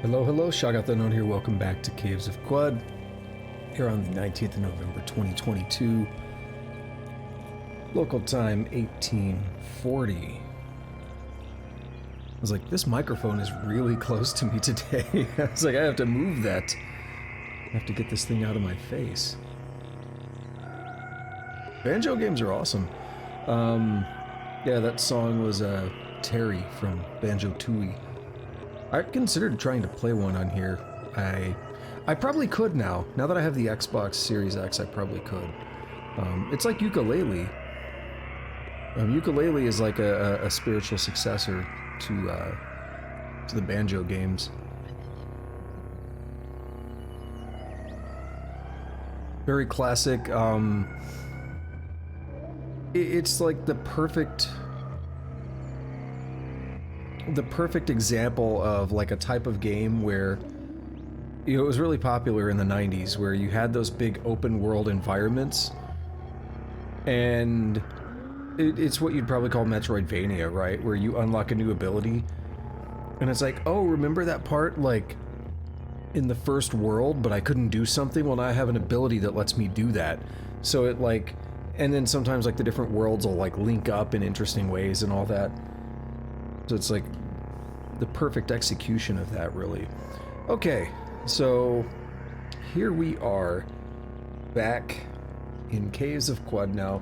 Hello, hello, Shagat the Known here. Welcome back to Caves of Quad. Here on the 19th of November 2022. Local time 1840. I was like, this microphone is really close to me today. I was like, I have to move that. I have to get this thing out of my face. Banjo games are awesome. Yeah, that song was Terry from Banjo-Tooie. I considered trying to play one on here. I probably could now. Now that I have the Xbox Series X, I probably could. It's like ukulele. Ukulele is like a spiritual successor to the banjo games. Very classic. It's like the perfect example of like a type of game where, you know, it was really popular in the 90s, where you had those big open world environments, and it's what you'd probably call Metroidvania, right? Where you unlock a new ability, and it's like, oh, remember that part, like, in the first world, but I couldn't do something? Well, now I have an ability that lets me do that. So it, like, and then sometimes, like, the different worlds will, like, link up in interesting ways and all that. So it's, like, the perfect execution of that, really. Okay, so here we are, back in Caves of Quad now,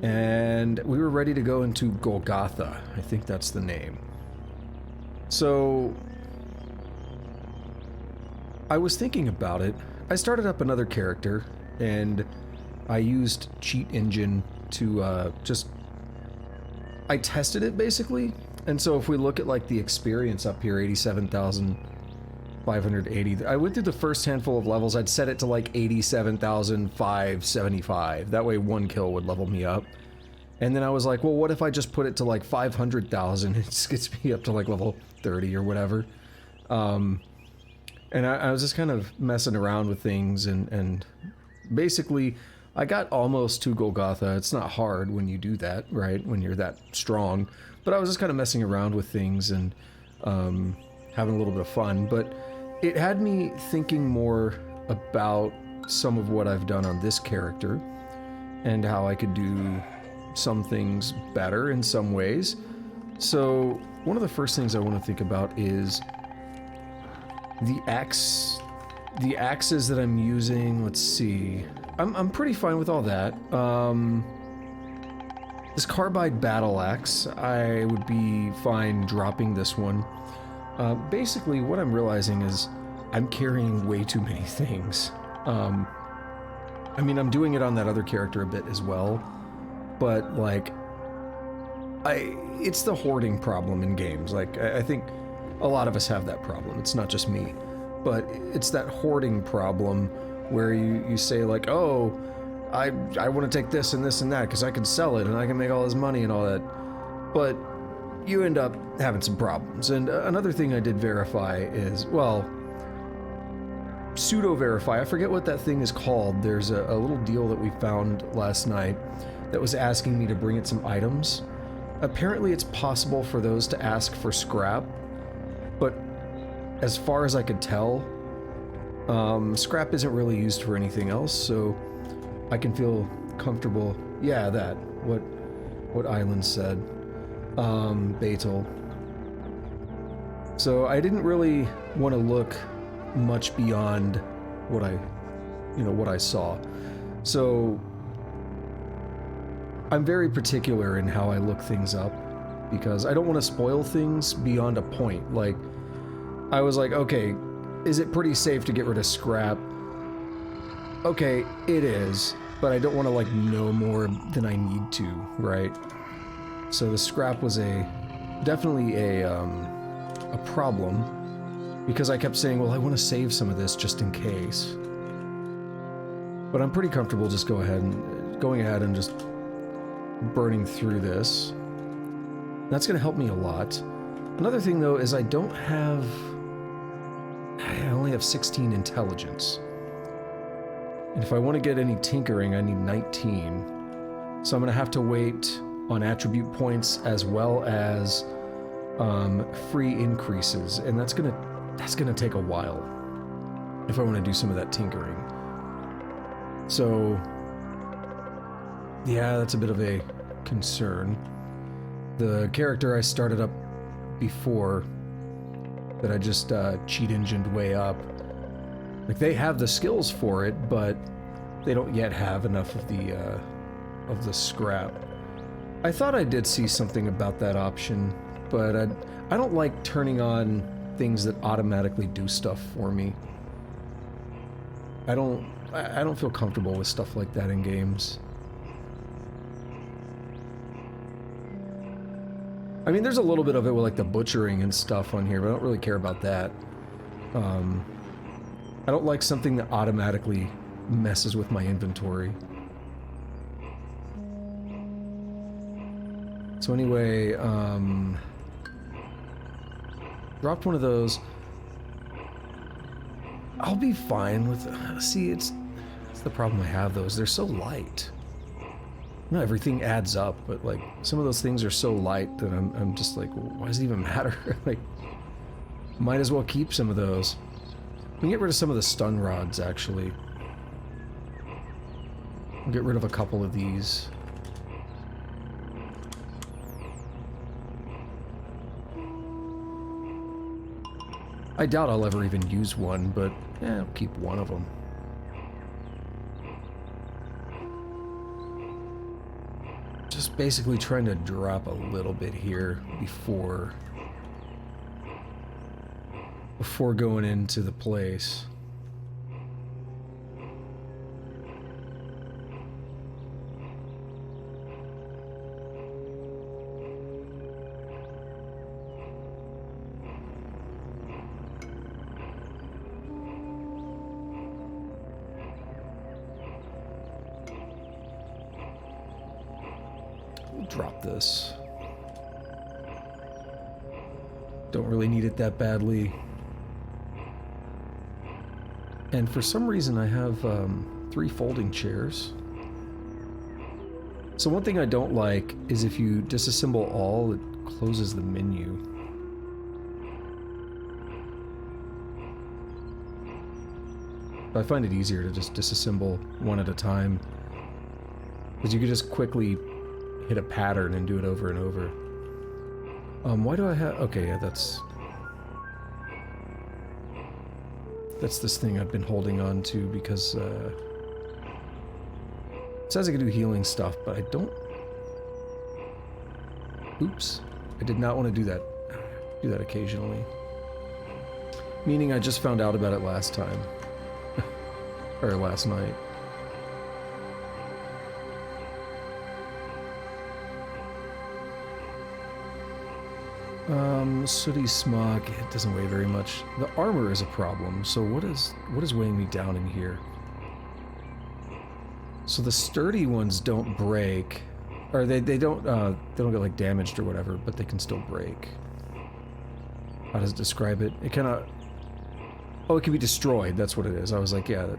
and we were ready to go into Golgotha. I think that's the name. So I was thinking about it. I started up another character, and I used Cheat Engine to I tested it, basically. And so if we look at, like, the experience up here, 87,580, I went through the first handful of levels. I'd set it to, like, 87,575. That way one kill would level me up. And then I was like, well, what if I just put it to, like, 500,000? It just gets me up to, like, level 30 or whatever. And I was just kind of messing around with things, and basically I got almost to Golgotha. It's not hard when you do that, right? When you're that strong. But I was just kind of messing around with things and having a little bit of fun. But it had me thinking more about some of what I've done on this character and how I could do some things better in some ways. So one of the first things I want to think about is the axes that I'm using. Let's see. I'm pretty fine with all that. This carbide battle axe, I would be fine dropping this one. Basically, what I'm realizing is I'm carrying way too many things. I mean, I'm doing it on that other character a bit as well, but, like, it's the hoarding problem in games. Like, I think a lot of us have that problem. It's not just me. But it's that hoarding problem where you say, like, oh, I want to take this and this and that because I can sell it and I can make all this money and all that. But you end up having some problems. And another thing I did verify is, well, pseudo-verify. I forget what that thing is called. There's a little deal that we found last night that was asking me to bring it some items. Apparently it's possible for those to ask for scrap, but as far as I could tell, scrap isn't really used for anything else, so I can feel comfortable. Yeah, that. What Island said. Betel. So I didn't really want to look much beyond what I saw. So I'm very particular in how I look things up because I don't want to spoil things beyond a point. Like, I was like, okay, is it pretty safe to get rid of scrap? Okay, it is, but I don't want to, like, know more than I need to, right? So the scrap was definitely a problem, because I kept saying, well, I want to save some of this just in case. But I'm pretty comfortable just going ahead and just burning through this. That's going to help me a lot. Another thing, though, is I only have 16 intelligence. And if I want to get any tinkering, I need 19. So I'm going to have to wait on attribute points as well as free increases, and that's gonna take a while if I want to do some of that tinkering. So yeah, that's a bit of a concern. The character I started up before, that I just cheat engined way up, like, they have the skills for it, but they don't yet have enough of the scrap. I thought I did see something about that option, but I don't like turning on things that automatically do stuff for me. I don't feel comfortable with stuff like that in games. I mean, there's a little bit of it with like the butchering and stuff on here, but I don't really care about that. I don't like something that automatically messes with my inventory. So anyway, dropped one of those. I'll be fine with... See, it's the problem I have, those. They're so light. Not everything adds up, but like some of those things are so light that I'm just like, why does it even matter? Like, might as well keep some of those. We can get rid of some of the stun rods, actually. We'll get rid of a couple of these. I doubt I'll ever even use one, but yeah, I'll keep one of them. Just basically trying to drop a little bit here before going into the place. Drop this. Don't really need it that badly. And for some reason I have 3 folding chairs. So one thing I don't like is if you disassemble all, it closes the menu. I find it easier to just disassemble one at a time, because you can just quickly hit a pattern and do it over and over. Why do I have... Okay, yeah, that's this thing I've been holding on to because it says I can do healing stuff, but I don't... Oops. I did not want to do that. Do that occasionally. Meaning I just found out about it last time. Or last night. Sooty smog, it doesn't weigh very much. The armor is a problem, so what is weighing me down in here? So the sturdy ones don't break, or they don't get like damaged or whatever, but they can still break. How does it describe it? It cannot... Oh, it can be destroyed, that's what it is. I was like, yeah,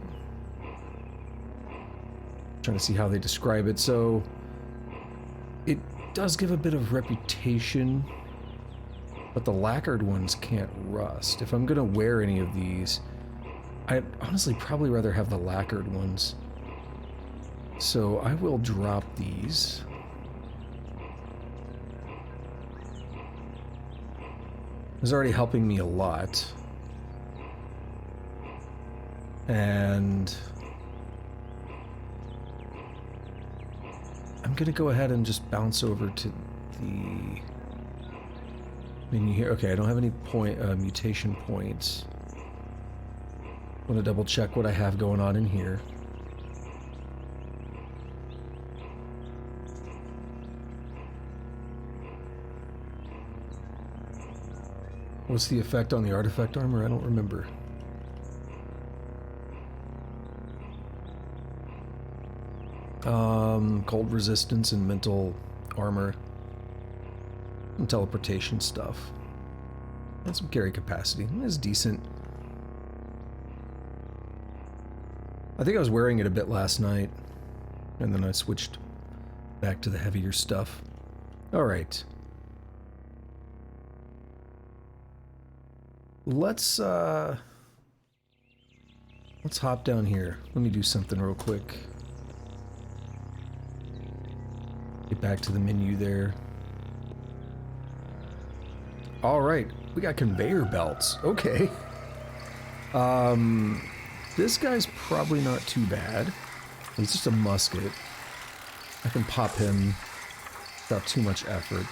trying to see how they describe it. So it does give a bit of reputation, but the lacquered ones can't rust. If I'm gonna wear any of these, I'd honestly probably rather have the lacquered ones. So I will drop these. It's already helping me a lot. And I'm gonna go ahead and just bounce over to the menu here. Okay, I don't have any mutation points. I want to double check what I have going on in here. What's the effect on the artifact armor? I don't remember. Cold resistance and mental armor. And teleportation stuff. And some carry capacity. It's decent. I think I was wearing it a bit last night. And then I switched back to the heavier stuff. Alright. Let's hop down here. Let me do something real quick. Get back to the menu there. Alright, we got conveyor belts. Okay. This guy's probably not too bad. He's just a musket. I can pop him without too much effort.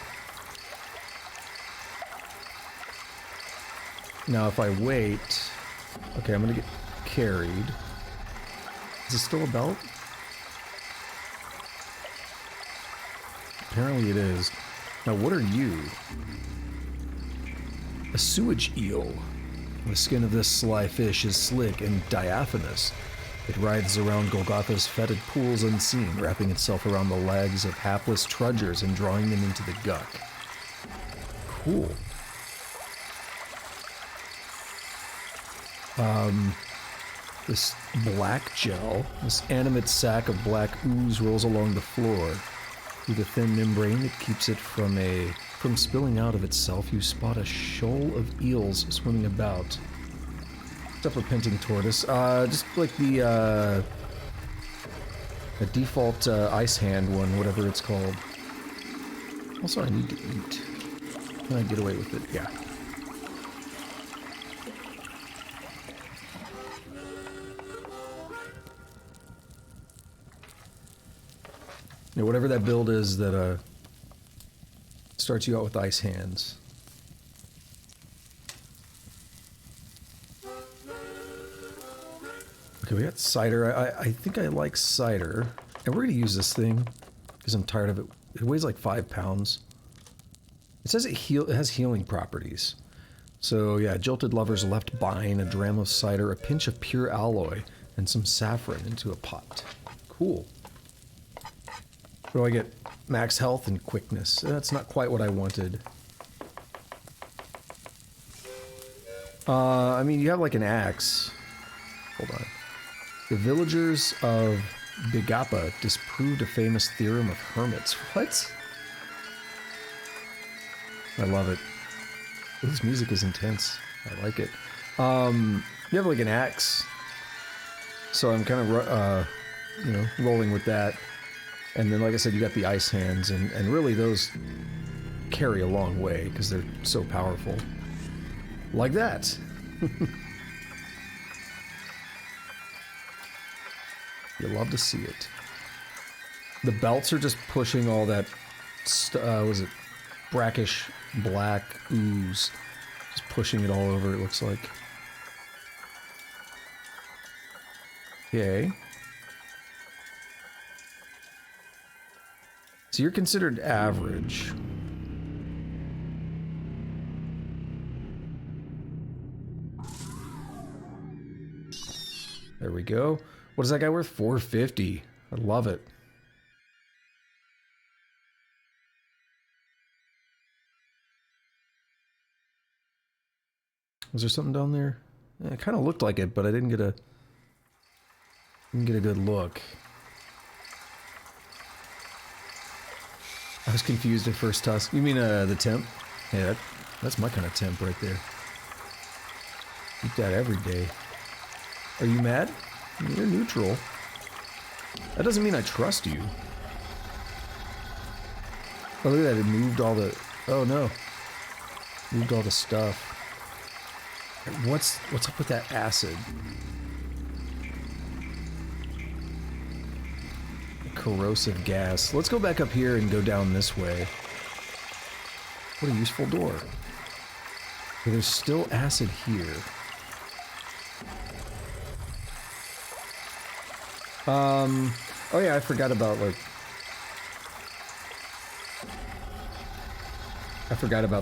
Now if I wait... Okay, I'm gonna get carried. Is it still a belt? Apparently it is. Now, what are you? A sewage eel. The skin of this sly fish is slick and diaphanous. It writhes around Golgotha's fetid pools unseen, wrapping itself around the legs of hapless trudgers and drawing them into the guck. Cool. This black gel, this animate sack of black ooze rolls along the floor. Through the thin membrane that keeps it from spilling out of itself, you spot a shoal of eels swimming about. What's up, repenting tortoise? Just like the default ice hand one, whatever it's called. Also, I need to eat. Can I get away with it? Yeah. Yeah, whatever that build is that starts you out with ice hands. Okay, we got cider. I think I like cider. And we're going to use this thing because I'm tired of it. It weighs like 5 pounds. It says it has healing properties. So yeah, jilted lovers left buying a dram of cider, a pinch of pure alloy, and some saffron into a pot. Cool. What do I get? Max health and quickness. That's not quite what I wanted. I mean, you have like an axe. Hold on. The villagers of Bigappa disproved a famous theorem of hermits. What? I love it. This music is intense. I like it. You have like an axe. So I'm kind of, rolling with that. And then, like I said, you got the ice hands, and really those carry a long way because they're so powerful. Like that. You love to see it. The belts are just pushing all that, was it brackish black ooze. Just pushing it all over, it looks like. Okay. So you're considered average. There we go. What is that guy worth? 450. I love it. Was there something down there? It kind of looked like it, but I didn't get a good look. I was confused at first toss. You mean the temp? Yeah, that's my kind of temp right there. Eat that every day. Are you mad? You're neutral. That doesn't mean I trust you. Oh, look at that. It moved all the... Oh, no. Moved all the stuff. What's up with that acid? Corrosive gas. Let's go back up here and go down this way. What a useful door. Okay, there's still acid here. Oh yeah, I forgot about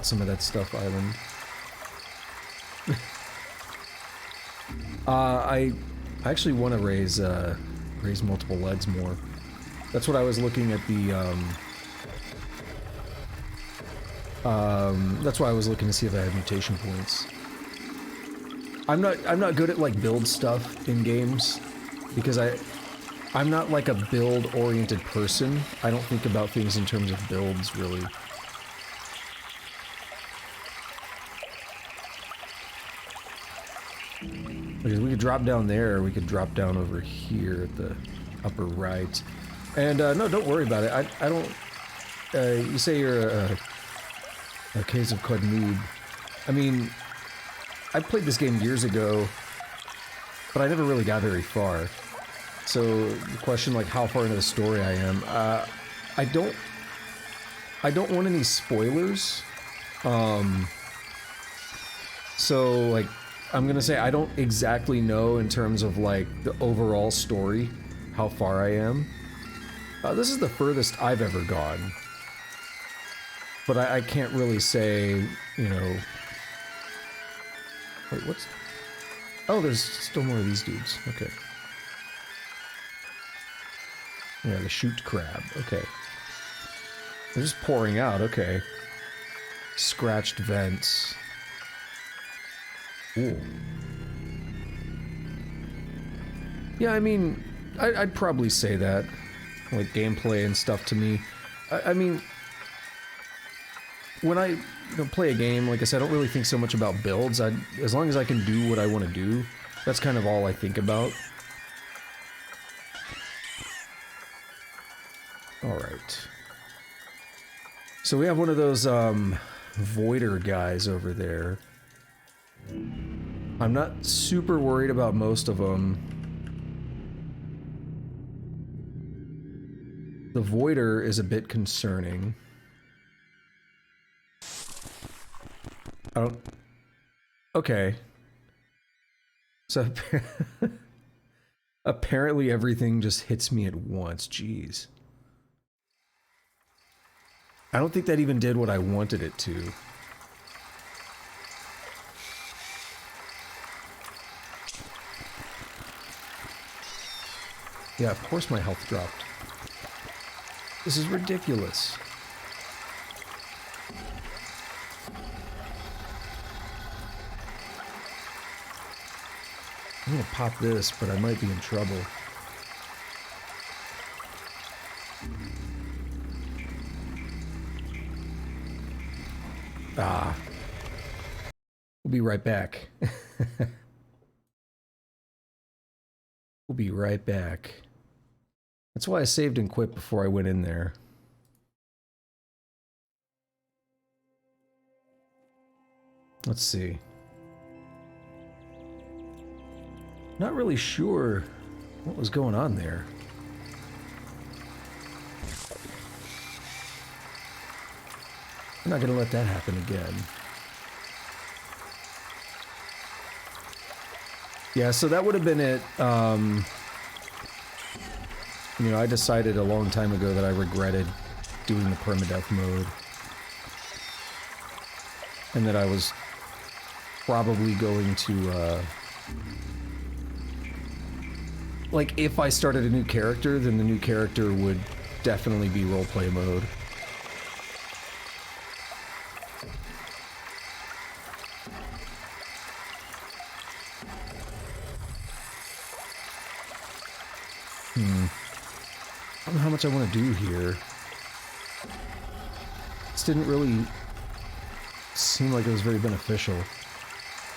some of that stuff, Island. I actually want to raise multiple legs more. That's what I was looking at the, that's why I was looking to see if I had mutation points. I'm not good at like build stuff in games because I'm not like a build-oriented person. I don't think about things in terms of builds, really. Because we could drop down there, or we could drop down over here at the upper right. And, no, don't worry about it. I don't... you say you're a case of Cud noob. I mean, I played this game years ago, but I never really got very far. So, the question, like, how far into the story I am, I don't want any spoilers. So, like, I'm gonna say I don't exactly know in terms of, like, the overall story, how far I am. This is the furthest I've ever gone. but I can't really say, you know... Wait, what's... Oh, there's still more of these dudes. Okay. Yeah, the shoot crab. Okay. They're just pouring out. Okay. Scratched vents. Ooh. Yeah, I mean, I'd probably say that. Like, gameplay and stuff to me. I mean... When I play a game, like I said, I don't really think so much about builds. As long as I can do what I want to do, that's kind of all I think about. Alright. So we have one of those, voider guys over there. I'm not super worried about most of them. The voider is a bit concerning. I don't... Okay. So... Apparently everything just hits me at once. Jeez. I don't think that even did what I wanted it to. Yeah, of course my health dropped. This is ridiculous. I'm gonna pop this, but I might be in trouble. Ah. We'll be right back. We'll be right back. That's why I saved and quit before I went in there. Let's see. Not really sure what was going on there. I'm not gonna let that happen again. Yeah, so that would have been it. You know, I decided a long time ago that I regretted doing the permadeath mode. And that I was probably going to, like, if I started a new character, then the new character would definitely be roleplay mode. I don't know how much I want to do here. This didn't really seem like it was very beneficial.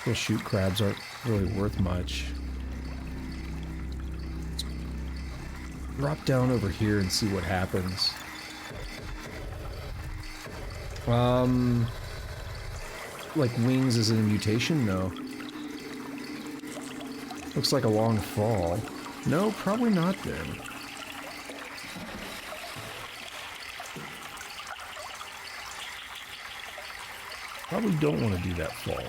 Those shoot crabs aren't really worth much. Let's drop down over here and see what happens. Like wings is a mutation? No. Looks like a long fall. No, probably not then. Probably don't want to do that fall.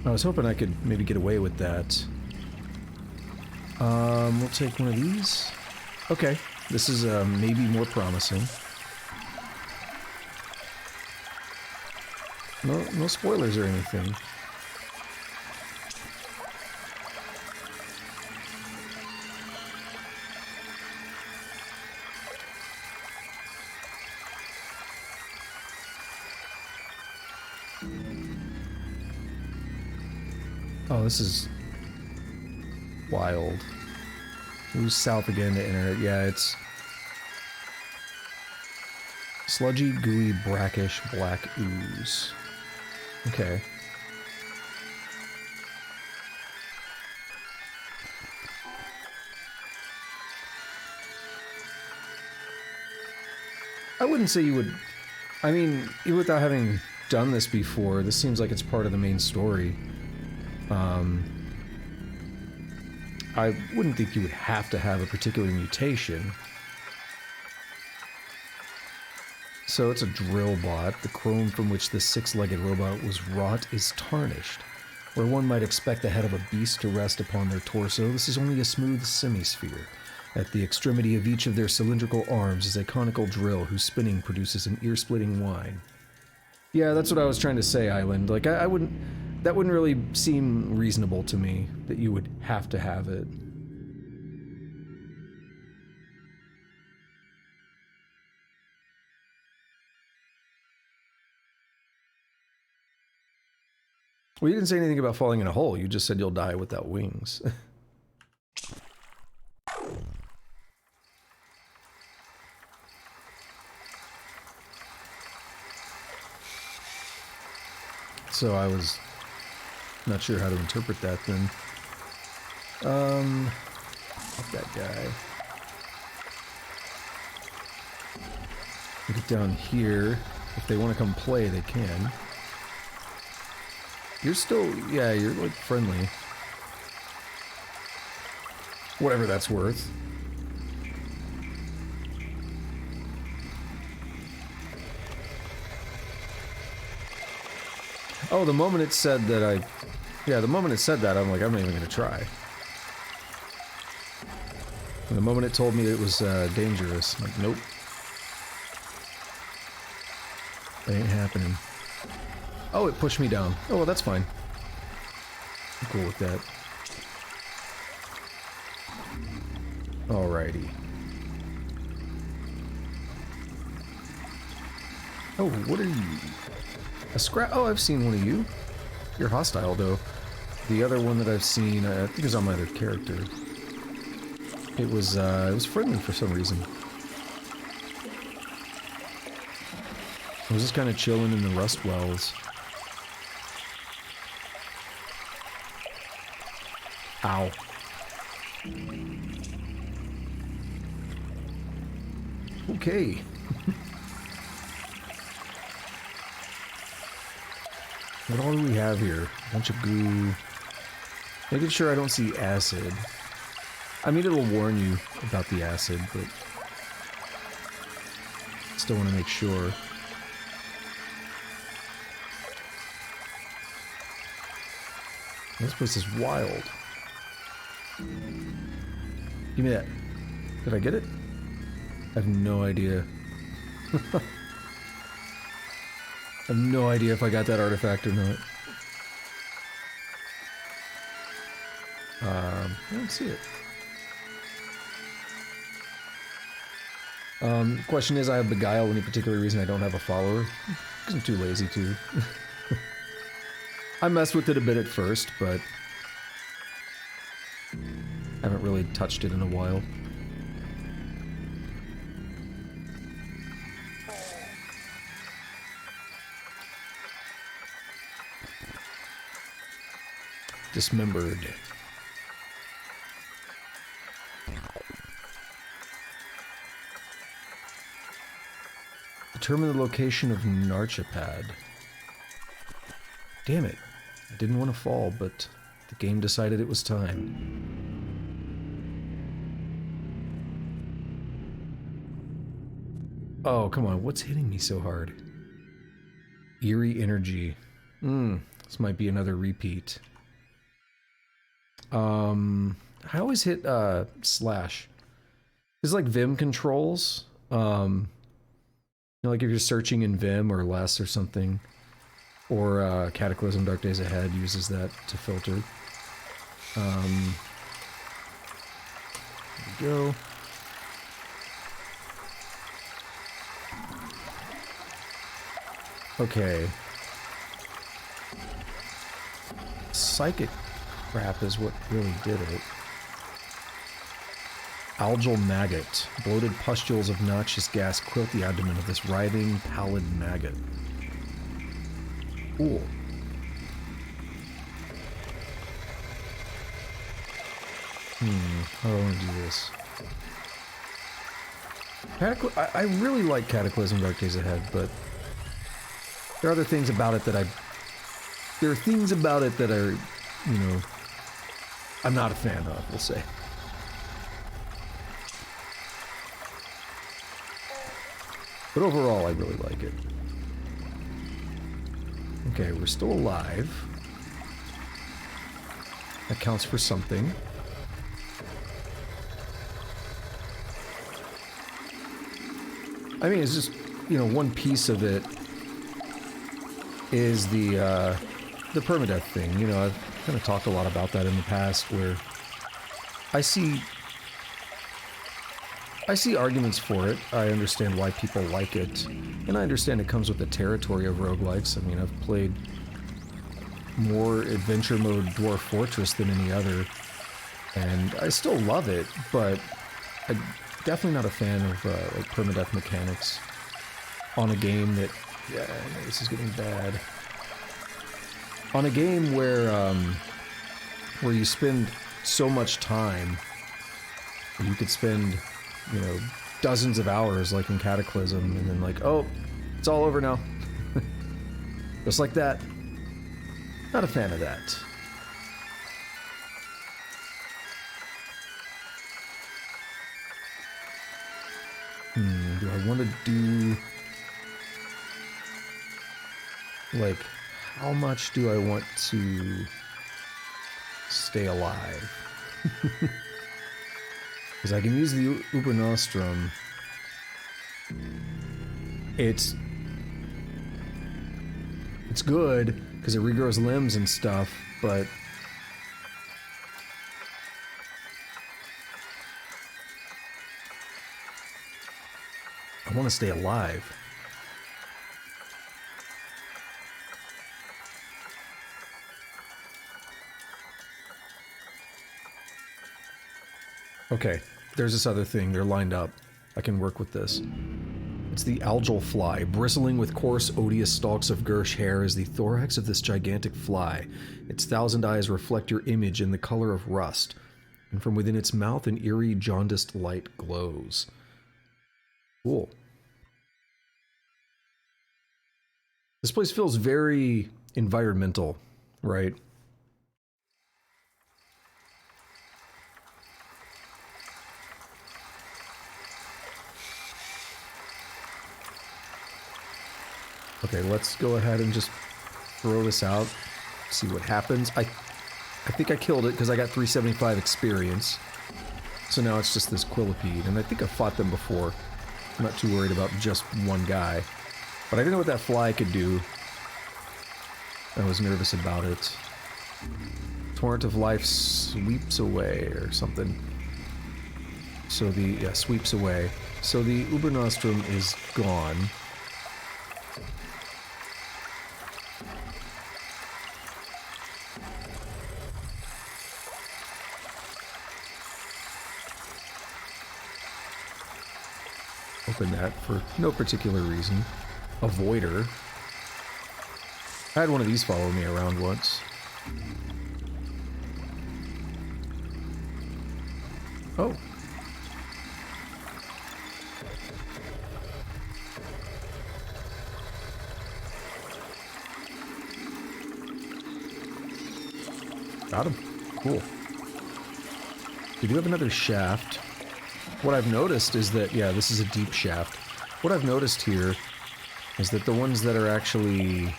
I was hoping I could maybe get away with that. We'll take one of these. Okay, this is maybe more promising. No spoilers or anything. Oh, this is wild. Move south again to enter it. Yeah, it's sludgy, gooey, brackish, black ooze. Okay. I wouldn't say you would... I mean, even without having done this before, this seems like it's part of the main story. I wouldn't think you would have to have a particular mutation. So it's a drill bot. The chrome from which the six-legged robot was wrought is tarnished. Where one might expect the head of a beast to rest upon their torso, this is only a smooth semisphere. At the extremity of each of their cylindrical arms is a conical drill whose spinning produces an ear-splitting whine. Yeah, that's what I was trying to say, Island. Like, I wouldn't... That wouldn't really seem reasonable to me, that you would have to have it. Well, you didn't say anything about falling in a hole. You just said you'll die without wings. So I was not sure how to interpret that then. Fuck that guy. Get down here. If they want to come play, they can. You're still, yeah, you're like friendly. Whatever that's worth. Oh, the moment it said that the moment it said that, I'm like, I'm not even gonna try. And the moment it told me it was dangerous, I'm like, nope. That ain't happening. Oh, it pushed me down. Oh, well, that's fine. I'm cool with that. Alrighty. Oh, what are you? A scrap? Oh, I've seen one of you. You're hostile, though. The other one that I've seen, I think is on my other character. It was friendly for some reason. I was just kind of chilling in the rust wells. Ow. Okay. What all do we have here? A bunch of goo. Making sure I don't see acid. I mean, it'll warn you about the acid, but still want to make sure. This place is wild. Give me that. Did I get it? I have no idea. I have no idea if I got that artifact or not. I don't see it. Question is, I have Beguile. Any particular reason I don't have a follower? Because I'm too lazy to. I messed with it a bit at first, but haven't really touched it in a while. Dismembered. Determine the location of Narchipad. Damn it. I didn't want to fall, but the game decided it was time. Oh, come on. What's hitting me so hard? Eerie energy. This might be another repeat. I always hit slash. It's like Vim controls. You know, like if you're searching in Vim or less or something, or Cataclysm Dark Days Ahead uses that to filter. There we go. Okay. Psychic crap is what really did it. Algal maggot. Bloated pustules of noxious gas quilt the abdomen of this writhing, pallid maggot. Cool. How do I want to do this? I really like Cataclysm Dark Days Ahead, but there are other things about it that there are things about it that are, you know, I'm not a fan of, we'll say. But overall, I really like it. Okay, we're still alive. That counts for something. I mean, it's just, you know, one piece of it is the permadeath thing. You know, I've kind of talked a lot about that in the past, where I see arguments for it. I understand why people like it, and I understand it comes with the territory of roguelikes. I mean, I've played more adventure mode Dwarf Fortress than any other, and I still love it, but I'm definitely not a fan of like permadeath mechanics on a game that, yeah, this is getting bad. On a game where you spend so much time, you could spend, you know, dozens of hours like in Cataclysm, and then like, oh, it's all over now. Just like that. Not a fan of that. Do I want to do... like, how much do I want to stay alive? Because I can use the Uber Nostrum. It's good, because it regrows limbs and stuff, but... I want to stay alive. Okay, there's this other thing. They're lined up. I can work with this. It's the algal fly. Bristling with coarse, odious stalks of Gersh hair is the thorax of this gigantic fly. Its 1,000 eyes reflect your image in the color of rust, and from within its mouth an eerie, jaundiced light glows. Cool. This place feels very environmental, right? Okay, let's go ahead and just throw this out, see what happens. I think I killed it because I got 375 experience. So now it's just this Quillipede, and I think I've fought them before. I'm not too worried about just one guy. But I didn't know what that fly could do. I was nervous about it. Torrent of life sweeps away, or something. So the, yeah, sweeps away. So the Uber Nostrum is gone. Open that for no particular reason. Avoider. I had one of these follow me around once. Oh. Got him. Cool. We do have another shaft. What I've noticed is that, yeah, this is a deep shaft. What I've noticed here is that the ones that are actually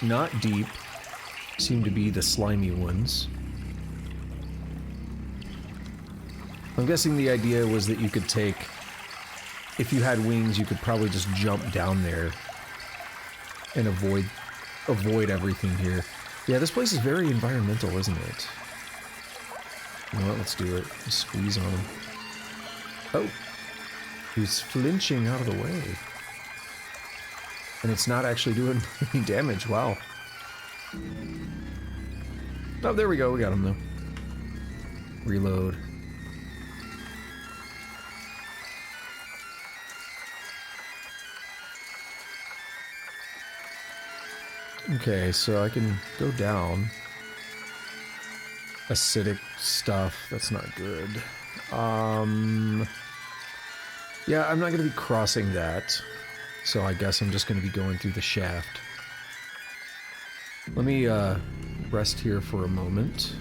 not deep seem to be the slimy ones. I'm guessing the idea was that you could take, if you had wings, you could probably just jump down there and avoid everything here. Yeah, this place is very environmental, isn't it? You know what, let's do it. Just squeeze on him. Oh, he's flinching out of the way. And it's not actually doing any damage, wow. Oh, there we go, we got him though. Reload. Okay, so I can go down. Acidic stuff, that's not good. Yeah, I'm not going to be crossing that, so I guess I'm just going to be going through the shaft. Let me rest here for a moment.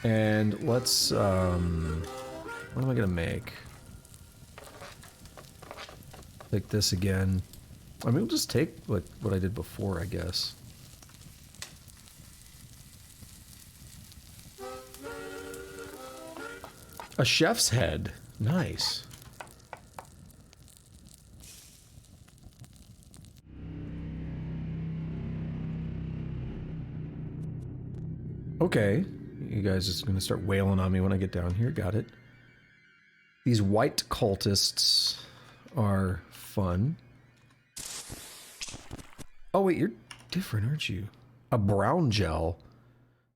And let's, what am I going to make? Take this again. I mean, we'll just take like what I did before, I guess. A chef's head. Nice. Okay. You guys just gonna start wailing on me when I get down here. Got it. These white cultists are fun. Oh wait, you're different, aren't you? A brown gel.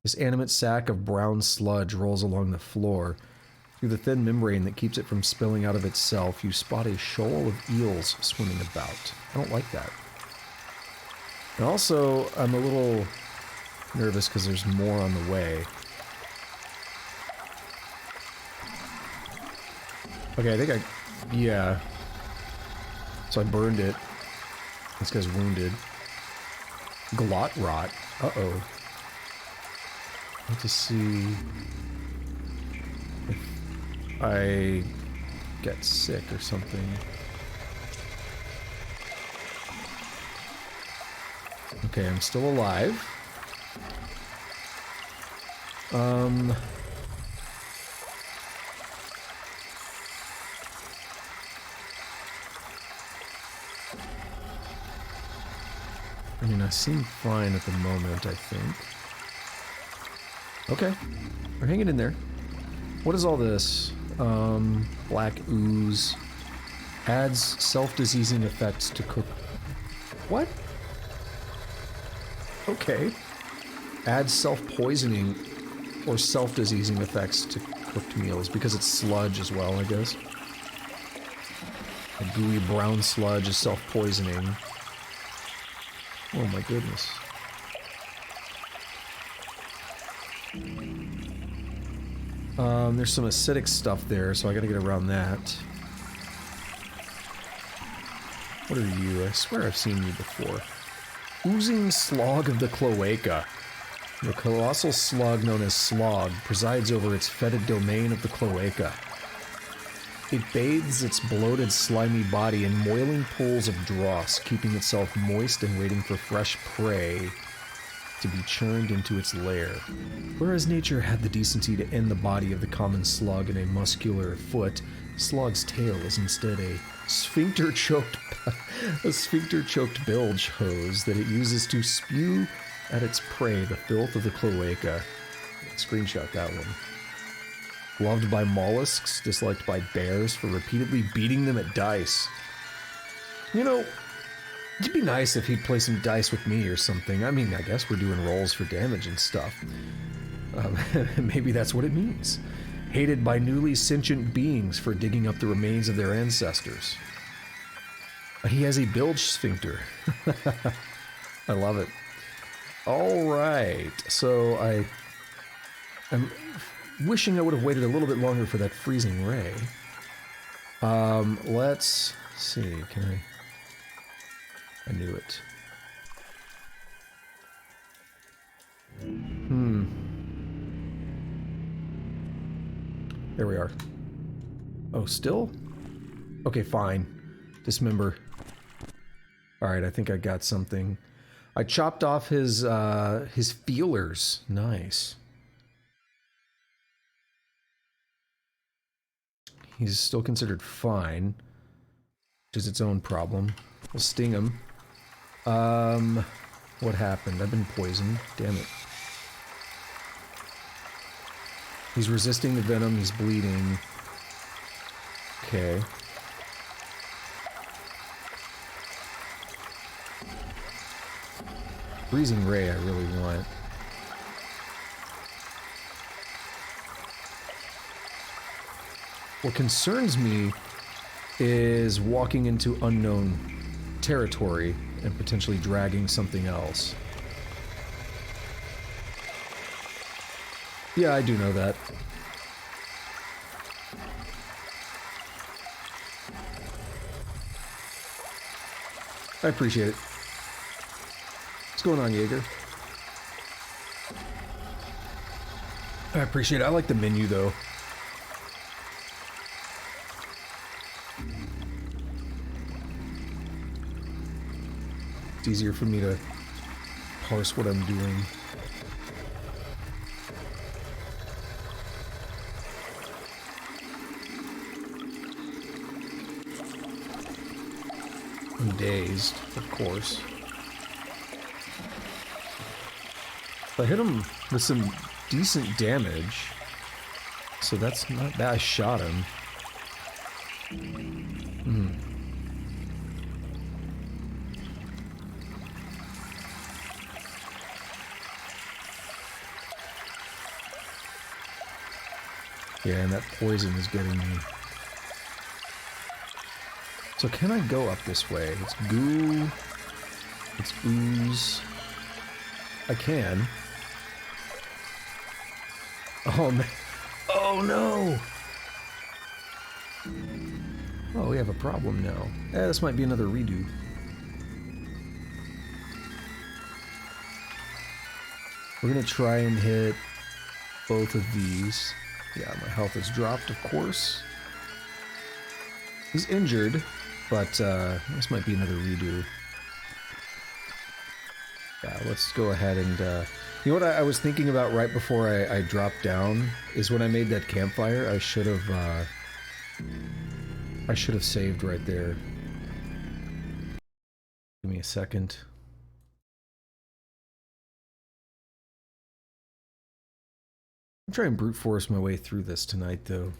This animate sack of brown sludge rolls along the floor. Through the thin membrane that keeps it from spilling out of itself, you spot a shoal of eels swimming about. I don't like that. And also, I'm a little nervous because there's more on the way. Okay, I think yeah. So I burned it. This guy's wounded. Glotrot. Uh-oh. I have to see if I get sick or something. Okay, I'm still alive. I mean, I seem fine at the moment, I think. Okay, we're hanging in there. What is all this? Black ooze. Adds self-diseasing effects to cook... What? Okay. Adds self-poisoning or self-diseasing effects to cooked meals, because it's sludge as well, I guess. A gooey brown sludge is self-poisoning. Oh my goodness. There's some acidic stuff there, so I gotta get around that. What are you? I swear I've seen you before. Oozing slog of the cloaca. The colossal slug known as Slog presides over its fetid domain of the cloaca. It bathes its bloated, slimy body in moiling pools of dross, keeping itself moist and waiting for fresh prey to be churned into its lair. Whereas nature had the decency to end the body of the common slug in a muscular foot, Slog's tail is instead a sphincter-choked bilge hose that it uses to spew at its prey the filth of the cloaca. Screenshot that one. Loved by mollusks, disliked by bears for repeatedly beating them at dice. You know, it'd be nice if he'd play some dice with me or something. I mean, I guess we're doing rolls for damage and stuff. Maybe that's what it means. Hated by newly sentient beings for digging up the remains of their ancestors. He has a bilge sphincter. I love it. Alright, so I'm wishing I would have waited a little bit longer for that freezing ray. Let's see, can I knew it. There we are. Oh, still? Okay, fine. Dismember. Alright, I think I got something. I chopped off his feelers. Nice. He's still considered fine, which is its own problem. We'll sting him. What happened? I've been poisoned. Damn it. He's resisting the venom. He's bleeding. Okay. Freezing Ray I really want. What concerns me is walking into unknown territory and potentially dragging something else. Yeah, I do know that. I appreciate it. What's going on, Jaeger? I appreciate it. I like the menu, though. It's easier for me to parse what I'm doing. I'm dazed, of course. I hit him with some decent damage, so that's not bad. I shot him. Yeah, and that poison is getting me. So can I go up this way? It's goo. It's ooze. I can. Oh, man. Oh, no! Oh, we have a problem now. This might be another redo. We're gonna try and hit both of these. Yeah, my health has dropped, of course. He's injured, but this might be another redo. Yeah, let's go ahead and... you know what I was thinking about right before I dropped down is when I made that campfire, I should have saved right there. Give me a second. I'm trying to brute force my way through this tonight, though.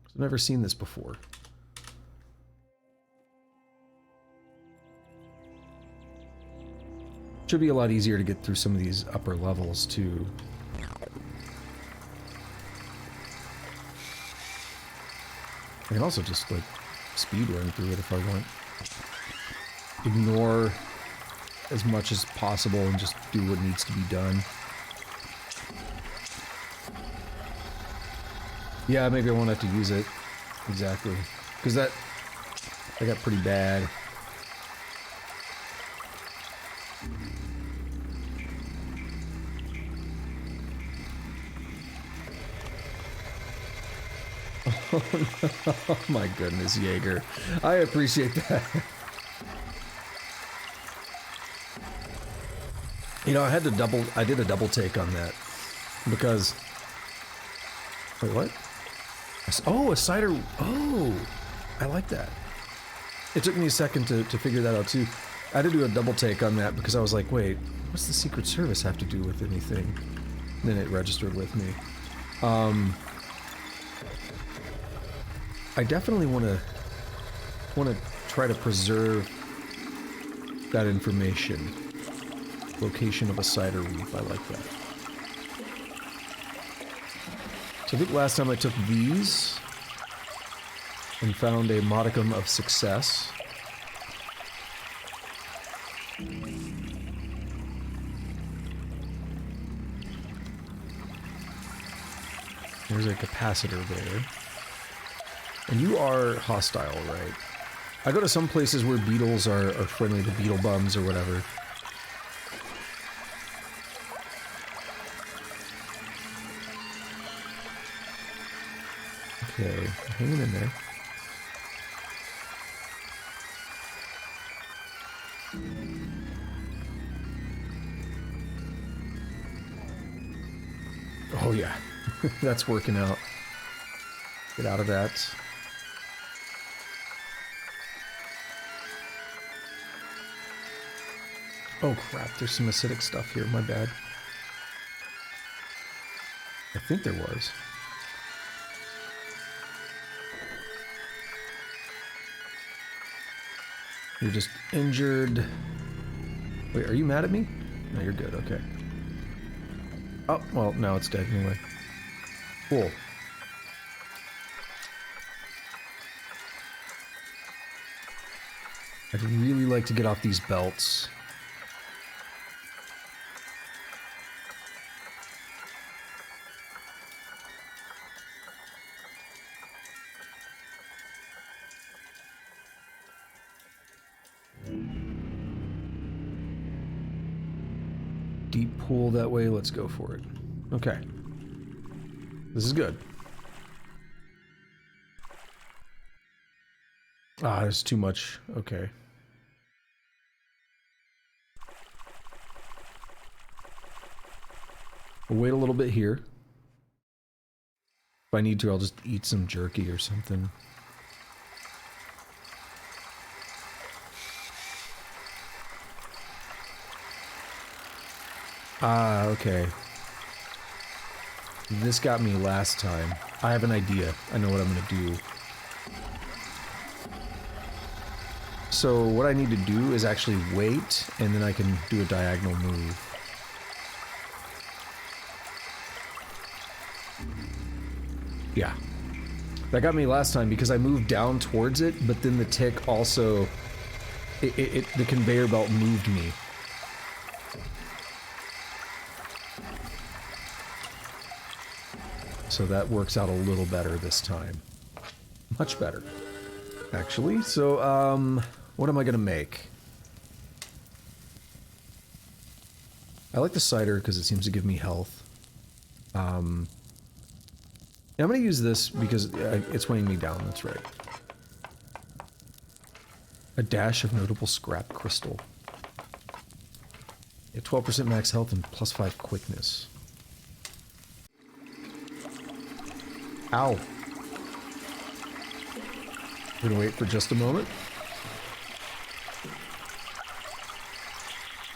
I've never seen this before. Should be a lot easier to get through some of these upper levels, too. I can also just, like, speed run through it if I want. Ignore as much as possible and just do what needs to be done. Yeah, maybe I won't have to use it. Exactly. Because that got pretty bad. Oh my goodness, Jaeger. I appreciate that. You know, I did a double take on that. Because... Wait, what? Oh, a cider... Oh! I like that. It took me a second to figure that out, too. I had to do a double take on that because I was like, wait, what's the Secret Service have to do with anything? And then it registered with me. I definitely want to try to preserve that information. Location of a cider reef, I like that. So I think last time I took these and found a modicum of success. There's a capacitor there. And you are hostile, right? I go to some places where beetles are friendly to beetle bums or whatever. Okay, hanging in there. Oh yeah, that's working out. Get out of that. Oh crap, there's some acidic stuff here, my bad. I think there was. You're just injured. Wait, are you mad at me? No, you're good, okay. Oh, well, now it's dead anyway. Cool. I'd really like to get off these belts. Deep pool that way, let's go for it. Okay. This is good. Ah, there's too much. Okay. We'll wait a little bit here. If I need to, I'll just eat some jerky or something. Ah, okay. This got me last time. I have an idea. I know what I'm gonna do. So what I need to do is actually wait, and then I can do a diagonal move. Yeah. That got me last time because I moved down towards it, but then the tick also... the conveyor belt moved me. So that works out a little better this time. Much better, actually. So, what am I gonna make? I like the cider because it seems to give me health. Yeah, I'm gonna use this because it's weighing me down, that's right. A dash of notable scrap crystal. Yeah, 12% max health and +5 quickness. Ow. We're gonna wait for just a moment.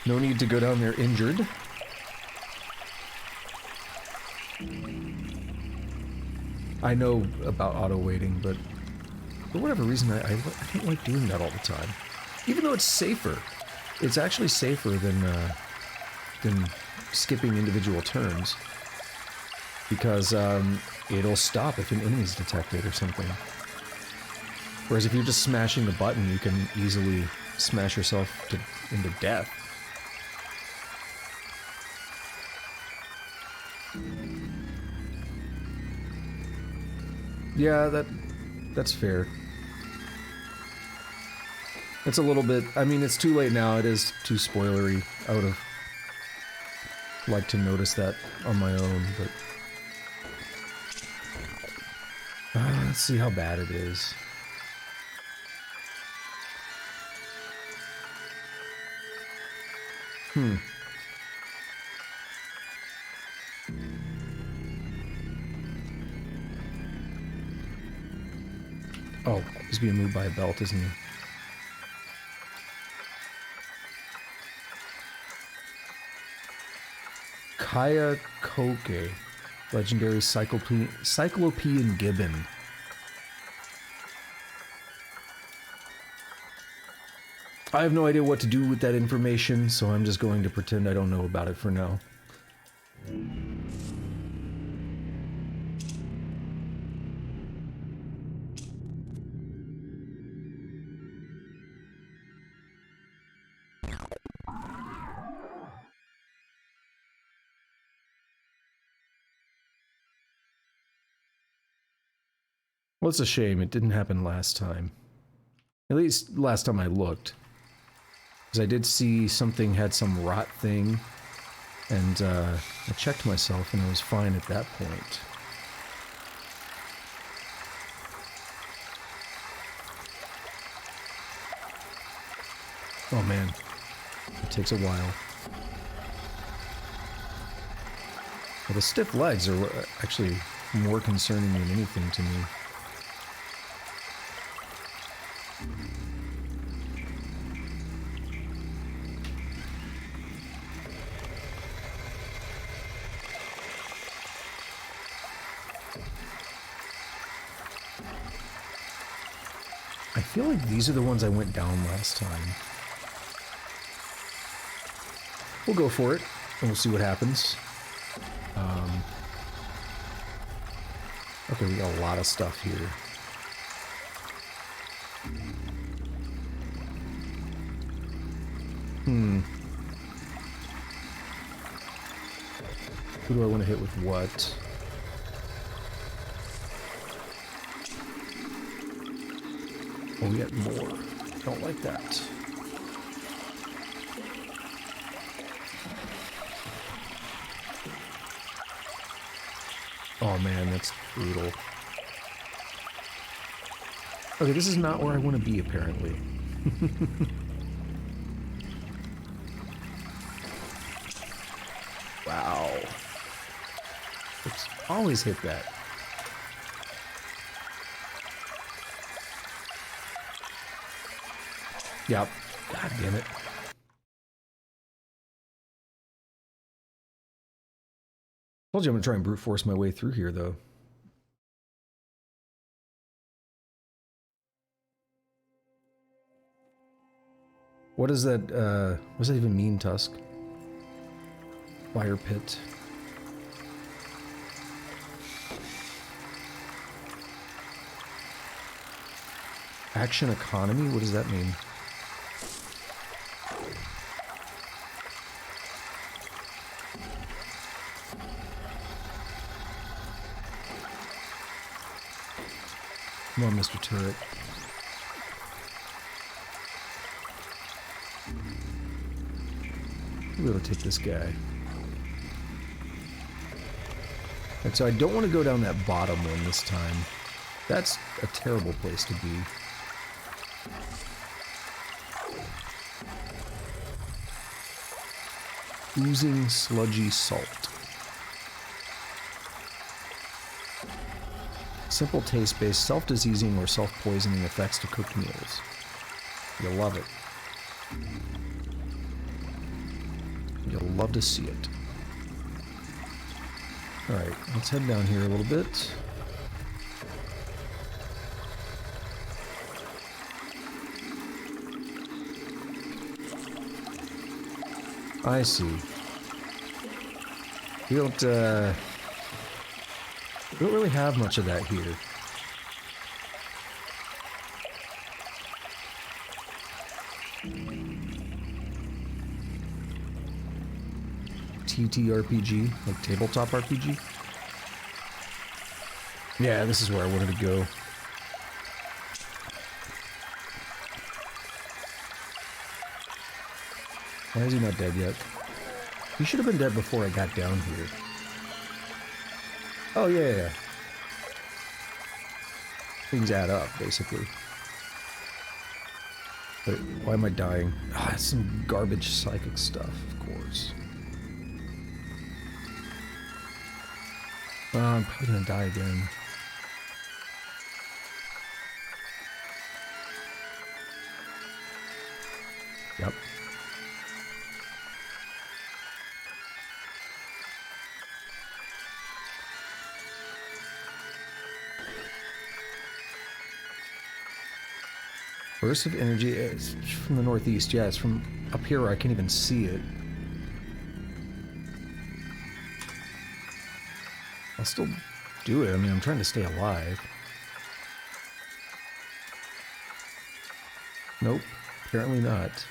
No need to go down there injured. I know about auto-waiting, but for whatever reason, I don't like doing that all the time. Even though it's safer. It's actually safer than skipping individual turns. Because it'll stop if an enemy's detected or something. Whereas if you're just smashing the button, you can easily smash yourself into death. Yeah, that's fair. It's a little bit... I mean, it's too late now. It is too spoilery. I would have liked to notice that on my own, but... let's see how bad it is. Oh, he's being moved by a belt, isn't he? Kaya Koke, legendary Cyclopean Gibbon. I have no idea what to do with that information, so I'm just going to pretend I don't know about it for now. Well, it's a shame it didn't happen last time. At least last time I looked. Because I did see something had some rot thing, and I checked myself and I was fine at that point. Oh man, it takes a while. Well, the stiff legs are actually more concerning than anything to me. I feel like these are the ones I went down last time. We'll go for it, and we'll see what happens. Okay, we got a lot of stuff here. Who do I want to hit with what? Oh, we got more. Don't like that. Oh man, that's brutal. Okay, this is not where I want to be, apparently. Wow. It's always hit that. Yep. God damn it. Told you I'm gonna try and brute force my way through here, though. What does that, what does that even mean, Tusk? Fire pit. Action economy? What does that mean? Come on, Mr. Turret. We'll be able to take this guy. And so I don't want to go down that bottom one this time. That's a terrible place to be. Oozing sludgy salt. Simple taste-based, self-diseasing or self-poisoning effects to cooked meals. You'll love it. You'll love to see it. Alright, let's head down here a little bit. I see. We don't really have much of that here. TTRPG, like tabletop RPG. Yeah, this is where I wanted to go. Why is he not dead yet? He should have been dead before I got down here. Oh, yeah. Things add up, basically. But why am I dying? Ah, it's some garbage psychic stuff, of course. I'm probably gonna die again. Yep. Burst of energy, it's from the northeast. Yeah, it's from up here where I can't even see it. I'll still do it. I mean, I'm trying to stay alive. Nope, apparently not.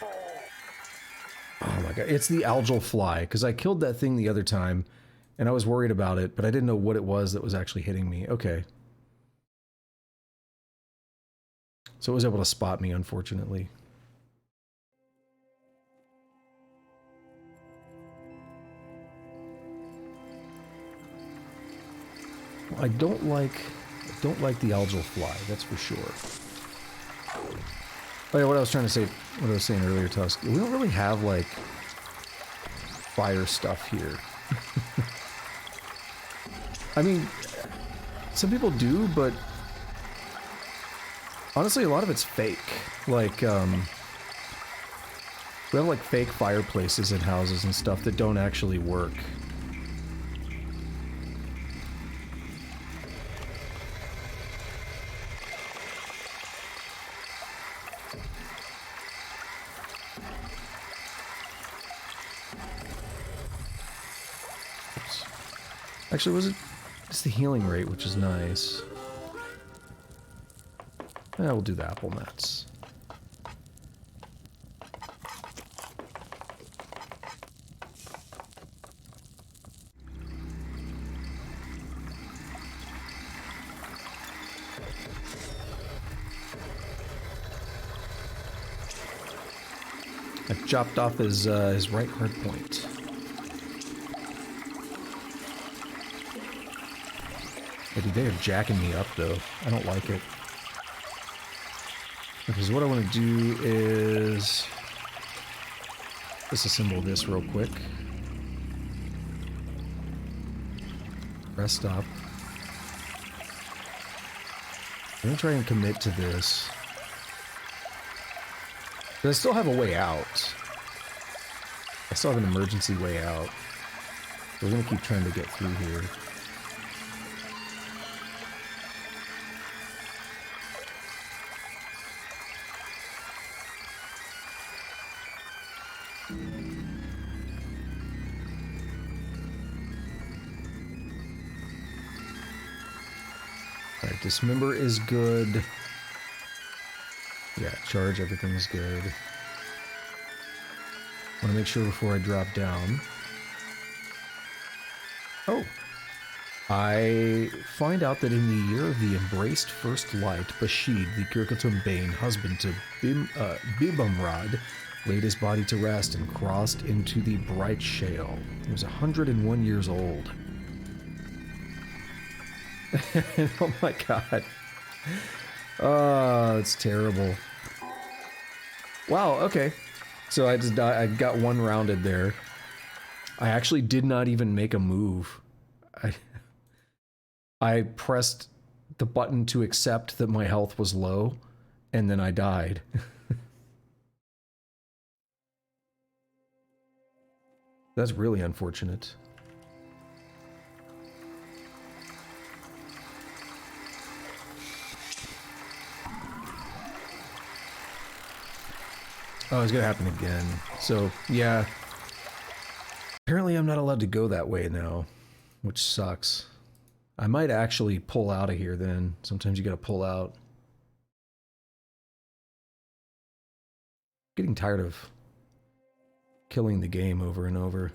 Oh my god, it's the algal fly, because I killed that thing the other time, and I was worried about it, but I didn't know what it was that was actually hitting me. Okay. So it was able to spot me, unfortunately. Well, I don't like the algal fly, that's for sure. Oh yeah, what I was trying to say, what I was saying earlier, Tusk, we don't really have, like, fire stuff here. I mean, some people do, but honestly, a lot of it's fake. Like, we have, like, fake fireplaces in houses and stuff that don't actually work. Oops. Actually, it's the healing rate, which is nice. Yeah, we'll do the apple nuts. I chopped off his right hard point. Maybe they are jacking me up, though. I don't like it. Because what I want to do is disassemble this real quick. Press stop. I'm going to try and commit to this. But I still have a way out. I still have an emergency way out. We're gonna keep trying to get through here. Alright, dismember is good. Yeah, charge, everything is good. Want to make sure before I drop down. Oh. I find out that in the year of the embraced first light, Bashid, the Kirkatum Bane husband to Bibamrad, laid his body to rest and crossed into the bright shale. He was 101 years old. Oh my god. Oh, it's terrible. Wow, okay. So I got one rounded there. I actually did not even make a move. I pressed the button to accept that my health was low, and then I died. That's really unfortunate. Oh, it's gonna happen again. So, yeah. Apparently I'm not allowed to go that way now, which sucks. I might actually pull out of here then. Sometimes you gotta pull out. Getting tired of killing the game over and over.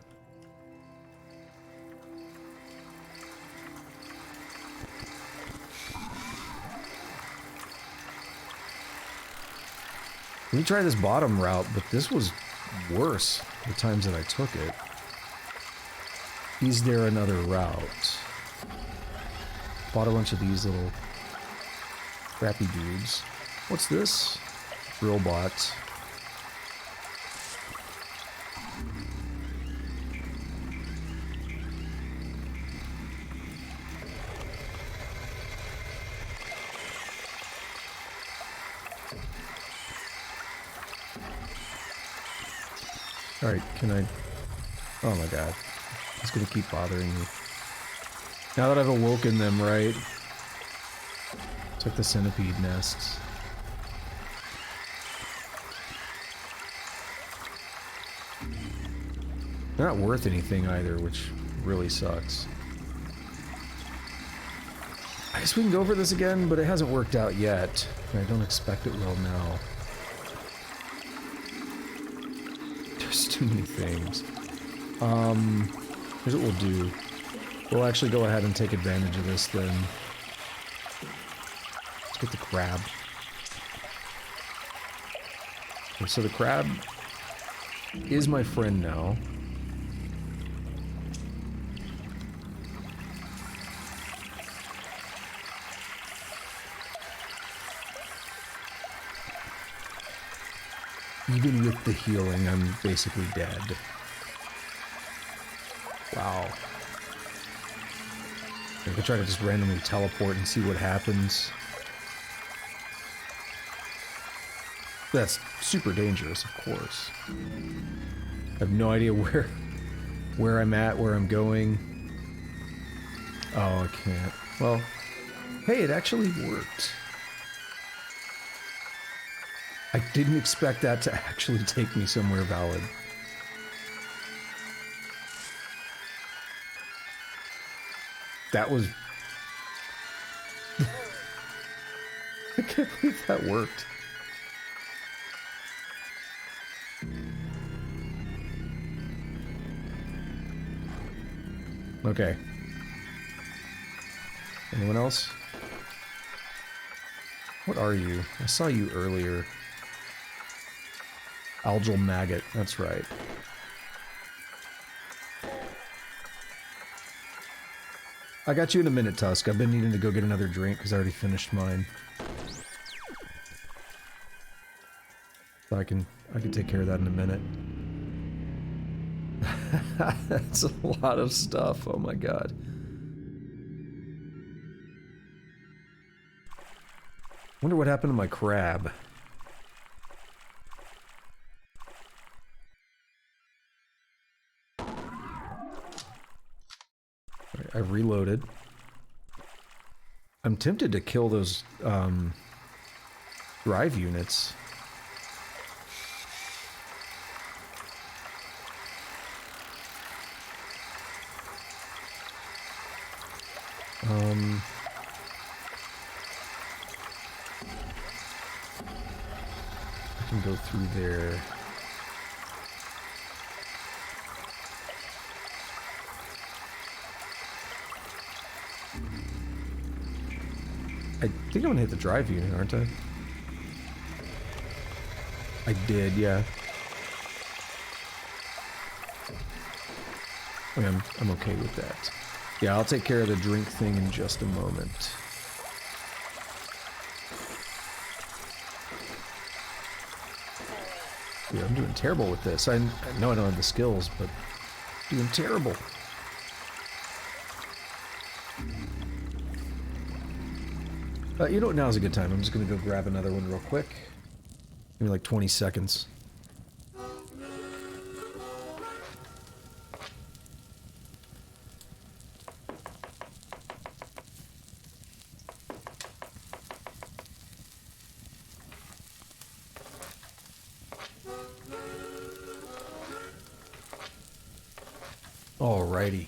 Let me try this bottom route, but this was worse the times that I took it. Is there another route? Bought a bunch of these little crappy dudes. What's this? Robot. Alright, can I... Oh my god. It's gonna keep bothering me. Now that I've awoken them, right? It's like the centipede nests. They're not worth anything either, which really sucks. I guess we can go over this again, but it hasn't worked out yet. And I don't expect it will now. There's too many things. Here's what we'll do. We'll actually go ahead and take advantage of this then. Let's get the crab. Okay, so the crab is my friend now. Even with the healing, I'm basically dead. Wow. I could try to just randomly teleport and see what happens. That's super dangerous, of course. I have no idea where I'm at, where I'm going. Oh, I can't. Well, hey, it actually worked. I didn't expect that to actually take me somewhere valid. That was... I can't believe that worked. Okay. Anyone else? What are you? I saw you earlier. Algal maggot, that's right. I got you in a minute, Tusk. I've been needing to go get another drink because I already finished mine. So I can take care of that in a minute. That's a lot of stuff, oh my god. Wonder what happened to my crab. I've reloaded. I'm tempted to kill those drive units. I can go through there. I think I'm gonna hit the drive unit, aren't I? I did, yeah. I'm okay with that. Yeah, I'll take care of the drink thing in just a moment. Yeah, I'm doing terrible with this. I know I don't have the skills, but doing terrible. You know what? Now's a good time. I'm just gonna go grab another one real quick. Give me like 20 seconds. Alrighty.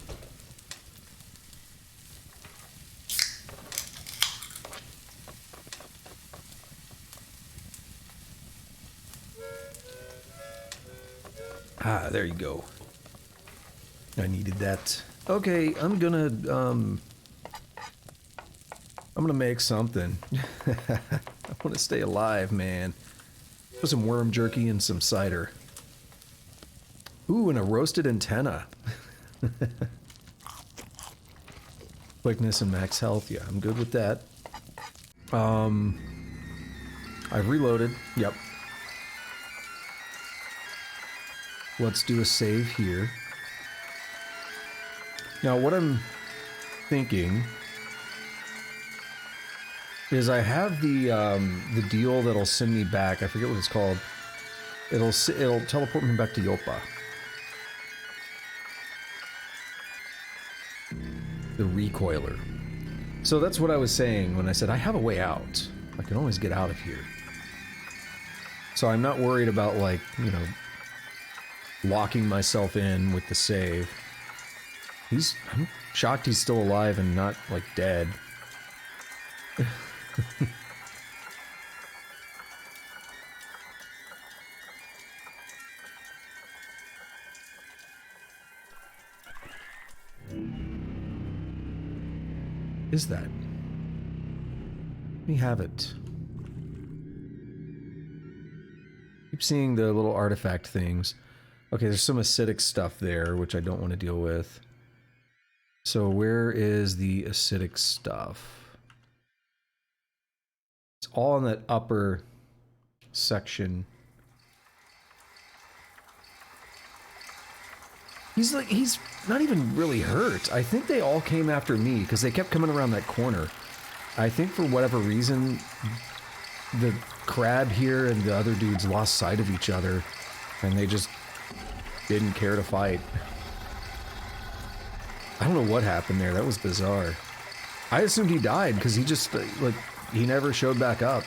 Ah, there you go. I needed that. Okay, I'm gonna make something. I want to stay alive, man. Put some worm jerky and some cider. Ooh, and a roasted antenna. Quickness and max health. Yeah, I'm good with that. I've reloaded. Yep. Let's do a save here. Now, what I'm thinking is I have the deal that'll send me back. I forget what it's called. It'll teleport me back to Yopa. The recoiler. So that's what I was saying when I said I have a way out. I can always get out of here. So I'm not worried about, like, you know, locking myself in with the save. I'm shocked he's still alive and not, like, dead. Is that? Let me have it. Keep seeing the little artifact things. Okay, there's some acidic stuff there, which I don't want to deal with. So where is the acidic stuff? It's all in that upper section. He's not even really hurt. I think they all came after me because they kept coming around that corner. I think for whatever reason, the crab here and the other dudes lost sight of each other and they just didn't care to fight. I don't know what happened there. That was bizarre. I assumed he died because he just, like, he never showed back up.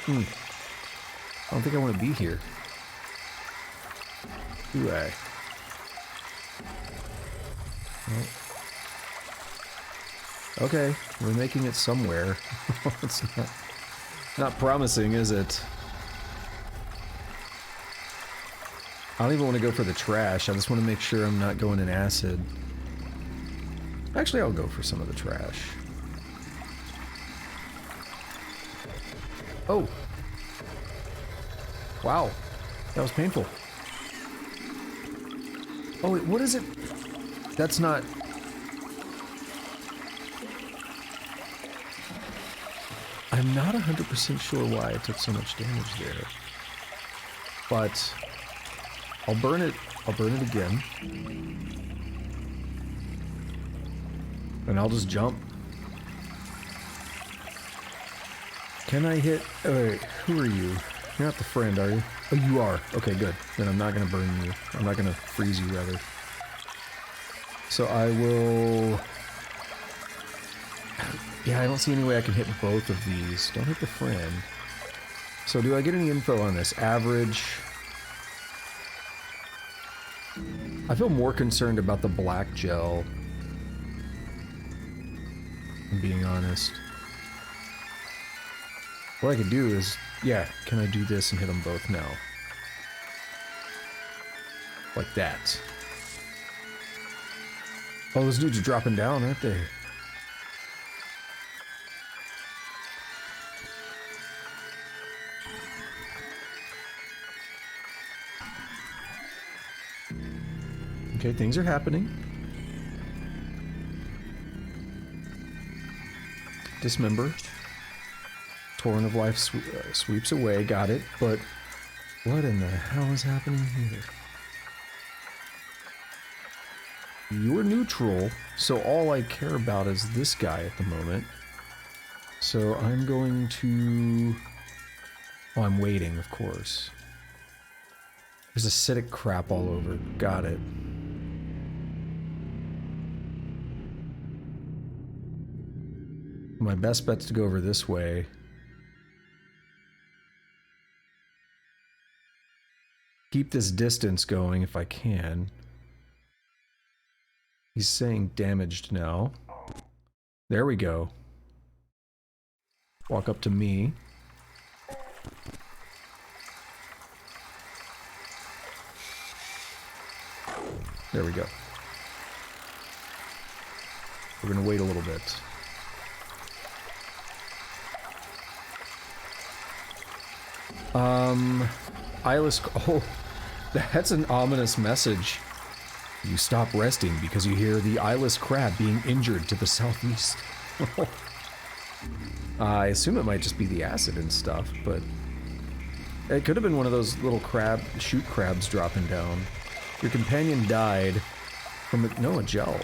I don't think I want to be here. Do I? Well, okay, we're making it somewhere. It's not promising, is it? I don't even want to go for the trash. I just want to make sure I'm not going in acid. Actually, I'll go for some of the trash. Oh. Wow. That was painful. Oh, wait, what is it? That's not... I'm not 100% sure why I took so much damage there. But... I'll burn it again. And I'll just jump. Can I hit... Oh, wait, who are you? You're not the friend, are you? Oh, you are. Okay, good. Then I'm not gonna burn you. I'm not gonna freeze you, rather. So I will... Yeah, I don't see any way I can hit both of these. Don't hit the friend. So do I get any info on this? Average... I feel more concerned about the black gel. I'm being honest. What I could do is... Yeah, can I do this and hit them both now? Like that. Oh, those dudes are dropping down, aren't they? Okay, things are happening. Dismember. Torrent of life sweeps away, got it, but what in the hell is happening here? You're neutral, so all I care about is this guy at the moment. So I'm going to... Oh, I'm waiting, of course. There's acidic crap all over. Got it. My best bet's to go over this way. Keep this distance going if I can. He's saying damaged now. There we go. Walk up to me. There we go. We're gonna wait a little bit. Eyeless... Oh, that's an ominous message. You stop resting because you hear the eyeless crab being injured to the southeast. I assume it might just be the acid and stuff, but... It could have been one of those little shoot crabs dropping down. Your companion died from a gel.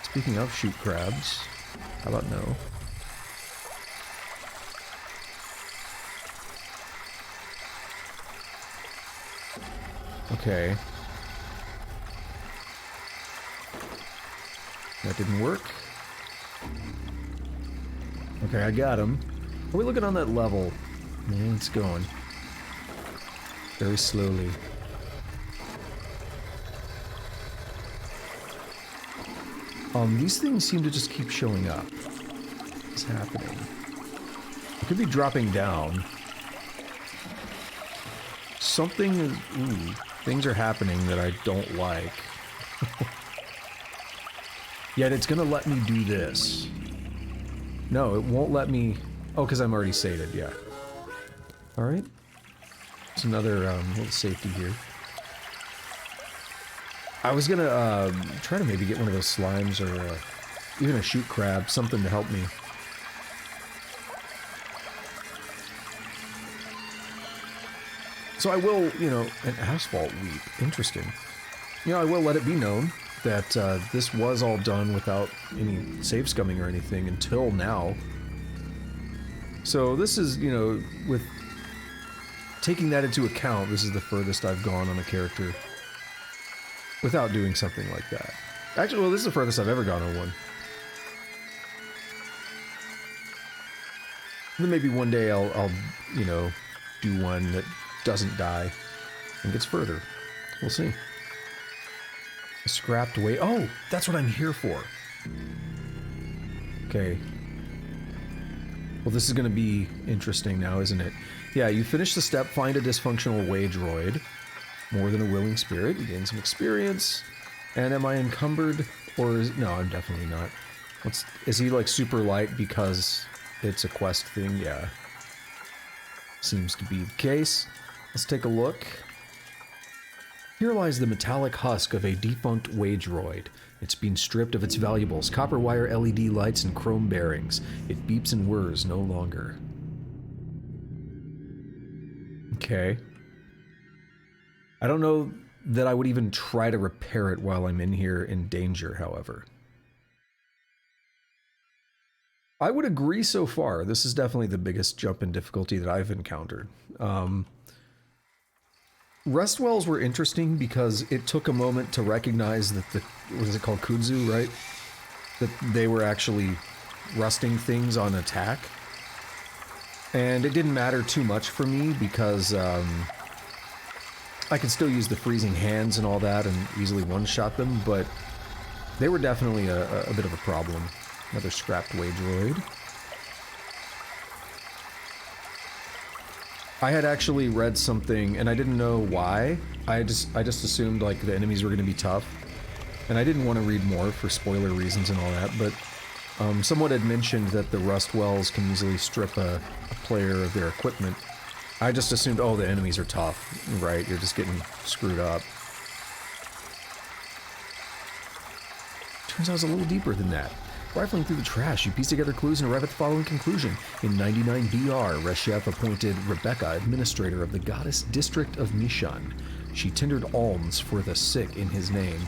Speaking of shoot crabs, how about no? Okay. That didn't work. Okay, I got him. Are we looking on that level? Yeah, it's going. Very slowly. These things seem to just keep showing up. What's happening? It could be dropping down. Something is... Ooh, things are happening that I don't like. Yet it's gonna let me do this. No, it won't let me... Oh, because I'm already sated, yeah. Alright. It's another little safety here. I was gonna try to maybe get one of those slimes or even a shoot crab, something to help me. So I will, you know, an asphalt weep. Interesting. You know, I will let it be known that this was all done without any save scumming or anything until now. So this is, you know, with taking that into account, this is the furthest I've gone on a character without doing something like that. Actually, well, this is the furthest I've ever gone on one. Then maybe one day I'll, you know, do one that doesn't die and gets further. We'll see. A scrapped way. Oh, that's what I'm here for. Okay. Well, this is going to be interesting now, isn't it? Yeah, you finish the step, find a dysfunctional way droid. More than a willing spirit. You gain some experience. And am I encumbered? Or is... No, I'm definitely not. Is he like super light because it's a quest thing? Yeah. Seems to be the case. Let's take a look. Here lies the metallic husk of a defunct way droid. It's been stripped of its valuables, copper wire LED lights and chrome bearings. It beeps and whirs no longer. Okay. I don't know that I would even try to repair it while I'm in here in danger, however. I would agree so far. This is definitely the biggest jump in difficulty that I've encountered. Rest wells were interesting because it took a moment to recognize that what is it called, kudzu, right? That they were actually rusting things on attack. And it didn't matter too much for me because I could still use the freezing hands and all that and easily one-shot them, but they were definitely a bit of a problem. Another scrapped Wageroid. I had actually read something, and I didn't know why. I just assumed like the enemies were going to be tough, and I didn't want to read more for spoiler reasons and all that. But someone had mentioned that the rust wells can easily strip a player of their equipment. I just assumed, oh, the enemies are tough, right? You're just getting screwed up. Turns out it's a little deeper than that. Rifling through the trash, you piece together clues and arrive at the following conclusion. In 99 BR, Reshev appointed Rebecca administrator of the goddess district of Nishan. She tendered alms for the sick in his name.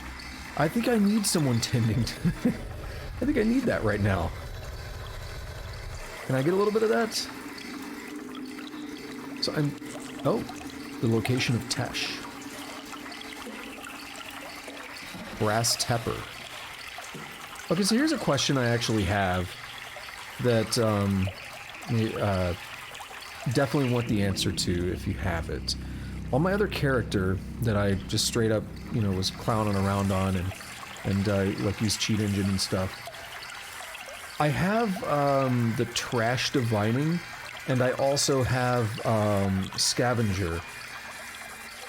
I think I need someone tending to... I think I need that right now. Can I get a little bit of that? So I'm... Oh, the location of Tesh. Brass Tepper. Okay, so here's a question I actually have that definitely want the answer to if you have it. On my other character that I just straight up, you know, was clowning around on and like used cheat engine and stuff, I have the trash divining, and I also have scavenger.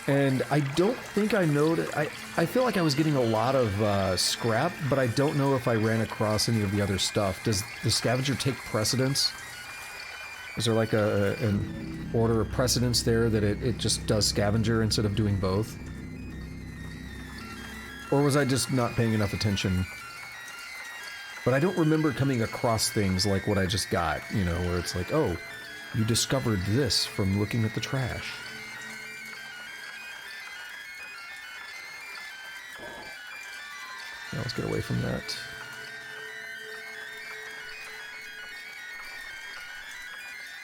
And I don't think I know that... I feel like I was getting a lot of scrap, but I don't know if I ran across any of the other stuff. Does the scavenger take precedence? Is there like an order of precedence there that it just does scavenger instead of doing both? Or was I just not paying enough attention? But I don't remember coming across things like what I just got, you know, where it's like, oh, you discovered this from looking at the trash. Now let's get away from that.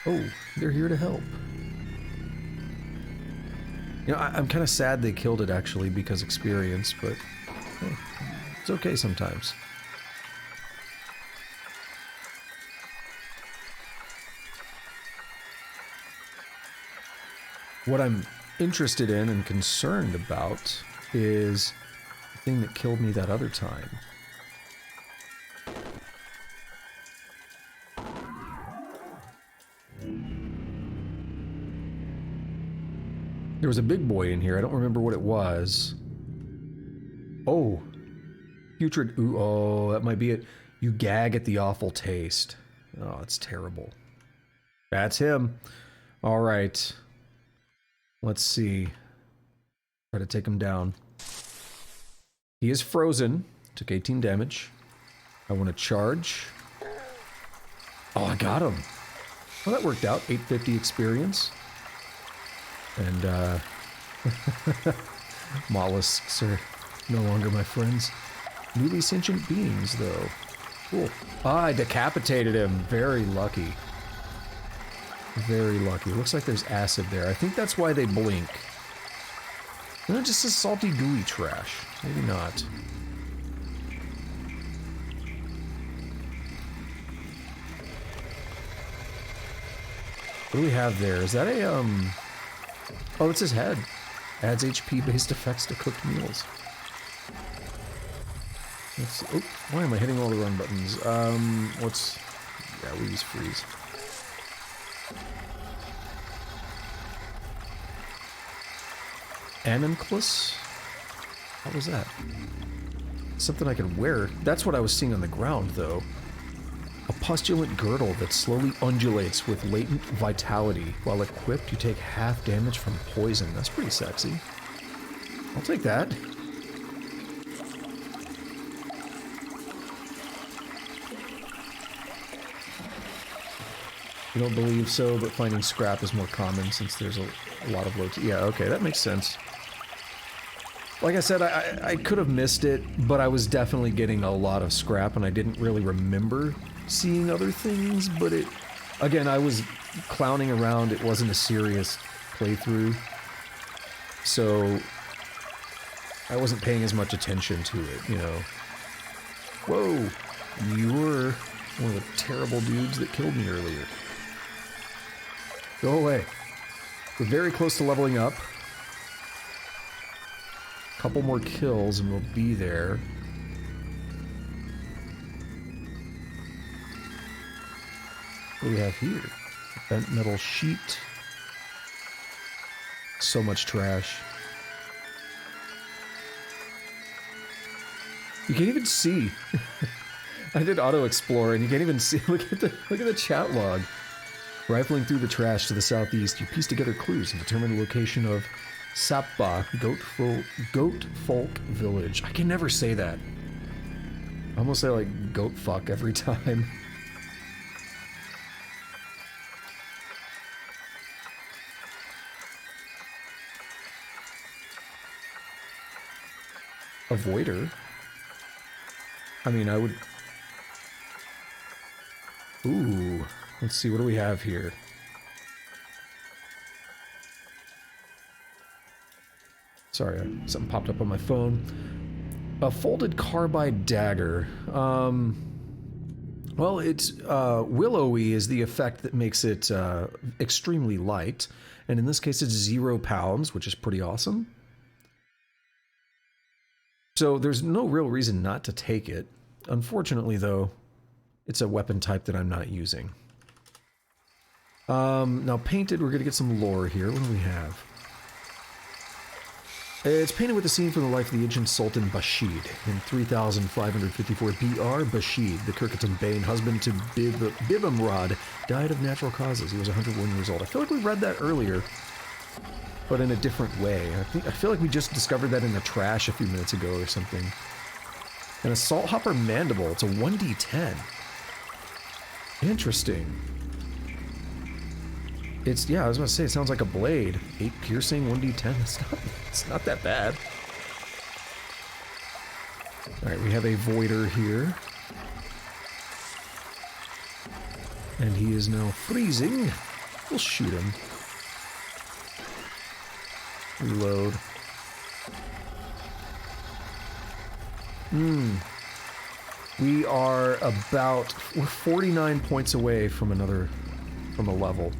Oh, they're here to help. You know, I'm kind of sad they killed it, actually, because experience, but hey, it's okay sometimes. What I'm interested in and concerned about is the thing that killed me that other time. There was a big boy in here. I don't remember what it was. Oh. Putrid. Ooh, oh, that might be it. You gag at the awful taste. Oh, it's terrible. That's him. All right. Let's see. Try to take him down. He is frozen. Took 18 damage. I want to charge. Oh, I got him. Well, that worked out. 850 experience. And, mollusks are no longer my friends. Newly sentient beings, though. Cool. Ah, I decapitated him. Very lucky. Very lucky. Looks like there's acid there. I think that's why they blink. No, just a salty, gooey trash. Maybe not. What do we have there? Is that a, Oh, it's his head. Adds HP-based effects to cooked meals. Let's, oh, why am I hitting all the wrong buttons? What's... Yeah, we use freeze. Animclus? What was that? Something I could wear. That's what I was seeing on the ground, though. A postulant girdle that slowly undulates with latent vitality. While equipped, you take half damage from poison. That's pretty sexy. I'll take that. You don't believe so, but finding scrap is more common since there's a lot of low... Yeah, okay, that makes sense. Like I said, I could have missed it, but I was definitely getting a lot of scrap, and I didn't really remember seeing other things, but it... Again, I was clowning around. It wasn't a serious playthrough. So I wasn't paying as much attention to it, you know. Whoa! You were one of the terrible dudes that killed me earlier. Go away. We're very close to leveling up. Couple more kills and we'll be there. What do we have here? Bent metal sheet. So much trash. You can't even see. I did auto explore and you can't even see. Look at the chat log. Rifling through the trash to the southeast, you piece together clues and determine the location of Sapba, Goat Folk Village. I can never say that. I almost say like goat fuck every time. Avoider? I mean, I would... Ooh, let's see, what do we have here? Sorry, something popped up on my phone. A folded carbide dagger. Well, it's willowy is the effect that makes it extremely light, and in this case it's 0 pounds, which is pretty awesome. So there's no real reason not to take it. Unfortunately, though, it's a weapon type that I'm not using. Now painted, we're gonna get some lore here. What do we have? It's painted with a scene from the life of the ancient Sultan Bashid. In 3554 BR, Bashid, the Kirkatan Bane husband to Bibamrod, died of natural causes. He was 101 years old. I feel like we read that earlier, but in a different way. I feel like we just discovered that in the trash a few minutes ago or something. And a Salt Hopper Mandible. It's a 1d10. Interesting. It's, yeah, I was about to say, it sounds like a blade. 8 piercing, 1d10. It's not that bad. Alright, we have a Voider here. And he is now freezing. We'll shoot him. Reload. We're 49 points away from a level.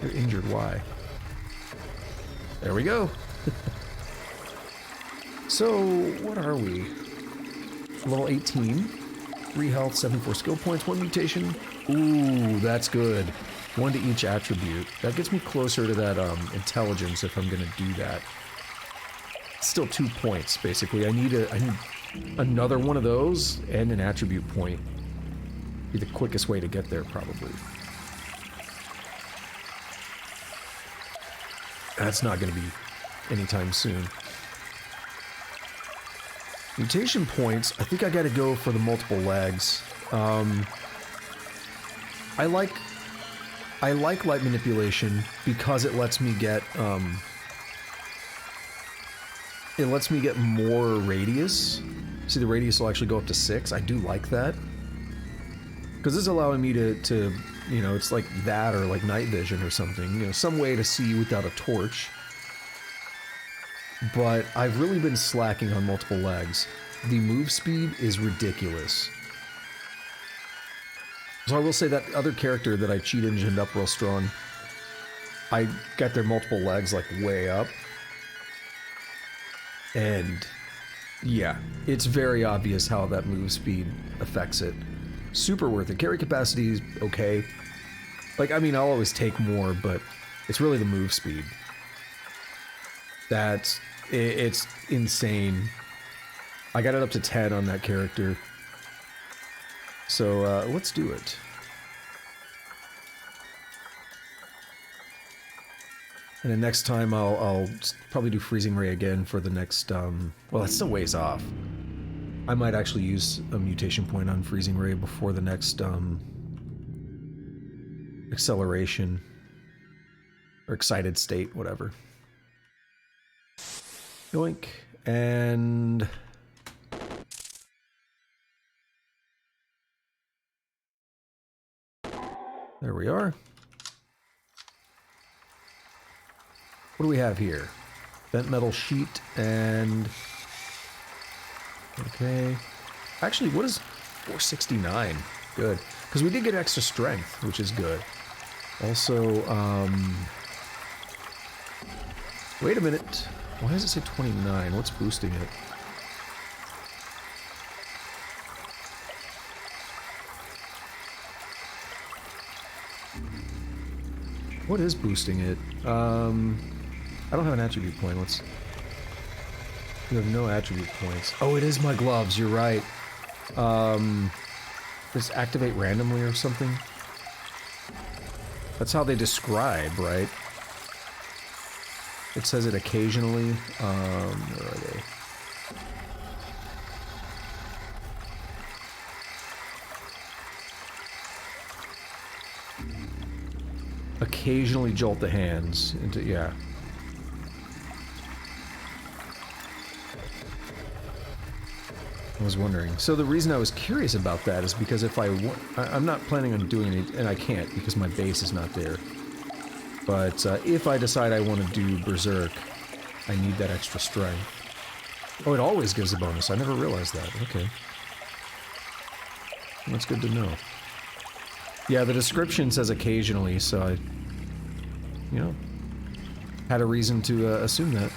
You're injured, why? There we go. So, what are we? Level 18. 3 health, 74 skill points, 1 mutation. Ooh, that's good. 1 to each attribute. That gets me closer to that intelligence if I'm gonna do that. Still 2 points, basically. I need another one of those and an attribute point. Be the quickest way to get there, probably. That's not going to be anytime soon. Mutation points, I think I got to go for the multiple legs. I like light manipulation because it lets me get more radius. See, the radius will actually go up to 6. I do like that. Because this is allowing me to, you know, it's like that or like night vision or something. You know, some way to see without a torch. But I've really been slacking on multiple legs. The move speed is ridiculous. So I will say that other character that I cheat engined up real strong, I got their multiple legs like way up. And yeah, it's very obvious how that move speed affects it. Super worth it. Carry capacity is okay. Like, I mean, I'll always take more, but it's really the move speed. It's insane. I got it up to 10 on that character. So, let's do it. And then next time I'll probably do Freezing Ray again for the next, well, that's still ways off. I might actually use a mutation point on Freezing Ray before the next, acceleration. Or excited state, whatever. Yoink. And... There we are. What do we have here? Bent metal sheet and... Okay. Actually, what is 469? Good. Because we did get extra strength, which is good. Also, wait a minute. Why does it say 29? What's boosting it? What is boosting it? I don't have an attribute point. Let's... You have no attribute points. Oh, it is my gloves. You're right. Does activate randomly or something? That's how they describe, right? It says it occasionally. Where are they? Occasionally jolt the hands into, yeah. I was wondering. So the reason I was curious about that is because if I'm not planning on doing it, and I can't because my base is not there. But if I decide I want to do Berserk, I need that extra strength. Oh, it always gives a bonus. I never realized that. Okay. That's good to know. Yeah, the description says occasionally, so I, you know, had a reason to assume that.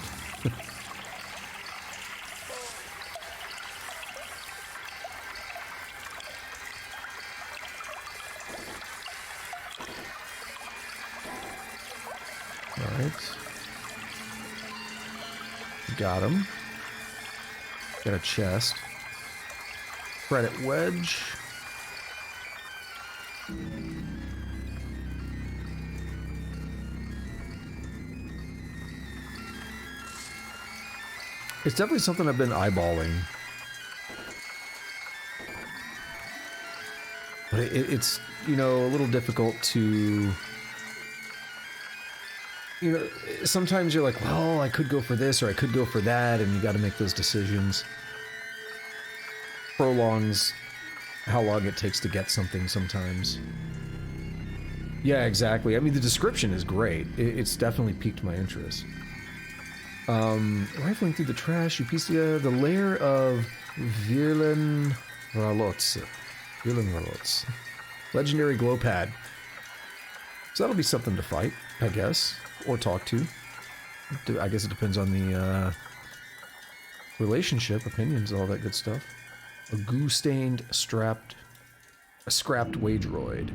Alright. Got him. Got a chest. Credit wedge. It's definitely something I've been eyeballing. But it's, you know, a little difficult to... You know, sometimes you're like, well, I could go for this or I could go for that, and you gotta make those decisions. Prolongs how long it takes to get something sometimes. Yeah, exactly. I mean, the description is great. It's definitely piqued my interest. Rifling through the trash, you piece the lair of Virlen-Ralots. Legendary glow pad. So that'll be something to fight, I guess. Or talk to. I guess it depends on the relationship, opinions, all that good stuff. A goo-stained, scrapped wageroid.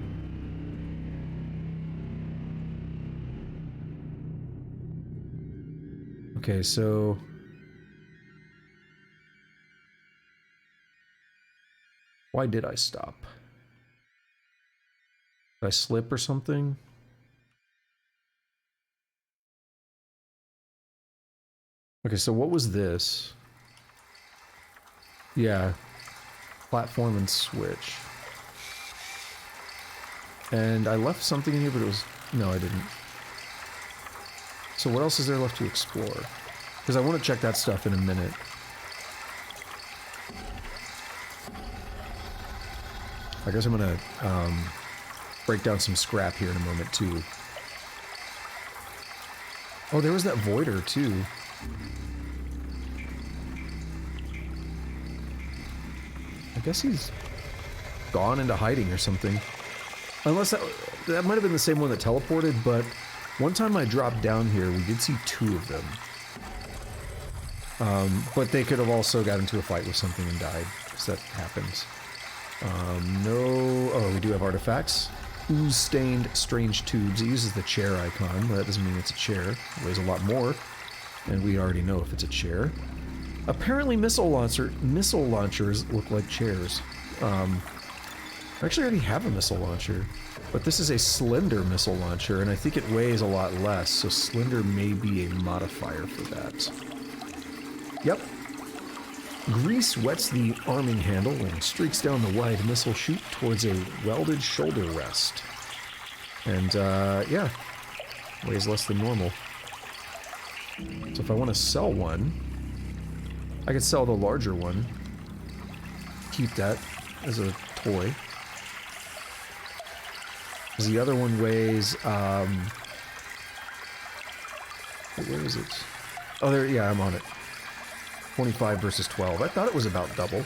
Okay, so... Why did I stop? Did I slip or something? Okay, so what was this? Yeah. Platform and switch. And I left something in here, but it was... No, I didn't. So what else is there left to explore? Because I want to check that stuff in a minute. I guess I'm gonna break down some scrap here in a moment, too. Oh, there was that voider, too. I guess he's gone into hiding or something. Unless that might have been the same one that teleported, but one time I dropped down here, we did see two of them. But they could have also got into a fight with something and died, because that happens. No... Oh, we do have artifacts. Ooze-stained strange tubes. It uses the chair icon, but that doesn't mean it's a chair. It weighs a lot more, and we already know if it's a chair. Apparently missile launchers look like chairs. I actually already have a missile launcher, but this is a slender missile launcher, and I think it weighs a lot less, so slender may be a modifier for that. Yep. Grease wets the arming handle and streaks down the wide missile chute towards a welded shoulder rest. And, yeah, weighs less than normal. So if I want to sell one, I could sell the larger one. Keep that as a toy. The other one weighs, where is it? Oh, there, yeah, I'm on it. 25 versus 12. I thought it was about double.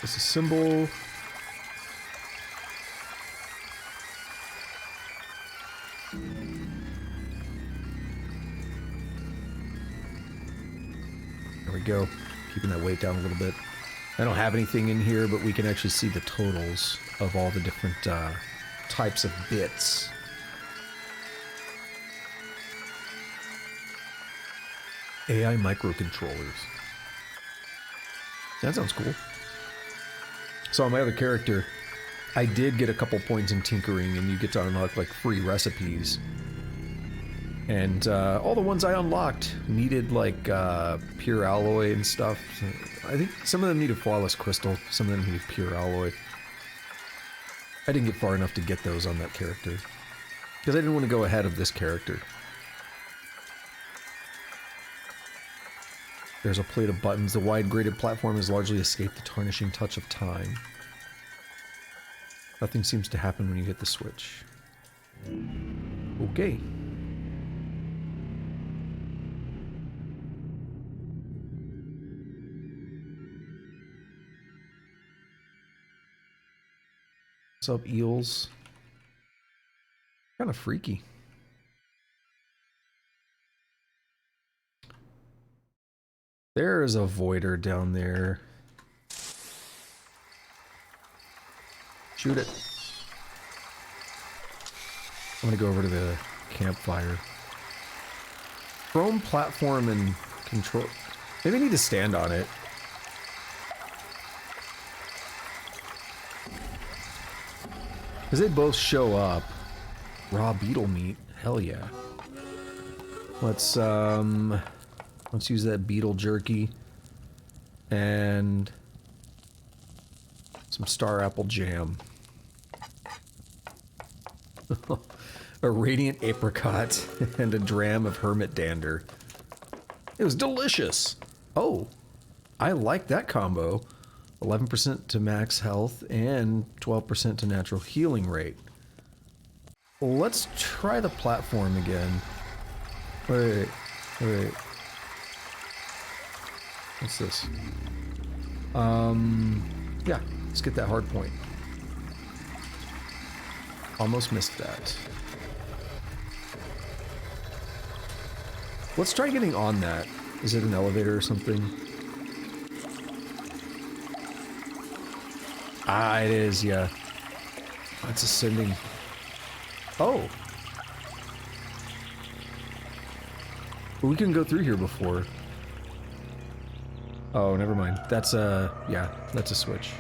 It's a symbol. There we go. Keeping that weight down a little bit. I don't have anything in here, but we can actually see the totals of all the different types of bits. AI microcontrollers. That sounds cool. So on my other character, I did get a couple points in tinkering, and you get to unlock like free recipes. And all the ones I unlocked needed like pure alloy and stuff. I think some of them needed flawless crystal, some of them needed pure alloy. I didn't get far enough to get those on that character, because I didn't want to go ahead of this character. There's a plate of buttons. The wide graded platform has largely escaped the tarnishing touch of time. Nothing seems to happen when you hit the switch. Okay. What's up, eels? Kind of freaky. There is a voider down there. Shoot it. I'm gonna go over to the campfire. Chrome platform and control. Maybe I need to stand on it. Because they both show up. Raw beetle meat. Hell yeah. Let's use that beetle jerky. And some star apple jam. A radiant apricot and a dram of hermit dander. It was delicious. Oh, I like that combo. 11% to max health and 12% to natural healing rate. Let's try the platform again. Wait. What's this? Yeah, let's get that hard point. Almost missed that. Let's try getting on that. Is it an elevator or something? Ah, it is, yeah. It's ascending. Oh! We can go through here before. Oh, never mind. That's yeah, that's a switch.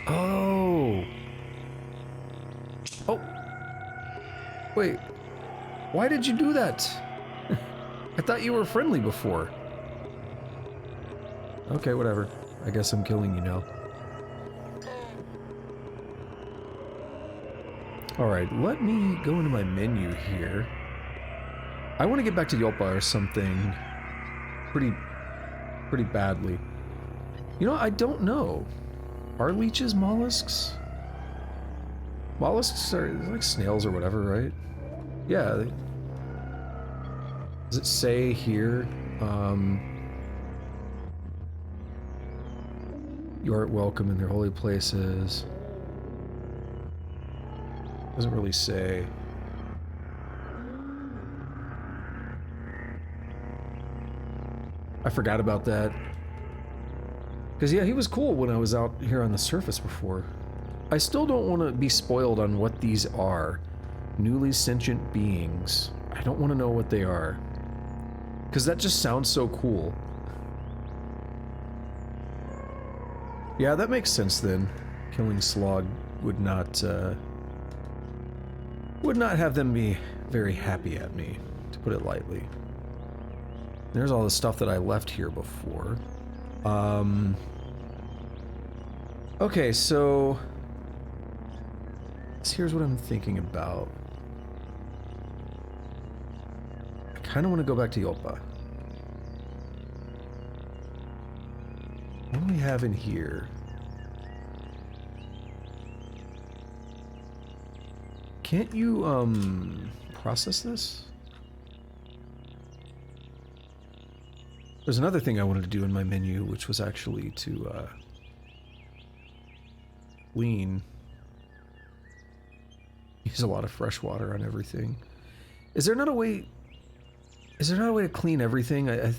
Oh! Oh! Wait. Why did you do that? I thought you were friendly before. Okay, whatever. I guess I'm killing you now. Alright, let me go into my menu here. I want to get back to Yolpa or something pretty badly. You know, I don't know. Are leeches mollusks? Mollusks are like snails or whatever, right? Yeah. Does it say here? You aren't welcome in their holy places. Doesn't really say. I forgot about that. Because yeah, he was cool when I was out here on the surface before. I still don't want to be spoiled on what these are. Newly sentient beings. I don't want to know what they are. Because that just sounds so cool. Yeah, that makes sense then. Killing Slog would not have them be very happy at me, to put it lightly. There's all the stuff that I left here before. Okay, so here's what I'm thinking about. I kind of want to go back to Yolpa. What do we have in here? Can't you, process this? There's another thing I wanted to do in my menu, which was actually to, clean. Use a lot of fresh water on everything. Is there not a way to clean everything? I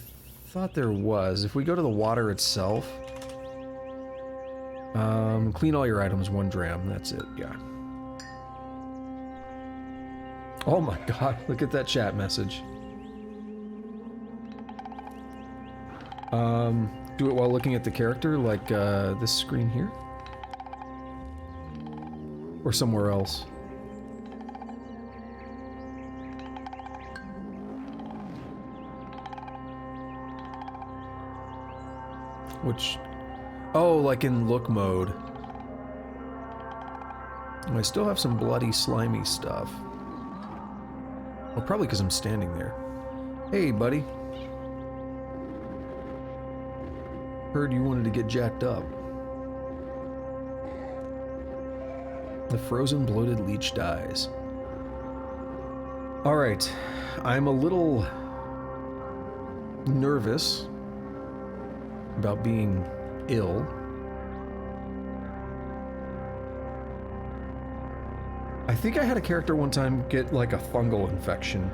thought there was. If we go to the water itself, clean all your items 1 dram. That's it. Yeah. Oh my god, look at that chat message. Do it while looking at the character, like this screen here? Or somewhere else? Which... Oh, like in look mode. I still have some bloody, slimy stuff. Well, probably because I'm standing there. Hey, buddy. Heard you wanted to get jacked up. The frozen bloated leech dies. Alright. I'm a little... nervous about being ill. I think I had a character one time get like a fungal infection.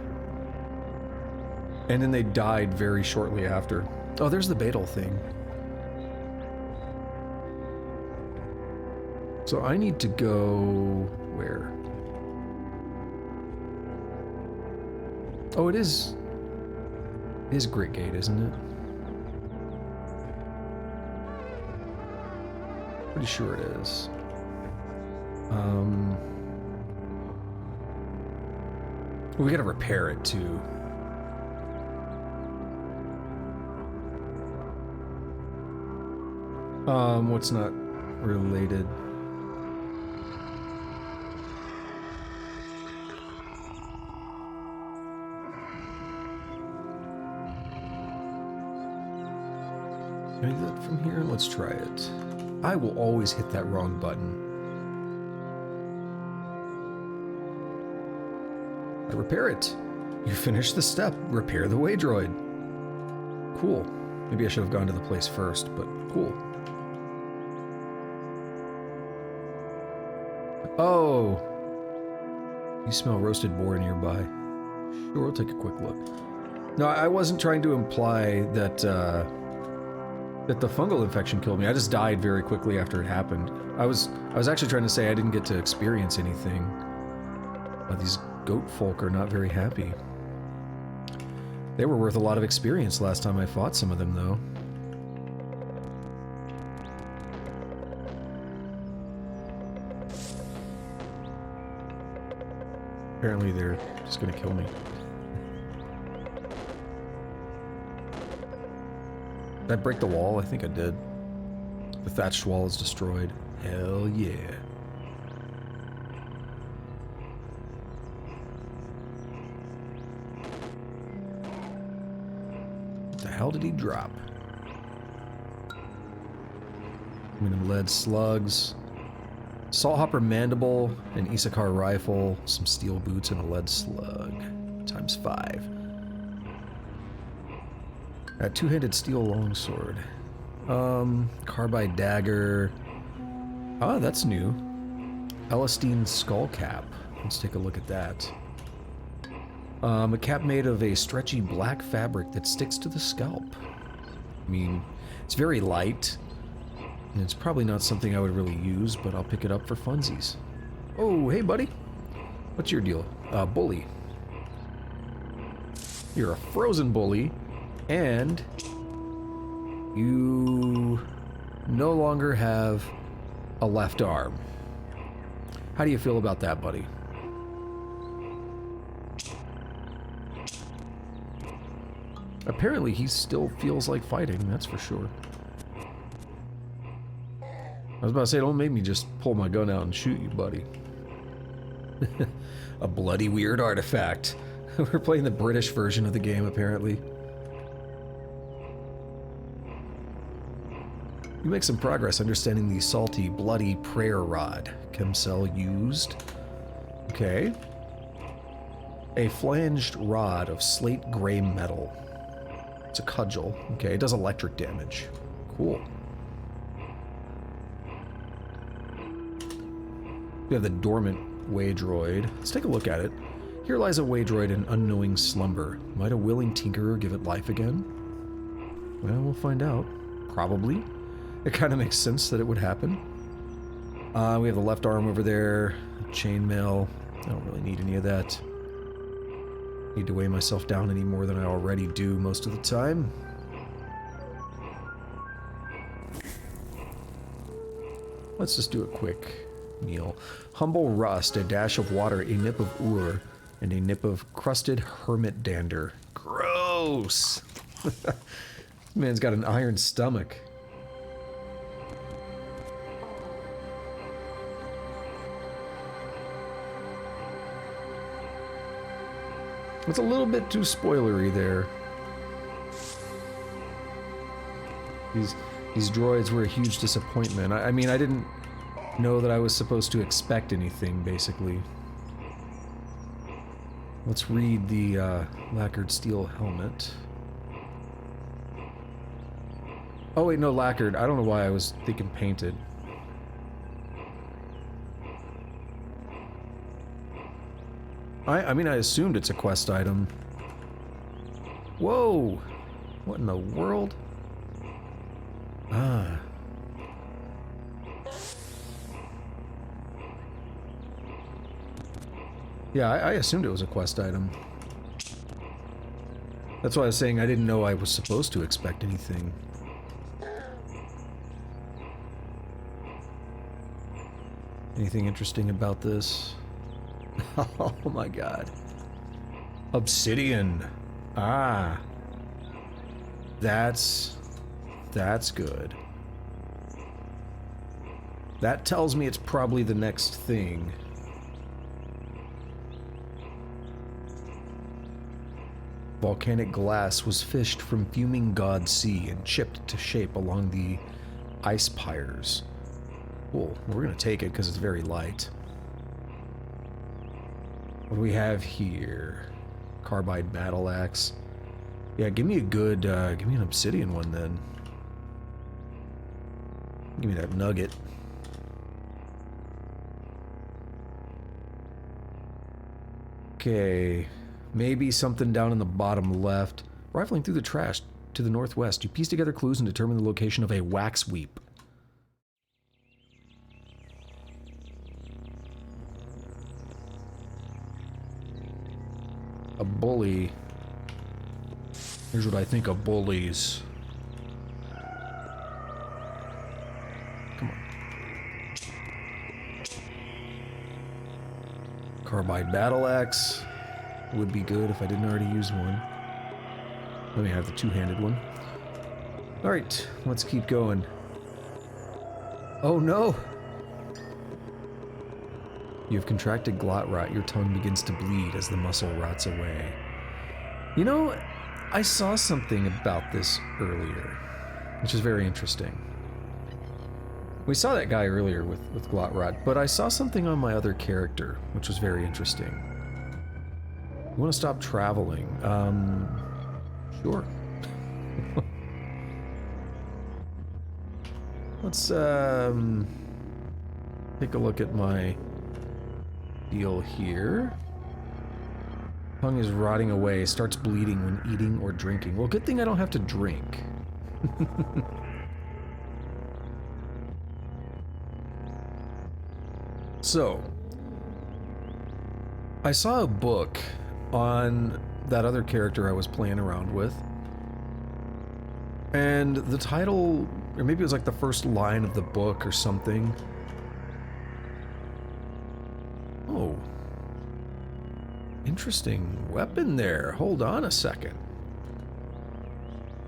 And then they died very shortly after. Oh, there's the Beetle thing. So I need to go... where? Oh, it is... it is Great Gate, isn't it? Pretty sure it is. We gotta repair it, too. What's not related? Can I do that from here? Let's try it. I will always hit that wrong button. Repair it. You finished the step. Repair the Waydroid. Cool. Maybe I should have gone to the place first, but cool. Oh. You smell roasted boar nearby. Sure, we'll take a quick look. No, I wasn't trying to imply that, that the fungal infection killed me. I just died very quickly after it happened. I was actually trying to say I didn't get to experience anything. These goat folk are not very happy. They were worth a lot of experience last time I fought some of them, though. Apparently they're just gonna kill me. Did I break the wall? I think I did. The thatched wall is destroyed. Hell yeah. What the hell did he drop? I mean, lead slugs, salthopper mandible, an Isakar rifle, some steel boots, and a lead slug. Times 5. A two-handed steel longsword. Carbide dagger. Oh, that's new. Elastine skull cap. Let's take a look at that. A cap made of a stretchy black fabric that sticks to the scalp. I mean, it's very light, and it's probably not something I would really use, but I'll pick it up for funsies. Oh, hey buddy. What's your deal? Bully. You're a frozen bully, and you no longer have a left arm. How do you feel about that, buddy? Apparently he still feels like fighting, that's for sure. I was about to say, don't make me just pull my gun out and shoot you, buddy. A bloody weird artifact. We're playing the British version of the game, apparently. You make some progress understanding the salty, bloody prayer rod Kemsel used. Okay. A flanged rod of slate gray metal. It's a cudgel. Okay, it does electric damage. Cool. We have the dormant way droid. Let's take a look at it. Here lies a way droid in unknowing slumber. Might a willing tinkerer give it life again? Well, we'll find out. Probably. It kind of makes sense that it would happen. We have the left arm over there. Chainmail. I don't really need any of that. Need to weigh myself down any more than I already do most of the time. Let's just do a quick meal. Humble rust, a dash of water, a nip of ur, and a nip of crusted hermit dander. Gross! This man's got an iron stomach. It's a little bit too spoilery there. These droids were a huge disappointment. I mean, I didn't know that I was supposed to expect anything, basically. Let's read the lacquered steel helmet. Oh wait, no, lacquered. I don't know why I was thinking painted. I mean, I assumed it's a quest item. Whoa! What in the world? Ah. Yeah, I assumed it was a quest item. That's why I was saying I didn't know I was supposed to expect anything. Anything interesting about this? Oh my god. Obsidian. Ah. That's good. That tells me it's probably the next thing. Volcanic glass was fished from fuming God Sea and chipped to shape along the ice pyres. Cool. We're gonna take it because it's very light. What do we have here? Carbide battle axe. Yeah, give me a good, give me an obsidian one then. Give me that nugget. Okay, maybe something down in the bottom left. Rifling through the trash to the northwest, you piece together clues and determine the location of a wax weep. A bully. Here's what I think of bullies. Come on. Carbide battle axe would be good if I didn't already use one. Let me have the two-handed one. Alright, let's keep going. Oh no! You have contracted Glotrot. Your tongue begins to bleed as the muscle rots away. You know, I saw something about this earlier, which is very interesting. We saw that guy earlier with Glotrot, but I saw something on my other character, which was very interesting. You want to stop traveling? Sure. Let's, take a look at my deal here. Tongue is rotting away, starts bleeding when eating or drinking. Well, good thing I don't have to drink. So, I saw a book on that other character I was playing around with. And the title, or maybe it was like the first line of the book or something. Oh. Interesting weapon there. Hold on a second.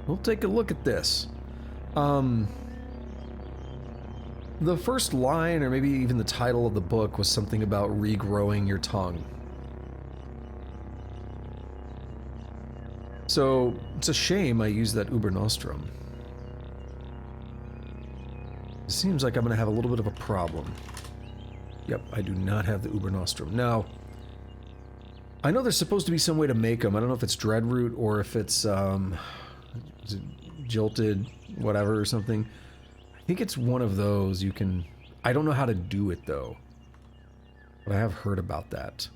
We'll take a look at this. The first line, or maybe even the title of the book, was something about regrowing your tongue. So, it's a shame I used that Uber Nostrum. It seems like I'm gonna have a little bit of a problem. Yep, I do not have the Uber Nostrum. Now, I know there's supposed to be some way to make them. I don't know if it's Dreadroot or if it's, is it Jilted, whatever, or something. I think it's one of those you can... I don't know how to do it, though. But I have heard about that.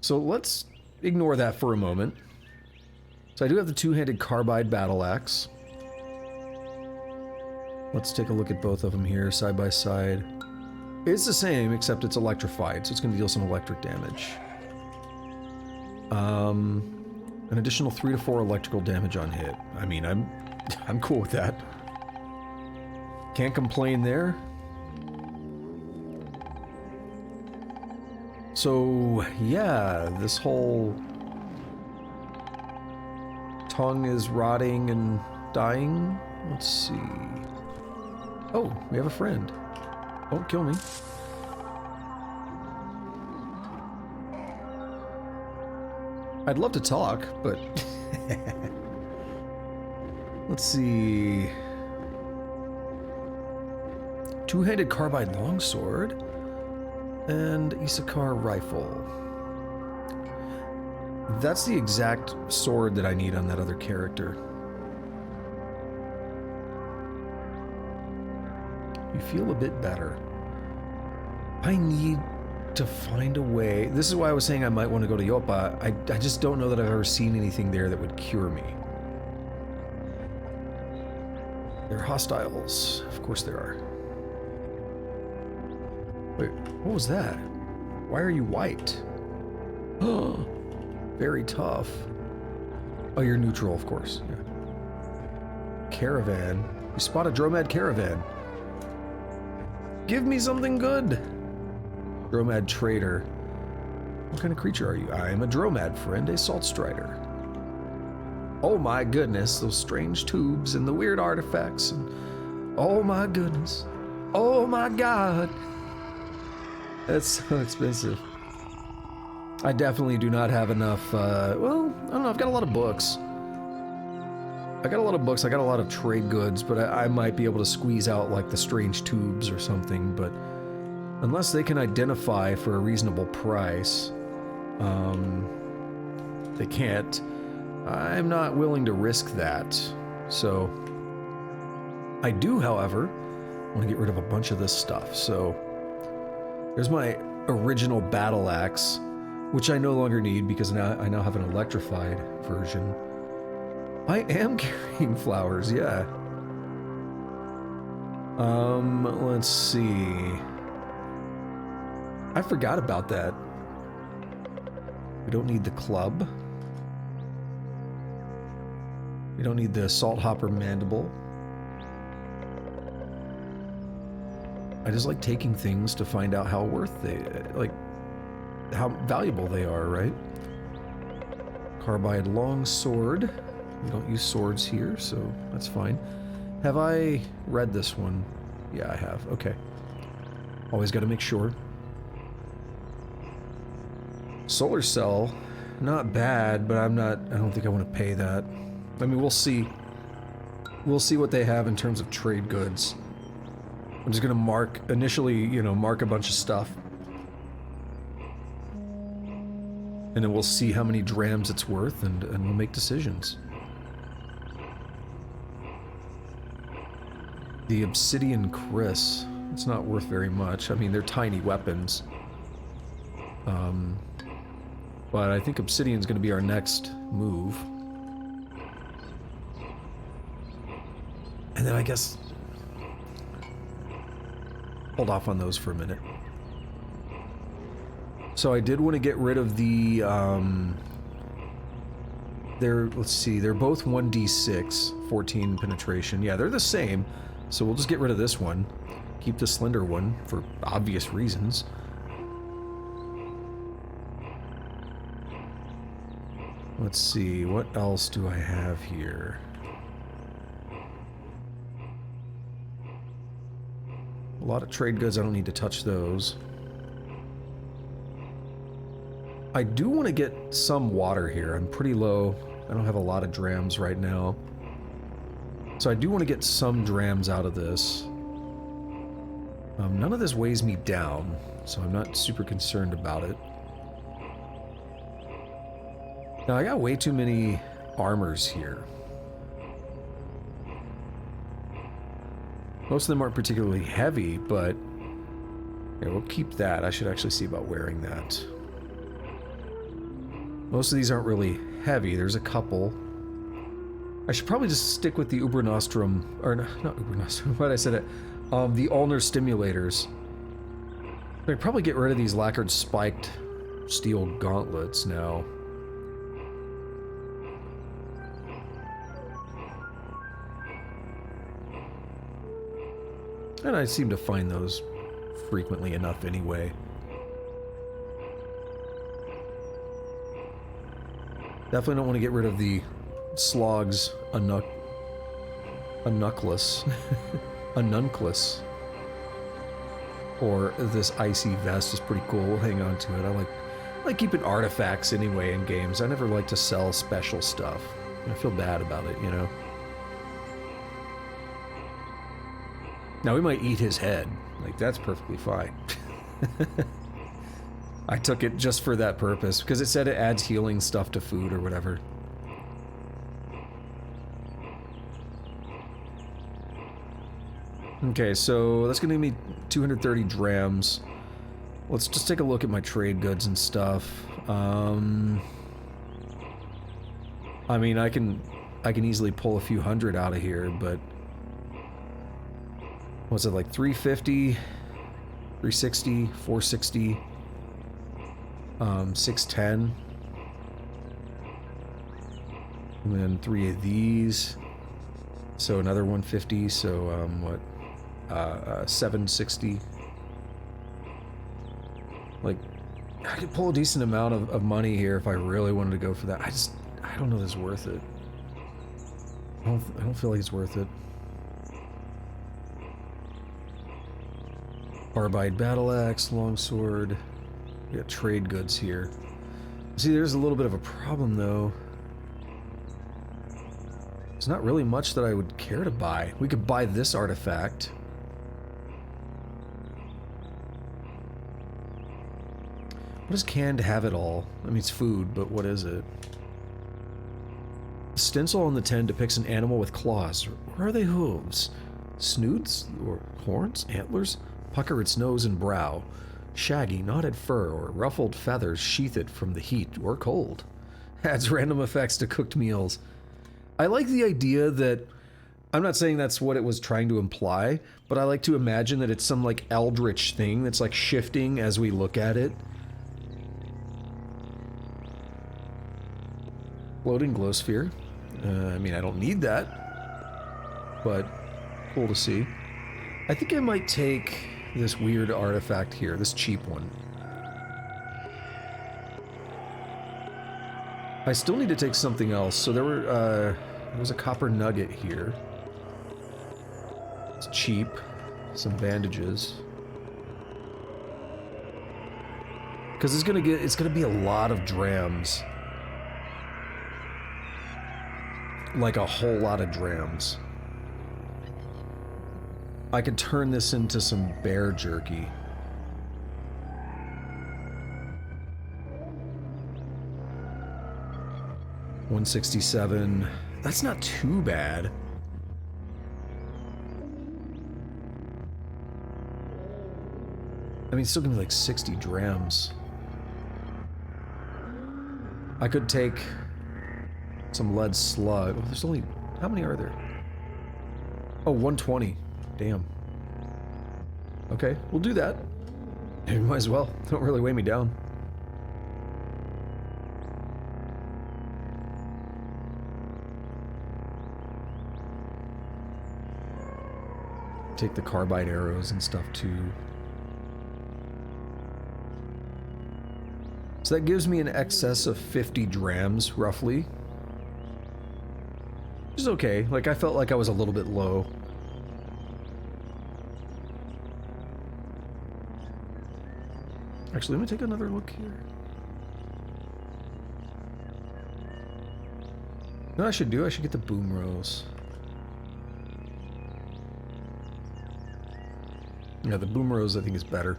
So let's ignore that for a moment. So I do have the two-handed carbide battle axe. Let's take a look at both of them here, side by side. It's the same, except it's electrified, so it's going to deal some electric damage. An additional 3 to 4 electrical damage on hit. I mean, I'm cool with that. Can't complain there. So, yeah, this whole tongue is rotting and dying. Let's see. Oh, we have a friend. Don't kill me. I'd love to talk, but... Let's see... Two-handed carbide longsword and Isakar rifle. That's the exact sword that I need on that other character. You feel a bit better. I need to find a way. This is why I was saying I might want to go to Yopa. I just don't know that I've ever seen anything there that would cure me. They're hostiles. Of course there are. Wait, what was that? Why are you white? Oh, very tough. Oh, you're neutral, of course. Yeah. Caravan. You spot a Dromad caravan. Give me something good. Dromad trader. What kind of creature are you? I am a Dromad friend, a salt strider. Oh my goodness, those strange tubes and the weird artifacts. And oh my goodness. Oh my god. That's so expensive. I definitely do not have enough, well, I don't know, I've got a lot of books. I got a lot of books, I got a lot of trade goods, but I might be able to squeeze out, like, the strange tubes or something, but unless they can identify for a reasonable price, they can't. I'm not willing to risk that, so... I do, however, want to get rid of a bunch of this stuff, so... There's my original battle axe, which I no longer need because now I have an electrified version. I am carrying flowers, yeah. Let's see. I forgot about that. We don't need the club. We don't need the salt hopper mandible. I just like taking things to find out how how valuable they are, right? Carbide longsword. We don't use swords here, so that's fine. Have I read this one? Yeah, I have. Okay. Always got to make sure. Solar cell, not bad, but I don't think I want to pay that. I mean, we'll see. We'll see what they have in terms of trade goods. I'm just gonna initially, mark a bunch of stuff. And then we'll see how many drams it's worth, and we'll make decisions. The Obsidian Chris. It's not worth very much. I mean, they're tiny weapons. But I think Obsidian's gonna be our next move. And then I guess... hold off on those for a minute. So I did want to get rid of the, let's see, they're both 1d6, 14 penetration. Yeah, they're the same, so we'll just get rid of this one. Keep the slender one, for obvious reasons. Let's see, what else do I have here? A lot of trade goods, I don't need to touch those. I do want to get some water here. I'm pretty low. I don't have a lot of drams right now. So I do want to get some drams out of this. None of this weighs me down, so I'm not super concerned about it. Now, I got way too many armors here. Most of them aren't particularly heavy, but yeah, we'll keep that. I should actually see about wearing that. Most of these aren't really heavy. There's a couple. I should probably just stick with the Ubernostrum, or not Ubernostrum, what I said it. The ulnar stimulators. I could probably get rid of these lacquered spiked steel gauntlets now. And I seem to find those frequently enough anyway. Definitely don't want to get rid of the Slog's Anunclus. Or this icy vest is pretty cool. We'll hang on to it. I like keeping artifacts anyway in games. I never like to sell special stuff. I feel bad about it, you know? Now, we might eat his head. Like, that's perfectly fine. I took it just for that purpose, because it said it adds healing stuff to food or whatever. Okay, so that's going to give me 230 drams. Let's just take a look at my trade goods and stuff. I mean, I can easily pull a few hundred out of here, but... What's it, like 350, 360, 460, 610, and then 3 of these, so another 150, so what, 760. Like, I could pull a decent amount of money here if I really wanted to go for that. I don't know if it's worth it. I don't feel like it's worth it. Carbide battle axe, longsword. We got trade goods here. See, there's a little bit of a problem though. There's not really much that I would care to buy. We could buy this artifact. What is canned have it all? I mean, it's food, but what is it? The stencil on the tin depicts an animal with claws. Where are they hooves? Snoots? Or horns? Antlers? Pucker its nose and brow. Shaggy, knotted fur, or ruffled feathers sheath it from the heat or cold. Adds random effects to cooked meals. I like the idea that... I'm not saying that's what it was trying to imply, but I like to imagine that it's some, like, eldritch thing that's, like, shifting as we look at it. Floating glow sphere. I mean, I don't need that, but cool to see. I think I might take this weird artifact here, this cheap one. I still need to take something else. So there was a copper nugget here. It's cheap. Some bandages. Because it's gonna be a lot of drams. Like a whole lot of drams. I could turn this into some bear jerky. $167. That's not too bad. I mean, it's still gonna be like 60 drams. I could take some lead slug. Oh, there's only... How many are there? Oh, 120. Damn. Okay, we'll do that. You might as well. Don't really weigh me down. Take the carbide arrows and stuff too. So that gives me an excess of 50 drams, roughly. Which is okay. Like, I felt like I was a little bit low. Actually, let me take another look here. No, I should get the boom rose. Yeah, the Boomeros I think is better.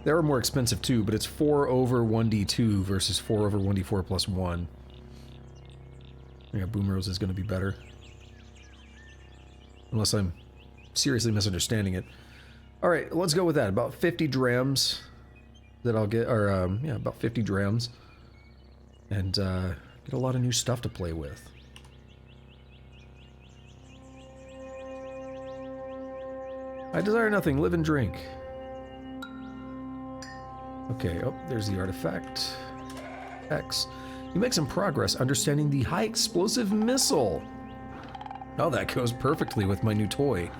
They are more expensive too, but it's 4 over 1d2 versus 4 over 1d4 plus 1. Yeah, Boomeros is going to be better. Unless I'm seriously misunderstanding it. Alright, let's go with that. About 50 drams that I'll get, or yeah, about 50 drams. And get a lot of new stuff to play with. I desire nothing, live and drink. Okay, oh, there's the artifact. X. You make some progress understanding the high explosive missile. Oh, that goes perfectly with my new toy.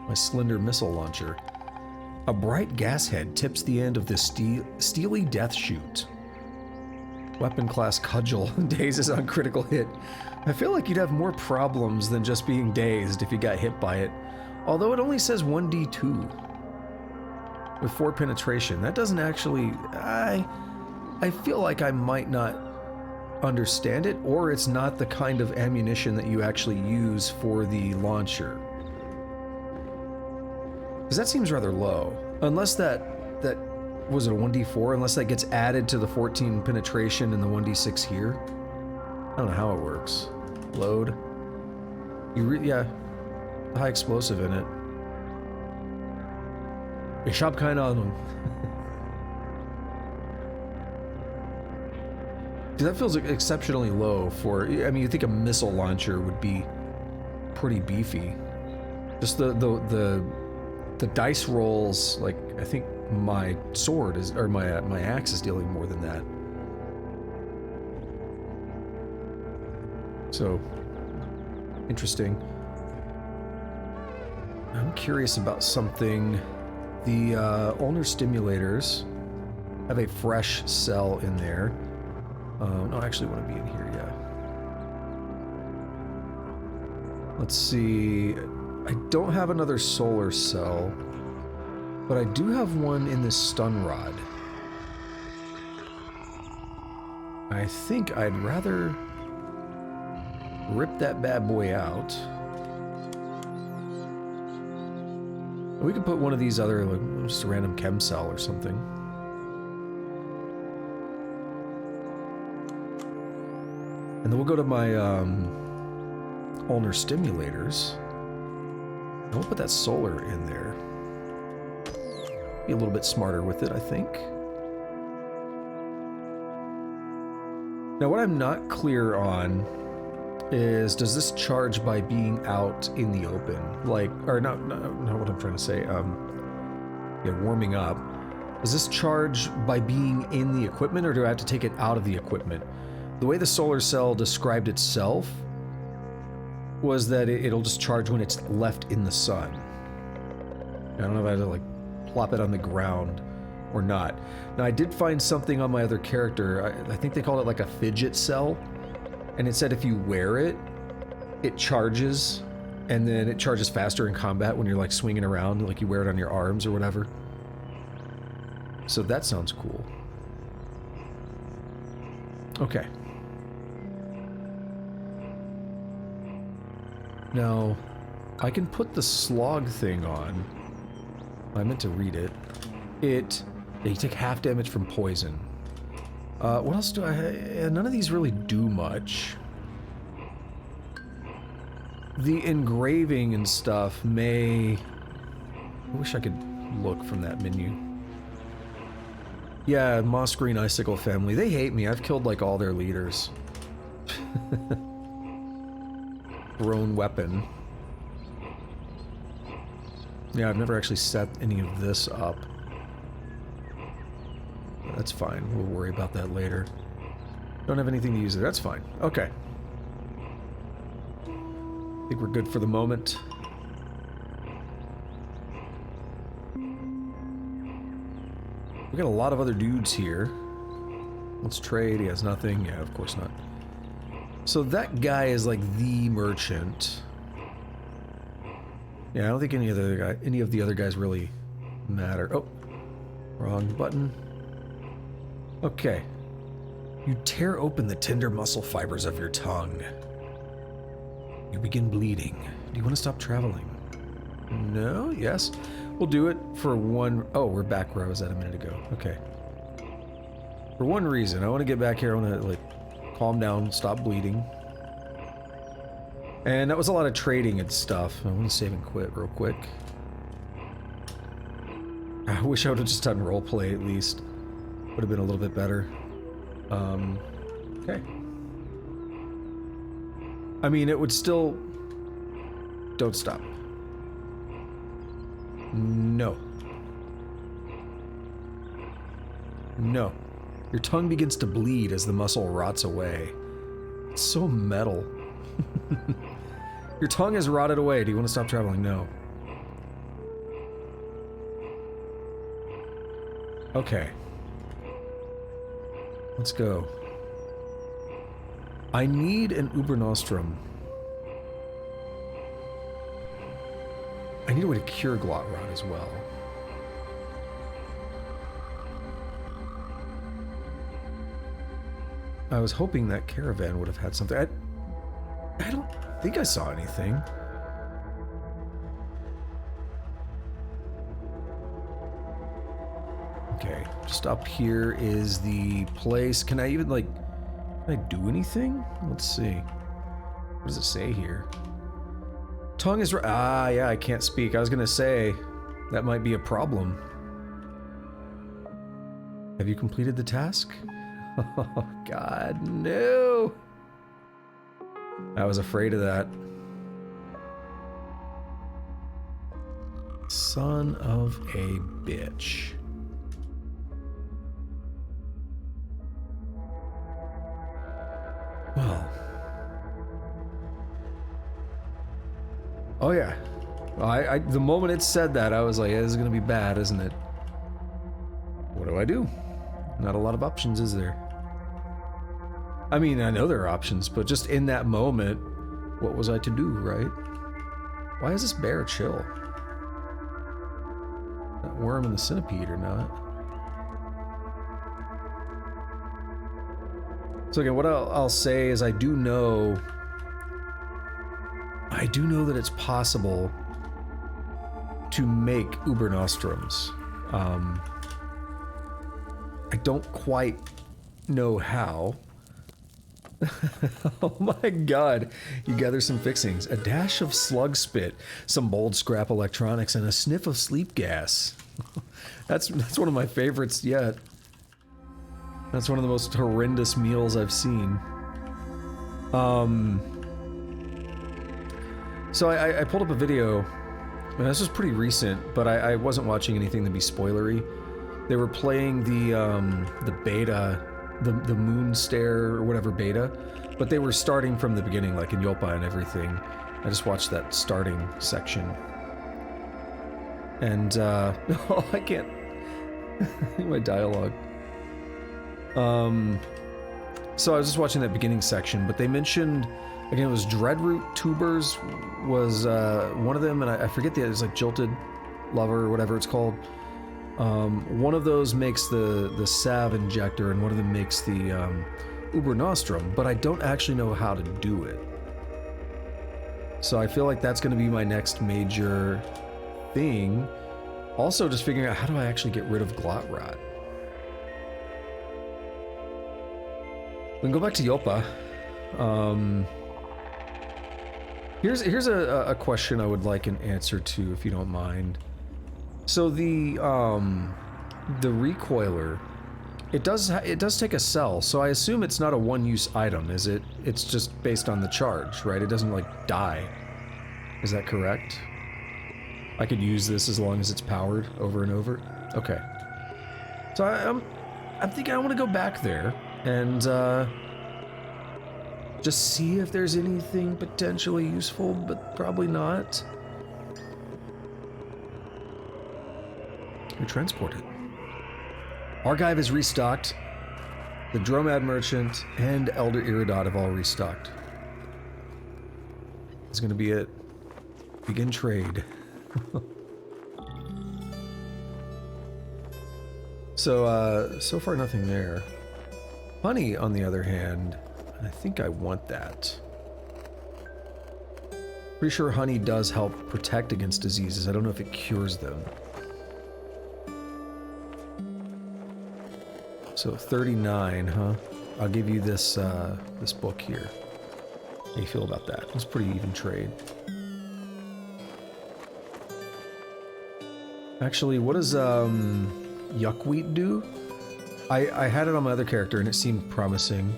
My slender missile launcher. A bright gas head tips the end of this steely death chute. Weapon class cudgel. Dazes on critical hit. I feel like you'd have more problems than just being dazed if you got hit by it. Although it only says 1d2. With 4 penetration. That doesn't actually... I feel like I might not understand it, or it's not the kind of ammunition that you actually use for the launcher. Because that seems rather low. Unless that was it a 1d4? Unless that gets added to the 14 penetration and the 1d6 here. I don't know how it works. Load. Yeah. High explosive in it. Ich hab keine Ahnung. That feels exceptionally low for... I mean, you think a missile launcher would be pretty beefy. Just the dice rolls, like, I think my sword is... or my axe is dealing more than that. So, interesting. I'm curious about something. The ulnar stimulators have a fresh cell in there. No, I actually want to be in here, yeah. Let's see. I don't have another solar cell, but I do have one in this stun rod. I think I'd rather rip that bad boy out. We could put one of these other, like, just a random chem cell or something. And then we'll go to my ulnar stimulators. And we'll put that solar in there. Be a little bit smarter with it, I think. Now, what I'm not clear on is, does this charge by being out in the open? Like, or not what I'm trying to say. Yeah, warming up. Does this charge by being in the equipment, or do I have to take it out of the equipment? The way the solar cell described itself was that it'll just charge when it's left in the sun. I don't know if I have to, like, plop it on the ground or not. Now, I did find something on my other character. I think they called it like a fidget cell. And it said if you wear it, it charges, and then it charges faster in combat when you're, like, swinging around, like you wear it on your arms or whatever. So that sounds cool. Okay. Now, I can put the slog thing on. I meant to read it. Yeah, you take half damage from poison. What else do I have? None of these really do much. The engraving and stuff may... I wish I could look from that menu. Yeah, Moss Green Icicle family. They hate me. I've killed, like, all their leaders. Thrown weapon. Yeah, I've never actually set any of this up. That's fine. We'll worry about that later. Don't have anything to use there. That's fine. Okay. I think we're good for the moment. We got a lot of other dudes here. Let's trade. He has nothing. Yeah, of course not. So that guy is like the merchant. Yeah, I don't think any of the other guys really matter. Oh, wrong button. Okay. You tear open the tender muscle fibers of your tongue. You begin bleeding. Do you want to stop traveling? No? Yes? We'll do it for one... Oh, we're back where I was at a minute ago. Okay. For one reason. I want to get back here. I want to, like, calm down, stop bleeding. And that was a lot of trading and stuff. I want to save and quit real quick. I wish I would have just done roleplay at least. Would have been a little bit better. Okay. I mean, it would still... Don't stop. No. No. Your tongue begins to bleed as the muscle rots away. It's so metal. Your tongue has rotted away. Do you want to stop traveling? No. Okay. Let's go. I need an Ubernostrum. I need a way to cure Glotrot as well. I was hoping that caravan would have had something. I don't think I saw anything. Okay, just up here is the place. Can I even, like, can I do anything? Let's see. What does it say here? Tongue is... Ah, yeah, I can't speak. I was gonna say, that might be a problem. Have you completed the task? Oh, God, no! I was afraid of that. Son of a bitch. Well. Oh yeah. I the moment it said that, I was like, yeah, this is gonna be bad, isn't it? What do I do? Not a lot of options, is there? I mean, I know there are options, but just in that moment, what was I to do, right? Why is this bear chill? That worm and the centipede or not? So again, what I'll say is I do know that it's possible to make Ubernostrums. I don't quite know how. Oh my god. You gather some fixings. A dash of slug spit, some bold scrap electronics, and a sniff of sleep gas. That's one of my favorites yet. That's one of the most horrendous meals I've seen. So I pulled up a video, and this was pretty recent, but I wasn't watching anything to be spoilery. They were playing the beta, the moon stare or whatever beta, but they were starting from the beginning, like in Yopa and everything. I just watched that starting section. And, oh, I can't, my dialogue. So I was just watching that beginning section, but they mentioned, again, it was Dreadroot Tubers was one of them, and I forget the other, it's like Jilted Lover or whatever it's called. One of those makes the salve injector, and one of them makes the Ubernostrum, but I don't actually know how to do it. So I feel like that's going to be my next major thing. Also, just figuring out how do I actually get rid of Glotrot. We can go back to Yopa. Here's a question I would like an answer to, if you don't mind. So the recoiler, it does take a cell, so I assume it's not a one-use item, is it? It's just based on the charge, right? It doesn't like die. Is that correct? I could use this as long as it's powered over and over. Okay. So I'm thinking I want to go back there and just see if there's anything potentially useful, but probably not. We transport it. Archive is restocked. The Dromad Merchant and Elder Iridot have all restocked. It's gonna be it. Begin trade. So far nothing there. Honey, on the other hand, I think I want that. Pretty sure honey does help protect against diseases. I don't know if it cures them. So 39, huh? I'll give you this this book here. How do you feel about that? It's pretty even trade. Actually, what does yuckwheat do? I had it on my other character and it seemed promising.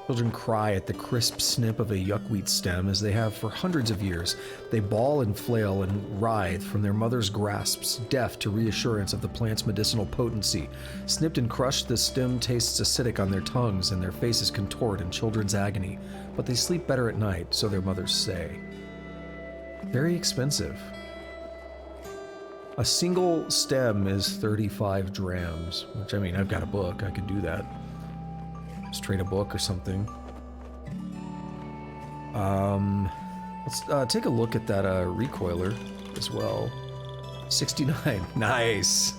Children cry at the crisp snip of a yuckwheat stem as they have for hundreds of years. They bawl and flail and writhe from their mother's grasps, deaf to reassurance of the plant's medicinal potency. Snipped and crushed, the stem tastes acidic on their tongues and their faces contort in children's agony. But they sleep better at night, so their mothers say. Very expensive. A single stem is 35 drams, which, I mean, I've got a book, I could do that. Just trade a book or something. Let's take a look at that recoiler as well. 69, nice!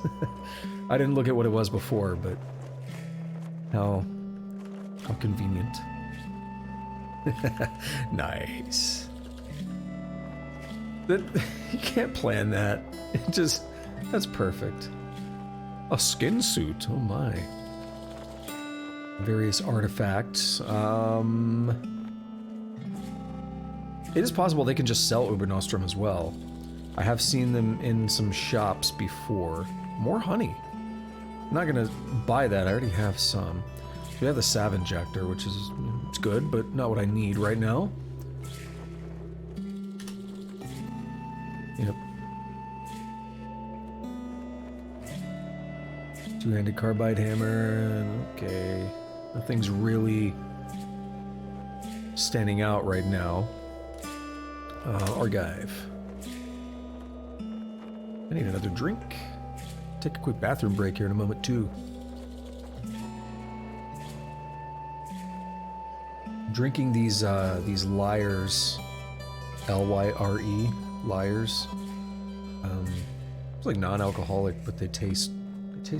I didn't look at what it was before, but how convenient. Nice. That, you can't plan that. It just, that's perfect. A skin suit, oh my. Various artifacts. It is possible they can just sell Ubernostrum as well. I have seen them in some shops before. More honey. I'm not gonna buy that, I already have some. We have the Sav Injector, which is, it's good, but not what I need right now. Yep. Two-handed carbide hammer, okay. Nothing's really standing out right now. Archive. I need another drink. Take a quick bathroom break here in a moment too. Drinking these Lyres, L-Y-R-E, Lyres. It's like non-alcoholic, but they taste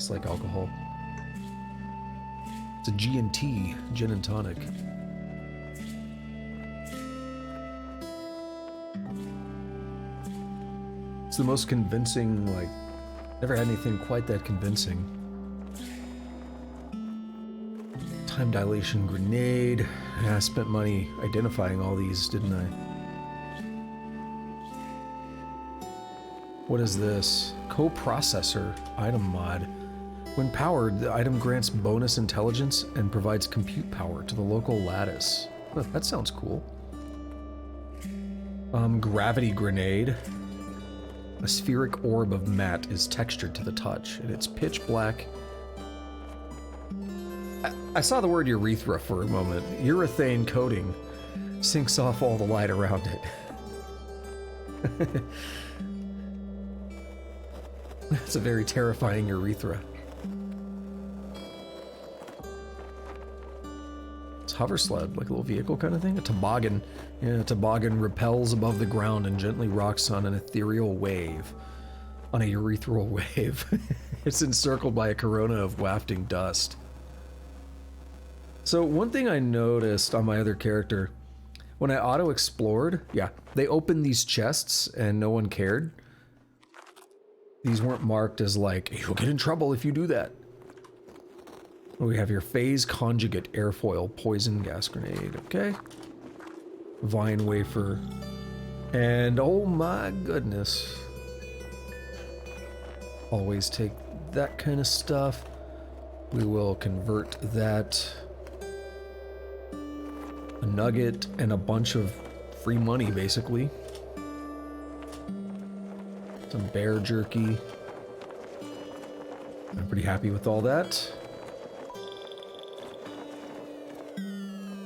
like alcohol. It's a G&T, gin and tonic. It's the most convincing, like, never had anything quite that convincing. Time dilation grenade. Yeah, I spent money identifying all these, didn't I? What is this? Coprocessor item mod. When powered, the item grants bonus intelligence and provides compute power to the local lattice. Oh, that sounds cool. Gravity grenade. A spheric orb of matte is textured to the touch, and it's pitch black. I saw the word urethra for a moment. Urethane coating sinks off all the light around it. That's a very terrifying urethra. It's a hover sled, like a little vehicle kind of thing. A toboggan. Yeah, a toboggan repels above the ground and gently rocks on an ethereal wave. On a urethral wave. It's encircled by a corona of wafting dust. So one thing I noticed on my other character, when I auto-explored, yeah, they opened these chests and no one cared. These weren't marked as like, you'll get in trouble if you do that. We have your phase conjugate airfoil poison gas grenade, okay. Vine wafer. And oh my goodness. Always take that kind of stuff. We will convert that. A nugget and a bunch of free money, basically. Some bear jerky. I'm pretty happy with all that.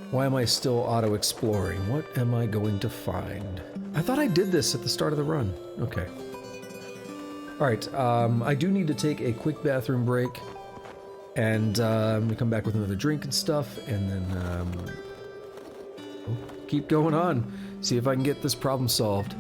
Why am I still auto-exploring? What am I going to find? I thought I did this at the start of the run. Okay. Alright, I do need to take a quick bathroom break. And I'm gonna come back with another drink and stuff, and then keep going on. See if I can get this problem solved.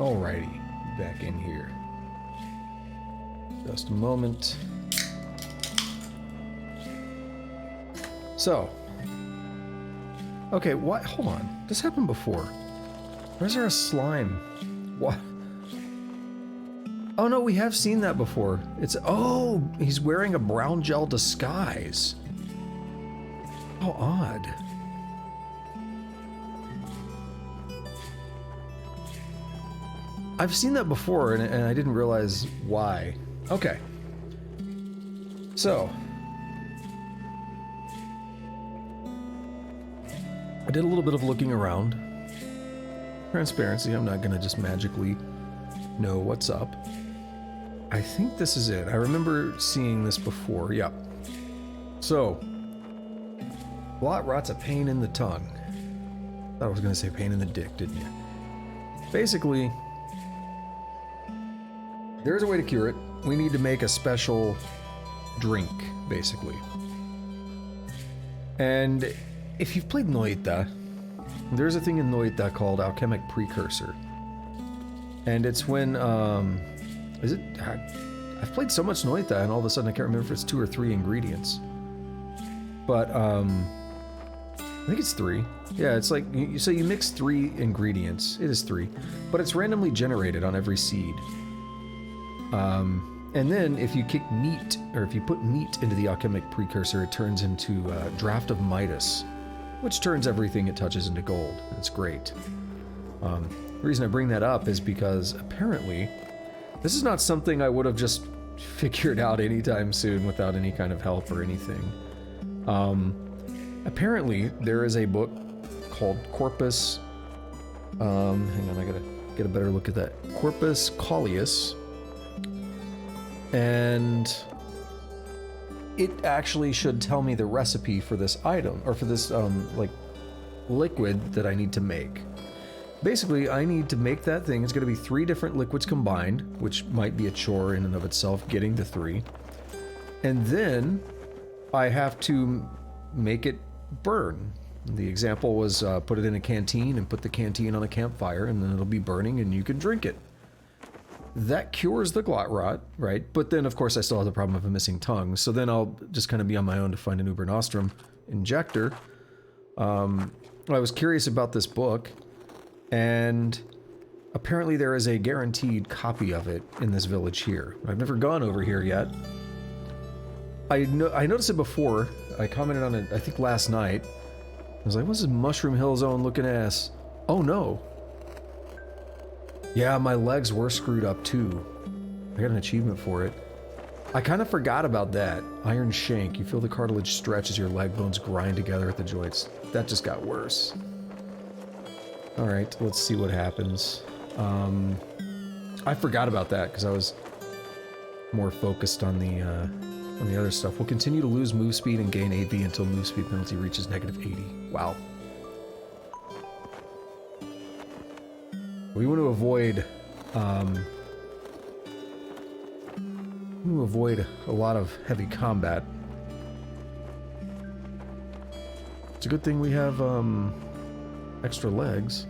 Alrighty, back in here. Just a moment. So. Okay, what? Hold on. This happened before. Why is there a slime? What? Oh no, we have seen that before. It's, oh, he's wearing a brown gel disguise. How odd. I've seen that before and I didn't realize why. Okay. So. I did a little bit of looking around. Transparency, I'm not gonna just magically know what's up. I think this is it. I remember seeing this before, yeah. So, Glotrot's a pain in the tongue. Thought I was gonna say pain in the dick, didn't you? Basically, there's a way to cure it. We need to make a special drink, basically. And if you've played Noita, there's a thing in Noita called alchemic precursor. And it's when, is it? I've played so much Noita and all of a sudden I can't remember if it's 2 or 3 ingredients. But, I think it's 3. Yeah, it's like, so you mix 3 ingredients. It is 3. But it's randomly generated on every seed. And then if you kick meat, or if you put meat into the alchemic precursor, it turns into Draft of Midas, which turns everything it touches into gold. It's great. The reason I bring that up is because apparently this is not something I would have just figured out anytime soon without any kind of help or anything. Apparently there is a book called Corpus, hang on, I gotta get a better look at that. Corpus Collius. And it actually should tell me the recipe for this item, or for this, like, liquid that I need to make. Basically, I need to make that thing. It's going to be 3 different liquids combined, which might be a chore in and of itself, getting the 3. And then I have to make it burn. The example was put it in a canteen and put the canteen on a campfire, and then it'll be burning and you can drink it. That cures the Glotrot, right? But then, of course, I still have the problem of a missing tongue. So then I'll just kind of be on my own to find an Uber Nostrum injector. I was curious about this book, and apparently there is a guaranteed copy of it in this village here. I've never gone over here yet. I noticed it before. I commented on it, I think, last night. I was like, what's this Mushroom Hill Zone looking ass? Oh, no. Yeah, my legs were screwed up too. I got an achievement for it. I kind of forgot about that. Iron Shank. You feel the cartilage stretch as your leg bones grind together at the joints. That just got worse. Alright, let's see what happens. I forgot about that because I was more focused on the other stuff. We'll continue to lose move speed and gain AV until move speed penalty reaches -80. Wow. We want to avoid, a lot of heavy combat. It's a good thing we have, extra legs.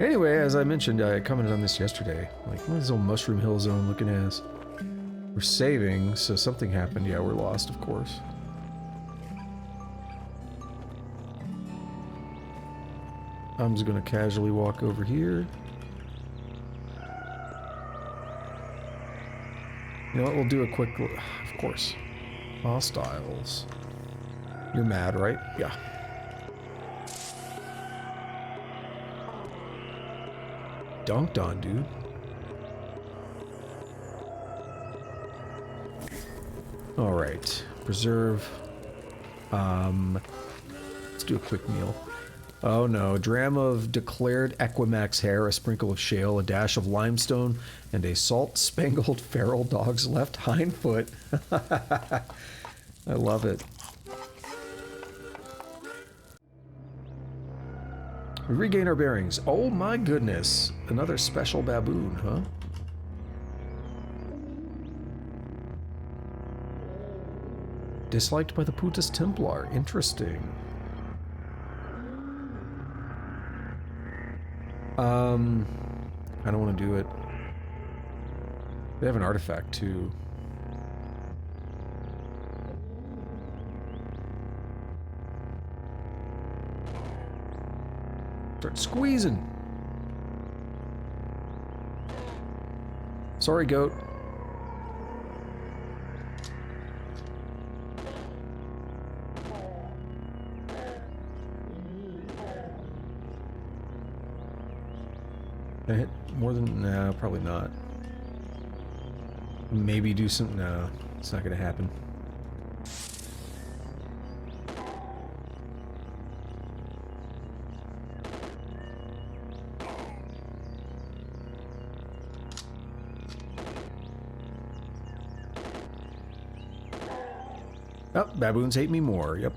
Anyway, as I mentioned, I commented on this yesterday. Like, what is this old Mushroom Hill Zone looking ass? We're saving, so something happened. Yeah, we're lost, of course. I'm just gonna casually walk over here. You know what, we'll do a quick, of course. Hostiles. You're mad, right? Yeah. Dunked on, dude. Alright. Preserve. Let's do a quick meal. Oh no, dram of declared Equimax hair, a sprinkle of shale, a dash of limestone, and a salt-spangled feral dog's left hind foot. I love it. We regain our bearings. Oh my goodness. Another special baboon, huh? Disliked by the Putus Templar. Interesting. I don't want to do it. They have an artifact too. Start squeezing. Sorry, goat. Can I hit more than... No, probably not. Maybe do some... No, it's not gonna happen. Oh, baboons hate me more, yep.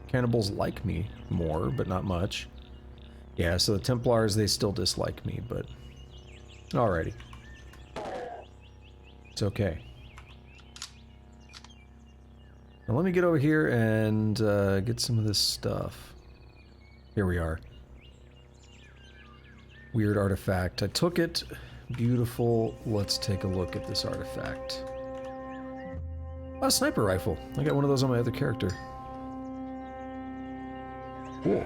Cannibals like me more, but not much. Yeah, so the Templars, they still dislike me, but... Alrighty. It's okay. Now let me get over here and get some of this stuff. Here we are. Weird artifact. I took it. Beautiful. Let's take a look at this artifact. A sniper rifle. I got one of those on my other character. Cool.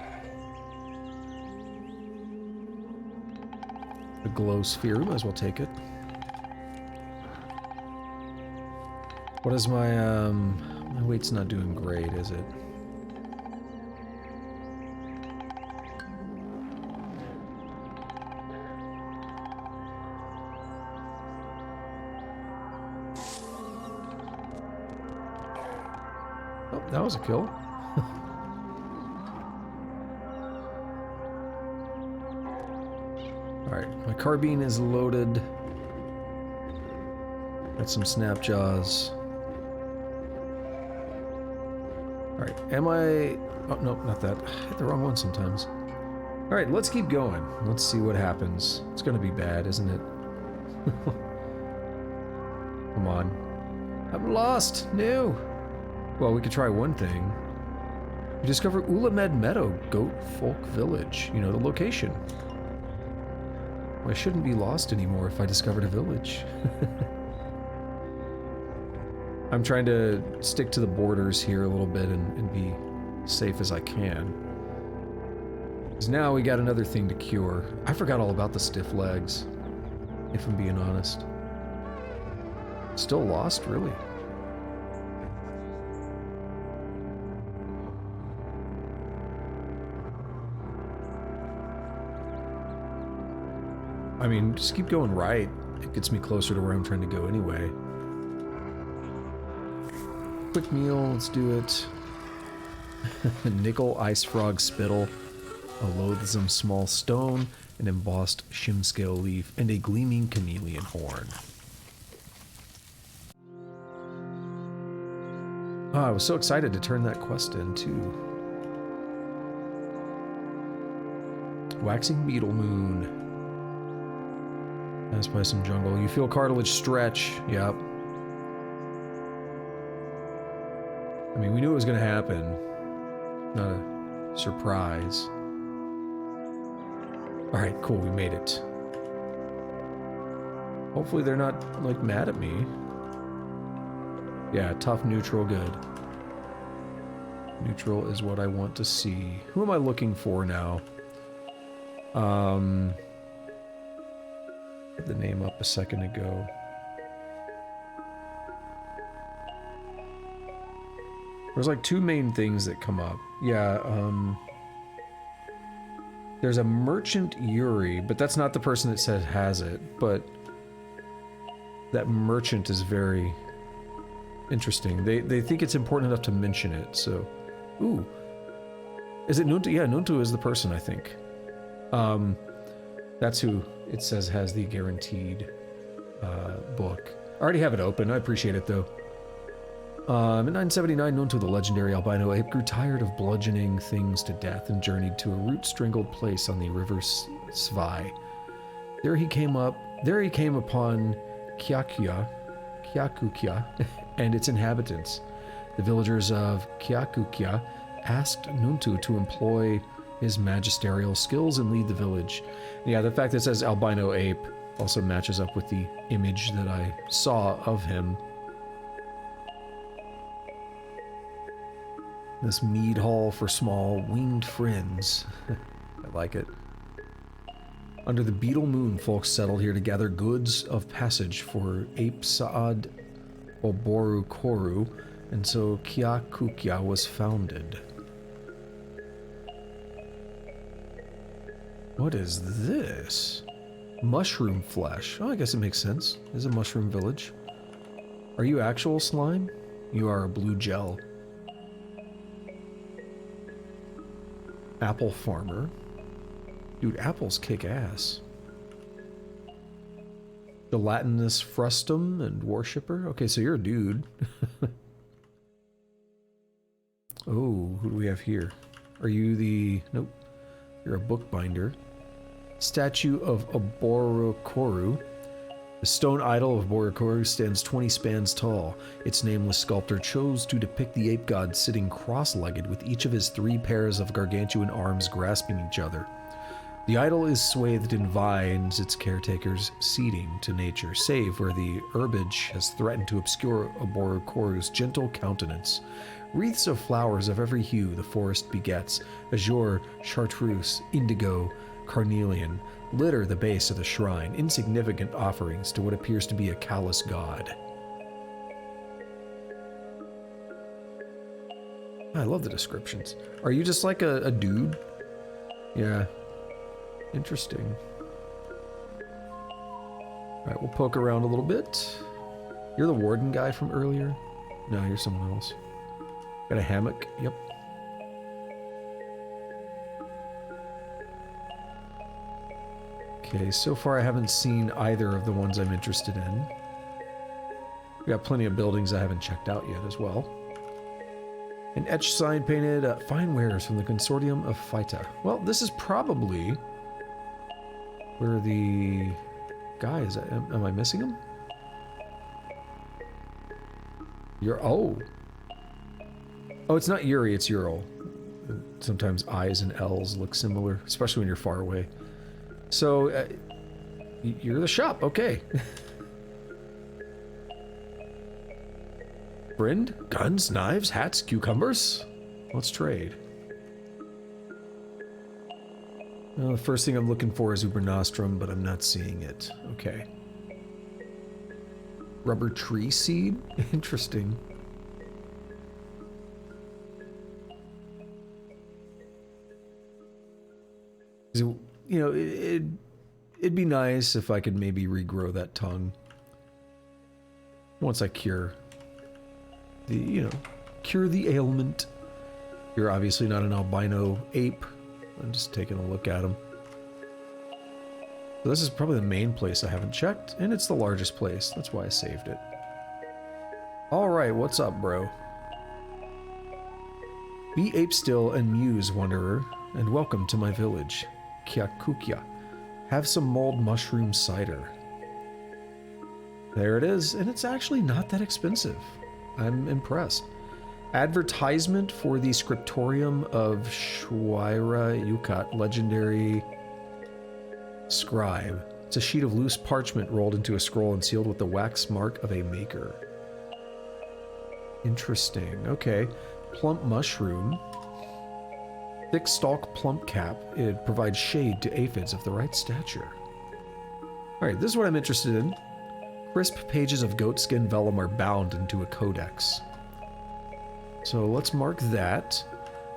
The glow sphere. We might as well take it. What is my weight's not doing great, is it? Oh, that was a kill. Alright, my carbine is loaded. Got some snap jaws. Alright, am I... Oh, no, not that. I hit the wrong one sometimes. Alright, let's keep going. Let's see what happens. It's gonna be bad, isn't it? Come on. I'm lost! No! Well, we could try one thing. We discover Ulamed Meadow, Goat Folk Village. You know, the location. Well, I shouldn't be lost anymore if I discovered a village. I'm trying to stick to the borders here a little bit and be safe as I can. Because now we got another thing to cure. I forgot all about the stiff legs, if I'm being honest. Still lost, really? I mean, just keep going right. It gets me closer to where I'm trying to go anyway. Quick meal, let's do it. Nickel ice frog spittle, a loathsome small stone, an embossed shimscale leaf, and a gleaming chameleon horn. Oh, I was so excited to turn that quest in, too. Waxing beetle moon. Pass by some jungle. You feel cartilage stretch. Yep. I mean, we knew it was going to happen. Not a surprise. Alright, cool. We made it. Hopefully they're not, like, mad at me. Yeah, tough, neutral, good. Neutral is what I want to see. Who am I looking for now? Get the name up a second ago. There's like two main things that come up. Yeah, there's a merchant Yuri, but that's not the person that says has it, but that merchant is very interesting. They think it's important enough to mention it, so... Ooh. Is it Nuntu? Yeah, Nuntu is the person, I think. That's who it says has the guaranteed book. I already have it open. I appreciate it, though. In 979, Nuntu, the legendary albino ape, grew tired of bludgeoning things to death and journeyed to a root-strangled place on the river Svai. There he came upon Kyakukia and its inhabitants. The villagers of Kyakukia asked Nuntu to employ his magisterial skills and lead the village. Yeah, the fact that it says albino ape also matches up with the image that I saw of him. This mead hall for small winged friends. I like it. Under the beetle moon, folks settled here to gather goods of passage for Ape Saad Oboru Koru, and so Kyakukia was founded. What is this? Mushroom flesh. Oh, I guess it makes sense. It's a mushroom village. Are you actual slime? You are a blue gel. Apple farmer. Dude, apples kick ass. Gelatinous frustum and worshipper. Okay, so you're a dude. Oh, who do we have here? Are you the... Nope. You're a bookbinder. Statue of Oborokoru. The stone idol of Oborokoru stands 20 spans tall. Its nameless sculptor chose to depict the ape god sitting cross-legged with each of his 3 pairs of gargantuan arms grasping each other. The idol is swathed in vines, its caretakers ceding to nature, save where the herbage has threatened to obscure Oborokoru's gentle countenance. Wreaths of flowers of every hue the forest begets, azure, chartreuse, indigo, carnelian, litter the base of the shrine, insignificant offerings to what appears to be a callous god. I love the descriptions. Are you just like a dude? Yeah. Interesting. Alright, we'll poke around a little bit. You're the warden guy from earlier? No, you're someone else. Got a hammock? Yep. Okay, so far I haven't seen either of the ones I'm interested in. We got plenty of buildings I haven't checked out yet as well. An etched sign painted, fine wares from the Consortium of Phyta. Well, this is probably where the guy is. Am I missing him? Oh, it's not Yuri, it's Ural. Sometimes I's and L's look similar, especially when you're far away. So, you're the shop, okay. Friend? Guns, knives, hats, cucumbers? Let's trade. Well, the first thing I'm looking for is Ubernostrum, but I'm not seeing it. Okay. Rubber tree seed? Interesting. So, you know, it'd be nice if I could maybe regrow that tongue. Once I cure the ailment. You're obviously not an albino ape. I'm just taking a look at him. So this is probably the main place I haven't checked, and it's the largest place. That's why I saved it. Alright, what's up, bro? Be ape still and muse, wanderer, and welcome to my village, Kyakukia. Have some mulled mushroom cider. There it is, and it's actually not that expensive. I'm impressed. Advertisement for the scriptorium of Shwaira Yukat, legendary scribe. It's a sheet of loose parchment rolled into a scroll and sealed with the wax mark of a maker. Interesting. Okay. Plump mushroom. Thick stalk plump cap. It provides shade to aphids of the right stature. Alright, this is what I'm interested in. Crisp pages of goatskin vellum are bound into a codex. So let's mark that.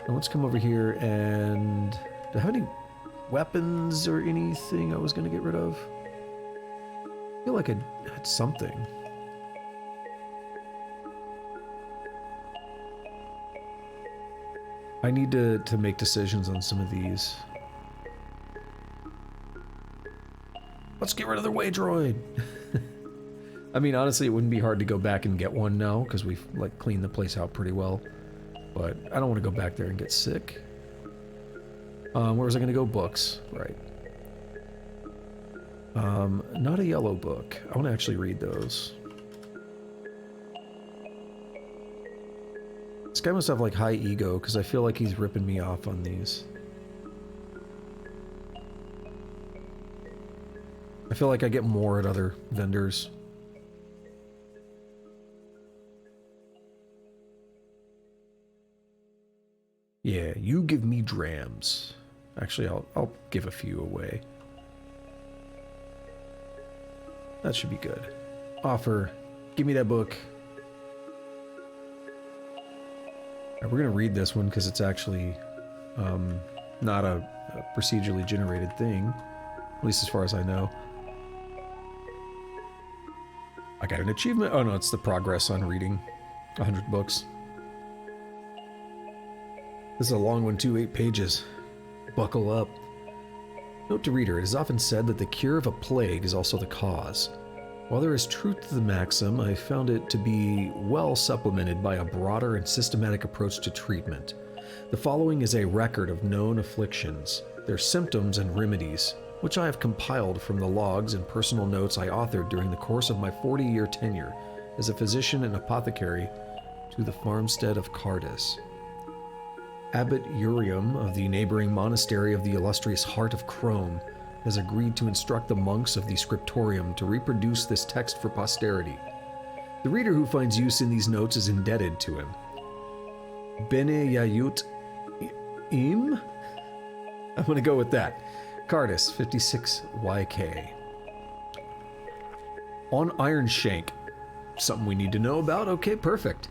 And let's come over here and... Do I have any weapons or anything I was going to get rid of? I feel like I had something. I need to make decisions on some of these. Let's get rid of the way droid! I mean, honestly, it wouldn't be hard to go back and get one now, because we've, like, cleaned the place out pretty well. But I don't want to go back there and get sick. Where was I going to go? Books. Right. Not a yellow book. I want to actually read those. This guy must have, like, high ego, because I feel like he's ripping me off on these. I feel like I get more at other vendors. Yeah, you give me drams. Actually, I'll give a few away. That should be good. Offer. Give me that book. Right, we're gonna read this one because it's actually not a procedurally generated thing, at least as far as I know. I got an achievement. Oh no, it's the progress on reading 100 books. This is a long one too, 8 pages. Buckle up. Note to reader, it is often said that the cure of a plague is also the cause. While there is truth to the maxim, I found it to be well supplemented by a broader and systematic approach to treatment. The following is a record of known afflictions, their symptoms and remedies, which I have compiled from the logs and personal notes I authored during the course of my 40-year tenure as a physician and apothecary to the farmstead of Cardis. Abbot Urium of the neighboring monastery of the illustrious Heart of Crome has agreed to instruct the monks of the scriptorium to reproduce this text for posterity. The reader who finds use in these notes is indebted to him. Bene Yayut Im? I'm going to go with that. Cardis, 56 YK. On Ironshanks. Something we need to know about? Okay, perfect.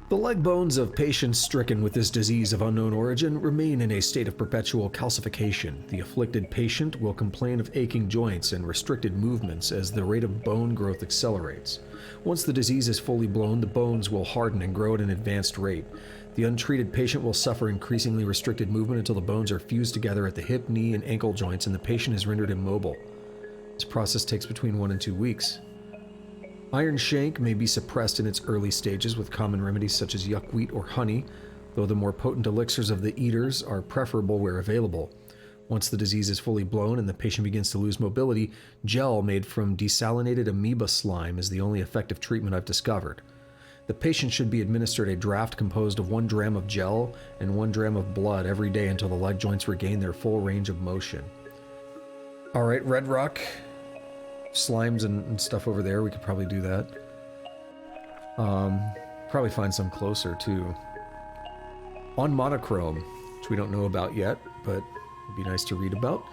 The leg bones of patients stricken with this disease of unknown origin remain in a state of perpetual calcification. The afflicted patient will complain of aching joints and restricted movements as the rate of bone growth accelerates. Once the disease is fully blown, the bones will harden and grow at an advanced rate. The untreated patient will suffer increasingly restricted movement until the bones are fused together at the hip, knee, and ankle joints, and the patient is rendered immobile. This process takes between 1 and 2 weeks. Ironshanks may be suppressed in its early stages with common remedies such as yuckweed or honey, though the more potent elixirs of the eaters are preferable where available. Once the disease is fully blown and the patient begins to lose mobility, gel made from desalinated amoeba slime is the only effective treatment I've discovered. The patient should be administered a draft composed of 1 dram of gel and 1 dram of blood every day until the leg joints regain their full range of motion. Alright, Red Rock. Slimes and stuff over there, we could probably do that. Probably find some closer too. On Monochrome, which we don't know about yet, but it'd be nice to read about.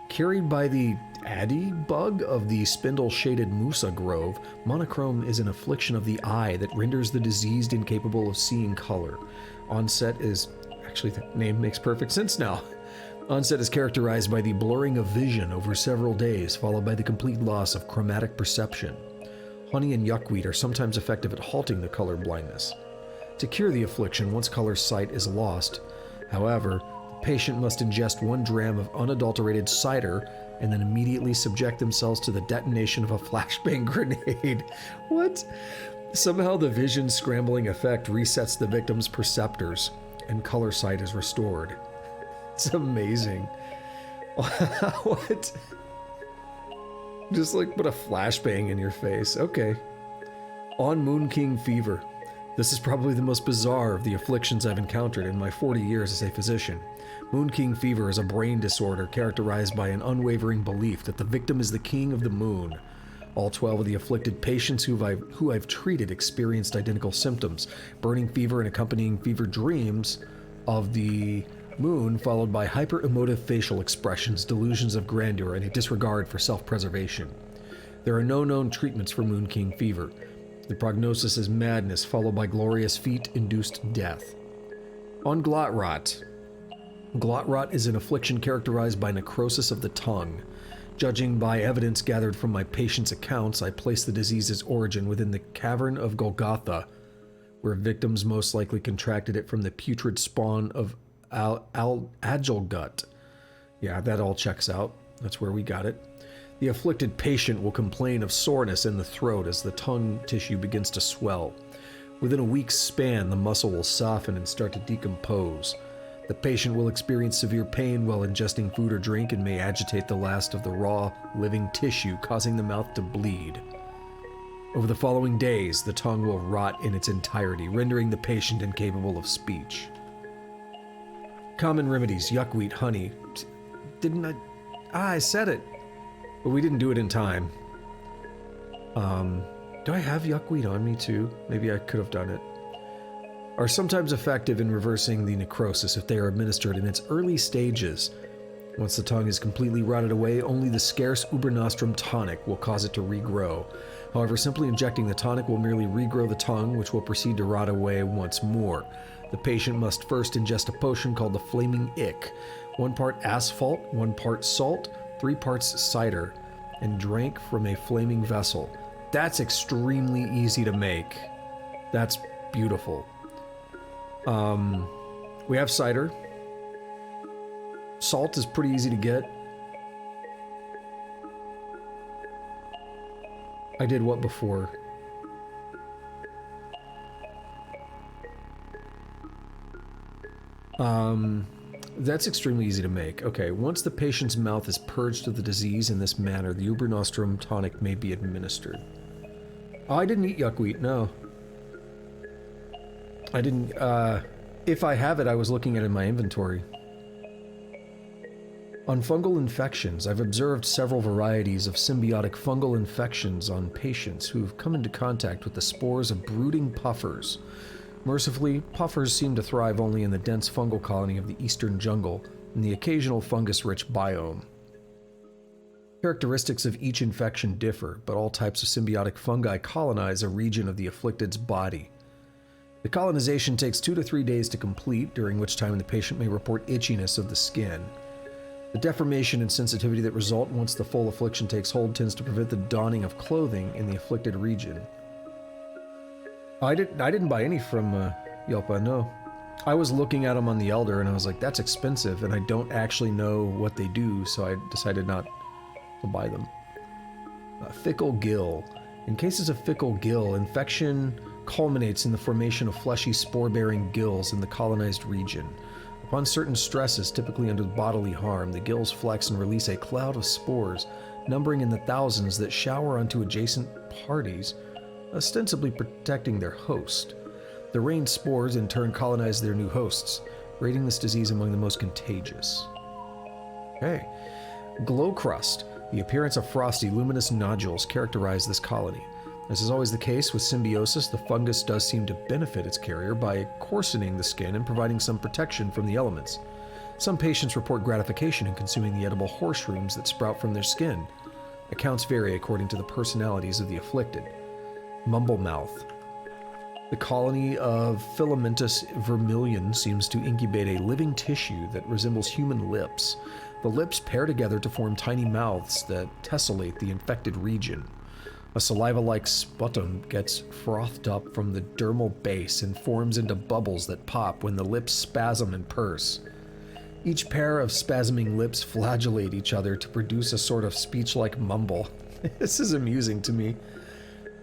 Carried by the Addy bug of the spindle-shaded Musa Grove, monochrome is an affliction of the eye that renders the diseased incapable of seeing color. Onset is... actually, the name makes perfect sense now. Onset is characterized by the blurring of vision over several days, followed by the complete loss of chromatic perception. Honey and yuckweed are sometimes effective at halting the color blindness. To cure the affliction, once color sight is lost, however, the patient must ingest 1 dram of unadulterated cider and then immediately subject themselves to the detonation of a flashbang grenade. What? Somehow the vision scrambling effect resets the victim's perceptors, and color sight is restored. It's amazing. What? Just like put a flashbang in your face. Okay. On Moon King Fever. This is probably the most bizarre of the afflictions I've encountered in my 40 years as a physician. Moon King Fever is a brain disorder characterized by an unwavering belief that the victim is the king of the moon. All 12 of the afflicted patients who I've treated experienced identical symptoms: burning fever and accompanying fever dreams of the moon, followed by hyper-emotive facial expressions, delusions of grandeur, and a disregard for self-preservation. There are no known treatments for Moon King Fever. The prognosis is madness, followed by glorious feat-induced death. On Glotrot. Glotrot is an affliction characterized by necrosis of the tongue. Judging by evidence gathered from my patients' accounts, I place the disease's origin within the cavern of Golgotha, where victims most likely contracted it from the putrid spawn of Agilgut. Yeah, that all checks out. That's where we got it. The afflicted patient will complain of soreness in the throat as the tongue tissue begins to swell. Within a week's span, the muscle will soften and start to decompose. The patient will experience severe pain while ingesting food or drink and may agitate the last of the raw, living tissue, causing the mouth to bleed. Over the following days, the tongue will rot in its entirety, rendering the patient incapable of speech. Common remedies: yuckweed, honey. Didn't I... I said it. but we didn't do it in time. Do I have yuckweed on me too? Maybe I could have done it. Are sometimes effective in reversing the necrosis if they are administered in its early stages. Once the tongue is completely rotted away, only the scarce Ubernostrum tonic will cause it to regrow. However, simply injecting the tonic will merely regrow the tongue, which will proceed to rot away once more. The patient must first ingest a potion called the Flaming Ick. 1 part asphalt, 1 part salt, 3 parts cider, and drank from a flaming vessel. That's extremely easy to make. That's beautiful. We have cider. Salt is pretty easy to get. I did what before? That's extremely easy to make. Okay, once the patient's mouth is purged of the disease in this manner, the Ubernostrum tonic may be administered. Oh, I didn't eat yuckweed, no. I didn't, if I have it, I was looking at it in my inventory. On fungal infections, I've observed several varieties of symbiotic fungal infections on patients who've come into contact with the spores of brooding puffers. Mercifully, puffers seem to thrive only in the dense fungal colony of the eastern jungle and the occasional fungus-rich biome. Characteristics of each infection differ, but all types of symbiotic fungi colonize a region of the afflicted's body. The colonization takes 2 to 3 days to complete, during which time the patient may report itchiness of the skin. The deformation and sensitivity that result once the full affliction takes hold tends to prevent the donning of clothing in the afflicted region. I didn't buy any from Yelpa, no. I was looking at them on the Elder and I was like, that's expensive, and I don't actually know what they do, so I decided not to buy them. Fickle gill. In cases of fickle gill, infection culminates in the formation of fleshy spore-bearing gills in the colonized region. Upon certain stresses, typically under bodily harm, the gills flex and release a cloud of spores, numbering in the thousands, that shower onto adjacent parties, ostensibly protecting their host. The rained spores in turn colonize their new hosts, rating this disease among the most contagious. Okay. Glotrot. The appearance of frosty, luminous nodules characterize this colony. As is always the case with symbiosis, the fungus does seem to benefit its carrier by coarsening the skin and providing some protection from the elements. Some patients report gratification in consuming the edible horseshrooms that sprout from their skin. Accounts vary according to the personalities of the afflicted. Mumblemouth. The colony of Filamentous vermilion seems to incubate a living tissue that resembles human lips. The lips pair together to form tiny mouths that tessellate the infected region. A saliva-like sputum gets frothed up from the dermal base and forms into bubbles that pop when the lips spasm and purse. Each pair of spasming lips flagellate each other to produce a sort of speech-like mumble. This is amusing to me.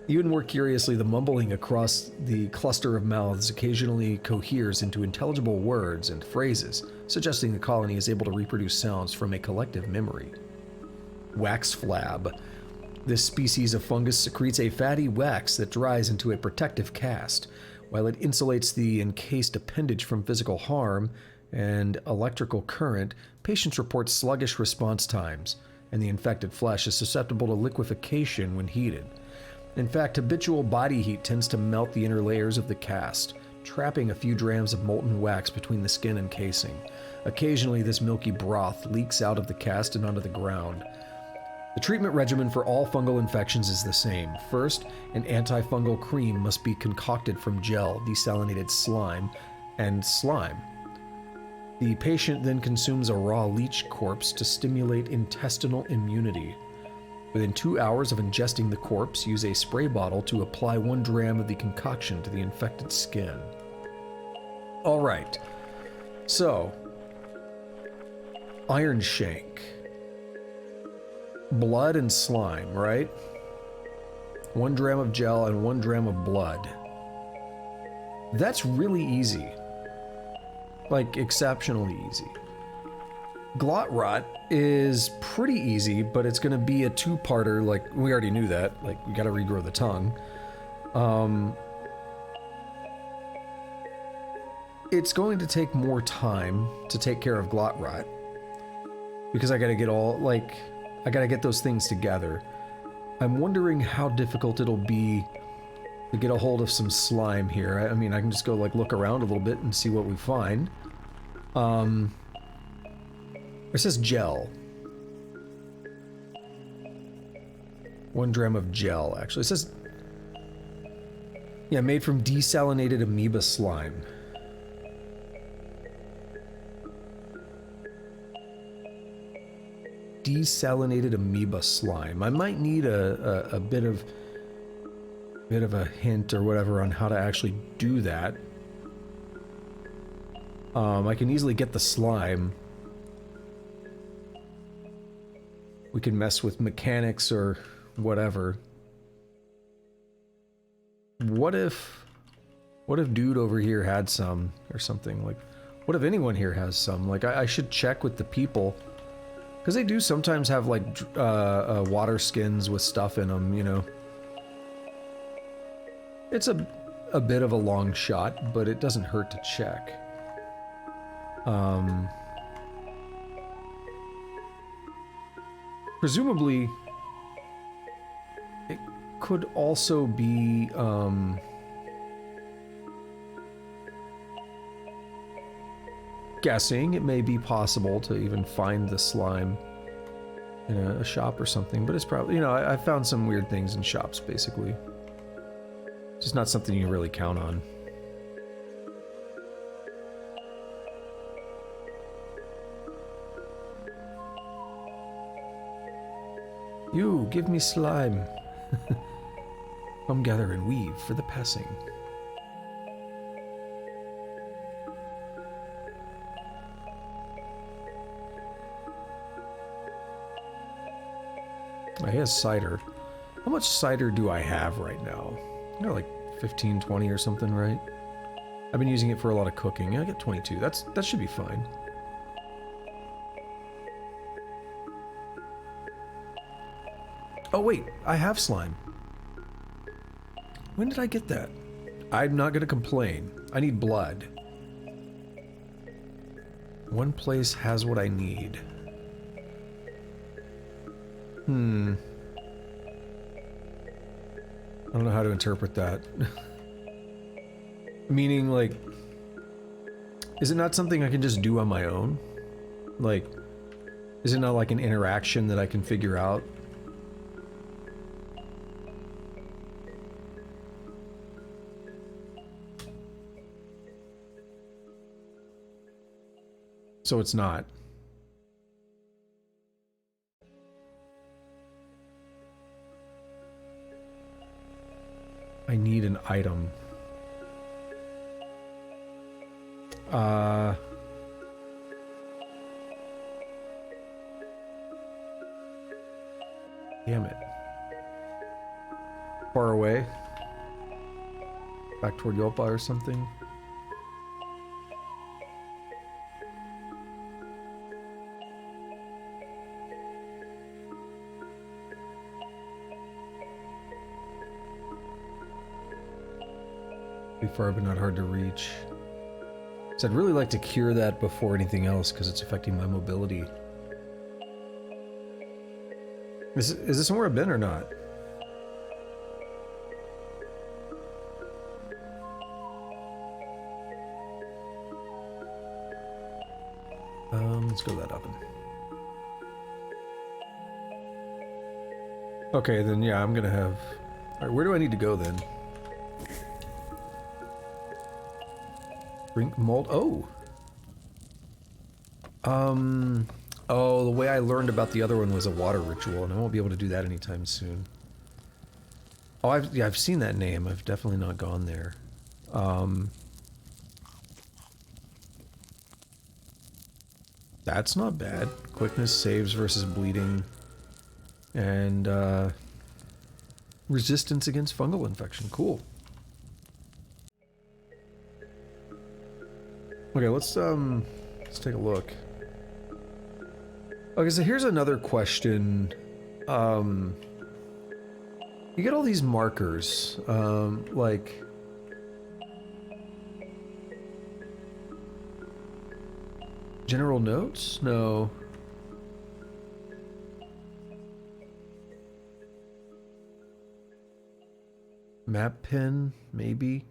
Even more curiously, the mumbling across the cluster of mouths occasionally coheres into intelligible words and phrases, suggesting the colony is able to reproduce sounds from a collective memory. Wax flab. This species of fungus secretes a fatty wax that dries into a protective cast. While it insulates the encased appendage from physical harm and electrical current, patients report sluggish response times, and the infected flesh is susceptible to liquefaction when heated. In fact, habitual body heat tends to melt the inner layers of the cast, trapping a few drams of molten wax between the skin and casing. Occasionally, this milky broth leaks out of the cast and onto the ground. The treatment regimen for all fungal infections is the same. First, an antifungal cream must be concocted from gel, desalinated slime, and slime. The patient then consumes a raw leech corpse to stimulate intestinal immunity. Within 2 hours of ingesting the corpse, use a spray bottle to apply 1 dram of the concoction to the infected skin. Alright, so, Ironshank. Blood and slime, right? 1 dram of gel and 1 dram of blood. That's really easy. Like, exceptionally easy. Glotrot is pretty easy, but it's going to be a 2-parter. Like, we already knew that. Like, we got to regrow the tongue. It's going to take more time to take care of Glotrot, because I got to get all, like, I gotta get those things together. I'm wondering how difficult it'll be to get a hold of some slime here. I mean, I can just go like look around a little bit and see what we find. It says gel. 1 gram of gel, actually. It says, yeah, made from desalinated amoeba slime. Desalinated amoeba slime. I might need a bit of a hint or whatever on how to actually do that. I can easily get the slime. We can mess with mechanics or whatever. What if dude over here had some or something? Like, what if anyone here has some? Like, I should check with the people. Because they do sometimes have, like, water skins with stuff in them, you know. It's a bit of a long shot, but it doesn't hurt to check. Presumably, it could also be, guessing it may be possible to even find the slime in a shop or something, but it's probably, you know, I found some weird things in shops, basically. It's just not something you really count on. You, give me slime. Come gather and weave for the passing. Oh, he has cider. How much cider do I have right now? I got like 15, 20 or something, right? I've been using it for a lot of cooking. Yeah, I get 22. That should be fine. Oh wait, I have slime. When did I get that? I'm not gonna complain. I need blood. One place has what I need. I don't know how to interpret that. Meaning, like, is it not something I can just do on my own? Like, is it not like an interaction that I can figure out? So it's not. I need an item. Damn it. Far away? Back toward Yopa or something? Far but not hard to reach. So I'd really like to cure that before anything else because it's affecting my mobility. Is this somewhere I've been or not? Let's go to that oven. Okay, then yeah, I'm gonna have... Alright, where do I need to go then? Drink mold. Oh. Oh, the way I learned about the other one was a water ritual, and I won't be able to do that anytime soon. Oh, I've seen that name. I've definitely not gone there. That's not bad. Quickness, saves versus bleeding, and resistance against fungal infection. Cool. Okay, let's take a look. Okay, so here's another question. You get all these markers, like... General notes? No. Map pin, maybe.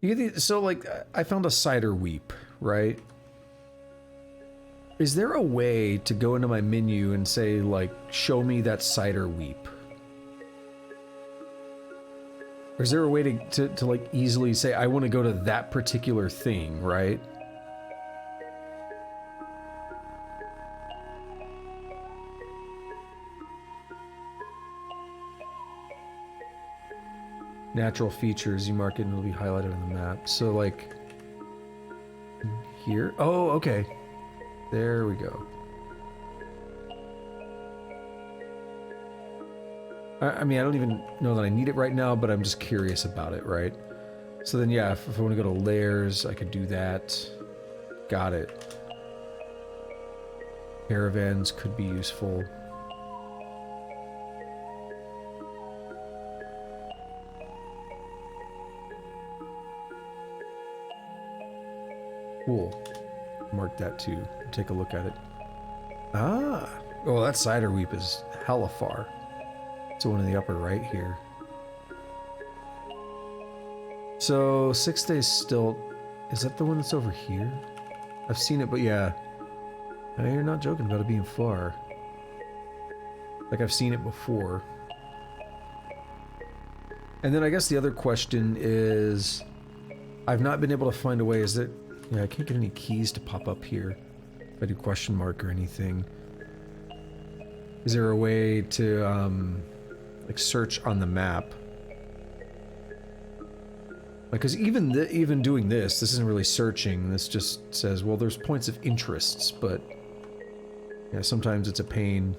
You get the, so like I found a cider weep, right? Is there a way to go into my menu and say like, show me that cider weep? Or is there a way to like easily say I want to go to that particular thing, right? Natural features, you mark it and it'll be highlighted on the map. So like here. Oh, okay. There we go. I mean, I don't even know that I need it right now, but I'm just curious about it, right? So then, yeah, if I want to go to layers, I could do that. Got it. Caravans could be useful. Cool. Mark that too. Take a look at it. Ah! Oh, that cider weep is hella far. It's the one in the upper right here. So, 6 Days Still. Is that the one that's over here? I've seen it, but yeah. No, you're not joking about it being far. Like, I've seen it before. And then I guess the other question is... I've not been able to find a way, is that... Yeah, I can't get any keys to pop up here. If I do question mark or anything. Is there a way to, like, search on the map? Because even doing this isn't really searching. This just says, well, there's points of interests, but... Yeah, sometimes it's a pain.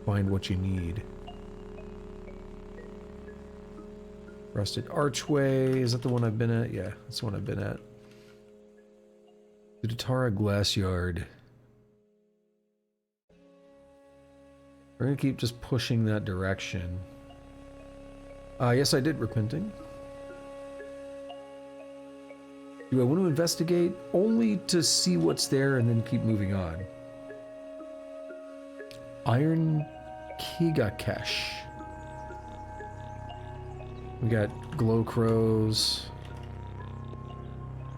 Find what you need. Rusted Archway, is that the one I've been at? Yeah, that's the one I've been at. The Datara Glass Yard. We're gonna keep just pushing that direction. Yes, I did repenting. Do I want to investigate? Only to see what's there and then keep moving on. Iron Kigakesh. We got glow crows,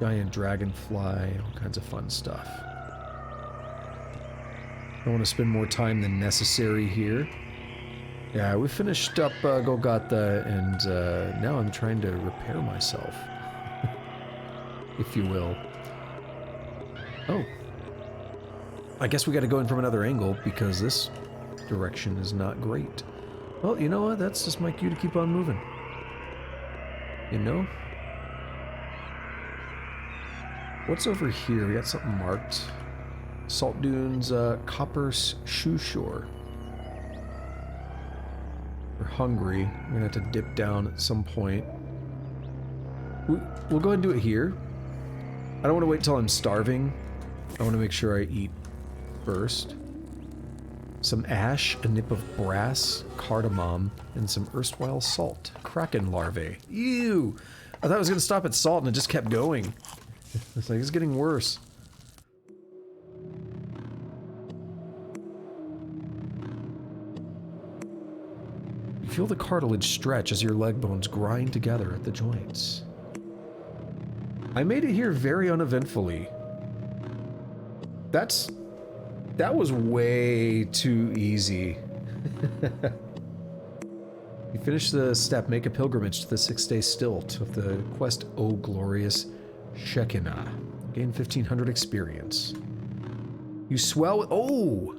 giant dragonfly, all kinds of fun stuff. I don't want to spend more time than necessary here. Yeah, we finished up Golgotha, and now I'm trying to repair myself, if you will. Oh. I guess we got to go in from another angle, because this direction is not great. Well, you know what? That's just my cue to keep on moving. You know? What's over here? We got something marked. Salt Dunes, Copper Shoe Shore. We're hungry. We're gonna have to dip down at some point. We'll go ahead and do it here. I don't want to wait till I'm starving. I want to make sure I eat first. Some ash, a nip of brass, cardamom, and some erstwhile salt. Kraken larvae. Ew! I thought I was gonna stop at salt and it just kept going. It's like, it's getting worse. You feel the cartilage stretch as your leg bones grind together at the joints. I made it here very uneventfully. That was way too easy. You finish the step, make a pilgrimage to the 6-day stilt of the quest O Glorious Shekinah. Gain 1500 experience. You swell with... Oh!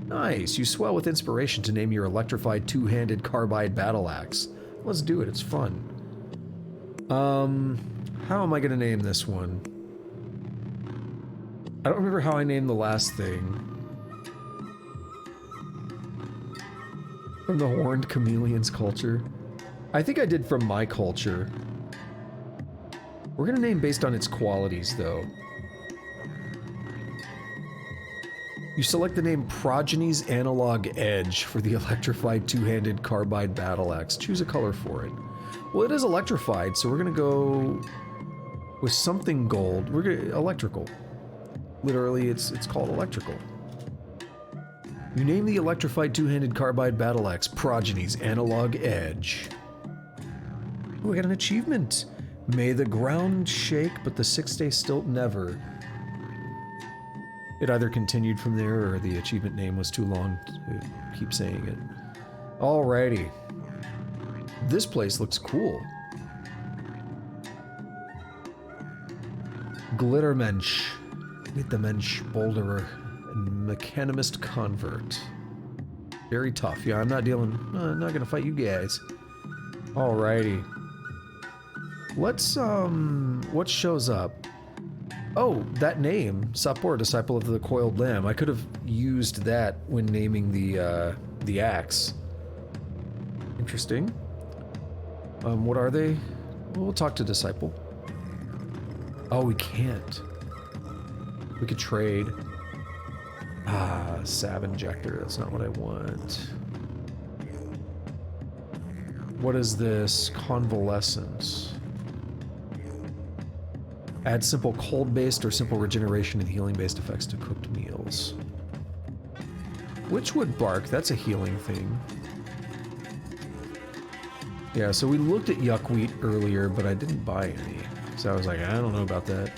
Nice! You swell with inspiration to name your electrified two-handed carbide battle axe. Let's do it, it's fun. How am I gonna name this one? I don't remember how I named the last thing. From the Horned Chameleon's culture. I think I did from my culture. We're gonna name based on its qualities, though. You select the name Progeny's Analog Edge for the electrified two-handed carbide battle axe. Choose a color for it. Well, it is electrified, so we're gonna go with something gold. We're gonna electrical. Literally, it's called electrical. You name the electrified two-handed carbide battle axe Progeny's Analog Edge. Oh, I got an achievement. May the ground shake, but the six-day stilt never. It either continued from there or the achievement name was too long to keep saying it. Alrighty. This place looks cool. Glittermensch. Glittermensch Boulderer. And Mechanimist Convert. Very tough. Yeah, I'm not gonna fight you guys. Alrighty. Let's, what shows up? Oh, that name, Sapor, Disciple of the Coiled Lamb. I could have used that when naming the axe. Interesting. What are they? We'll talk to Disciple. Oh, we can't. We could trade. Ah, Sab Injector. That's not what I want. What is this? Convalescence. Add simple cold-based or simple regeneration and healing-based effects to cooked meals. Witchwood bark, that's a healing thing. Yeah, so we looked at yuckweed earlier, but I didn't buy any. So I was like, I don't know about that.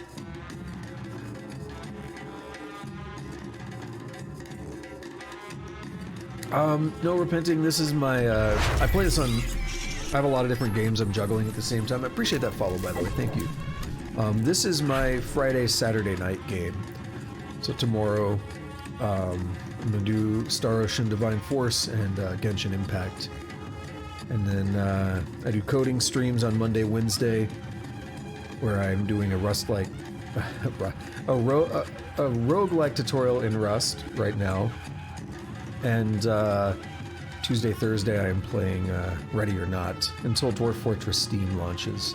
No repenting, this is my, I play this on, I have a lot of different games I'm juggling at the same time. I appreciate that follow, by the way, thank you. This is my Friday, Saturday night game. So tomorrow, I'm gonna do Star Ocean Divine Force and Genshin Impact. And then I do coding streams on Monday, Wednesday, where I'm doing a Rust-like, a roguelike tutorial in Rust right now. And Tuesday, Thursday, I am playing Ready or Not until Dwarf Fortress Steam launches.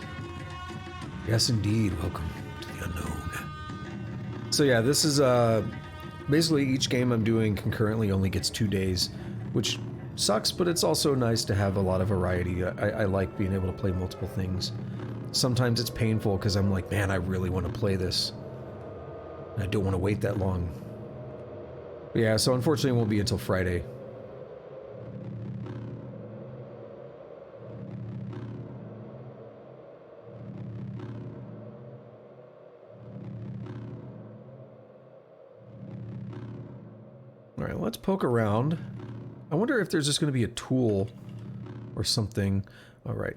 Yes, indeed. Welcome to the unknown. So yeah, this is basically each game I'm doing concurrently only gets 2 days, which sucks, but it's also nice to have a lot of variety. I like being able to play multiple things. Sometimes it's painful because I'm like, man, I really want to play this. And I don't want to wait that long. But yeah, so unfortunately it won't be until Friday. Alright, let's poke around. I wonder if there's just going to be a tool or something. Alright.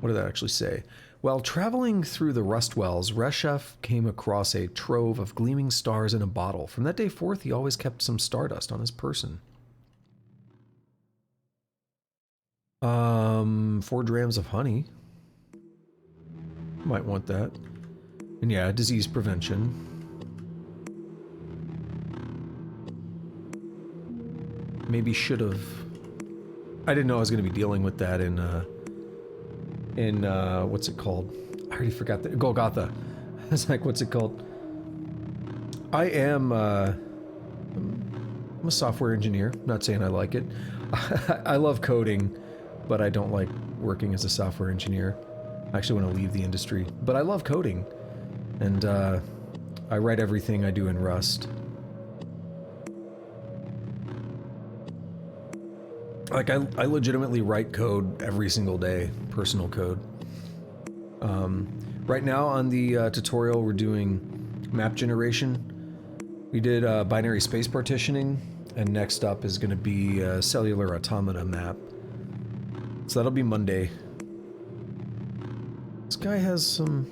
What did that actually say? While traveling through the rust wells, Reshef came across a trove of gleaming stars in a bottle. From that day forth, he always kept some stardust on his person. 4 drams of honey. Might want that. And yeah, disease prevention. Maybe should have. I didn't know I was going to be dealing with that in what's it called? I already forgot that. Golgotha. I was like, what's it called? I'm a software engineer. Not saying I like it. I love coding, but I don't like working as a software engineer. I actually want to leave the industry, but I love coding, and I write everything I do in Rust. Like, I legitimately write code every single day, personal code. Right now on the tutorial, we're doing map generation. We did binary space partitioning, and next up is going to be a cellular automata map. So that'll be Monday. This guy has a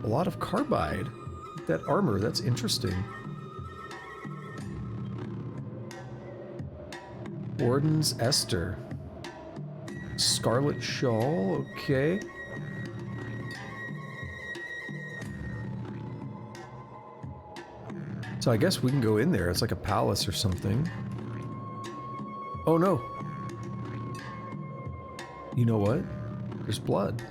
lot of carbide. That armor, that's interesting. Warden's Esther. Scarlet Shawl, okay. So I guess we can go in there. It's like a palace or something. Oh no. You know what? There's blood.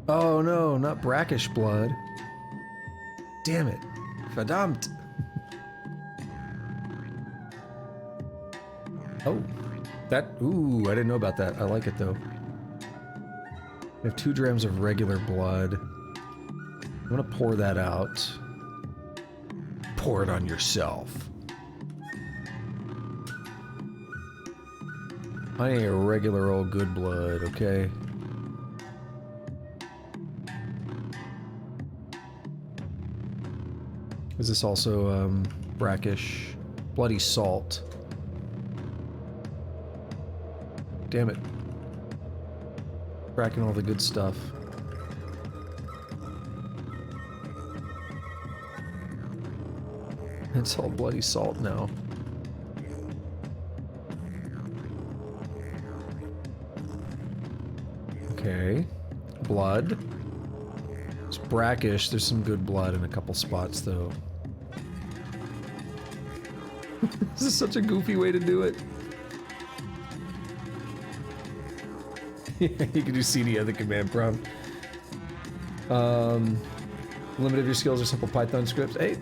Oh no, not brackish blood. Damn it. Verdammt. Oh. That, ooh, I didn't know about that. I like it though. We have 2 grams of regular blood. I'm gonna pour that out. Pour it on yourself. I need a regular old good blood, okay? Is this also, brackish? Bloody salt. Damn it. Cracking all the good stuff. It's all bloody salt now. Okay. Blood. It's brackish. There's some good blood in a couple spots, though. This is such a goofy way to do it. Yeah, you can do CD on the command prompt. Limit of your skills or simple Python scripts. Hey,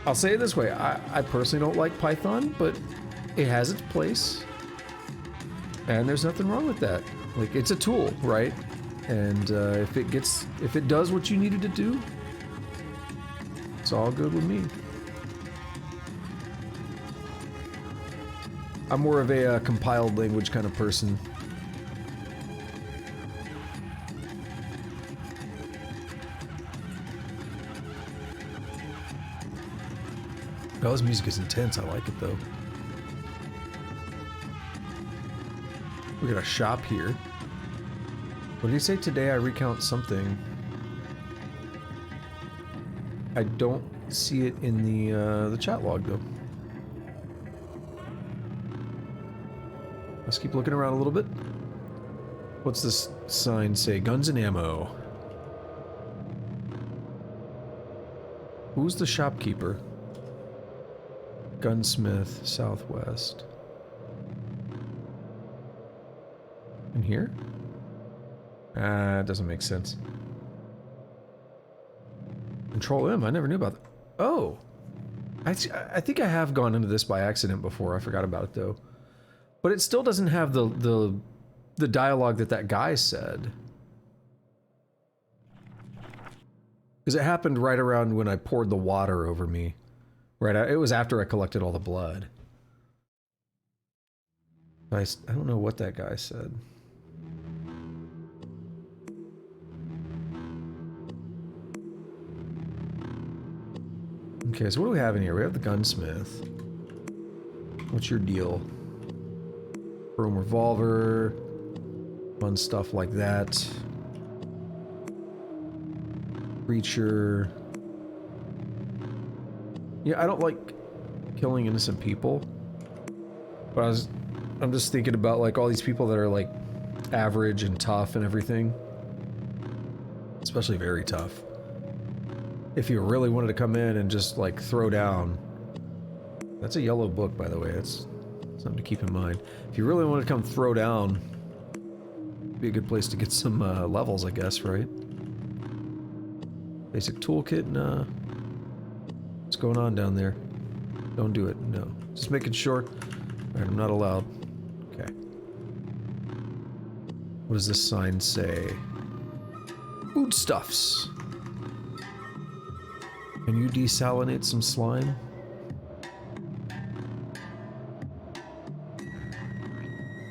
I'll say it this way. I personally don't like Python, but it has its place. And there's nothing wrong with that. Like, it's a tool, right? And if it does what you needed to do, it's all good with me. I'm more of a compiled language kind of person. Oh, this music is intense. I like it though. We got a shop here. What did he say? Today I recount something. I don't see it in the chat log though. Let's keep looking around a little bit. What's this sign say? Guns and ammo. Who's the shopkeeper? Gunsmith, Southwest. In here? Ah, it doesn't make sense. Control M, I never knew about that. Oh! I think I have gone into this by accident before. I forgot about it though. But it still doesn't have the dialogue that guy said. Because it happened right around when I poured the water over me. Right, it was after I collected all the blood. I don't know what that guy said. Okay, so what do we have in here? We have the gunsmith. What's your deal? Chrome revolver. Fun stuff like that. Preacher. Yeah, I don't like killing innocent people. But I'm just thinking about like all these people that are like average and tough and everything. Especially very tough. If you really wanted to come in and just like throw down. That's a yellow book, by the way. It's something to keep in mind. If you really want to come throw down, it'd be a good place to get some levels, I guess, right? Basic toolkit, nah. What's going on down there? Don't do it, no. Just making sure. Alright, I'm not allowed. Okay. What does this sign say? Foodstuffs. Can you desalinate some slime?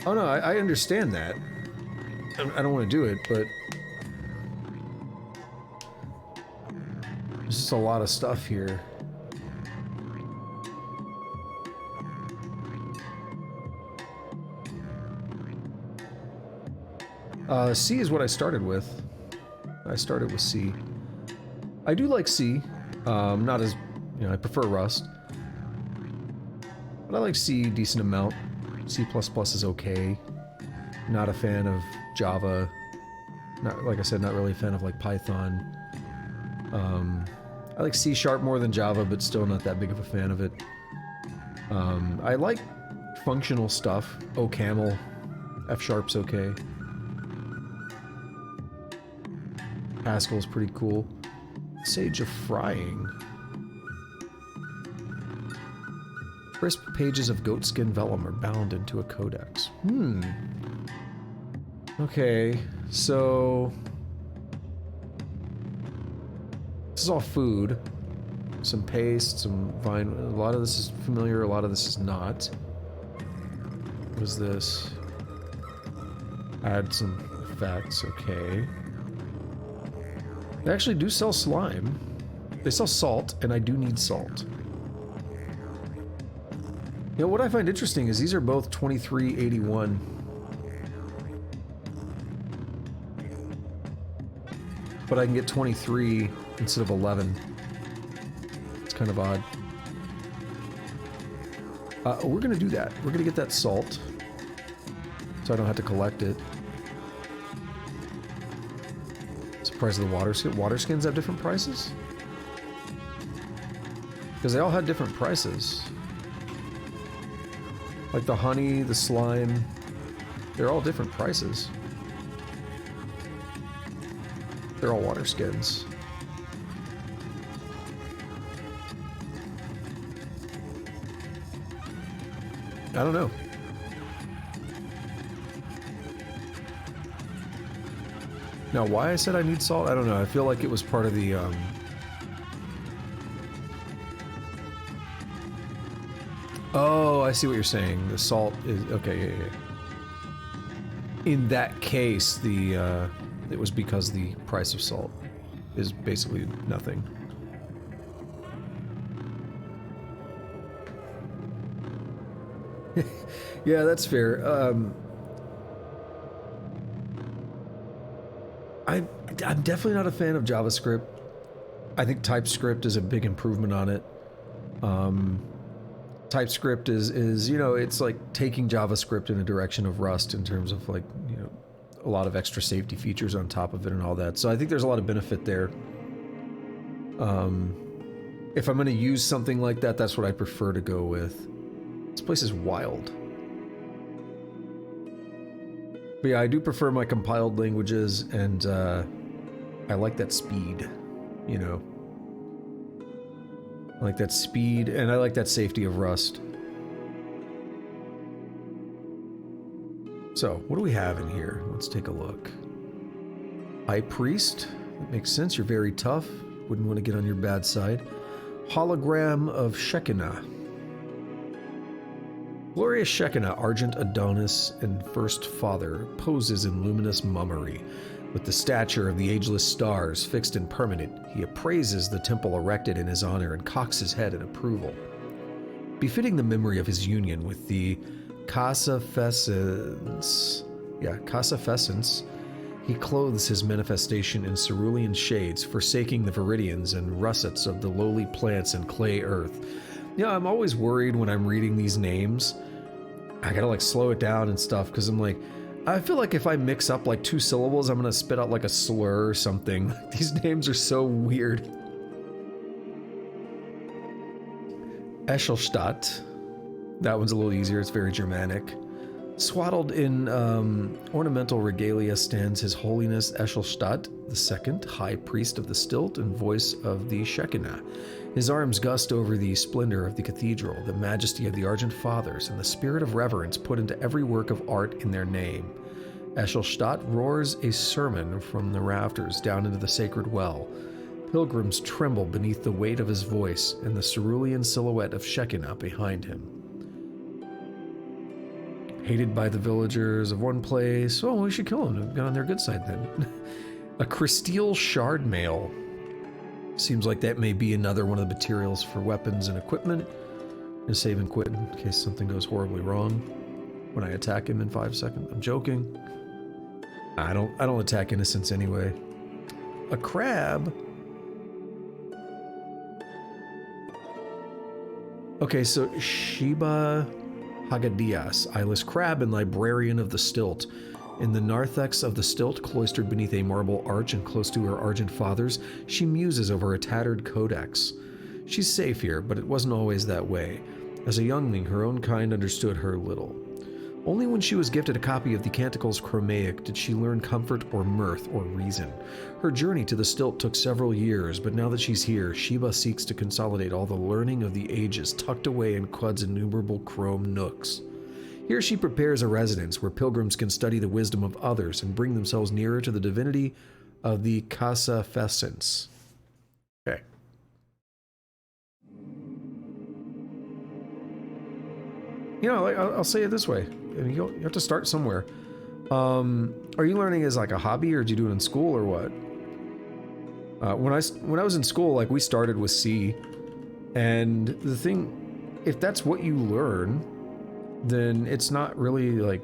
Oh no, I understand that. I don't want to do it, but there's just a lot of stuff here. C is what I started with. I started with C. I do like C. Not as, you know, I prefer Rust. But I like C a decent amount. C++ is okay. Not a fan of Java. Not, like I said, not really a fan of like Python. I like C# more than Java, but still not that big of a fan of it. I like functional stuff. OCaml. F#'s okay. Haskell's pretty cool. Sage of Frying. Crisp pages of goatskin vellum are bound into a codex. Okay, so... this is all food. Some paste, some vine. A lot of this is familiar, a lot of this is not. What is this? Add some effects, okay. They actually do sell slime. They sell salt, and I do need salt. You know, what I find interesting is these are both 2381. But I can get 23 instead of 11. It's kind of odd. We're gonna do that. We're gonna get that salt. So I don't have to collect it. What's the price of the water skin? Water skins have different prices? Because they all had different prices. Like the honey, the slime, they're all different prices. They're all water skins. I don't know. Now, why I said I need salt, I don't know. I feel like it was part of the, Oh, I see what you're saying. The salt is... okay, yeah. In that case, the, it was because the price of salt is basically nothing. Yeah, that's fair. I'm definitely not a fan of JavaScript. I think TypeScript is a big improvement on it. TypeScript is, you know, it's like taking JavaScript in a direction of Rust in terms of, like, you know, a lot of extra safety features on top of it and all that. So I think there's a lot of benefit there. If I'm going to use something like that, that's what I prefer to go with. This place is wild. But yeah, I do prefer my compiled languages, and I like that speed, you know. I like that speed, and I like that safety of Rust. So, what do we have in here? Let's take a look. High Priest. That makes sense. You're very tough. Wouldn't want to get on your bad side. Hologram of Shekinah. Glorious Shekinah, Argent Adonis and First Father, poses in luminous mummery. With the stature of the ageless stars fixed and permanent, he appraises the temple erected in his honor and cocks his head in approval. Befitting the memory of his union with the Cassafessence, he clothes his manifestation in cerulean shades, forsaking the viridians and russets of the lowly plants and clay earth. Yeah, I'm always worried when I'm reading these names. I gotta, like, slow it down and stuff, because I'm like, I feel like if I mix up like 2 syllables, I'm gonna spit out like a slur or something. These names are so weird. Eschelstadt. That one's a little easier, it's very Germanic. Swaddled in ornamental regalia stands His Holiness Eschelstadt II, High Priest of the Stilt and Voice of the Shekinah. His arms gust over the splendor of the cathedral, the majesty of the Argent Fathers, and the spirit of reverence put into every work of art in their name. Eschelstadt roars a sermon from the rafters down into the sacred well. Pilgrims tremble beneath the weight of his voice and the cerulean silhouette of Shekinah behind him. Hated by the villagers of one place. Oh, we should kill him. We've got on their good side then. A crysteel shard mail. Seems like that may be another one of the materials for weapons and equipment. I'm gonna save and quit in case something goes horribly wrong when I attack him in 5 seconds. I'm joking. I don't attack innocents anyway. A crab. Okay, so Sheba Hagadias, eyeless crab and librarian of the Stilt. In the narthex of the Stilt, cloistered beneath a marble arch and close to her Argent Fathers, she muses over a tattered codex. She's safe here, but it wasn't always that way. As a youngling, her own kind understood her little. Only when she was gifted a copy of the Canticles Chromaic did she learn comfort or mirth or reason. Her journey to the stilt took several years, but now that she's here, Sheba seeks to consolidate all the learning of the ages tucked away in Quud's innumerable chrome nooks. Here she prepares a residence where pilgrims can study the wisdom of others and bring themselves nearer to the divinity of the Casa Fessence. Okay. You know, I'll say it this way. You have to start somewhere. Are you learning as like a hobby, or do you do it in school, or what? When I was in school, like, we started with C, and the thing, if that's what you learn, then it's not really like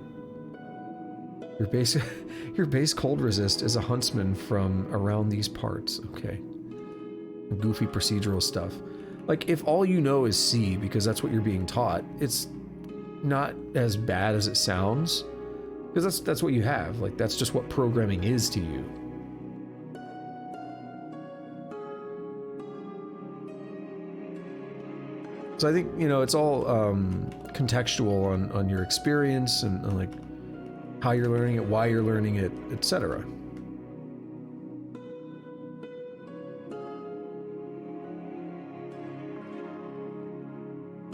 your base cold resist is a huntsman from around these parts. Okay, goofy procedural stuff. Like, if all you know is C because that's what you're being taught, it's not as bad as it sounds, because that's what you have. Like, that's just what programming is to you. So I think, you know, it's all contextual on your experience and like how you're learning it, why you're learning it, etc.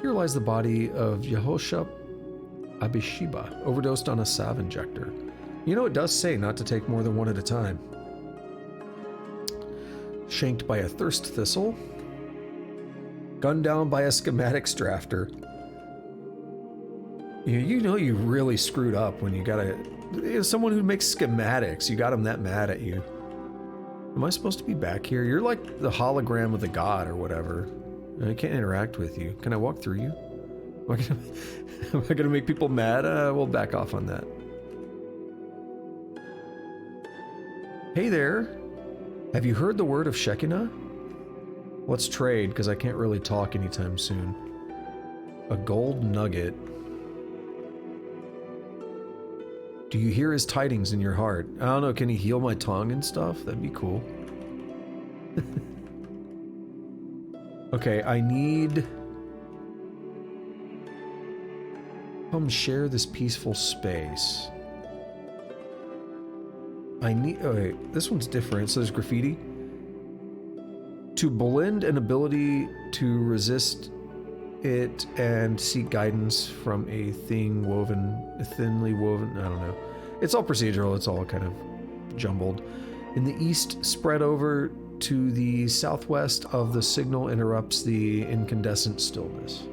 Here lies the body of Yehoshua Abisheba, overdosed on a salve injector. You know, it does say not to take more than one at a time. Shanked by a thirst thistle. Gunned down by a schematics drafter. You know you really screwed up when you got someone who makes schematics, you got him that mad at you. Am I supposed to be back here? You're like the hologram of the god or whatever. I can't interact with you. Can I walk through you? Am I gonna make people mad? We'll back off on that. Hey there. Have you heard the word of Shekinah? Let's trade, because I can't really talk anytime soon. A gold nugget. Do you hear his tidings in your heart? I don't know, can he heal my tongue and stuff? That'd be cool. Okay, I need... Come share this peaceful space. I need... Oh, wait, this one's different. So there's graffiti. To blend an ability to resist it and seek guidance from a thinly woven, I don't know. It's all procedural, it's all kind of jumbled. In the east, spread over to the southwest of the signal interrupts the incandescent stillness.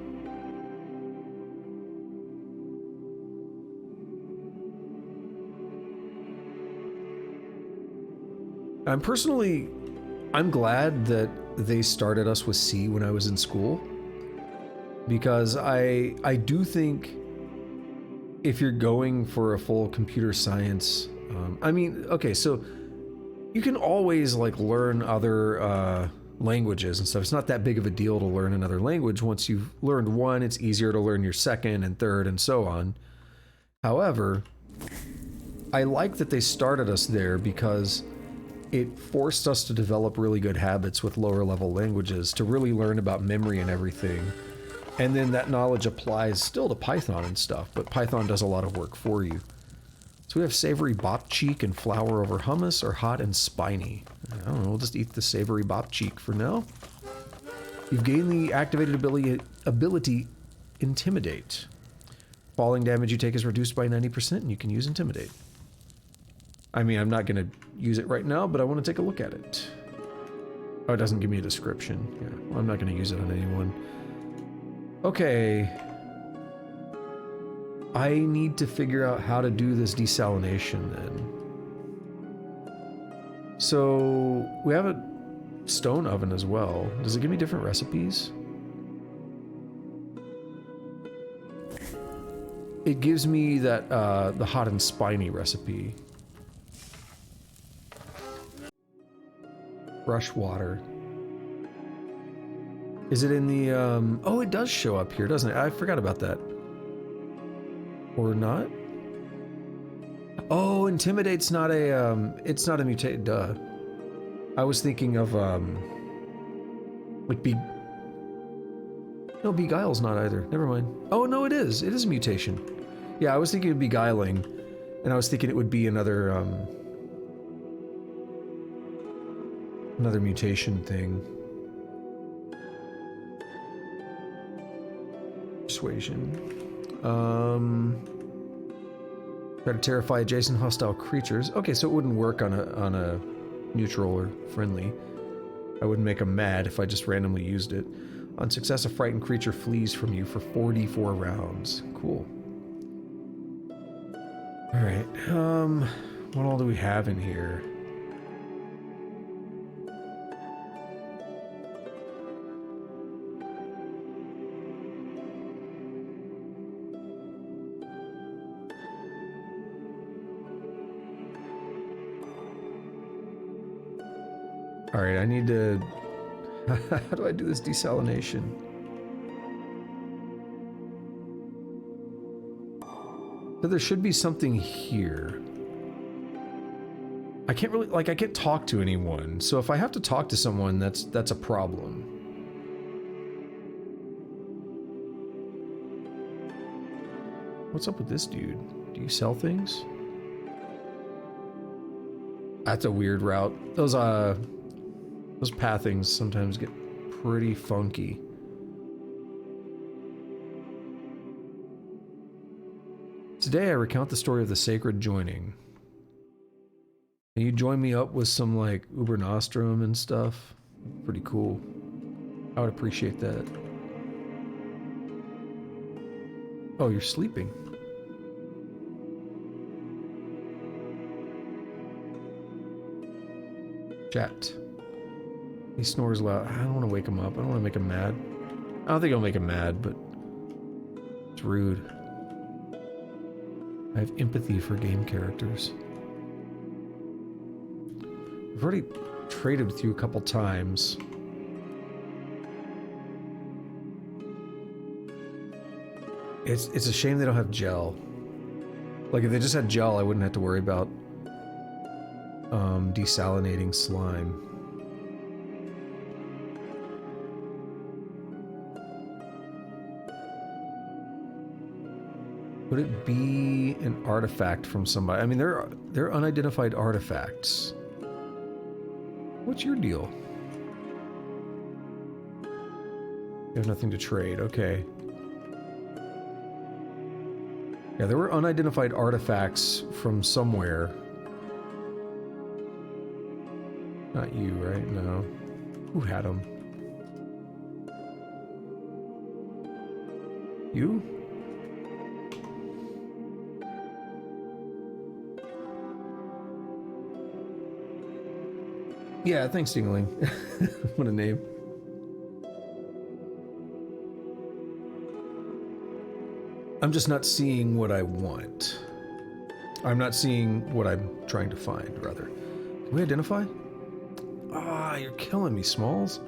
I'm glad that they started us with C when I was in school, because I do think if you're going for a full computer science, I mean, okay, so you can always like learn other languages and stuff. It's not that big of a deal to learn another language. Once you've learned one, it's easier to learn your second and third and so on. However, I like that they started us there because it forced us to develop really good habits with lower level languages to really learn about memory and everything. And then that knowledge applies still to Python and stuff, but Python does a lot of work for you. So we have savory bop cheek and flour over hummus, or hot and spiny. I don't know, we'll just eat the savory bop cheek for now. You've gained the activated ability Intimidate. Falling damage you take is reduced by 90% and you can use Intimidate. I mean, I'm not going to use it right now, but I want to take a look at it. Oh, it doesn't give me a description. Yeah, well, I'm not going to use it on anyone. Okay. I need to figure out how to do this desalination then. So, we have a stone oven as well. Does it give me different recipes? It gives me that, the hot and spiny recipe. Brush water. Is it in the, oh, it does show up here, doesn't it? I forgot about that. Or not? Oh, Intimidate's not a, it's not a mutate, duh. I was thinking of, like no, Beguile's not either. Never mind. Oh, no, it is. It is a mutation. Yeah, I was thinking it would be beguiling, and I was thinking it would be another another mutation thing. Persuasion. Try to terrify adjacent hostile creatures. Okay, so it wouldn't work on a neutral or friendly. I wouldn't make them mad if I just randomly used it. On success, a frightened creature flees from you for 44 rounds. Cool. Alright, what all do we have in here? Alright, I need to... How do I do this desalination? So there should be something here. I can't really... Like, I can't talk to anyone. So if I have to talk to someone, that's a problem. What's up with this dude? Do you sell things? That's a weird route. Those pathings sometimes get pretty funky. Today I recount the story of the sacred joining. Can you join me up with some, like, Uber Nostrum and stuff? Pretty cool. I would appreciate that. Oh, you're sleeping. Chat. He snores loud. I don't want to wake him up. I don't want to make him mad. I don't think I'll make him mad, but it's rude. I have empathy for game characters. I've already traded with you a couple times. It's a shame they don't have gel. Like, if they just had gel, I wouldn't have to worry about desalinating slime. Would it be an artifact from somebody? I mean, they're unidentified artifacts. What's your deal? You have nothing to trade. Okay. Yeah, there were unidentified artifacts from somewhere. Not you, right? No. Who had them? You? Yeah, thanks, Dingling. What a name. I'm just not seeing what I want. I'm not seeing what I'm trying to find, rather. Can we identify? Ah, you're killing me, Smalls.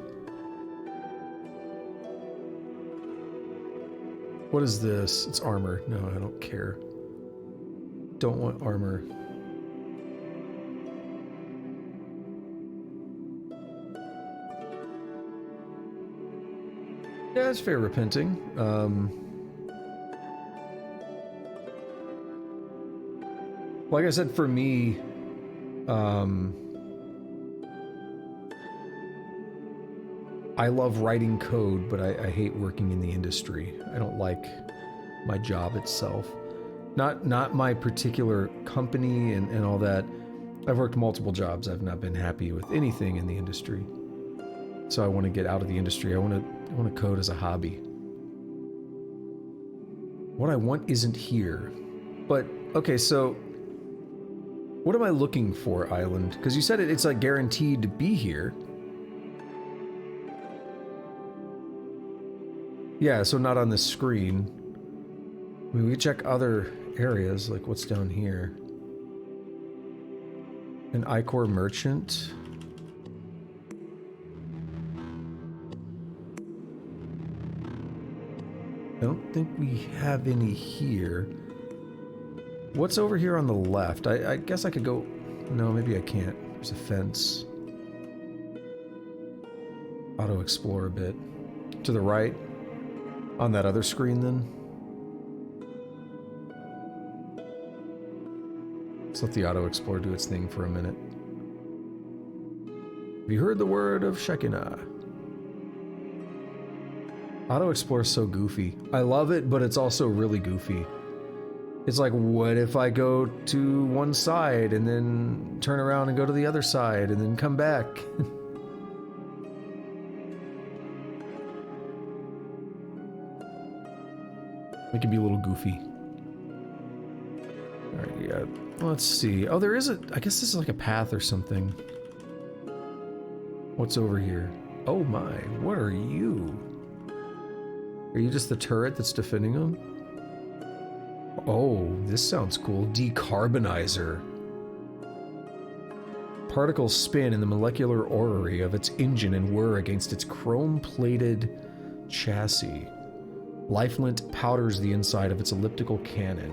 What is this? It's armor. No, I don't care. Don't want armor. Yeah, it's fair repenting. Like I said, for me, I love writing code, but I hate working in the industry. I don't like my job itself. Not my particular company and all that. I've worked multiple jobs. I've not been happy with anything in the industry. So I want to get out of the industry. I want to code as a hobby. What I want isn't here. But, okay, so what am I looking for, Island? Because you said it's like guaranteed to be here. Yeah, so not on this screen. I mean, we check other areas, like what's down here. An Icor merchant. I don't think we have any here. What's over here on the left? I guess I could go... No, maybe I can't. There's a fence. Auto-explore a bit. To the right? On that other screen, then? Let's let the Auto Explorer do its thing for a minute. Have you heard the word of Shekinah? Auto Explorer is so goofy. I love it, but it's also really goofy. It's like, what if I go to one side and then turn around and go to the other side and then come back? It can be a little goofy. Alright, yeah. Let's see. Oh, there is a... I guess this is like a path or something. What's over here? Oh my, what are you? Are you just the turret that's defending them? Oh, this sounds cool. Decarbonizer. Particles spin in the molecular orrery of its engine and whir against its chrome-plated chassis. Lifelint powders the inside of its elliptical cannon.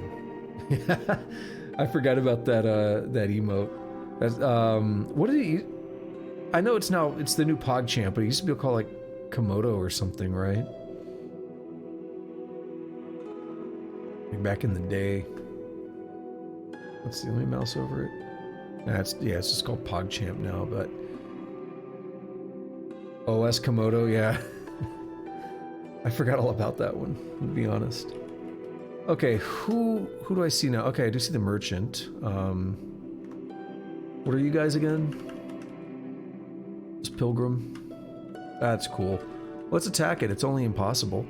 I forgot about that that emote. That's, what did he... I know it's the new PogChamp, but it used to be called like Komodo or something, right? Like back in the day. What's the only mouse over it? Nah, it's just called PogChamp now, but... OS Komodo, yeah. I forgot all about that one, to be honest. Okay, who do I see now? Okay, I do see the merchant. What are you guys again? This pilgrim. That's cool. Let's attack it. It's only impossible.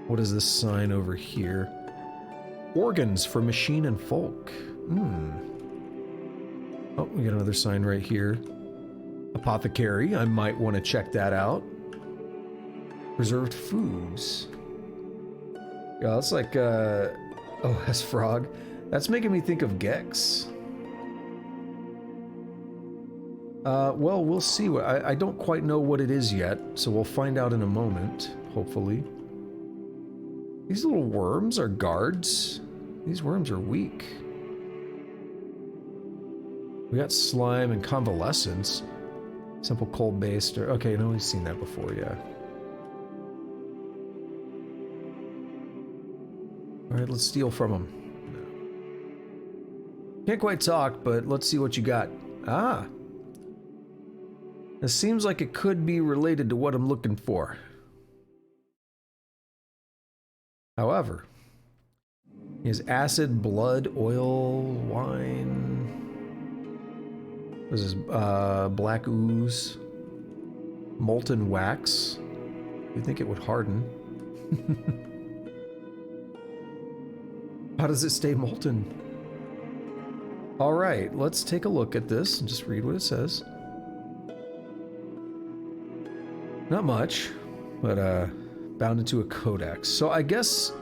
What is this sign over here? Organs for machine and folk. Oh, we got another sign right here. Apothecary. I might want to check that out. Preserved foods. Yeah, that's like, oh, that's frog. That's making me think of Gex. Well, we'll see. I don't quite know what it is yet, so we'll find out in a moment, hopefully. These little worms are guards. These worms are weak. We got slime and convalescence. Simple cold-based, or... Okay, no, we've seen that before, yeah. Alright, let's steal from him. Can't quite talk, but let's see what you got. Ah! This seems like it could be related to what I'm looking for. However, is acid, blood, oil, wine... This is black ooze, molten wax. You'd think it would harden. How does it stay molten? All right, let's take a look at this and just read what it says. Not much, but bound into a codex. So I guess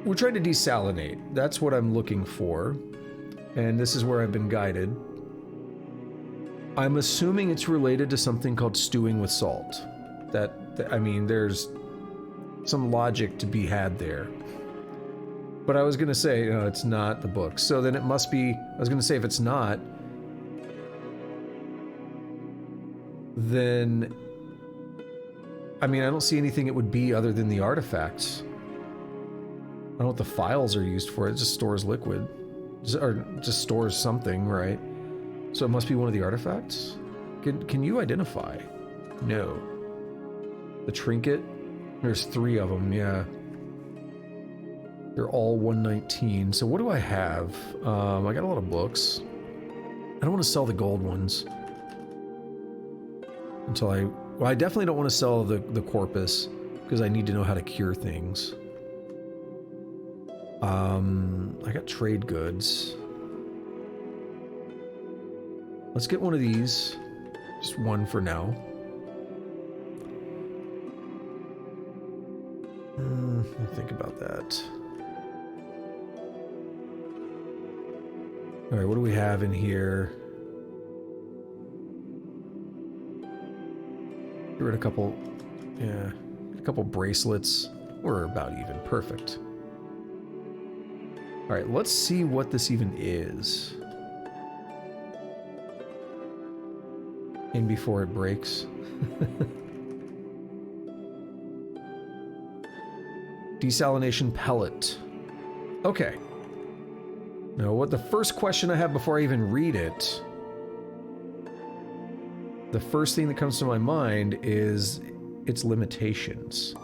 we're trying to desalinate. That's what I'm looking for. And this is where I've been guided. I'm assuming it's related to something called stewing with salt. I mean, there's some logic to be had there. But I was going to say, no, it's not the book. So then it must be, I was going to say, if it's not, then, I mean, I don't see anything it would be other than the artifacts. I don't know what the files are used for. It just stores liquid. Or just stores something, right? So it must be one of the artifacts? Can you identify? No. The trinket? There's 3 of them, yeah. They're all 119. So what do I have? I got a lot of books. I don't want to sell the gold ones. Until well, I definitely don't want to sell the corpus, because I need to know how to cure things. I got trade goods. Let's get one of these. Just one for now. I'll think about that. Alright, what do we have in here? Get rid of a couple... Yeah, a couple bracelets. We're about even. Perfect. Alright, let's see what this even is. In before it breaks. Desalination pellet. Okay. Now, what the first question I have before I even read it, the first thing that comes to my mind is its limitations.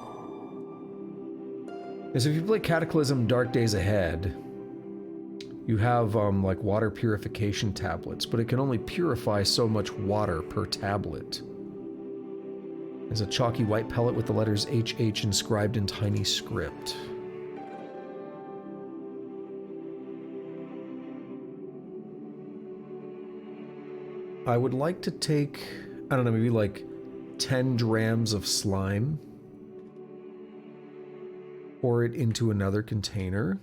Because if you play Cataclysm Dark Days Ahead, you have like water purification tablets, but it can only purify so much water per tablet. There's a chalky white pellet with the letters HH inscribed in tiny script. I would like to take, I don't know, maybe like 10 drams of slime. Pour it into another container.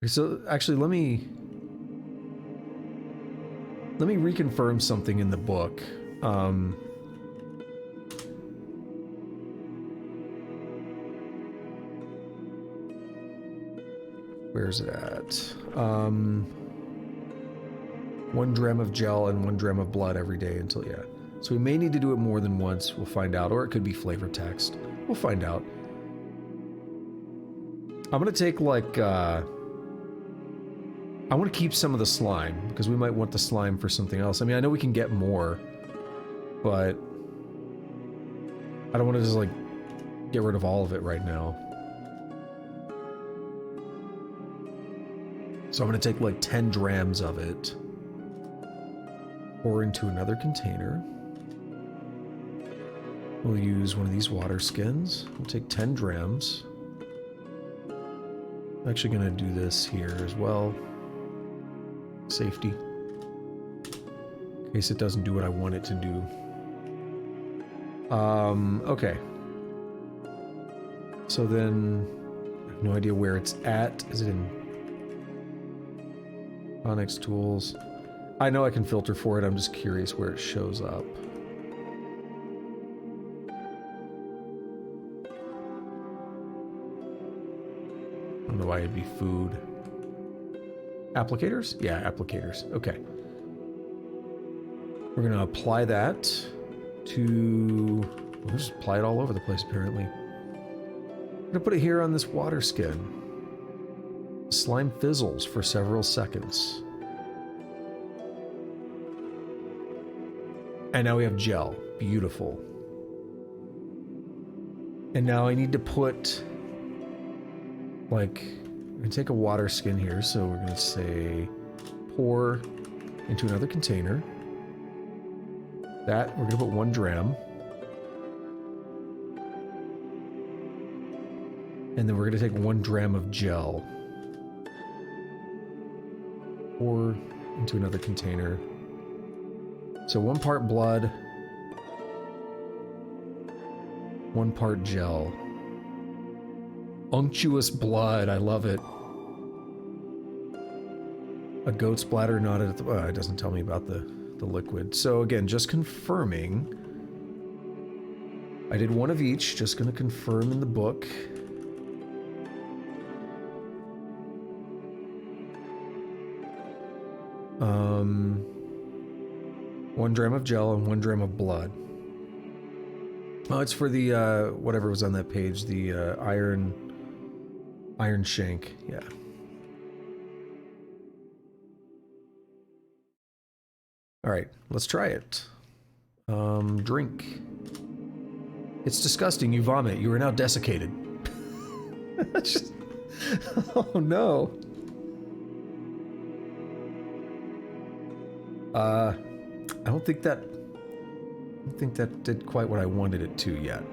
So actually, let me reconfirm something in the book. Where's it at? 1 dram of gel and 1 dram of blood every day until, yeah. So we may need to do it more than once. We'll find out. Or it could be flavor text. We'll find out. I'm going to take, like, I want to keep some of the slime, because we might want the slime for something else. I mean, I know we can get more, but I don't want to just, like, get rid of all of it right now. So I'm going to take, like, 10 drams of it. Pour into another container. We'll use one of these water skins. We'll take 10 drams. I'm actually going to do this here as well. Safety. In case it doesn't do what I want it to do. Okay. So then, I have no idea where it's at. Is it in Onyx Tools? I know I can filter for it, I'm just curious where it shows up. I don't know why it'd be food. Applicators? Yeah, applicators. Okay. We're gonna apply that to... We'll just apply it all over the place, apparently. I'm gonna put it here on this water skin. Slime fizzles for several seconds. And now we have gel. Beautiful. And now I need to put, like, I'm gonna take a water skin here, so we're gonna say pour into another container. That, we're gonna put 1 dram. And then we're gonna take 1 dram of gel. Pour into another container. So 1 part blood, 1 part gel. Unctuous blood, I love it. A goat splatter knotted at the... Oh, it doesn't tell me about the liquid. So again, just confirming. I did 1 of each, just going to confirm in the book. Um... 1 dram of gel and 1 dram of blood. Oh, it's for the, whatever was on that page, the, Ironshanks, yeah. Alright, let's try it. Drink. It's disgusting, you vomit, you are now desiccated. Just, oh no. I don't think that did quite what I wanted it to yet.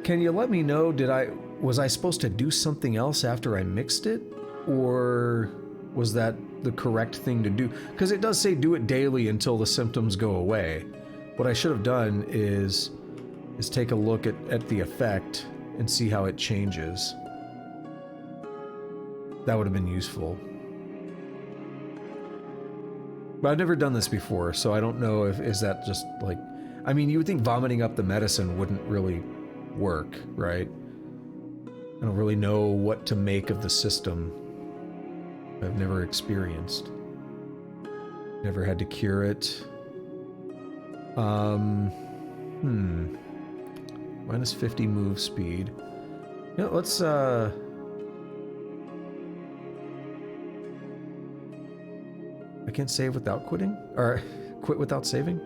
Can you let me know, was I supposed to do something else after I mixed it? Or was that the correct thing to do? Because it does say do it daily until the symptoms go away. What I should have done is take a look at the effect and see how it changes. That would have been useful. But I've never done this before, so I don't know is that just like... I mean, you would think vomiting up the medicine wouldn't really work, right? I don't really know what to make of the system. I've never experienced. Never had to cure it. Minus 50 move speed. Yeah, let's, I can't save without quitting? Or quit without saving?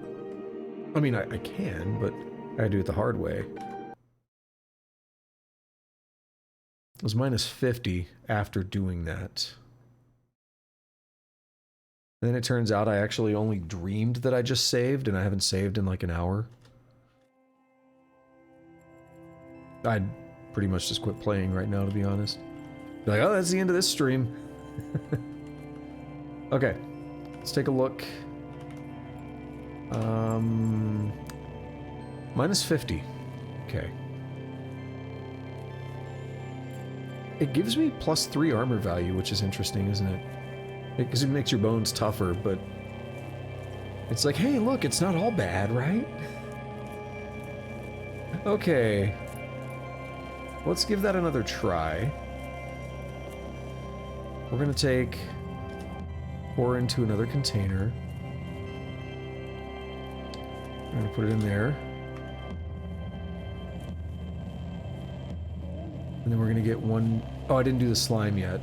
I mean, I can, but I gotta do it the hard way. It was minus 50 after doing that. And then it turns out I actually only dreamed that I just saved, and I haven't saved in like an hour. I'd pretty much just quit playing right now, to be honest. Be like, oh, that's the end of this stream. Okay, let's take a look. Minus 50. Okay. It gives me plus 3 armor value, which is interesting, isn't it? Because it makes your bones tougher, but it's like, hey, look, it's not all bad, right? Okay. Let's give that another try. We're gonna take 4 into another container. I'm gonna put it in there. And then we're gonna get one... Oh, I didn't do the slime yet.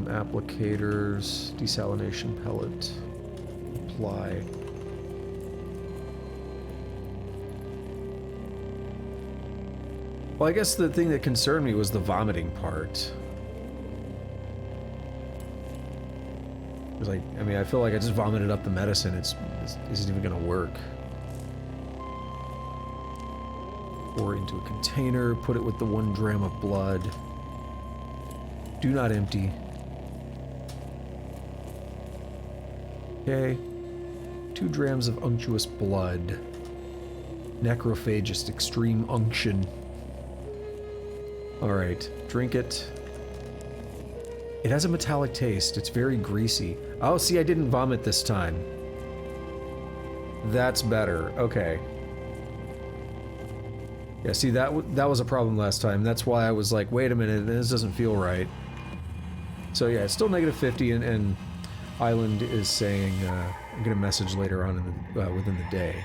Applicators, desalination pellet, apply. Well, I guess the thing that concerned me was the vomiting part. It was like, I mean, I feel like I just vomited up the medicine. It isn't even gonna work. Pour into a container, put it with the 1 dram of blood. Do not empty. Okay. 2 drams of unctuous blood. Necrophagist extreme unction. Alright, drink it. It has a metallic taste. It's very greasy. Oh, see, I didn't vomit this time. That's better. Okay. Yeah, see, that was a problem last time. That's why I was like, wait a minute, this doesn't feel right. So yeah, it's still negative 50, and Island is saying, I'm gonna message later on in the, within the day.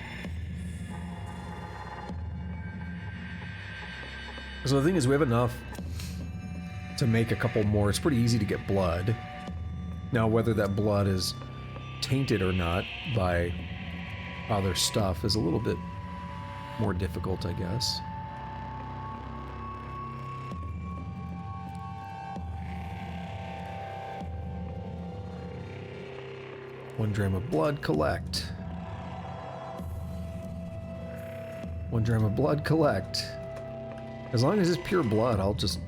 So the thing is, we have enough to make a couple more. It's pretty easy to get blood. Now, whether that blood is tainted or not by other stuff is a little bit more difficult, I guess. One dram of blood, collect. 1 dram of blood, collect. As long as it's pure blood, I'll just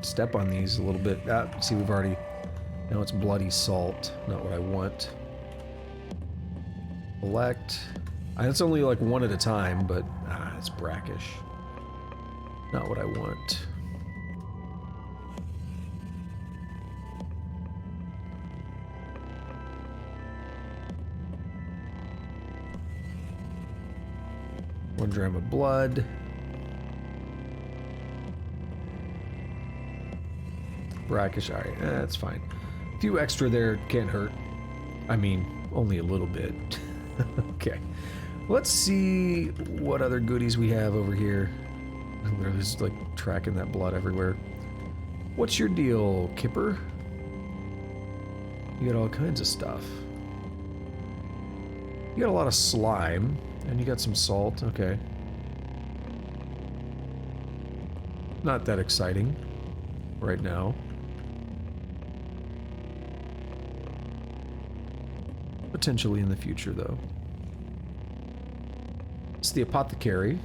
step on these a little bit. See, we've already... Now it's bloody salt. Not what I want. Collect. It's only like 1 at a time, but... it's brackish. Not what I want. One dram of blood. Brackish, alright, that's fine. A few extra there can't hurt. I mean, only a little bit. Okay. Let's see what other goodies we have over here. They're just like tracking that blood everywhere. What's your deal, Kipper? You got all kinds of stuff. You got a lot of slime, and you got some salt, okay. Not that exciting right now. Potentially in the future, though. It's the apothecary.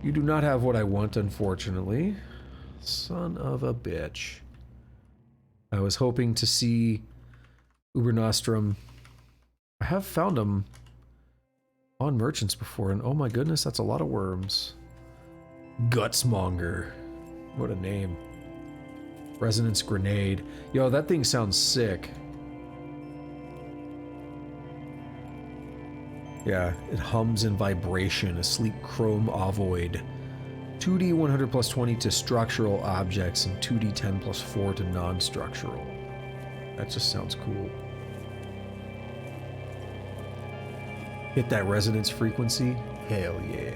You do not have what I want, unfortunately. Son of a bitch. I was hoping to see Uber Nostrum. I have found them on merchants before, and oh my goodness, that's a lot of worms. Gutsmonger. What a name. Resonance grenade. Yo, that thing sounds sick. Yeah, it hums in vibration. A sleek chrome ovoid. 2D 100 plus 20 to structural objects and 2D 10 plus 4 to non-structural. That just sounds cool. Hit that resonance frequency? Hell yeah.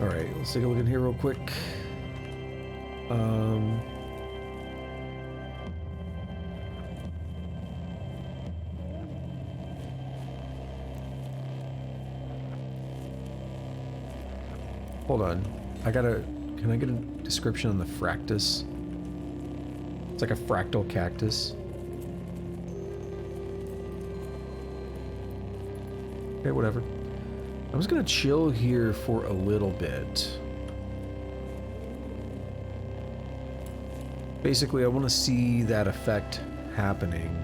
Alright, let's take a look in here real quick. Hold on. Can I get a description on the fractus? It's like a fractal cactus. Okay, whatever. I'm just gonna chill here for a little bit. Basically, I want to see that effect happening.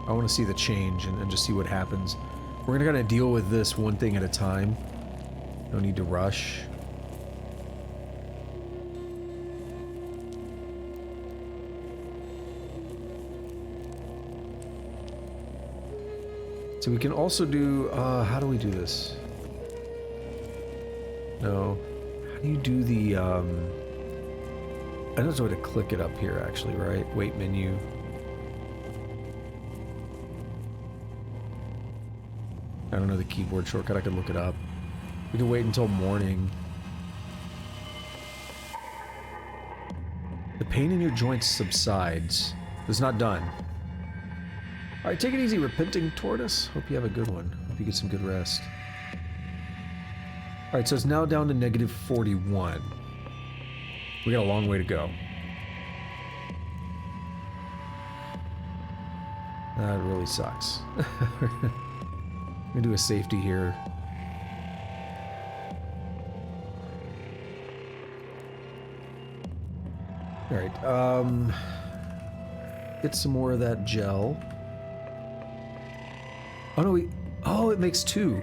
I want to see the change and just see what happens. We're gonna kind of deal with this one thing at a time. No need to rush. So we can also do, how do we do this? No. How do you do the, I don't know how to click it up here, actually, right? Wait menu. I don't know the keyboard shortcut, I could look it up. We can wait until morning. The pain in your joints subsides. It's not done. Alright, take it easy, repenting tortoise. Hope you have a good one. Hope you get some good rest. Alright, so it's now down to negative 41. We got a long way to go. That really sucks. I'm gonna do a safety here. Alright, get some more of that gel. Oh no, oh, it makes two.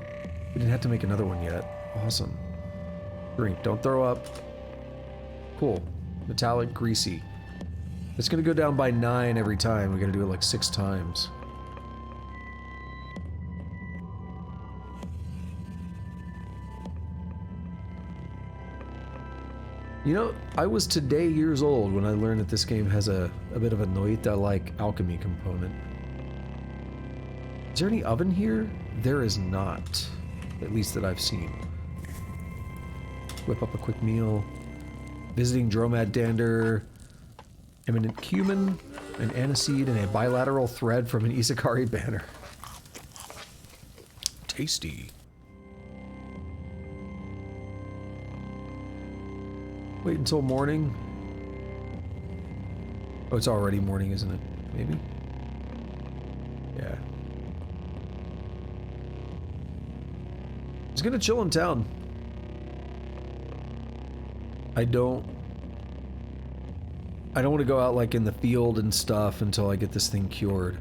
We didn't have to make another one yet. Awesome. Drink, don't throw up. Cool. Metallic, greasy. It's gonna go down by 9 every time. We gotta do it like 6 times. You know, I was today years old when I learned that this game has a bit of a Noita-like alchemy component. Is there any oven here? There is not. At least that I've seen. Whip up a quick meal. Visiting Dromad Dander. Eminent cumin. An aniseed and a bilateral thread from an Isakari banner. Tasty. Wait until morning. Oh, it's already morning, isn't it? Maybe? Yeah. Just gonna chill in town. I don't want to go out like in the field and stuff until I get this thing cured.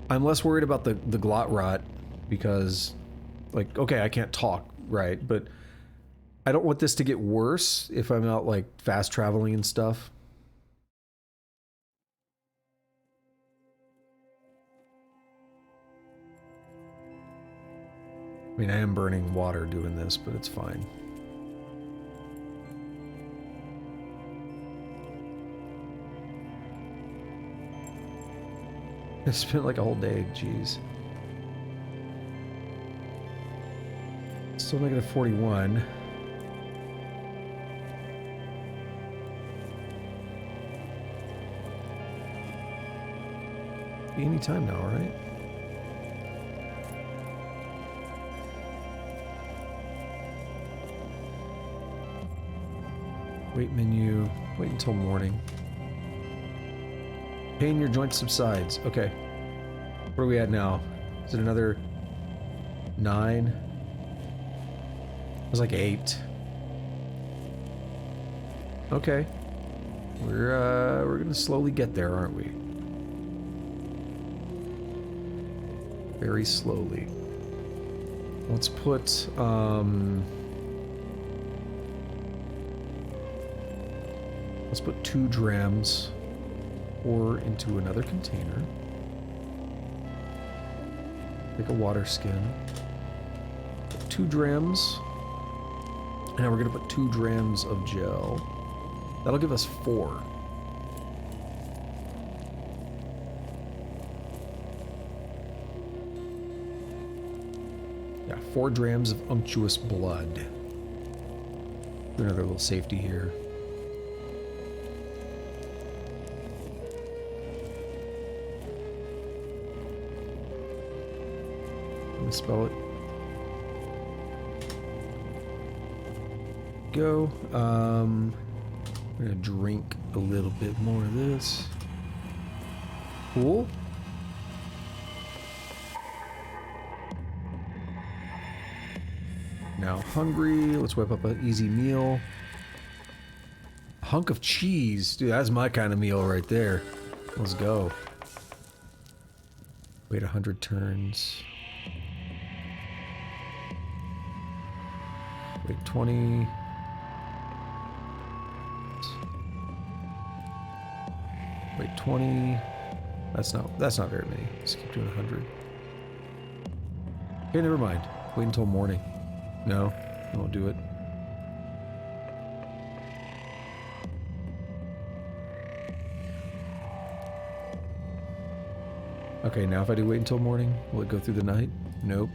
I'm less worried about the Glotrot because, like, okay, I can't talk, right? But I don't want this to get worse if I'm out like fast traveling and stuff. I mean, I am burning water doing this, but it's fine. I spent like a whole day, jeez. Still negative 41. Any time now, right? Wait menu. Wait until morning. Pain in your joint subsides. Okay. Where are we at now? Is it another 9? It was like 8. Okay. We're gonna slowly get there, aren't we? Very slowly. Let's put, Let's put 2 drams or into another container. Take a water skin. Put 2 drams. And now we're going to put 2 drams of gel. That'll give us 4. Yeah, 4 drams of unctuous blood. Do another little safety here. Spell it. Go. I'm gonna drink a little bit more of this. Cool. Now hungry. Let's whip up an easy meal. A hunk of cheese. Dude, that's my kind of meal right there. Let's go. Wait 100 turns. Wait 20. Wait 20. That's not very many. Let's keep doing 100. Okay, never mind. Wait until morning. No, I won't do it. Okay, now if I do wait until morning, will it go through the night? Nope.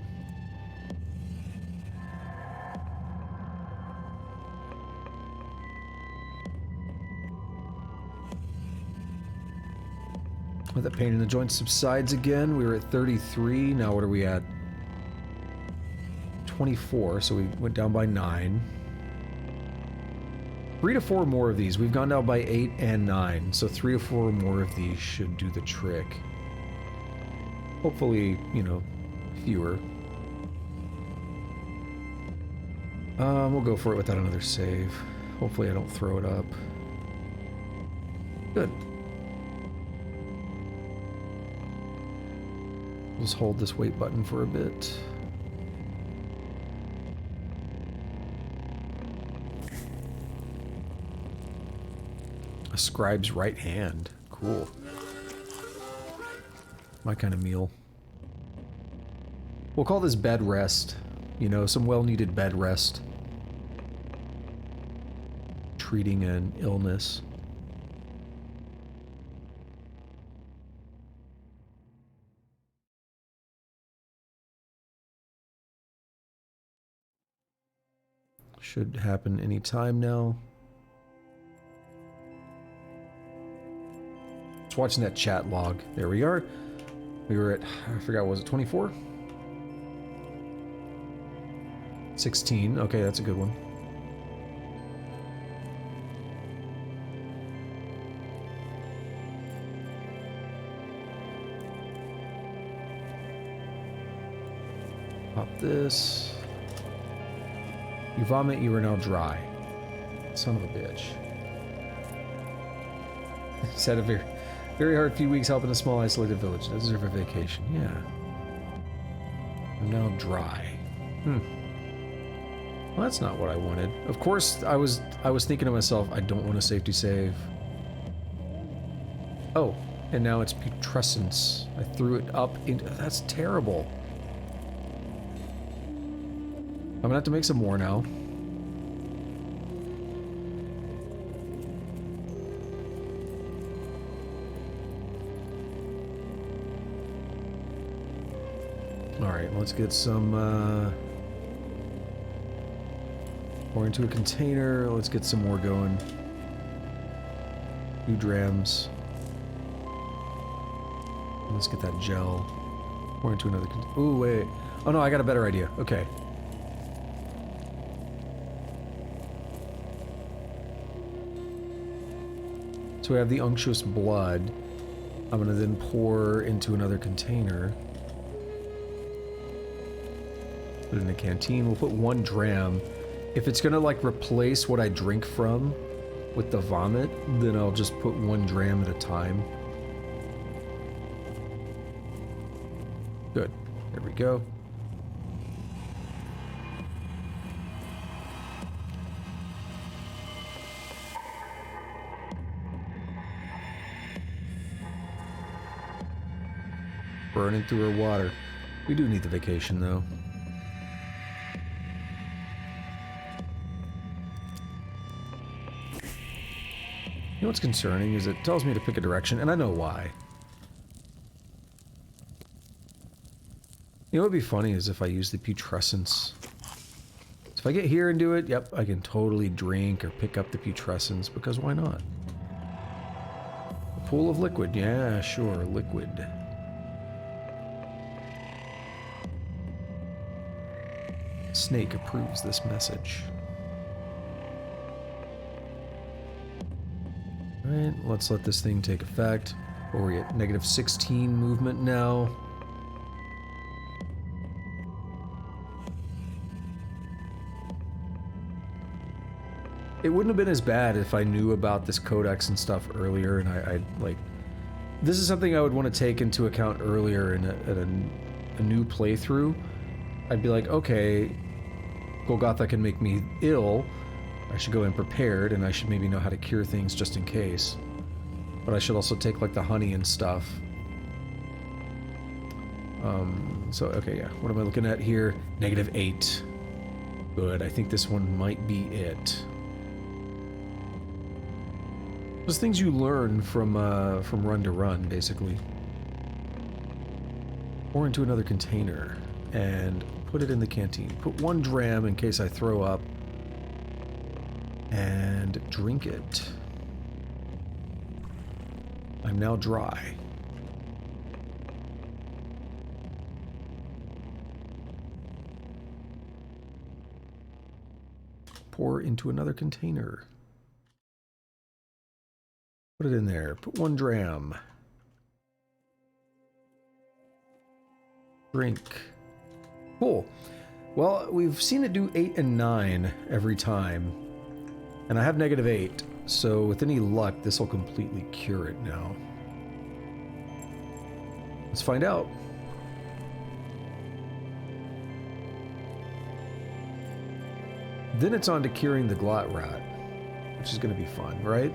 When the pain in the joint subsides again, we were at 33. Now what are we at? 24, so we went down by 9. 3 to 4 more of these. We've gone down by 8 and 9, so 3 or 4 more of these should do the trick. Hopefully, you know, fewer. We'll go for it without another save. Hopefully I don't throw it up. Good. Just hold this wait button for a bit. A scribe's right hand. Cool. My kind of meal. We'll call this bed rest. You know, some well-needed bed rest. Treating an illness. Should happen any time now. Just watching that chat log. There we are. We were at, I forgot, was it 24? 16. Okay, that's a good one. Pop this. You vomit, you are now dry. Son of a bitch. Said a very hard few weeks helping a small isolated village. I deserve a vacation. Yeah. I'm now dry. Well, that's not what I wanted. Of course, I was thinking to myself, I don't want a safety save. Oh, and now it's putrescence. I threw it up into... That's terrible. I'm gonna have to make some more now. Alright, let's get some, more into a container. Let's get some more going. 2 drams. Let's get that gel. More into another container. Ooh, wait. Oh no, I got a better idea. Okay. So we have the unctuous blood. I'm gonna then pour into another container. Put it in a canteen. We'll put 1 dram. If it's gonna like replace what I drink from with the vomit, then I'll just put 1 dram at a time. Good. There we go. Burning through her water. We do need the vacation, though. You know what's concerning is it tells me to pick a direction, and I know why. You know what would be funny is if I use the putrescence. So if I get here and do it, yep, I can totally drink or pick up the putrescence, because why not? A pool of liquid, yeah, sure, liquid. Snake approves this message. Alright, let's let this thing take effect. Where are we at? Negative 16 movement now. It wouldn't have been as bad if I knew about this codex and stuff earlier, and I like... This is something I would want to take into account earlier in a new playthrough. I'd be like, okay, Golgotha can make me ill. I should go in prepared, and I should maybe know how to cure things just in case. But I should also take, like, the honey and stuff. So, okay, yeah. What am I looking at here? Negative 8. Good. I think this one might be it. Those things you learn from run to run, basically. Pour into another container. And put it in the canteen. Put 1 dram in case I throw up. And drink it. I'm now dry. Pour into another container. Put it in there. Put 1 dram. Drink. Cool. Well, we've seen it do 8 and 9 every time. And I have negative 8, so with any luck, this will completely cure it now. Let's find out. Then it's on to curing the Glotrot, which is going to be fun, right?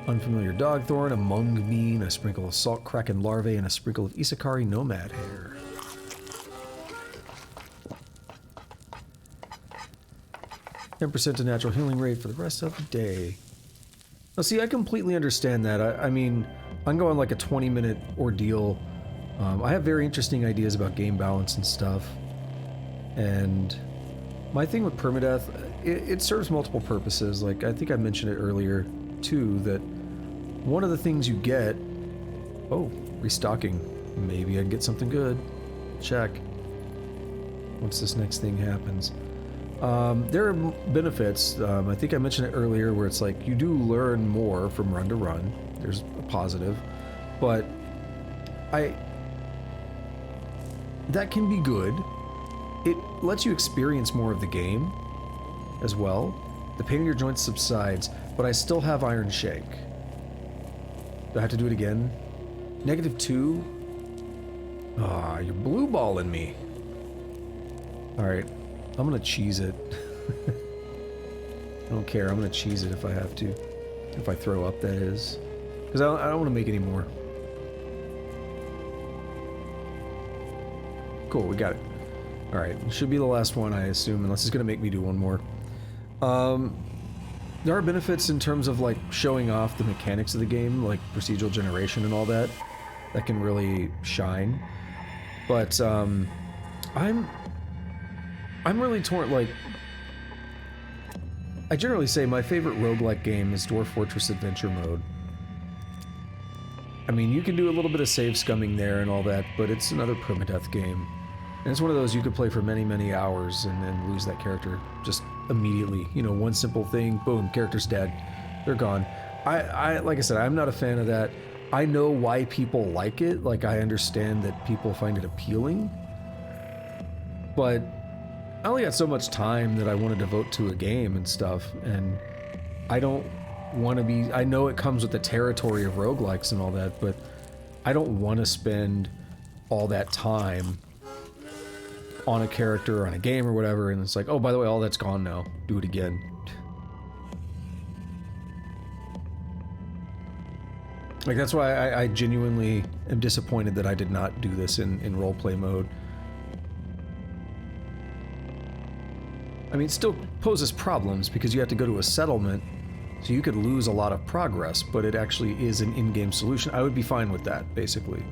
Unfamiliar dogthorn, a mung bean, a sprinkle of salt kraken larvae, and a sprinkle of Isakari nomad hair. %, a natural healing rate for the rest of the day. Now see, I completely understand that. I mean, I'm going like a 20-minute ordeal. I have very interesting ideas about game balance and stuff. And my thing with permadeath, it serves multiple purposes. Like, I think I mentioned it earlier, too, that one of the things you get... Oh, restocking. Maybe I can get something good. Check. Once this next thing happens. There are benefits. I think I mentioned it earlier where it's like you do learn more from run to run. There's a positive. But that can be good. It lets you experience more of the game as well. The pain in your joints subsides, but I still have Iron Shake. Do I have to do it again? Negative 2? Ah, you're blue balling me. Alright, I'm gonna cheese it. I don't care, I'm gonna cheese it if I have to. If I throw up, that is. Because I don't want to make any more. Cool, we got it. Alright, should be the last one, I assume, unless it's gonna make me do one more. There are benefits in terms of, like, showing off the mechanics of the game, like procedural generation and all that. That can really shine. But, I'm really torn, like... I generally say my favorite roguelike game is Dwarf Fortress Adventure Mode. I mean, you can do a little bit of save scumming there and all that, but it's another permadeath game. And it's one of those you could play for many, many hours and then lose that character just immediately. You know, one simple thing, boom, character's dead. They're gone. Like I said, I'm not a fan of that. I know why people like it. Like, I understand that people find it appealing. But I only got so much time that I want to devote to a game and stuff. And I don't want to be... I know it comes with the territory of roguelikes and all that, but I don't want to spend all that time on a character, or on a game, or whatever, and it's like, oh, by the way, all that's gone now. Do it again. Like, that's why I genuinely am disappointed that I did not do this in roleplay mode. I mean, it still poses problems because you have to go to a settlement, so you could lose a lot of progress, but it actually is an in-game solution. I would be fine with that, basically.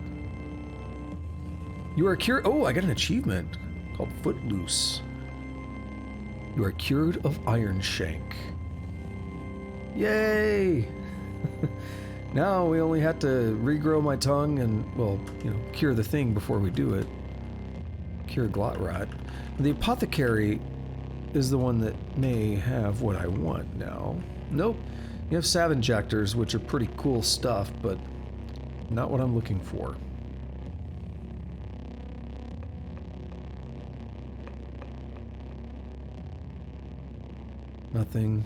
You are cured. Oh, I got an achievement called Footloose. You are cured of Ironshank. Yay! Now we only have to regrow my tongue and, well, you know, cure the thing before we do it. Cure Glotrot. The apothecary is the one that may have what I want now. Nope. You have Savinjectors, which are pretty cool stuff, but not what I'm looking for. Nothing.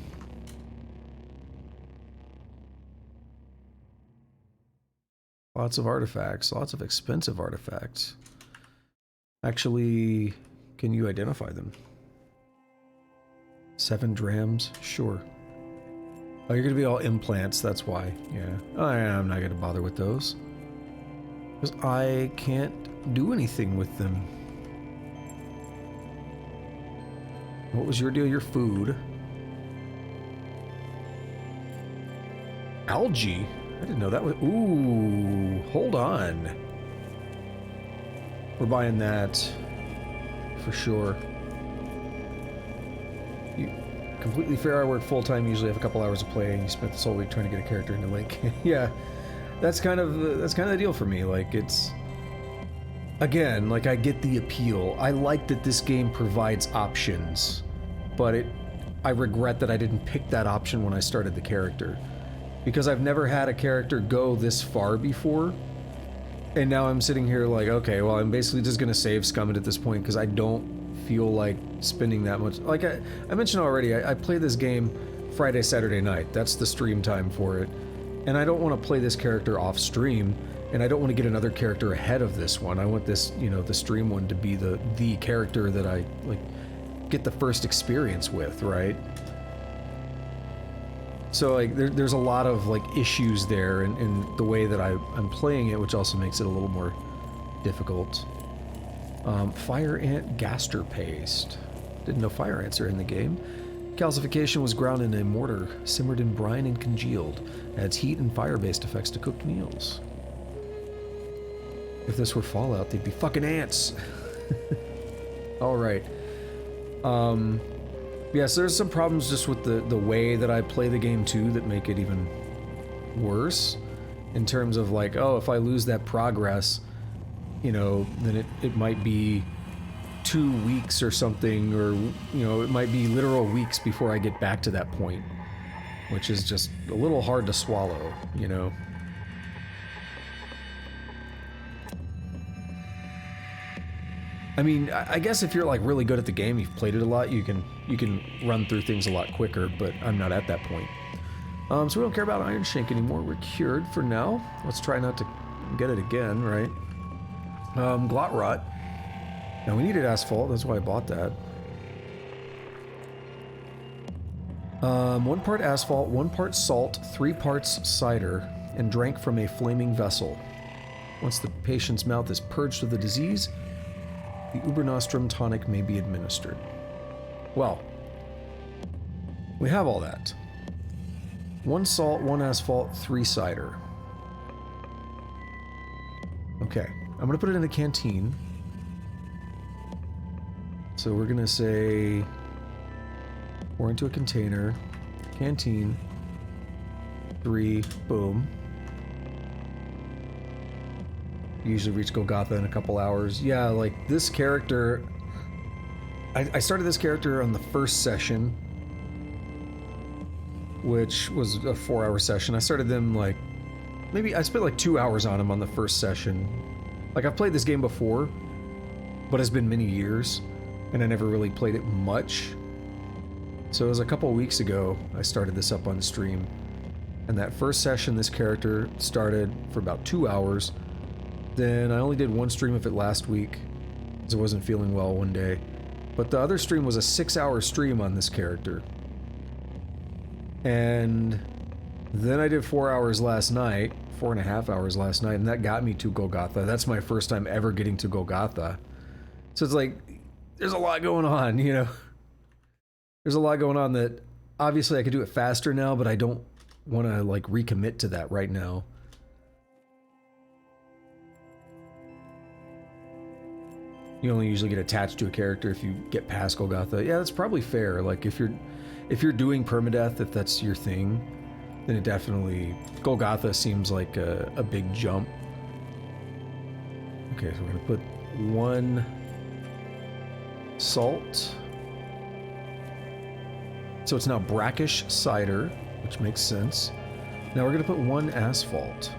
Lots of artifacts, lots of expensive artifacts. Actually, can you identify them? 7 drams? Sure. Oh, you're gonna be all implants, that's why. Yeah. Oh, yeah, I'm not gonna bother with those. Because I can't do anything with them. What was your deal? Your food. Algae? I didn't know that was... Ooh, hold on. We're buying that for sure. Completely fair, I work full-time, usually have a couple hours of play, and you spent this whole week trying to get a character into Link. Yeah, that's kind of the deal for me. Like, it's... Again, like, I get the appeal. I like that this game provides options, but I regret that I didn't pick that option when I started the character. Because I've never had a character go this far before, and now I'm sitting here like, okay, well, I'm basically just gonna save Scum at this point, because I don't feel like spending that much. Like I mentioned already, I play this game Friday, Saturday night. That's the stream time for it. And I don't want to play this character off stream, and I don't want to get another character ahead of this one. I want this, you know, the stream one to be the character that I, like, get the first experience with, right? So, like, there's a lot of, like, issues there in the way that I'm playing it, which also makes it a little more difficult. Fire ant gaster paste. Didn't know fire ants are in the game. Calcification was ground in a mortar, simmered in brine and congealed. Adds heat and fire-based effects to cooked meals. If this were Fallout, they'd be fucking ants. Alright. Yeah, so there's some problems just with the way that I play the game too that make it even worse. In terms of like, oh, if I lose that progress, you know, then it might be 2 weeks or something, or, you know, it might be literal weeks before I get back to that point. Which is just a little hard to swallow, you know. I mean, I guess if you're like really good at the game, you've played it a lot, you can run through things a lot quicker, but I'm not at that point. So we don't care about Ironshank anymore. We're cured for now. Let's try not to get it again, right? Glotrot. Now we needed asphalt, that's why I bought that. 1 part asphalt, 1 part salt, 3 parts cider, and drank from a flaming vessel. Once the patient's mouth is purged of the disease, the Ubernostrum tonic may be administered. Well, we have all that. 1 salt, 1 asphalt, 3 cider. Okay, I'm gonna put it in a canteen. So we're gonna say, pour into a container, canteen, 3, boom. Usually reach Golgotha in a couple hours. Yeah, like this character, I started this character on the first session, which was a 4-hour session. I started them like, maybe I spent like 2 hours on him on the first session. Like I've played this game before, but it's been many years, and I never really played it much. So it was a couple weeks ago I started this up on stream, and that first session this character started for about 2 hours. Then I only did 1 stream of it last week, because I wasn't feeling well one day. But the other stream was a 6-hour stream on this character. And Then I did 4 hours last night, 4.5 hours last night, and that got me to Golgotha. That's my first time ever getting to Golgotha. So it's like, there's a lot going on, you know? There's a lot going on that, obviously I could do it faster now, but I don't want to, like, recommit to that right now. You only usually get attached to a character if you get past Golgotha. Yeah, that's probably fair. Like, if you're doing permadeath, if that's your thing, then it definitely... Golgotha seems like a big jump. Okay, so we're gonna put 1 salt. So it's now brackish cider, which makes sense. Now we're gonna put 1 asphalt.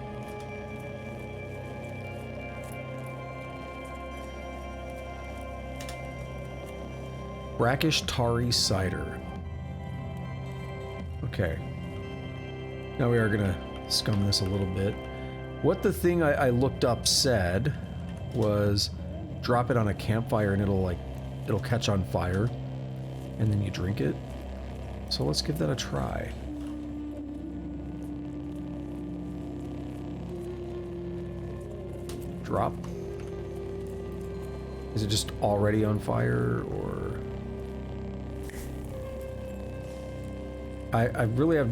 Brackish tarry cider. Okay. Now we are gonna scum this a little bit. What the thing I looked up said was drop it on a campfire and it'll catch on fire, and then you drink it. So let's give that a try. Drop. Is it just already on fire, or... I really have...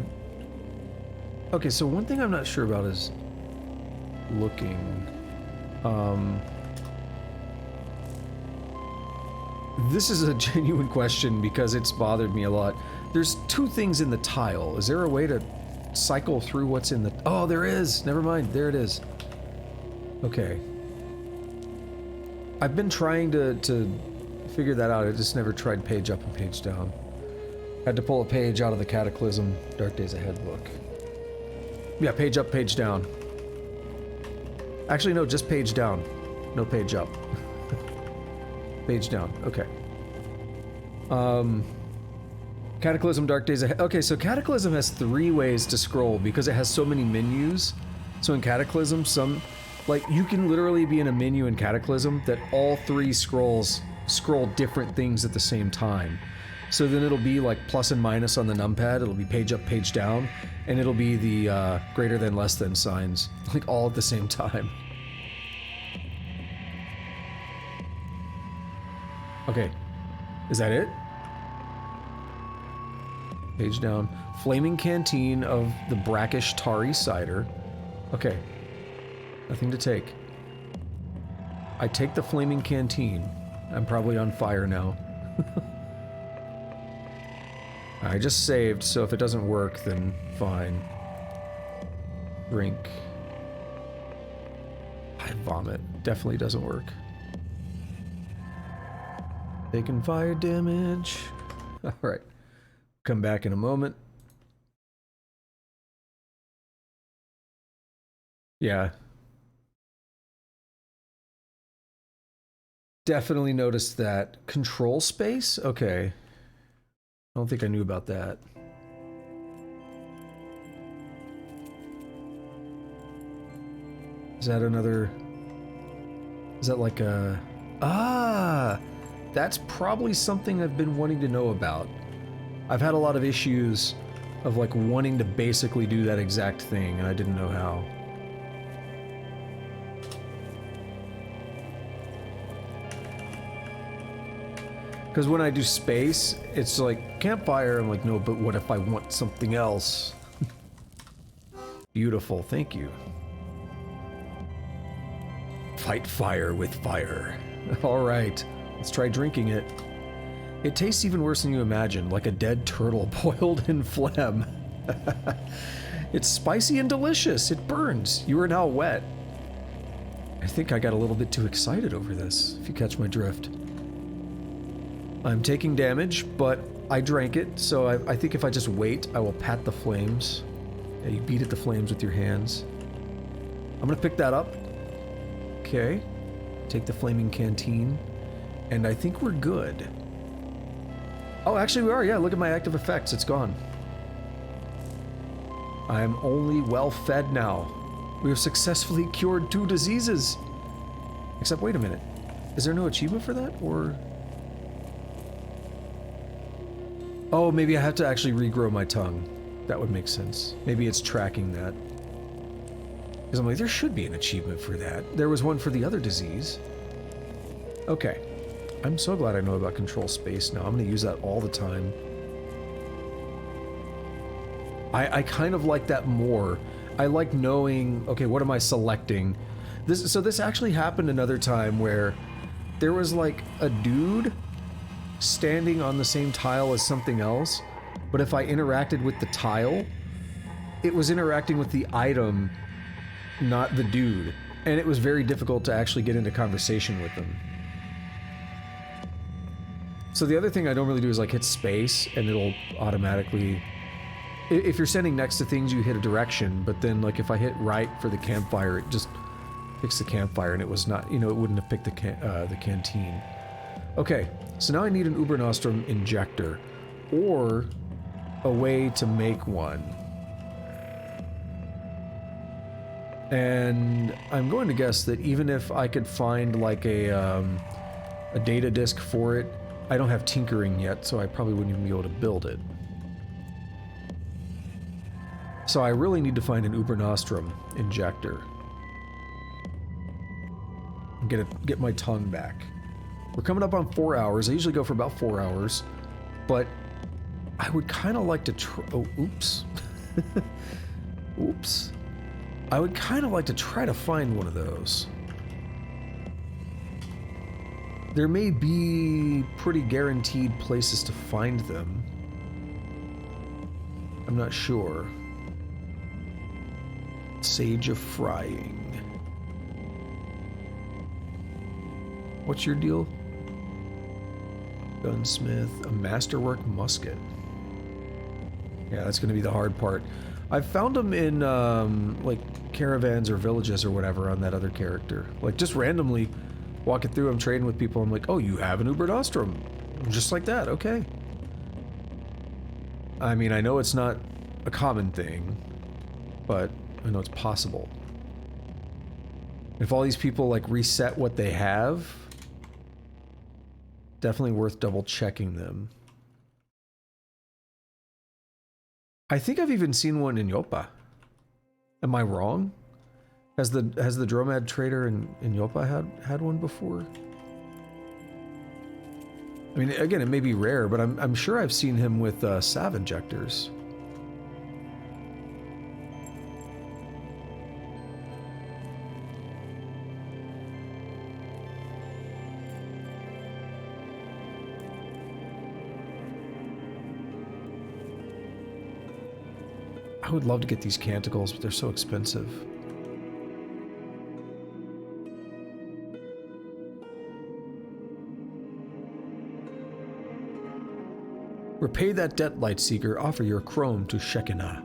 Okay, so one thing I'm not sure about is looking. This is a genuine question because it's bothered me a lot. There's 2 things in the tile. Is there a way to cycle through what's in the... Oh, there is! Never mind, there it is. Okay. I've been trying to figure that out. I just never tried page up and page down. Had to pull a page out of the Cataclysm Dark Days Ahead book. Yeah, page up, page down. Actually, no, just page down. No page up. Page down, okay. Cataclysm Dark Days Ahead. Okay, so Cataclysm has 3 ways to scroll because it has so many menus. So in Cataclysm, like, you can literally be in a menu in Cataclysm that all 3 scrolls scroll different things at the same time. So then it'll be like plus and minus on the numpad, it'll be page up, page down, and it'll be the greater than, less than signs, like all at the same time. Okay, is that it? Page down. Flaming canteen of the brackish tarry cider. Okay, nothing to take. I take the flaming canteen. I'm probably on fire now. I just saved, so if it doesn't work, then fine. Drink. I vomit. Definitely doesn't work. Taking fire damage. Alright. Come back in a moment. Yeah. Definitely noticed that. Control space? Okay. I don't think I knew about that. Is that another... Is that like a... Ah! That's probably something I've been wanting to know about. I've had a lot of issues of like wanting to basically do that exact thing, and I didn't know how. Because when I do space, it's like, campfire, I'm like, no, but what if I want something else? Beautiful, thank you. Fight fire with fire. Alright, let's try drinking it. It tastes even worse than you imagine, like a dead turtle boiled in phlegm. It's spicy and delicious, it burns. You are now wet. I think I got a little bit too excited over this, if you catch my drift. I'm taking damage, but I drank it, so I think if I just wait, I will pat the flames. Yeah, you beat at the flames with your hands. I'm gonna pick that up. Okay. Take the flaming canteen. And I think we're good. Oh, actually we are, yeah, look at my active effects, it's gone. I'm only well fed now. We have successfully cured 2 diseases. Except, wait a minute. Is there no achievement for that, or...? Oh, maybe I have to actually regrow my tongue. That would make sense. Maybe it's tracking that. Because I'm like, there should be an achievement for that. There was one for the other disease. Okay. I'm so glad I know about control space now. I'm going to use that all the time. I kind of like that more. I like knowing, okay, what am I selecting? So this actually happened another time where there was like a dude standing on the same tile as something else, but if I interacted with the tile, it was interacting with the item, not the dude. And it was very difficult to actually get into conversation with them. So the other thing I don't really do is like hit space and it'll automatically... If you're standing next to things, you hit a direction, but then like if I hit right for the campfire, it just picks the campfire, and it was not, you know, it wouldn't have picked the canteen. Okay, so now I need an Uber Nostrum injector, or a way to make one. And I'm going to guess that even if I could find like a data disk for it, I don't have tinkering yet, so I probably wouldn't even be able to build it. So I really need to find an Uber Nostrum injector. And get my tongue back. We're coming up on 4 hours. I usually go for about 4 hours. But I would kind of like to oh, oops. Oops. I would kind of like to try to find one of those. There may be pretty guaranteed places to find them. I'm not sure. Sage of Frying. What's your deal? Gunsmith, a masterwork musket. Yeah, that's going to be the hard part. I've found them in, like, caravans or villages or whatever on that other character. Like, just randomly walking through, I'm trading with people, I'm like, oh, you have an Uber Nostrum. Just like that, okay. I mean, I know it's not a common thing, but I know it's possible. If all these people, like, reset what they have, definitely worth double checking them. I think I've even seen one in Yopa. Am I wrong? Has the Dromad trader in Yopa had one before? I mean, again, it may be rare, but I'm sure I've seen him with Sav injectors. I would love to get these canticles, but they're so expensive. Repay that debt, Lightseeker. Offer your chrome to Shekinah.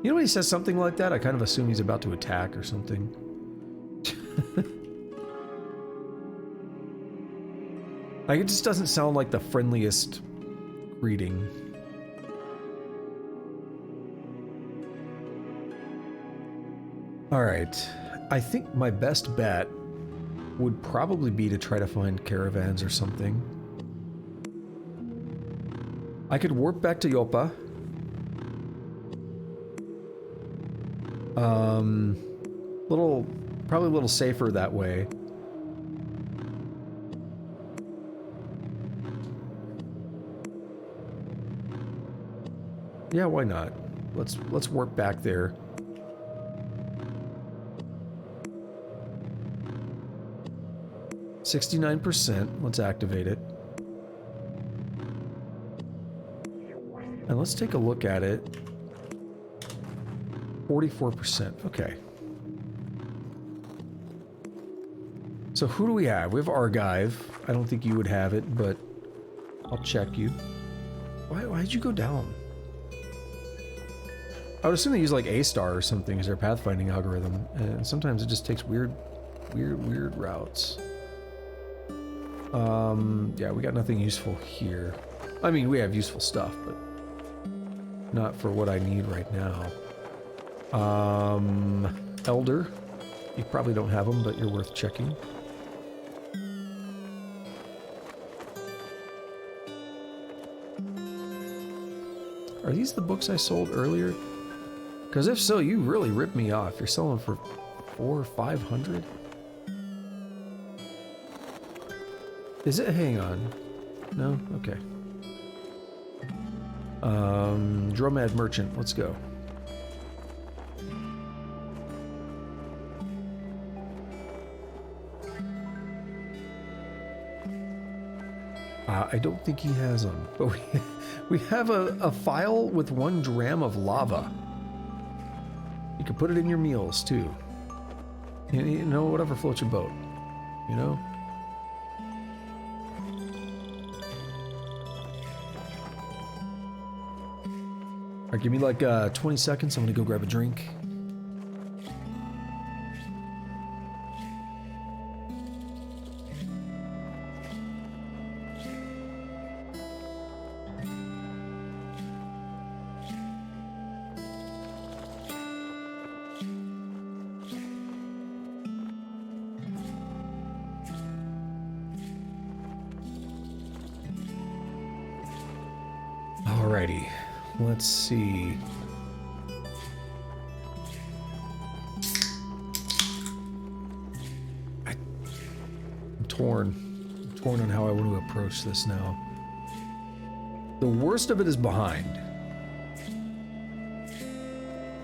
You know when he says something like that, I kind of assume he's about to attack or something. Like, it just doesn't sound like the friendliest greeting. Alright, I think my best bet would probably be to try to find caravans or something. I could warp back to Yopa. Probably a little safer that way. Yeah, why not? Let's warp back there. %. Let's activate it. And let's take a look at it. 44%. Okay. So who do we have? We have Argive. I don't think you would have it, but I'll check you. Why'd you go down? I would assume they use like A-star or something as their pathfinding algorithm, and sometimes it just takes weird routes. Yeah, we got nothing useful here. I mean, we have useful stuff, but not for what I need right now. Elder. You probably don't have them, but you're worth checking. Are these the books I sold earlier? Because if so, you really ripped me off. You're selling for 400 or 500? Is it? Hang on. No? Okay. Dromad Merchant, let's go. I don't think he has them, but we have a file with 1 dram of lava. You can put it in your meals too. You know, whatever floats your boat. You know? Alright, give me like 20 seconds. I'm gonna go grab a drink. Alrighty, let's see. I'm torn. I'm torn on how I want to approach this now. The worst of it is behind.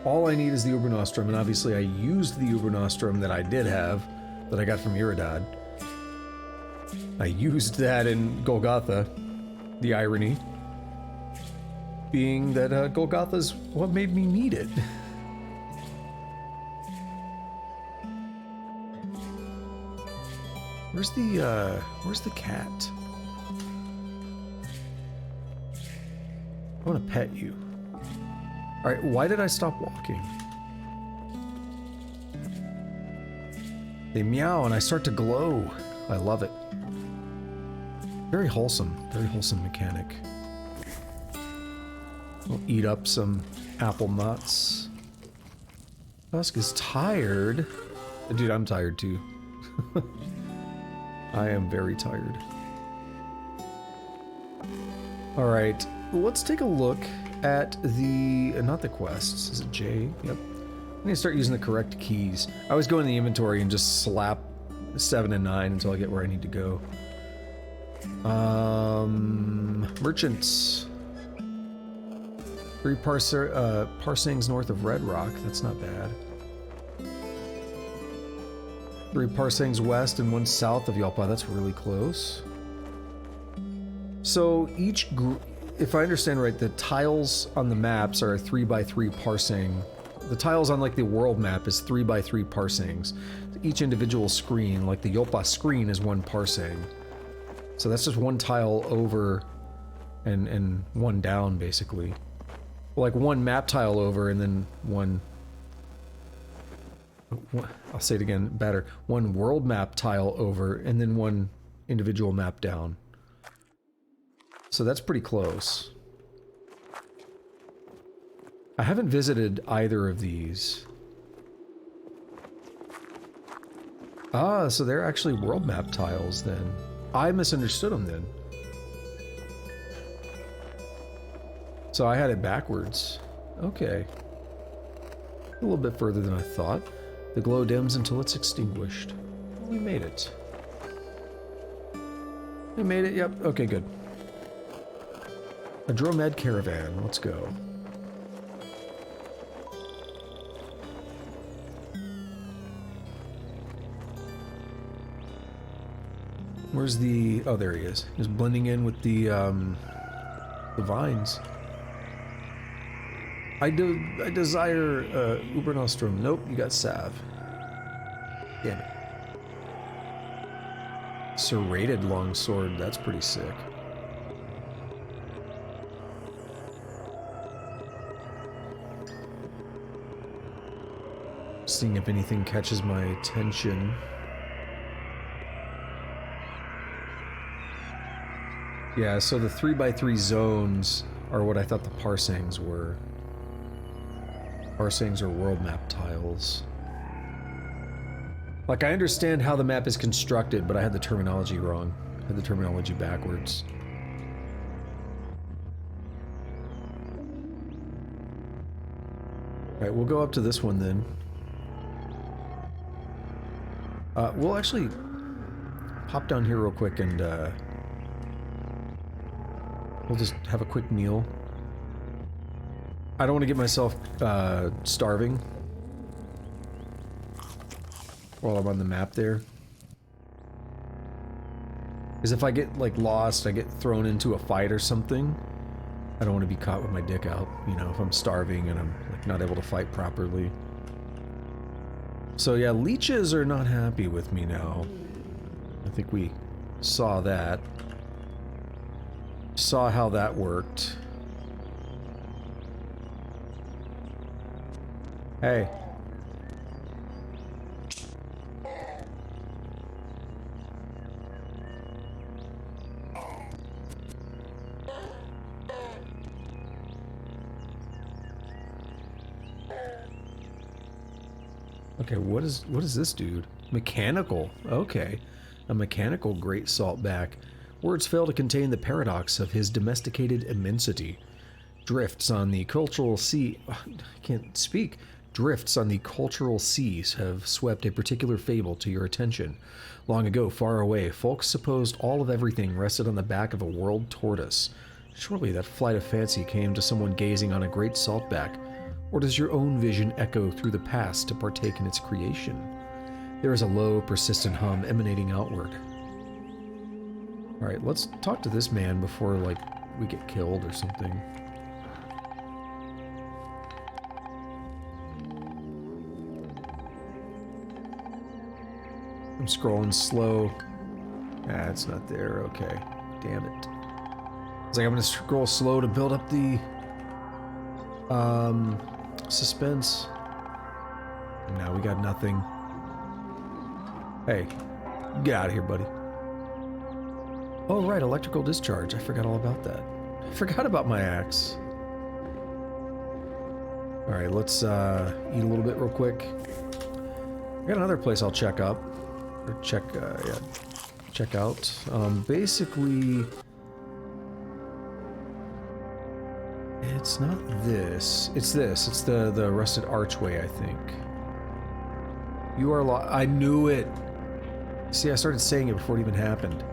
All I need is the Ubernostrum, and obviously I used the Ubernostrum that I did have, that I got from Iridad. I used that in Golgotha, the irony being that Golgotha's what made me need it. Where's the cat? I want to pet you. Alright, why did I stop walking? They meow and I start to glow. I love it. Very wholesome mechanic. We'll eat up some apple nuts. Tusk is tired. Dude, I'm tired too. I am very tired. Alright, let's take a look at the... not the quests. Is it J? Yep. I'm gonna start using the correct keys. I always go in the inventory and just slap 7 and 9 until I get where I need to go. Merchants. 3 parsings north of Red Rock. That's not bad. 3 parsecs west and 1 south of Yelpa. That's really close. So each group, if I understand right, the tiles on the maps are 3 by 3 parsing. The tiles on like the world map is 3 by 3 parsecs. Each individual screen, like the Yelpa screen, is 1 parsec. So that's just 1 tile over and 1 down, basically. Like 1 map tile over and then 1... I'll say it again better. 1 world map tile over and then 1 individual map down. So that's pretty close. I haven't visited either of these. Ah, so they're actually world map tiles then. I misunderstood them then. So I had it backwards. Okay. A little bit further than I thought. The glow dims until it's extinguished. We made it. We made it, yep. Okay, good. A Dromed caravan. Let's go. Where's the... oh, there he is. He's blending in with the vines. I desire Ubernostrum. Nope, you got Salve. Damn it. Serrated longsword. That's pretty sick. Seeing if anything catches my attention. Yeah, so the 3 by 3 zones are what I thought the parsecs were. Parsecs are world map tiles. Like, I understand how the map is constructed, but I had the terminology wrong. I had the terminology backwards. Alright, we'll go up to this one then. We'll actually hop down here real quick and we'll just have a quick meal. I don't want to get myself starving while I'm on the map there. Because if I get, like, lost, I get thrown into a fight or something, I don't want to be caught with my dick out, you know, if I'm starving and I'm, like, not able to fight properly. So yeah, leeches are not happy with me now. I think we saw that. Saw how that worked. Hey. Okay, what is this dude? Mechanical. Okay. A mechanical great saltback. Words fail to contain the paradox of his domesticated immensity. Drifts on the cultural sea... I can't speak. Drifts on the cultural seas have swept a particular fable to your attention. Long ago, far away, folks supposed all of everything rested on the back of a world tortoise. Surely that flight of fancy came to someone gazing on a great saltback. Or does your own vision echo through the past to partake in its creation? There is a low, persistent hum emanating outward. Alright, let's talk to this man before, like, we get killed or something. I'm scrolling slow. Ah, it's not there. Okay. Damn it. It's like I'm gonna scroll slow to build up the suspense. Now we got nothing. Hey, get out of here, buddy. Oh, right, electrical discharge. I forgot all about that. I forgot about my axe. Alright, let's eat a little bit real quick. I got another place I'll check up. Or check, yeah, check out. Basically... It's not this. It's this. It's the rusted archway, I think. You are I knew it! See, I started saying it before it even happened.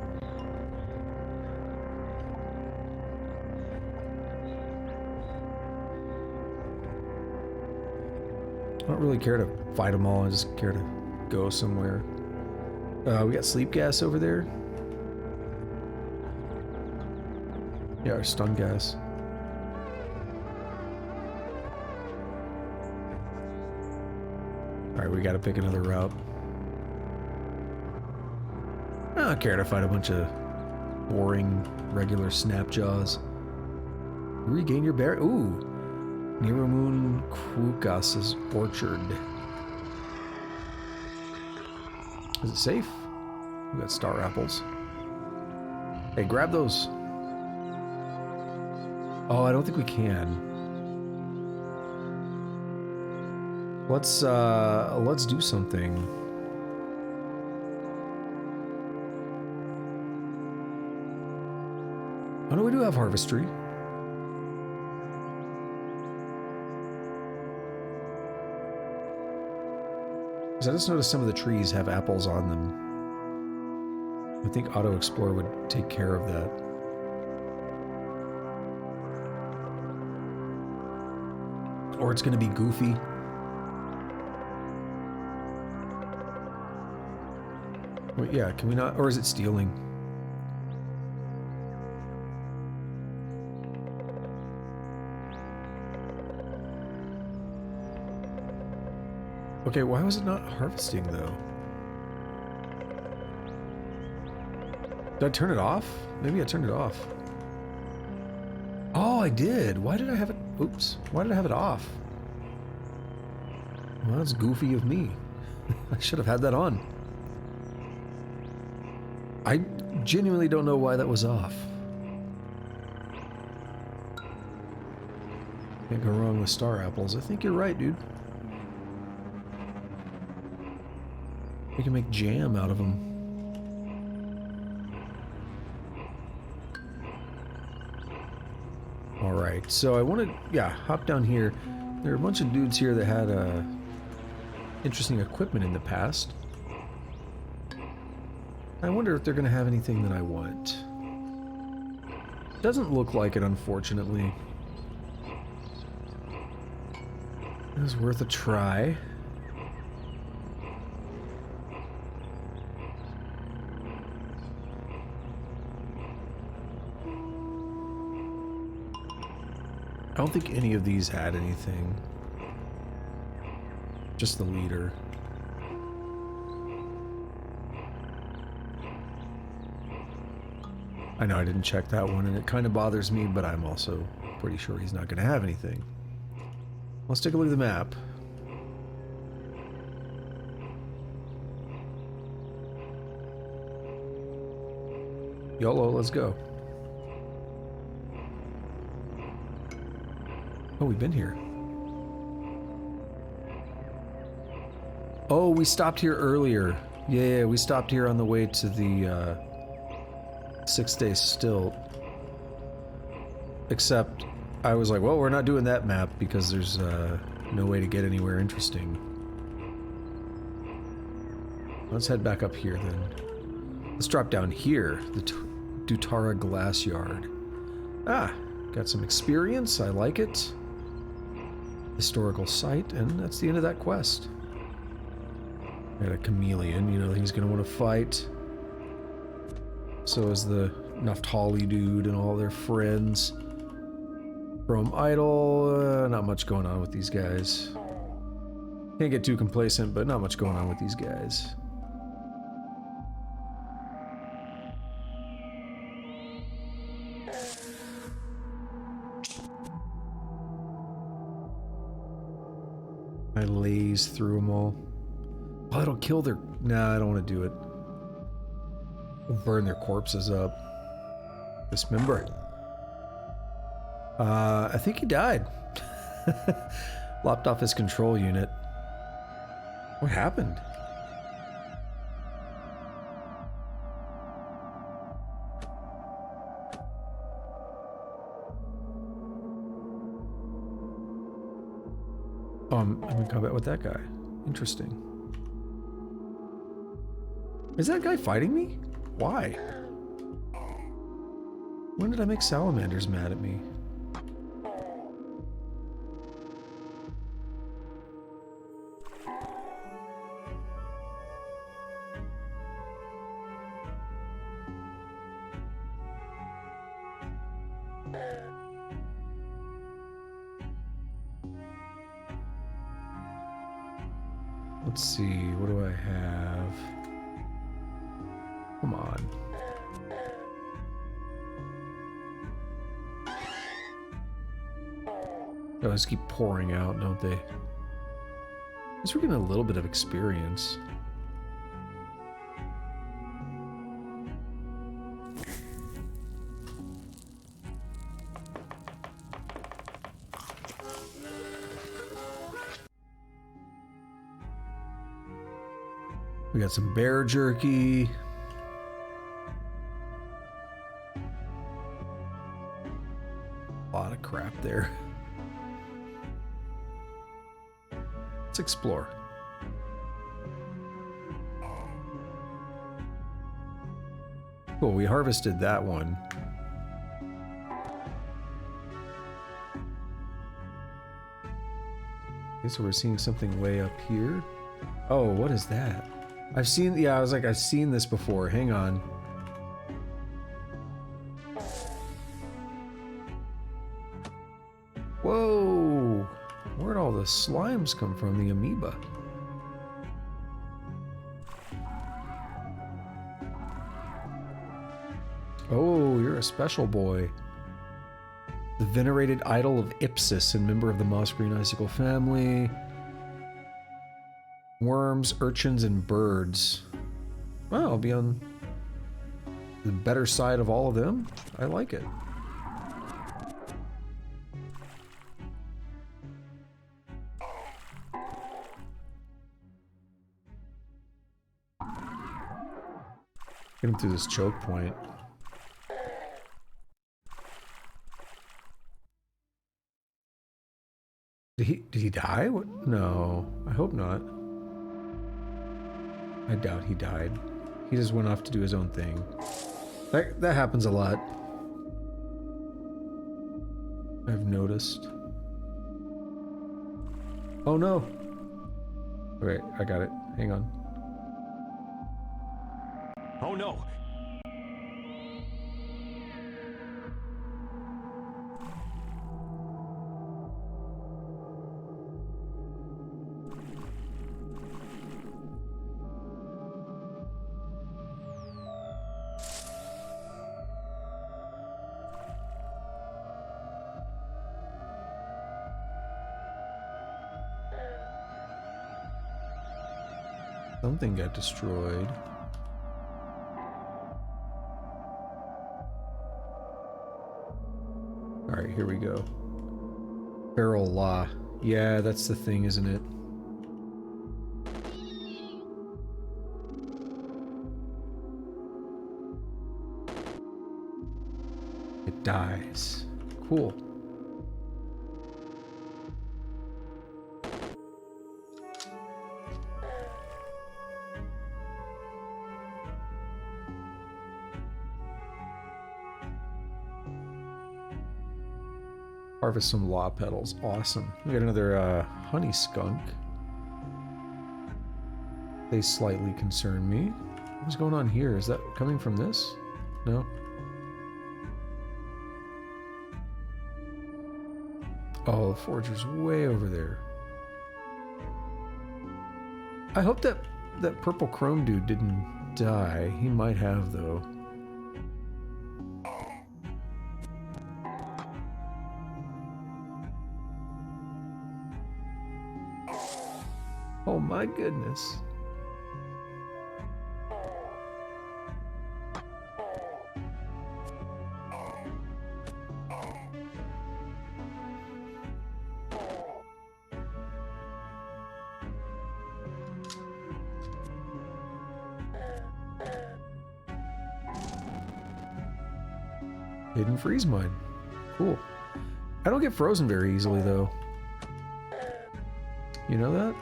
I don't really care to fight them all, I just care to go somewhere. We got sleep gas over there. Yeah, our stun gas. Alright, we gotta pick another route. I don't care to fight a bunch of boring, regular snapjaws. Regain your bear. Ooh! Neromoon Krukas' orchard. Is it safe? We got star apples. Hey, grab those. Oh, I don't think we can. Let's do something. Oh no, we do have harvestry. Because I just noticed some of the trees have apples on them. I think Auto Explorer would take care of that. Or it's gonna be goofy. Wait, yeah, can we not? Or is it stealing? Okay, why was it not harvesting though? Did I turn it off? Maybe I turned it off. Oh, I did. Why did I have it? Oops. Why did I have it off? Well, that's goofy of me. I should have had that on. I genuinely don't know why that was off. Can't go wrong with star apples. I think you're right, dude. We can make jam out of them. Alright, so I want to, yeah, hop down here. There are a bunch of dudes here that had interesting equipment in the past. I wonder if they're going to have anything that I want. Doesn't look like it, unfortunately. It was worth a try. I don't think any of these had anything. Just the leader. I know I didn't check that one, and it kind of bothers me, but I'm also pretty sure he's not going to have anything. Let's take a look at the map. YOLO, let's go. Oh, we've been here. Oh, we stopped here earlier. Yeah, we stopped here on the way to the 6-day stilt. Except, I was like, well, we're not doing that map because there's no way to get anywhere interesting. Let's head back up here then. Let's drop down here, the Dutara Glass Yard. Ah, got some experience, I like it. Historical site, and that's the end of that quest. Got a chameleon, you know, he's gonna want to fight. So is the Naftali dude and all their friends. Chrome Idol, not much going on with these guys. Can't get too complacent, but not much going on with these guys. I laze through them all. Oh, it'll kill their... Nah, I don't want to do it. We'll burn their corpses up. Dismember. I think he died. Lopped off his control unit. What happened? I'm in combat with that guy. Interesting. Is that guy fighting me? Why? When did I make salamanders mad at me? Let's see, what do I have? Come on. They always keep pouring out, don't they? I guess we're getting a little bit of experience. We got some bear jerky. A lot of crap there. Let's explore. Cool, we harvested that one. Okay, so we're seeing something way up here. Oh, what is that? I've seen, yeah, I was like, I've seen this before. Hang on. Whoa! Where'd all the slimes come from? The amoeba. Oh, you're a special boy. The venerated idol of Ipsis and member of the moss green icicle family. Worms, urchins, and birds. Well, I'll be on the better side of all of them. I like it. Get him through this choke point. Did he die? What? No, I hope not. I doubt he died. He just went off to do his own thing. That happens a lot. I've noticed. Oh no! Wait, I got it. Hang on. Oh no! Something got destroyed. Alright, here we go. Feral Law. Yeah, that's the thing, isn't it? It dies. Cool. Harvest some law petals. Awesome. We got another honey skunk. They slightly concern me. What's going on here? Is that coming from this? No? Oh, the forager's way over there. I hope that purple chrome dude didn't die. He might have, though. Oh my goodness. Hidden freeze mine. Cool. I don't get frozen very easily, though. You know that?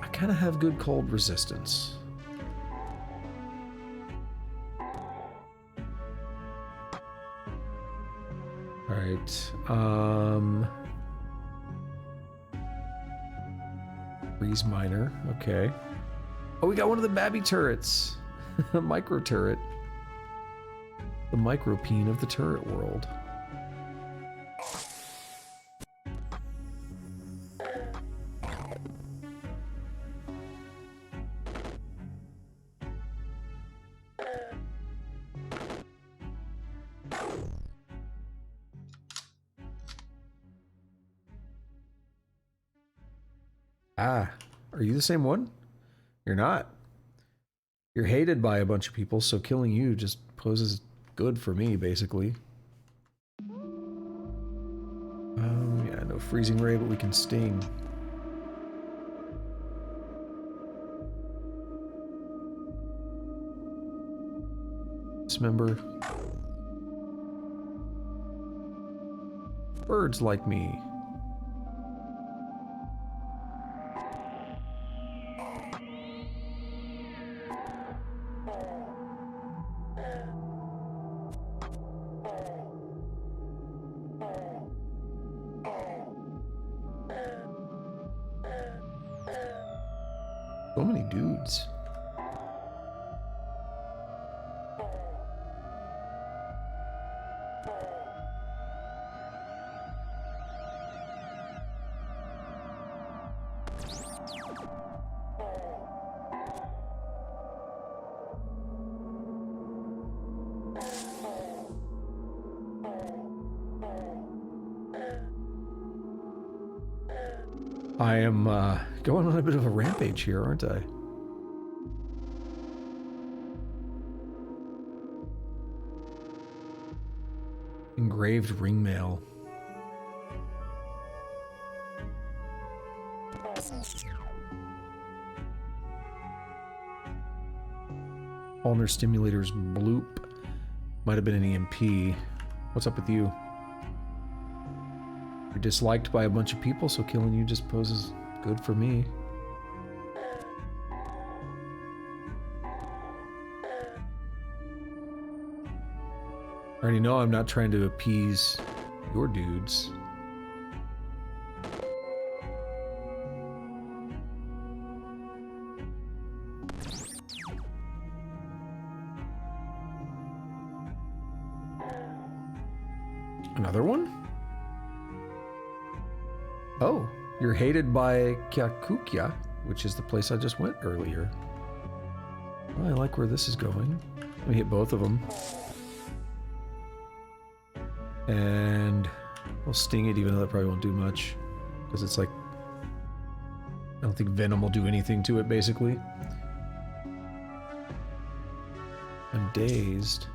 I kind of have good cold resistance. Alright, freeze miner, okay. Oh, we got one of the babby turrets. A micro turret. The micropene of the turret world. Ah, are you the same one? You're not. You're hated by a bunch of people, so killing you just poses good for me, basically. Yeah, no freezing ray, but we can sting. Dismember. Birds like me. So many dudes. I am going on a bit of a rampage here, aren't I? Engraved ringmail. Ulnar stimulators bloop. Might have been an EMP. What's up with you? You're disliked by a bunch of people, so killing you just poses good for me. I already know I'm not trying to appease your dudes. Another one? Oh, you're hated by Kyakukya, which is the place I just went earlier. Well, I like where this is going. Let me hit both of them. And we'll sting it, even though that probably won't do much. Because it's like... I don't think Venom will do anything to it, basically. I'm dazed.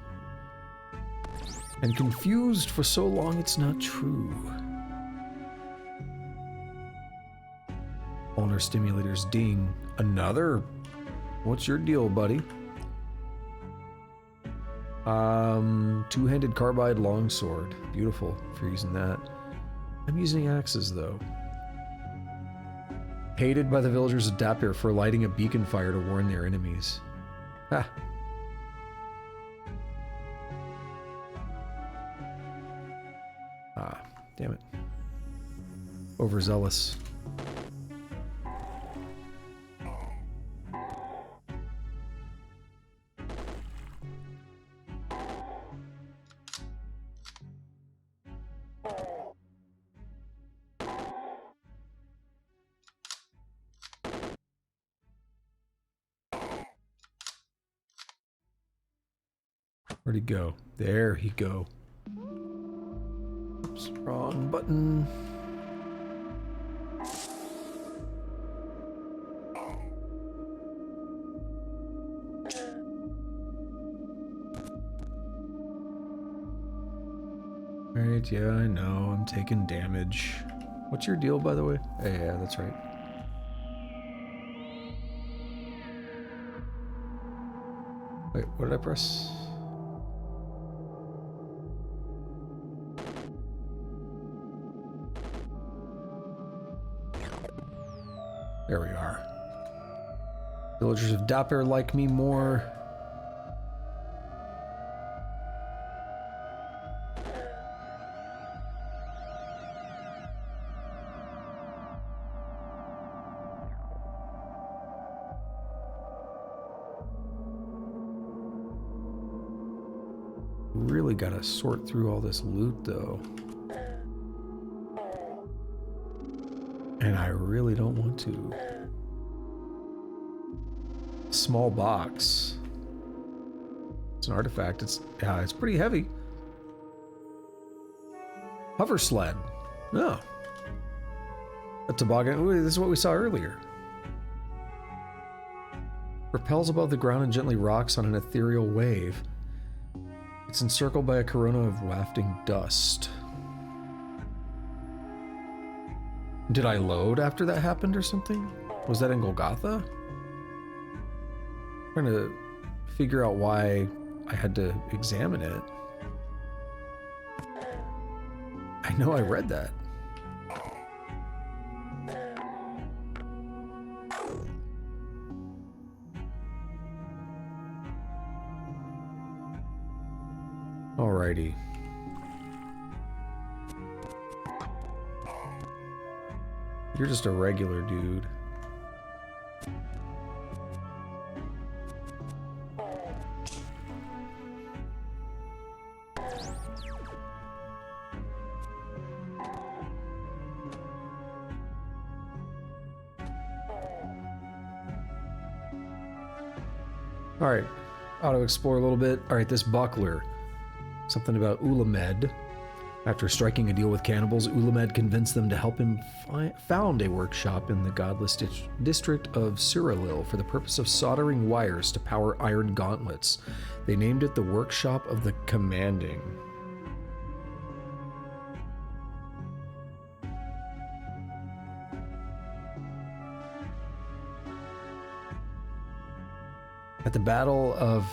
And confused for so long it's not true. Ulnar stimulators ding. Another? What's your deal, buddy? Two-handed carbide longsword. Beautiful if you're using that. I'm using axes, though. Hated by the villagers of Dapir for lighting a beacon fire to warn their enemies. Ha! Ah, damn it. Overzealous. Where'd he go? There he go. Oops, wrong button. Alright, yeah, I know, I'm taking damage. What's your deal, by the way? Yeah, that's right. Wait, what did I press? There we are. Villagers of Dapir like me more. Really gotta sort through all this loot, though. And I really don't want to. Small box. It's an artifact. It's pretty heavy. Hover sled. Oh. A toboggan. Ooh, this is what we saw earlier. Propels above the ground and gently rocks on an ethereal wave. It's encircled by a corona of wafting dust. Did I load after that happened or something? Was that in Golgotha? I'm trying to figure out why I had to examine it. I know I read that. Alrighty. You're just a regular dude. Alright, auto-explore a little bit. Alright, this buckler. Something about Ulamed. After striking a deal with cannibals, Ulamed convinced them to help him found a workshop in the godless district of Cyrillil for the purpose of soldering wires to power iron gauntlets. They named it the Workshop of the Commanding. At the Battle of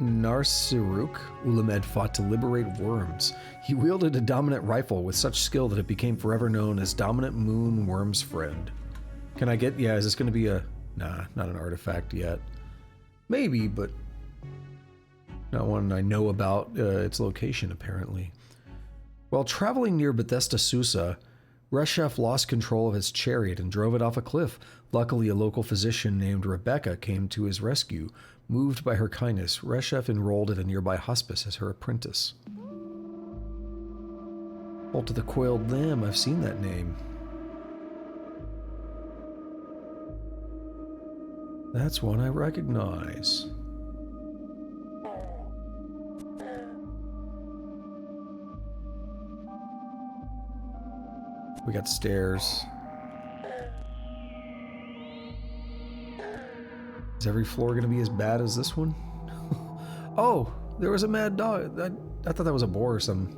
Narsiruk, Ulamed fought to liberate worms. He wielded a dominant rifle with such skill that it became forever known as Dominant Moon Worm's Friend. Can I get... Yeah, is this going to be a... Nah, not an artifact yet. Maybe, but... not one I know about its location, apparently. While traveling near Bethesda Susa, Reshef lost control of his chariot and drove it off a cliff. Luckily, a local physician named Rebecca came to his rescue. Moved by her kindness, Reshef enrolled at a nearby hospice as her apprentice. Cult of the Coiled Lamb, I've seen that name. That's one I recognize. We got stairs. Is every floor going to be as bad as this one? Oh, there was a mad dog. I thought that was a boar or something.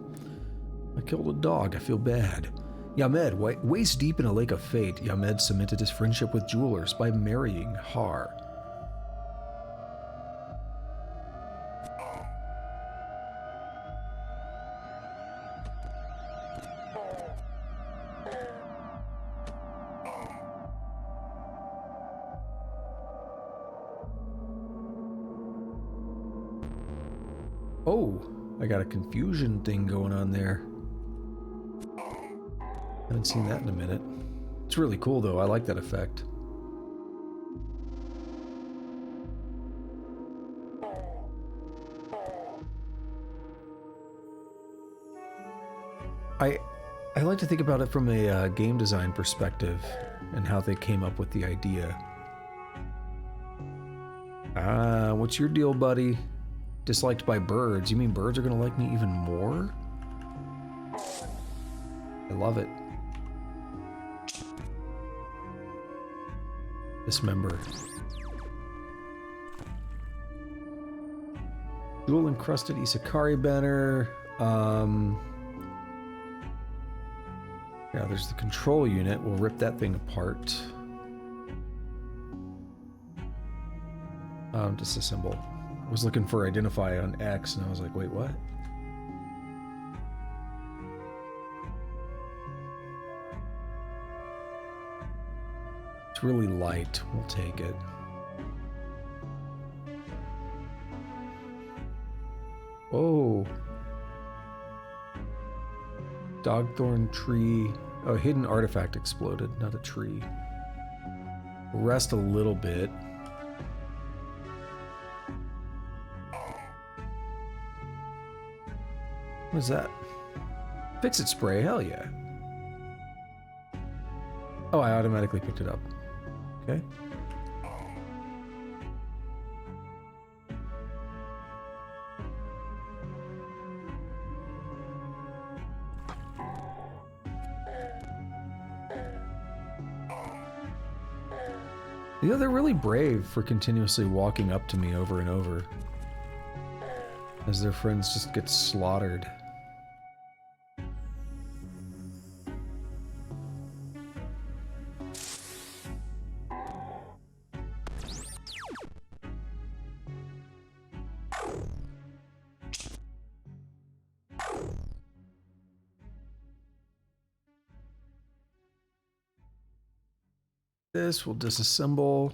I killed a dog. I feel bad. Yamed, waist deep in a lake of fate, Yamed cemented his friendship with jewelers by marrying Har. Oh, I got a confusion thing going on there. Haven't seen that in a minute. It's really cool though, I like that effect. I like to think about it from a game design perspective and how they came up with the idea. Ah, what's your deal, buddy? Disliked by birds. You mean birds are gonna like me even more? I love it. Dismember. Jewel encrusted Isakari banner. Yeah, there's the control unit. We'll rip that thing apart. Disassemble. I was looking for identify on X and I was like, wait, what? It's really light. We'll take it. Oh. Dogthorn tree. Oh, hidden artifact exploded, not a tree. Rest a little bit. What is that? Fix-It spray, hell yeah. Oh, I automatically picked it up. Okay. You know, they're really brave for continuously walking up to me over and over as their friends just get slaughtered. This will disassemble.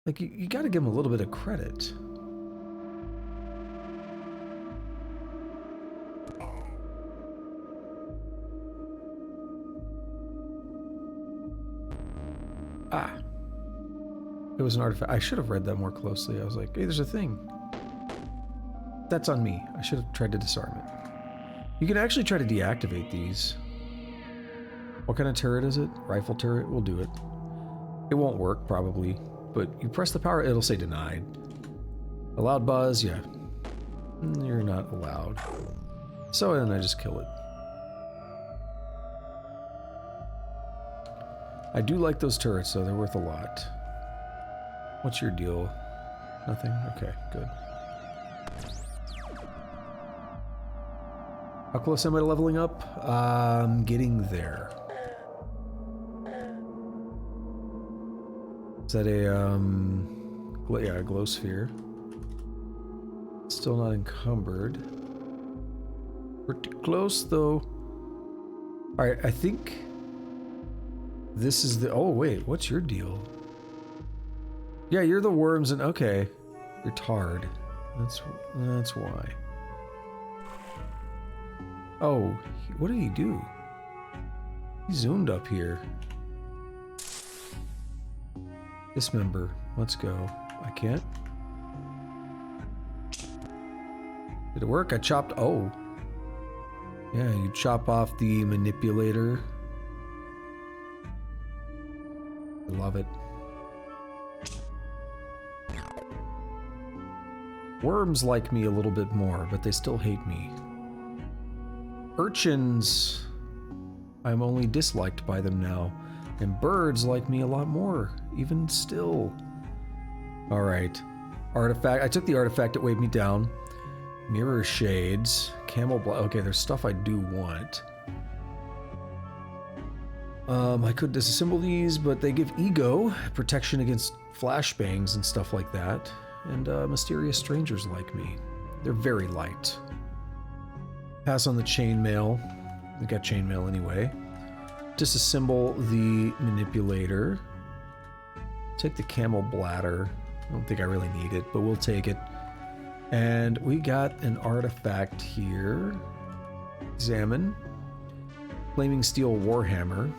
Like, you gotta give them a little bit of credit. Ah. It was an artifact. I should have read that more closely. I was like, hey, there's a thing. That's on me. I should have tried to disarm it. You can actually try to deactivate these. What kind of turret is it? Rifle turret? We'll do it. It won't work, probably. But you press the power, it'll say denied. A loud buzz, yeah. You're not allowed. So then I just kill it. I do like those turrets, though. They're worth a lot. What's your deal? Nothing? Okay, good. How close am I to leveling up? Getting there. Is that a, yeah, a glow sphere. Still not encumbered. Pretty close, though. Alright, I think this is the... Oh, wait, what's your deal? Yeah, you're the worms and... Okay. You're tarred. That's why. Oh, what did he do? He zoomed up here. Dismember. Let's go. I can't. Did it work? I chopped... Oh. Yeah, you chop off the manipulator. I love it. Worms like me a little bit more, but they still hate me. Urchins... I'm only disliked by them now. And birds like me a lot more, even still. Alright. Artifact. I took the artifact that weighed me down. Mirror shades. Camel blood. Okay, there's stuff I do want. I could disassemble these, but they give ego, protection against flashbangs and stuff like that. And mysterious strangers like me. They're very light. Pass on the chainmail. We got chainmail anyway. Disassemble the manipulator. Take the camel bladder. I don't think I really need it, but we'll take it. And we got an artifact here. Examine. Flaming steel warhammer.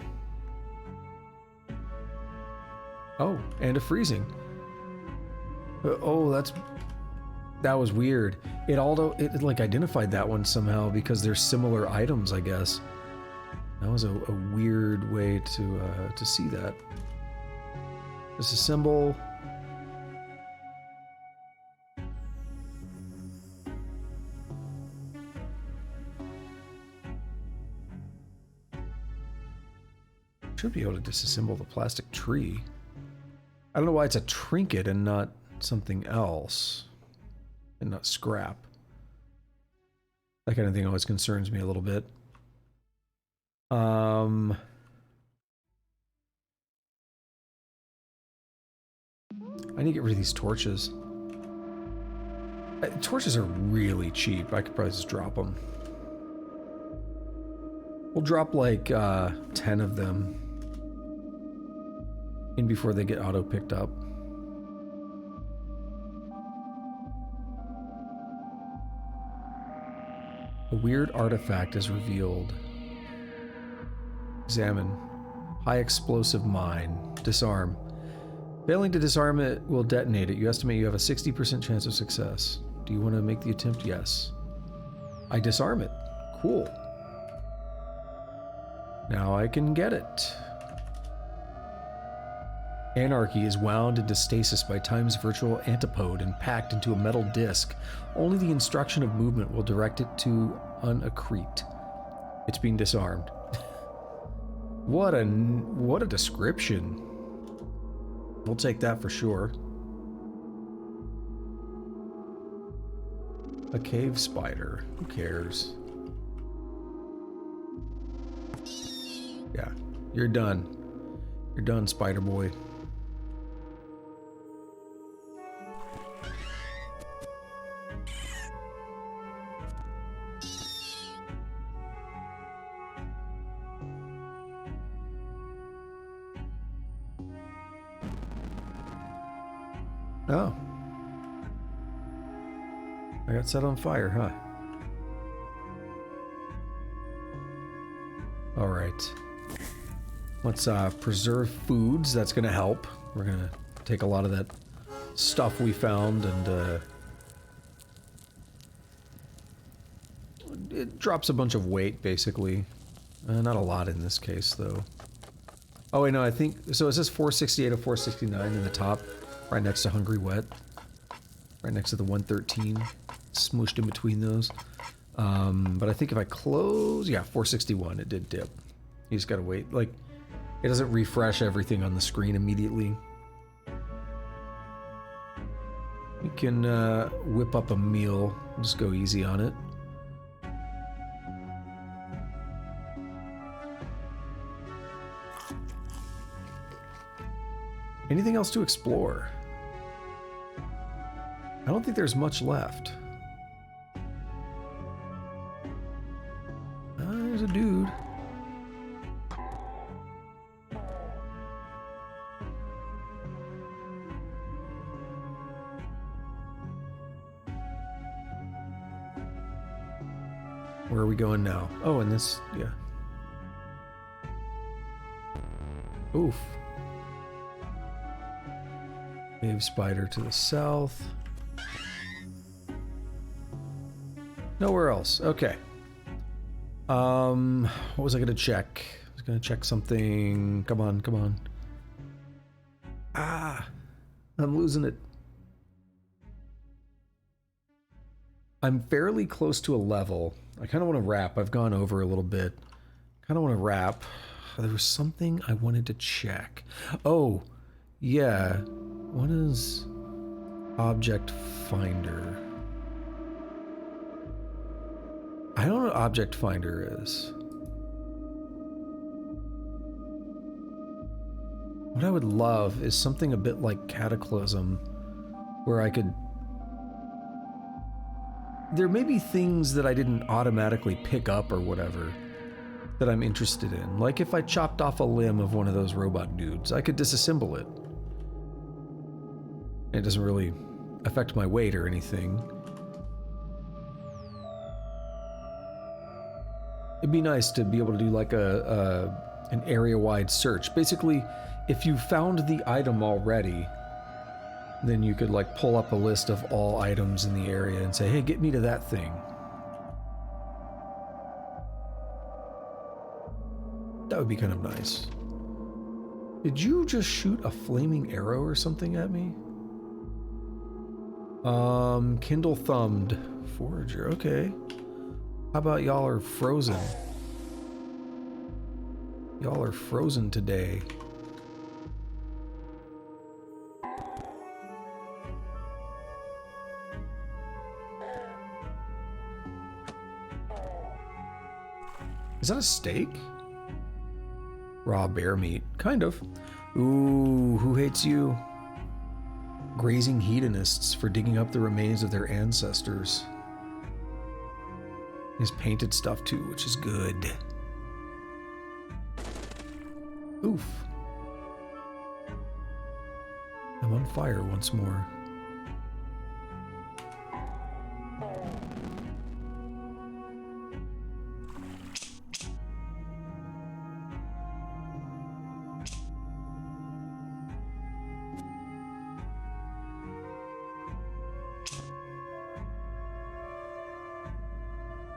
Oh, and a freezing. Oh, that was weird. It like identified that one somehow because they're similar items, I guess. That was a weird way to see that. Disassemble. Should be able to disassemble the plastic tree. I don't know why it's a trinket and not something else. And not scrap. That kind of thing always concerns me a little bit. I need to get rid of these torches. Torches are really cheap. I could probably just drop them. We'll drop like 10 of them in before they get auto picked up. A weird artifact is revealed. Examine. High explosive mine. Disarm. Failing to disarm it will detonate it. You estimate you have a 60% chance of success. Do you want to make the attempt? Yes. I disarm it. Cool. Now I can get it. Anarchy is wound into stasis by time's virtual antipode and packed into a metal disc. Only the instruction of movement will direct it to unaccrete. It's being disarmed. What a description. We'll take that for sure. A cave spider. Who cares? Yeah, you're done. You're done, Spider Boy. Oh. I got set on fire, huh? All right. Let's preserve foods. That's going to help. We're going to take a lot of that stuff we found and it drops a bunch of weight, basically. Not a lot in this case, though. Oh, wait, no, I think... So it says 468 of 469 in the top, right next to Hungry Wet. Right next to the 113. Smooshed in between those. But I think if I close... Yeah, 461, it did dip. You just gotta wait. Like, it doesn't refresh everything on the screen immediately. We can whip up a meal. Just go easy on it. Anything else to explore? I don't think there's much left. There's a dude. Where are we going now? Oh, in this, yeah. Oof. Cave spider to the south. Nowhere else. Okay. What was I gonna check? I was gonna check something. Come on, come on. Ah, I'm losing it. I'm fairly close to a level. I kind of want to wrap. I've gone over a little bit. Kind of want to wrap. There was something I wanted to check. Oh, yeah. What is object finder? I don't know what object finder is. What I would love is something a bit like Cataclysm, where I could... There may be things that I didn't automatically pick up or whatever that I'm interested in. Like if I chopped off a limb of one of those robot dudes, I could disassemble it. It doesn't really affect my weight or anything. It'd be nice to be able to do like an area-wide search. Basically, if you found the item already, then you could like pull up a list of all items in the area and say, hey, get me to that thing. That would be kind of nice. Did you just shoot a flaming arrow or something at me? Kindle thumbed. Forager, okay. How about y'all are frozen? Y'all are frozen today. Is that a steak? Raw bear meat. Kind of. Ooh, who hates you? Grazing hedonists for digging up the remains of their ancestors. There's painted stuff too, which is good. Oof. I'm on fire once more.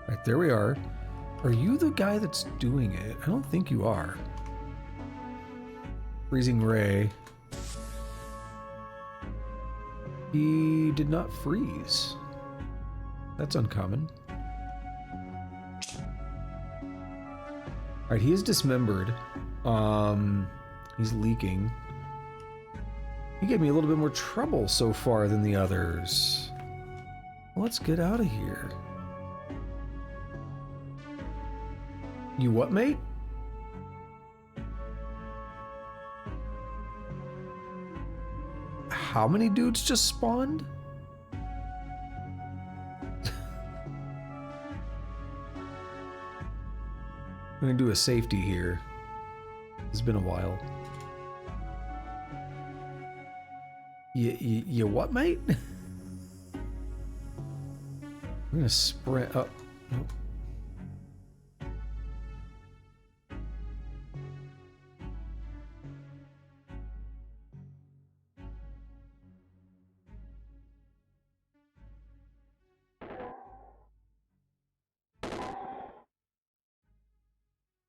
Right, there we are. Are you the guy that's doing it? I don't think you are. Freezing ray. He did not freeze. That's uncommon. Alright, he is dismembered. He's leaking. He gave me a little bit more trouble so far than the others. Let's get out of here. You what, mate? How many dudes just spawned? I'm gonna do a safety here. It's been a while. You what, mate? I'm gonna sprint up. Nope.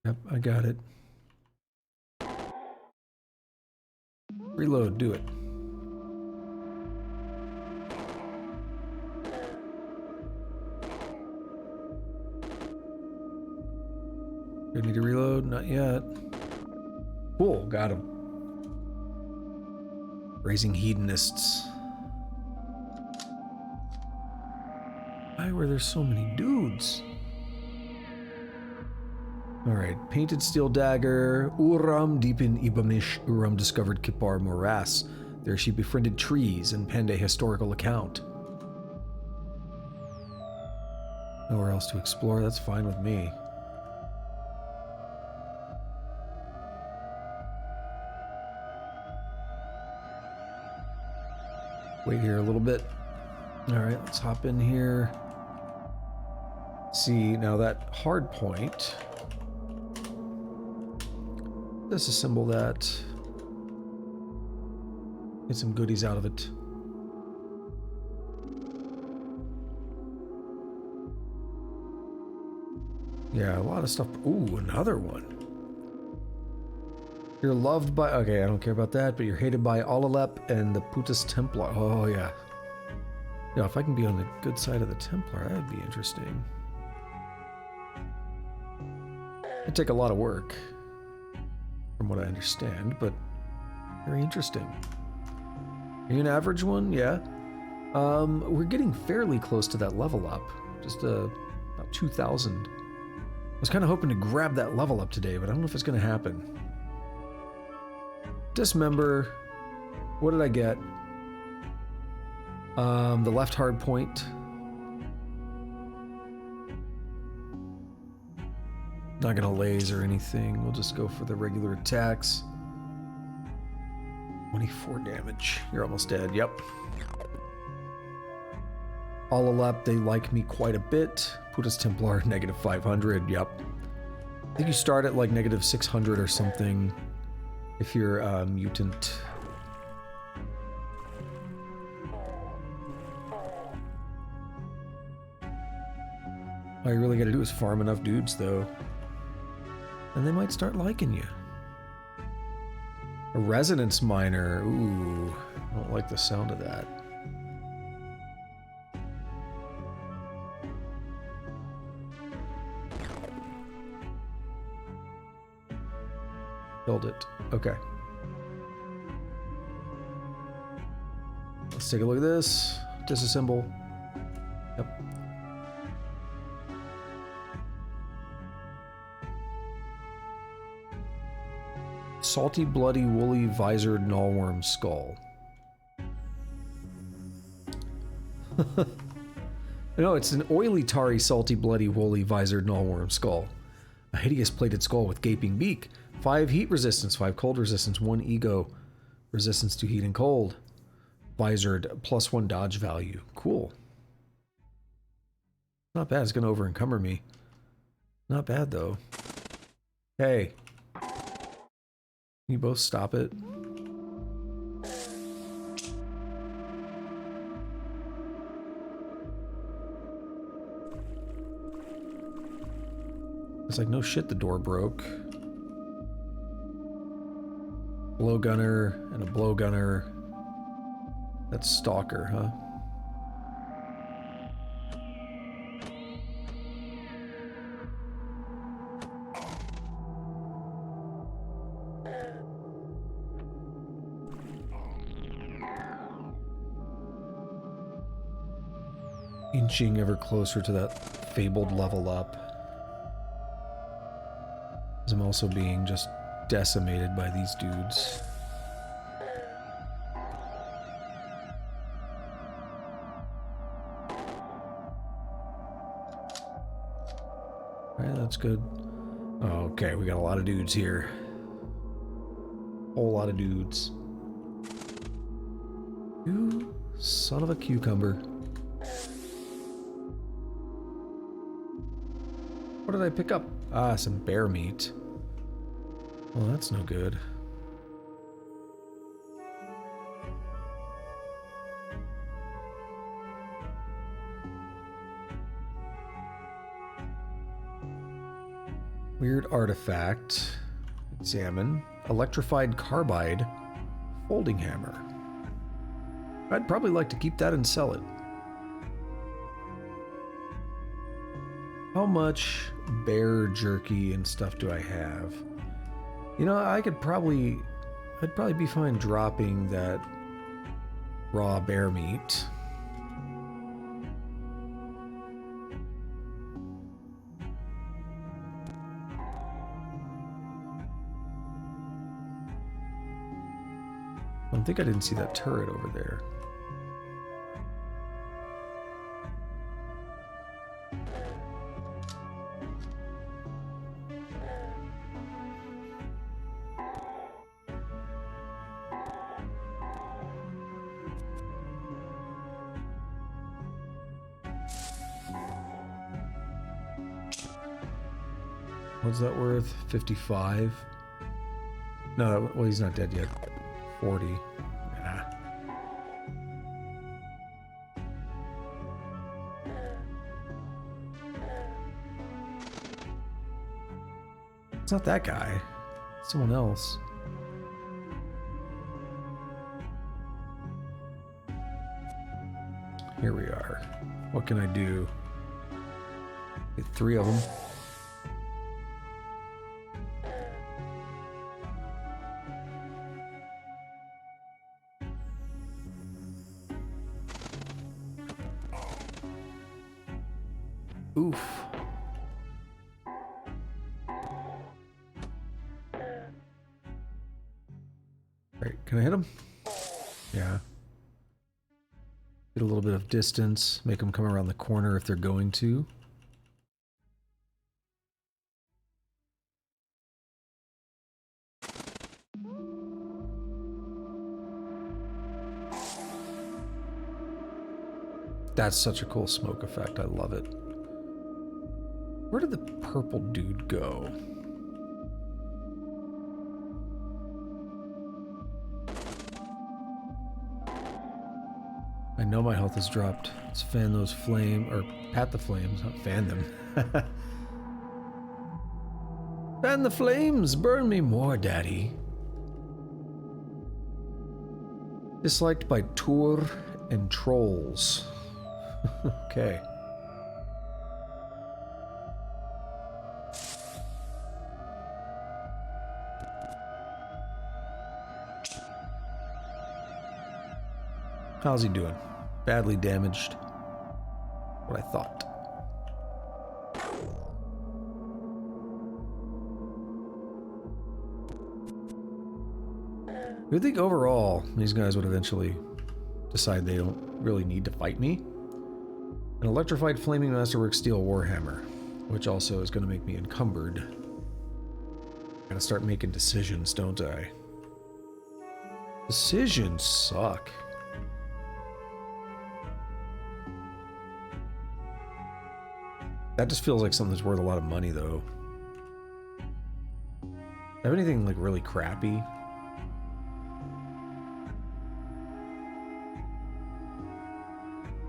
Yep, I got it. Reload, do it. Ready to reload? Not yet. Cool, got him. Raising hedonists. Why were there so many dudes? Alright, painted steel dagger. Uram deep in Ibamish, Uram discovered Kippar morass. There she befriended trees and penned a historical account. Nowhere else to explore, that's fine with me. Wait here a little bit. Alright, let's hop in here. See, now that hard point. Disassemble that. Get some goodies out of it. Yeah, a lot of stuff. Ooh, another one. You're loved by... Okay, I don't care about that, but you're hated by Alalep and the Putus Templar. Oh, yeah. Yeah, if I can be on the good side of the Templar, that'd be interesting. It'd take a lot of work, from what I understand, but very interesting. Are you an average one? Yeah. We're getting fairly close to that level up. Just about 2,000. I was kind of hoping to grab that level up today, but I don't know if it's going to happen. Dismember. What did I get? The left hard point. Not gonna laser or anything. We'll just go for the regular attacks. 24 damage. You're almost dead. Yep. Alalep, they like me quite a bit. Putus Templar, negative 500. Yep. I think you start at like negative 600 or something if you're a mutant. All you really gotta do is farm enough dudes, though. And they might start liking you. A resonance miner. Ooh, I don't like the sound of that. Killed it. Okay. Let's take a look at this. Disassemble. Yep. Salty, bloody, woolly, visored, gnawworm skull. No, it's an oily, tarry, salty, bloody, woolly, visored, gnawworm skull. A hideous plated skull with gaping beak. 5 heat resistance, 5 cold resistance, 1 ego resistance to heat and cold. Visored, +1 dodge value. Cool. Not bad. It's going to over-encumber me. Not bad, though. Hey. Can you both stop it? It's like, no shit, the door broke. Blowgunner and a blowgunner. That's Stalker, huh? Inching ever closer to that fabled level up. As I'm also being just decimated by these dudes. Alright, that's good. Okay, we got a lot of dudes here. Whole lot of dudes. You son of a cucumber. What did I pick up? Ah, some bear meat. Well, that's no good. Weird artifact. Examine. Electrified carbide. Folding hammer. I'd probably like to keep that and sell it. How much bear jerky and stuff do I have? You know, I'd probably be fine dropping that raw bear meat. I think I didn't see that turret over there. What's that worth? 55? No, well, he's not dead yet. 40. Yeah. It's not that guy. It's someone else. Here we are. What can I do? Get 3 of them. Oof. Alright, can I hit him? Yeah. Get a little bit of distance, make them come around the corner if they're going to. That's such a cool smoke effect, I love it. Where did the purple dude go? I know my health has dropped. Let's fan those flames, or pat the flames, not fan them. Fan the flames, burn me more, daddy. Disliked by Tour and trolls. Okay. How's he doing? Badly damaged. What I thought. I think overall, these guys would eventually decide they don't really need to fight me. An electrified flaming masterwork steel warhammer, which also is going to make me encumbered. Gotta start making decisions, don't I? Decisions suck. That just feels like something that's worth a lot of money, though. Have anything, like, really crappy?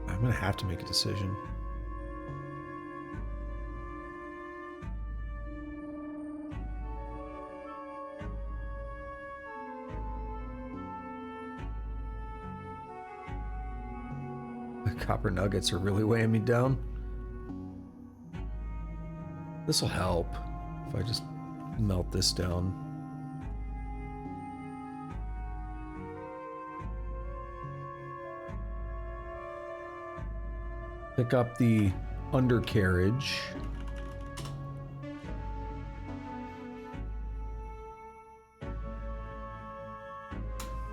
I'm gonna have to make a decision. The copper nuggets are really weighing me down. This will help if I just melt this down. Pick up the undercarriage.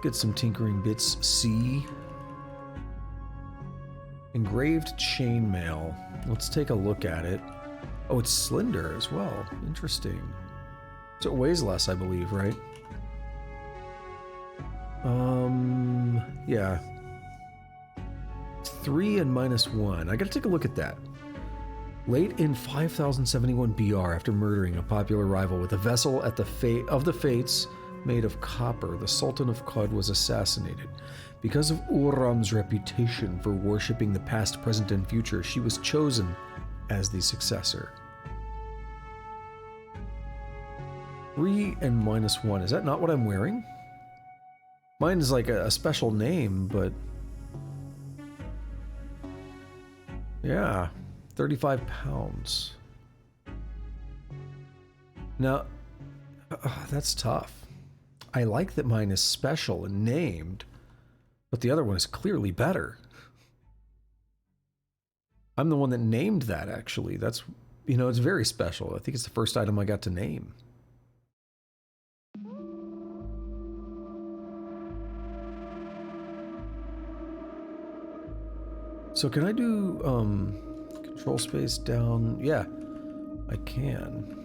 Get some tinkering bits C. Engraved chainmail. Let's take a look at it. Oh, it's slender as well. Interesting. So it weighs less, I believe, right? Yeah. 3 and -1. I gotta take a look at that. Late in 5071 BR, after murdering a popular rival with a vessel at the fates made of copper, the Sultan of Qud was assassinated. Because of Uram's reputation for worshipping the past, present, and future, she was chosen as the successor. 3 and -1. Is that not what I'm wearing? Mine is like a special name, but... yeah, 35 pounds. Now, that's tough. I like that mine is special and named, but the other one is clearly better. I'm the one that named that, actually. That's, you know, it's very special. I think it's the first item I got to name. So can I do control space down? Yeah, I can.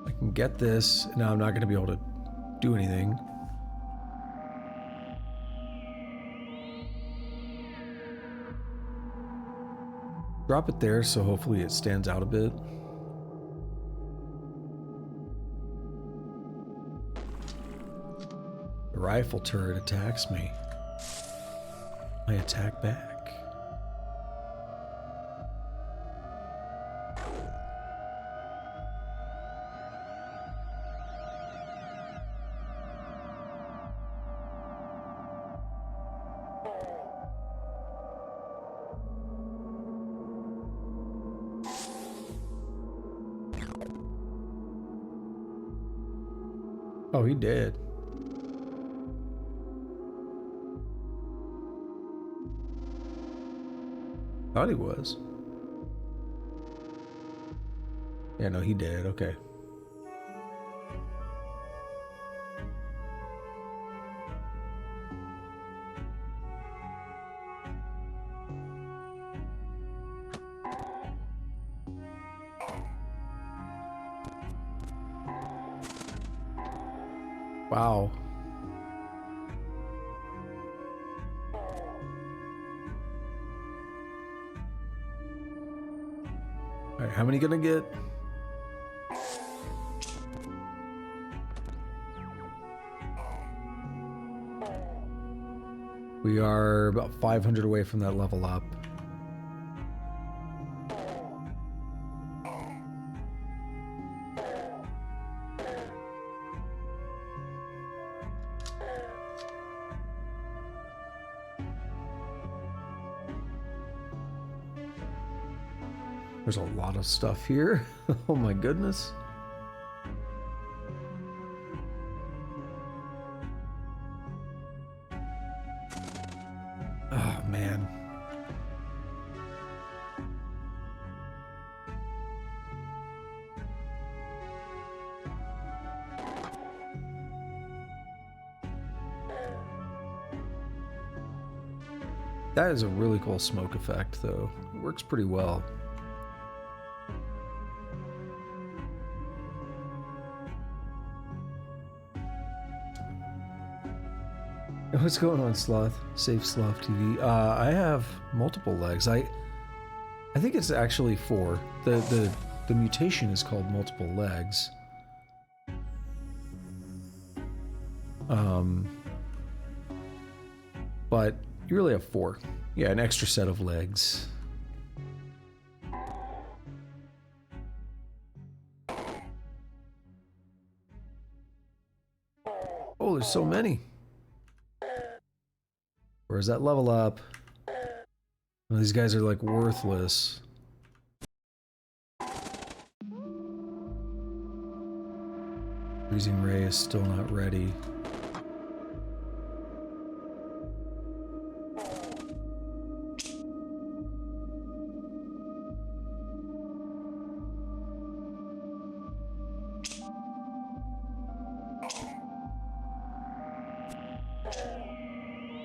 I can get this. Now I'm not going to be able to do anything. Drop it there so hopefully it stands out a bit. The rifle turret attacks me. I attack back. Oh, he did. Thought he was. Yeah, no, he did. Okay. Wow. Alright, how many gonna get? We are about 500 away from that level up. There's a lot of stuff here. Oh my goodness. Oh man. That is a really cool smoke effect though. It works pretty well. What's going on, Sloth? Safe Sloth TV. I have multiple legs. I think it's actually 4. The mutation is called multiple legs. But you really have 4. Yeah, an extra set of legs. Oh, there's so many. Where's that level up? Well, these guys are like worthless. Freezing Ray is still not ready.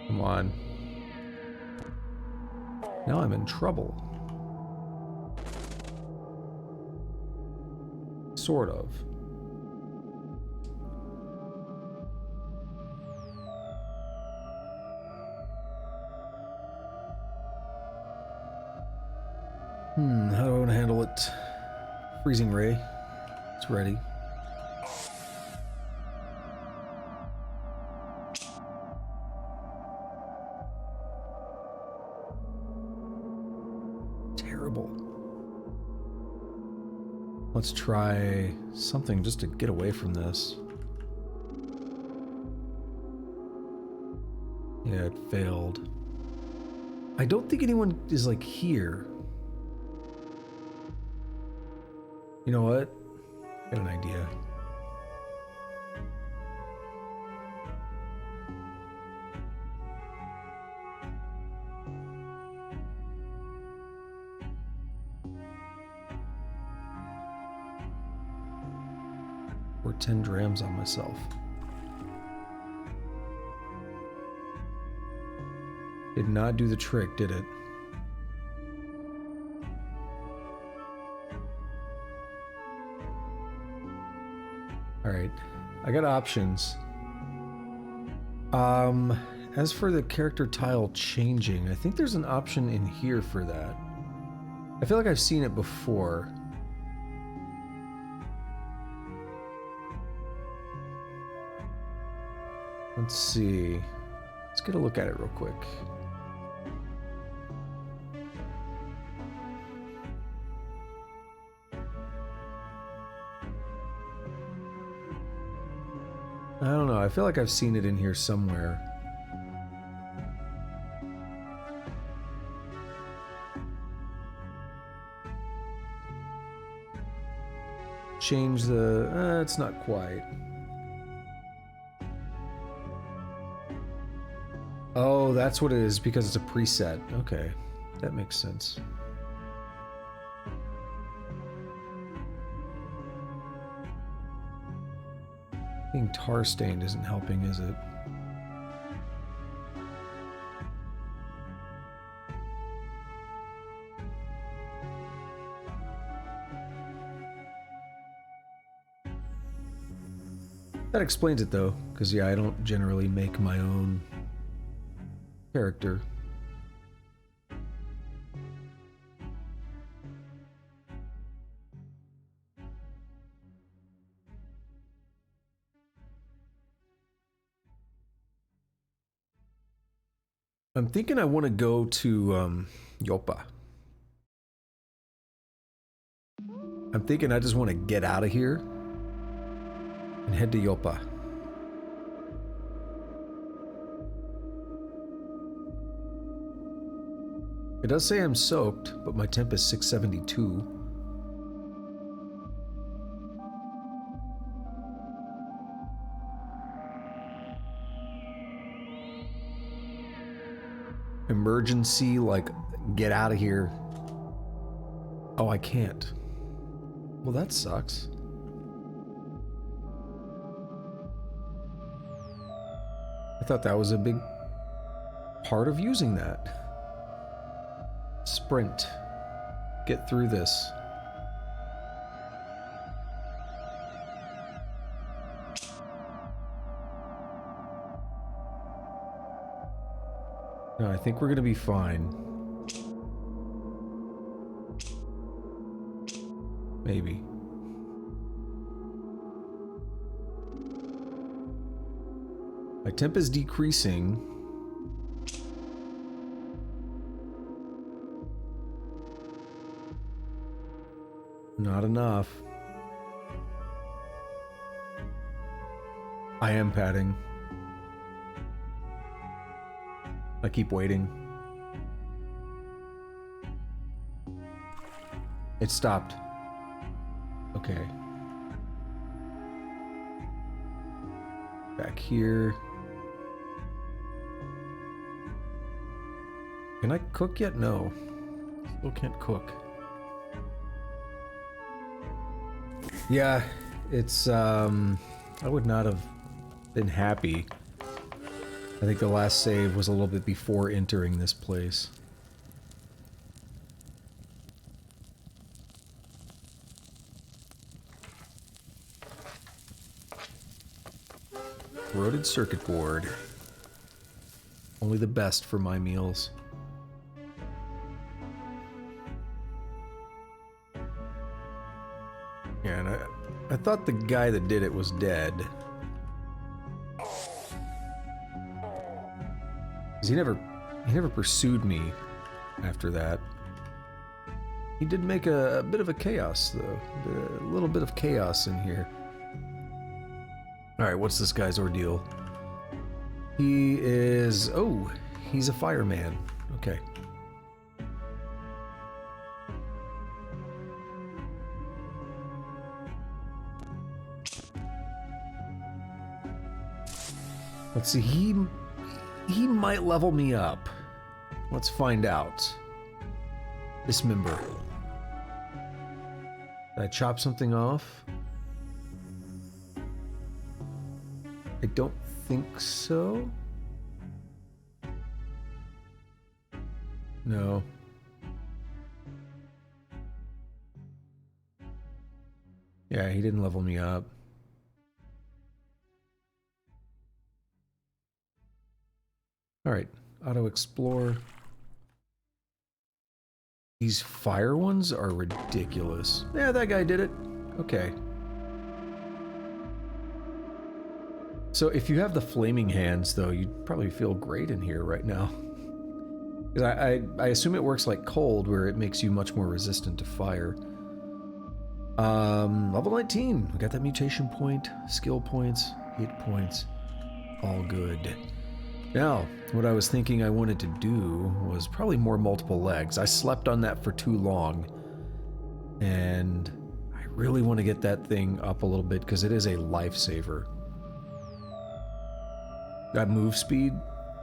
Come on. Now I'm in trouble. Sort of. How do I want to handle it? Freezing Ray. It's ready. Terrible. Let's try something just to get away from this. Yeah, it failed. I don't think anyone is like here. You know what? I got an idea. Or 10 drams on myself. Did not do the trick, did it? Alright, I got options. As for the character tile changing, I think there's an option in here for that. I feel like I've seen it before. Let's see. Let's get a look at it real quick. I don't know, I feel like I've seen it in here somewhere. Change the... it's not quite. Oh, that's what it is, because it's a preset. Okay, that makes sense. Being tar stained isn't helping, is it? That explains it though, because yeah, I don't generally make my own character. I'm thinking I want to go to Yopa. I'm thinking I just want to get out of here and head to Yopa. It does say I'm soaked, but my temp is 672. Emergency, like, get out of here. Oh, I can't. Well, that sucks. I thought that was a big part of using that. Sprint. Get through this. No, I think we're gonna be fine. Maybe. My temp is decreasing. Not enough. I am padding. I keep waiting. It stopped. Okay. Back here. Can I cook yet? No. Still can't cook. Yeah, it's, I would not have been happy. I think the last save was a little bit before entering this place. Corroded circuit board. Only the best for my meals. Yeah, and I thought the guy that did it was dead. He never pursued me after that. He did make a bit of a chaos, though. A little bit of chaos in here. Alright, what's this guy's ordeal? He is... oh, he's a fireman. Okay. Let's see, he might level me up. Let's find out. Dismember. Did I chop something off? I don't think so. No. Yeah, he didn't level me up. Alright, auto explore. These fire ones are ridiculous. Yeah, that guy did it. Okay. So if you have the flaming hands, though, you'd probably feel great in here right now. Because I assume it works like cold, where it makes you much more resistant to fire. Level 19. We got that mutation point, skill points, hit points. All good. Now, what I was thinking I wanted to do was probably more multiple legs. I slept on that for too long. And I really want to get that thing up a little bit because it is a lifesaver. That move speed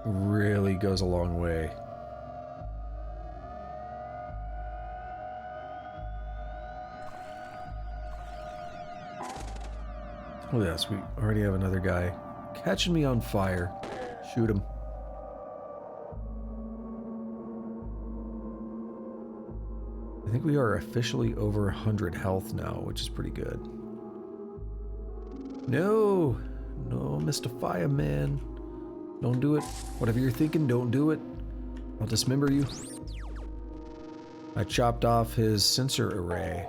really goes a long way. Oh yes, we already have another guy catching me on fire. Shoot him. I think we are officially over 100 health now, which is pretty good. No! No, Mr. Fireman. Don't do it. Whatever you're thinking, don't do it. I'll dismember you. I chopped off his sensor array.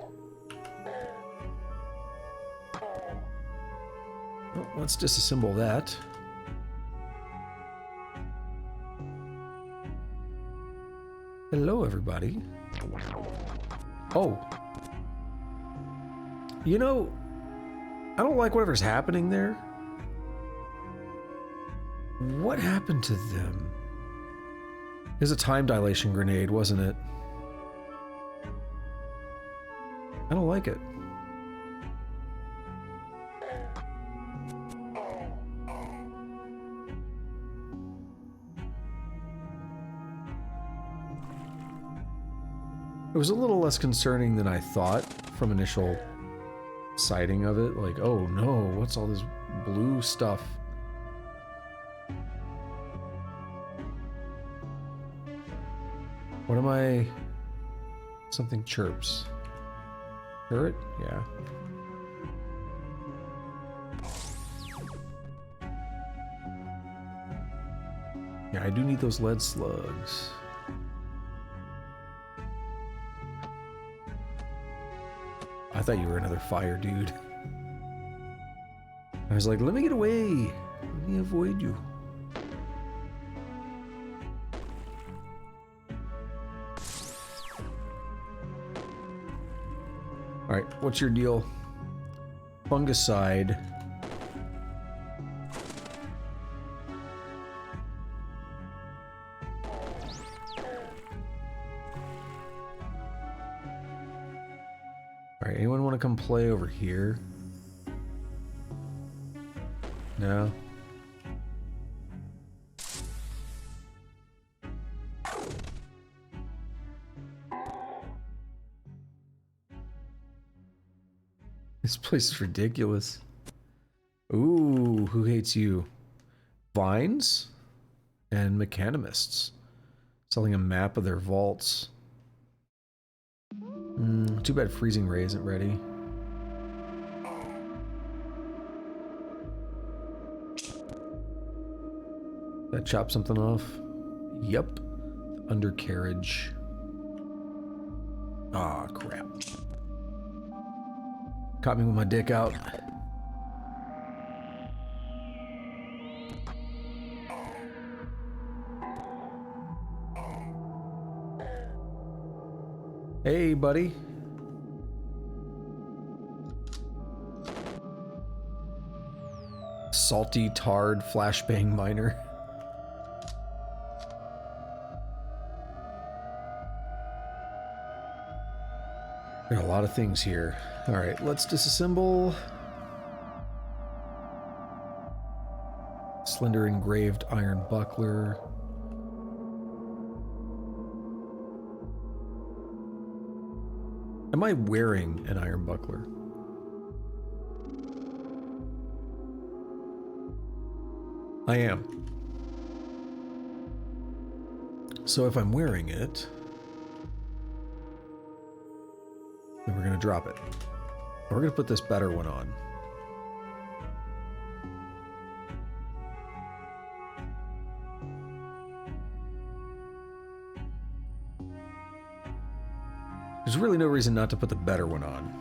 Well, let's disassemble that. Hello, everybody. Oh. You know, I don't like whatever's happening there. What happened to them? It was a time dilation grenade, wasn't it? I don't like it. It was a little less concerning than I thought from initial sighting of it. Like, oh no, what's all this blue stuff? What am I... Something chirps. Turret? Yeah. Yeah, I do need those lead slugs. I thought you were another fire dude. I was like, let me get away. Let me avoid you. Alright, what's your deal? Fungicide. Alright, anyone want to come play over here? No? This place is ridiculous. Ooh, who hates you? Vines and mechanimists. Selling a map of their vaults. Too bad Freezing Ray isn't ready. That chop something off? Yup. Undercarriage. Ah, crap. Caught me with my dick out. Hey, buddy. Salty, tarred, flashbang miner. There are a lot of things here. Alright, let's disassemble. Slender engraved iron buckler. Am I wearing an iron buckler? I am. So if I'm wearing it, then we're going to drop it. We're going to put this better one on. There's really no reason not to put the better one on.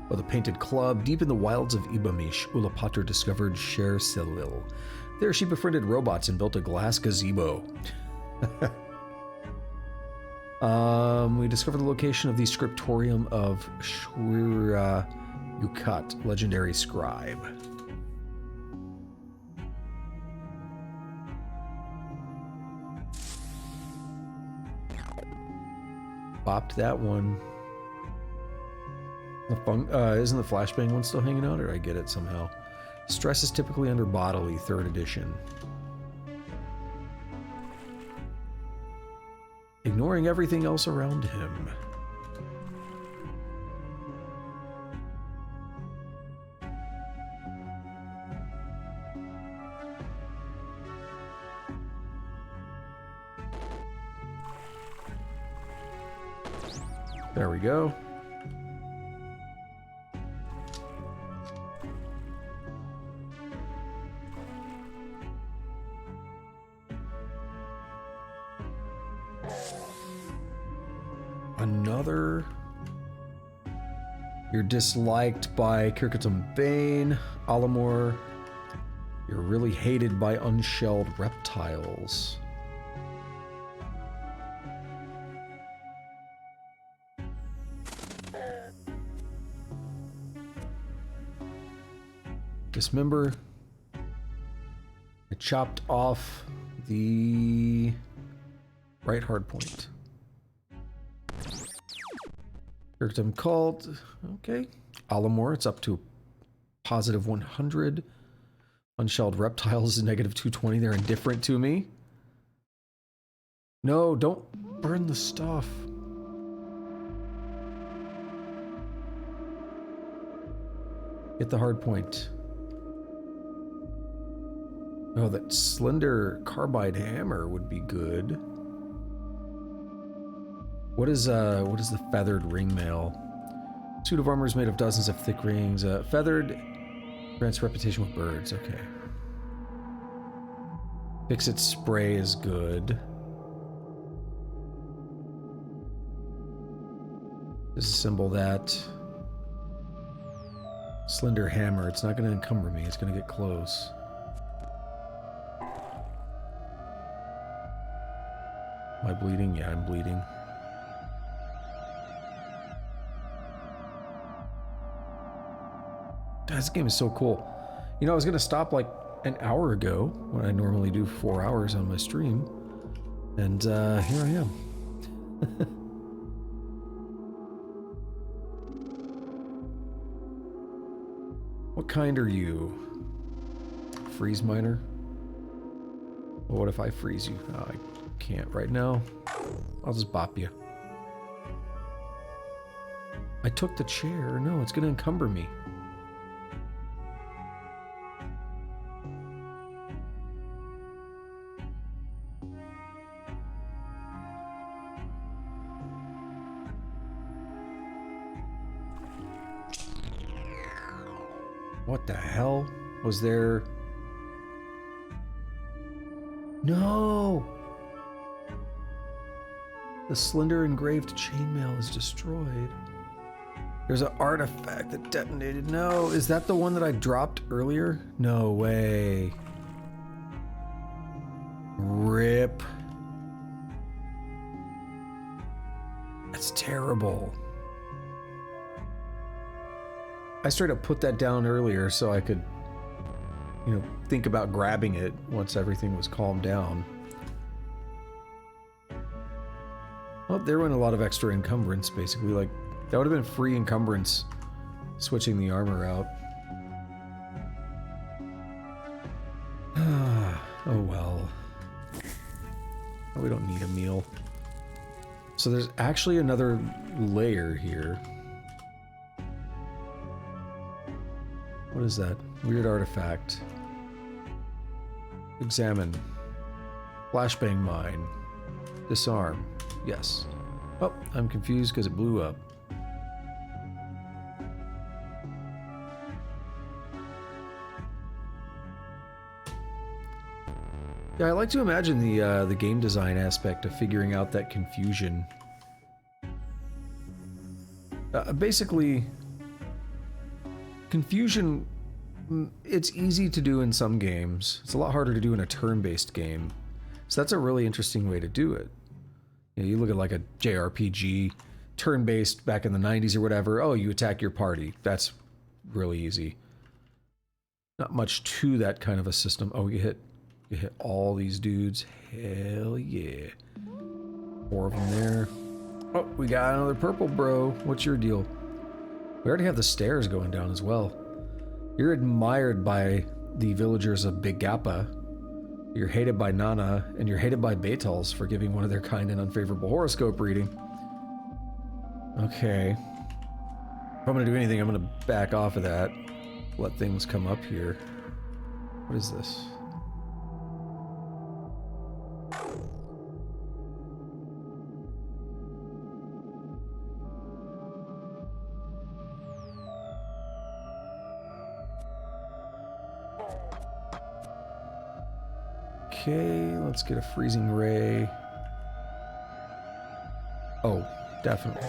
Well, the painted club, deep in the wilds of Ibamish, Ulapater discovered Sher Selil. There she befriended robots and built a glass gazebo. We discovered the location of the scriptorium of Shwira Yukat, legendary scribe. Bopped that one. Isn't the flashbang one still hanging out, or did I get it somehow? Stress is typically under bodily, 3rd edition. Ignoring everything else around him. There we go. Another. You're disliked by Kirkatum Bane. Alamor. You're really hated by unshelled reptiles. Dismember. I chopped off the right hard point. Kirkdom Cult. Okay. Alamor, it's up to positive 100. Unshelled reptiles is negative 220. They're indifferent to me. No, don't burn the stuff. Hit the hard point. Oh, that slender carbide hammer would be good. What is the feathered ringmail? Suit of armor is made of dozens of thick rings. Feathered grants reputation with birds. Okay. Fix-It spray is good. Disassemble that. Slender hammer. It's not going to encumber me. It's going to get close. Am I bleeding? Yeah, I'm bleeding. God, this game is so cool. You know, I was going to stop like an hour ago when I normally do 4 hours on my stream. And here I am. What kind are you? Freeze miner? Well, what if I freeze you? Oh, I can't right now. I'll just bop you. I took the chair. No, it's going to encumber me. What the hell? Was there... No! The slender engraved chainmail is destroyed. There's an artifact that detonated. No, is that the one that I dropped earlier? No way. Rip. That's terrible. I straight up put that down earlier so I could, you know, think about grabbing it once everything was calmed down. Well, there went a lot of extra encumbrance, basically. Like, that would have been free encumbrance switching the armor out. Oh well. Oh, we don't need a meal. So there's actually another layer here. What is that? Weird artifact. Examine. Flashbang mine. Disarm. Yes. Oh, I'm confused because it blew up. Yeah, I like to imagine the game design aspect of figuring out that confusion. Basically, confusion, it's easy to do in some games. It's a lot harder to do in a turn-based game. So that's a really interesting way to do it. You know, you look at like a JRPG, turn-based back in the 90s or whatever. Oh, you attack your party. That's really easy. Not much to that kind of a system. Oh, you hit all these dudes. Hell yeah. 4 of them there. Oh, we got another purple bro. What's your deal? We already have the stairs going down as well. You're admired by the villagers of Big Gappa. You're hated by Nana, and you're hated by Beetles for giving one of their kind an unfavorable horoscope reading. Okay. If I'm gonna do anything, I'm gonna back off of that. Let things come up here. What is this? Okay, let's get a freezing ray. Oh, definitely.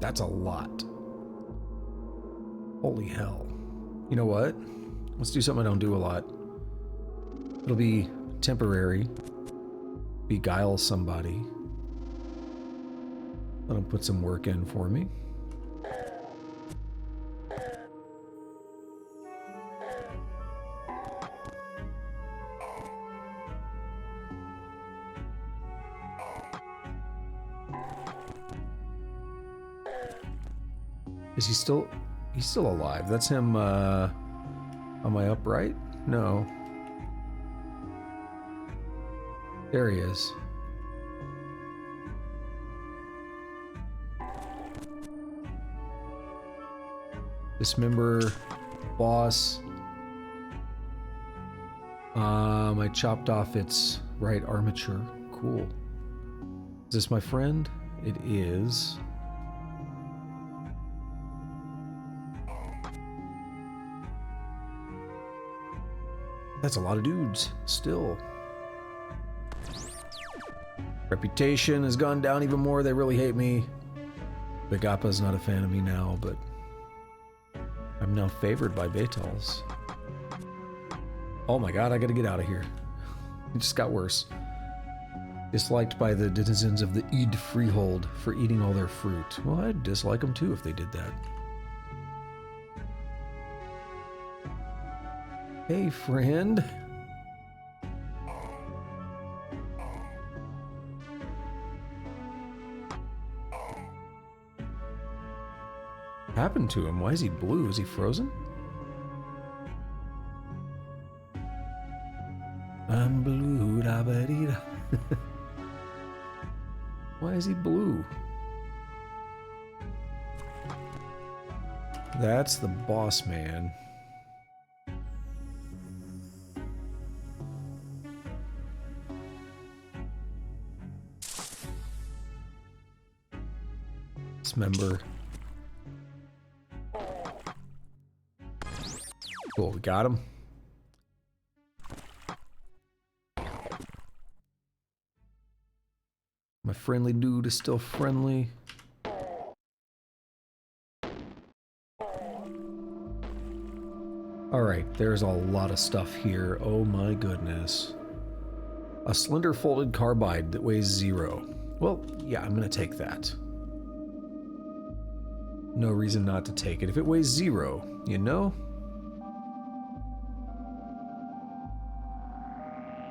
That's a lot. Holy hell. You know what? Let's do something I don't do a lot. It'll be temporary. Beguile somebody. Let them put some work in for me. Is he still... He's still alive. That's him, Am I upright? No. There he is. Dismember. Boss. I chopped off its right armature. Cool. Is this my friend? It is. That's a lot of dudes, still. Reputation has gone down even more. They really hate me. Big Appa's not a fan of me now, but I'm now favored by Beetles. Oh my god, I gotta get out of here. It just got worse. Disliked by the denizens of the Id Freehold for eating all their fruit. Well, I'd dislike them too if they did that. Hey, friend. What happened to him? Why is he blue? Is he frozen? I'm blue, da ba dee da. Why is he blue? That's the boss man. Dismember. Cool, we got him. My friendly dude is still friendly. Alright, there's a lot of stuff here. Oh my goodness. A slender folded carbide that weighs 0. Well, yeah, I'm gonna take that. No reason not to take it if it weighs 0, you know?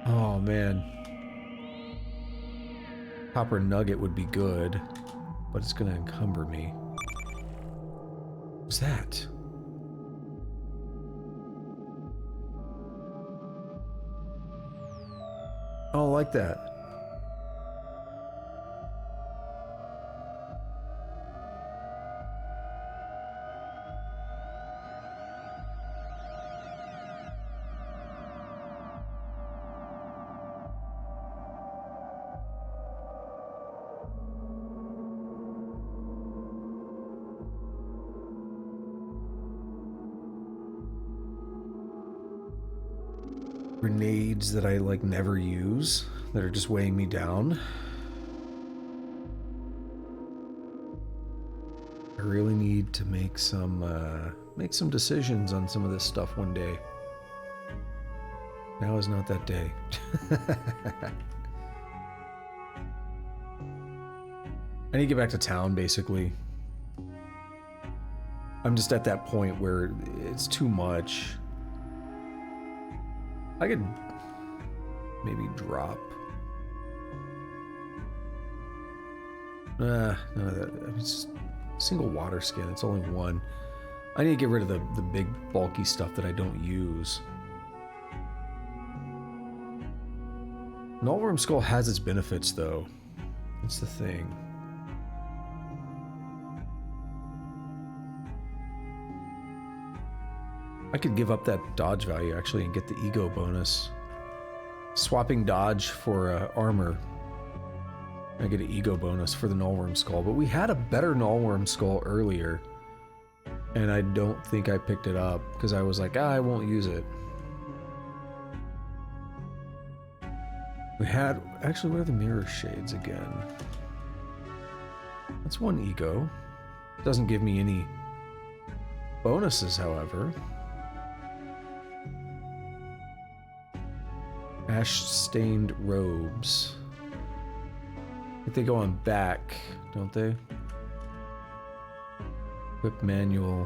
Oh man. Copper nugget would be good, but it's gonna encumber me. What's that? I don't like that. grenades that I like never use that are just weighing me down. I really need to make some decisions on some of this stuff one day. Now is not that day. I need to get back to town, basically. I'm just at that point where it's too much. I could maybe drop. None of that. I mean, it's just a single water skin. It's only one. I need to get rid of the big bulky stuff that I don't use. Nullworm Skull has its benefits, though. That's the thing. I could give up that dodge value, actually, and get the ego bonus. Swapping dodge for armor. I get an ego bonus for the Nullworm Skull. But we had a better Nullworm Skull earlier. And I don't think I picked it up, because I was like, I won't use it. We had... Actually, what are the mirror shades again? That's one ego. Doesn't give me any bonuses, however. Ash-stained robes. I think they go on back, don't they? Equip manual.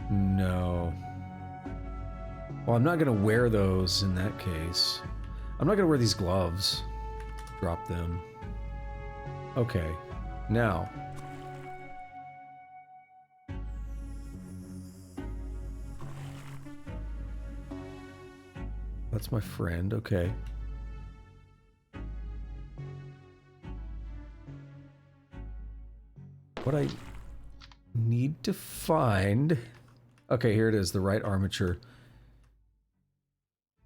No. Well, I'm not gonna wear those in that case. I'm not gonna wear these gloves. Drop them. Okay. Now. That's my friend, okay. What I need to find... Okay, here it is, the right armature.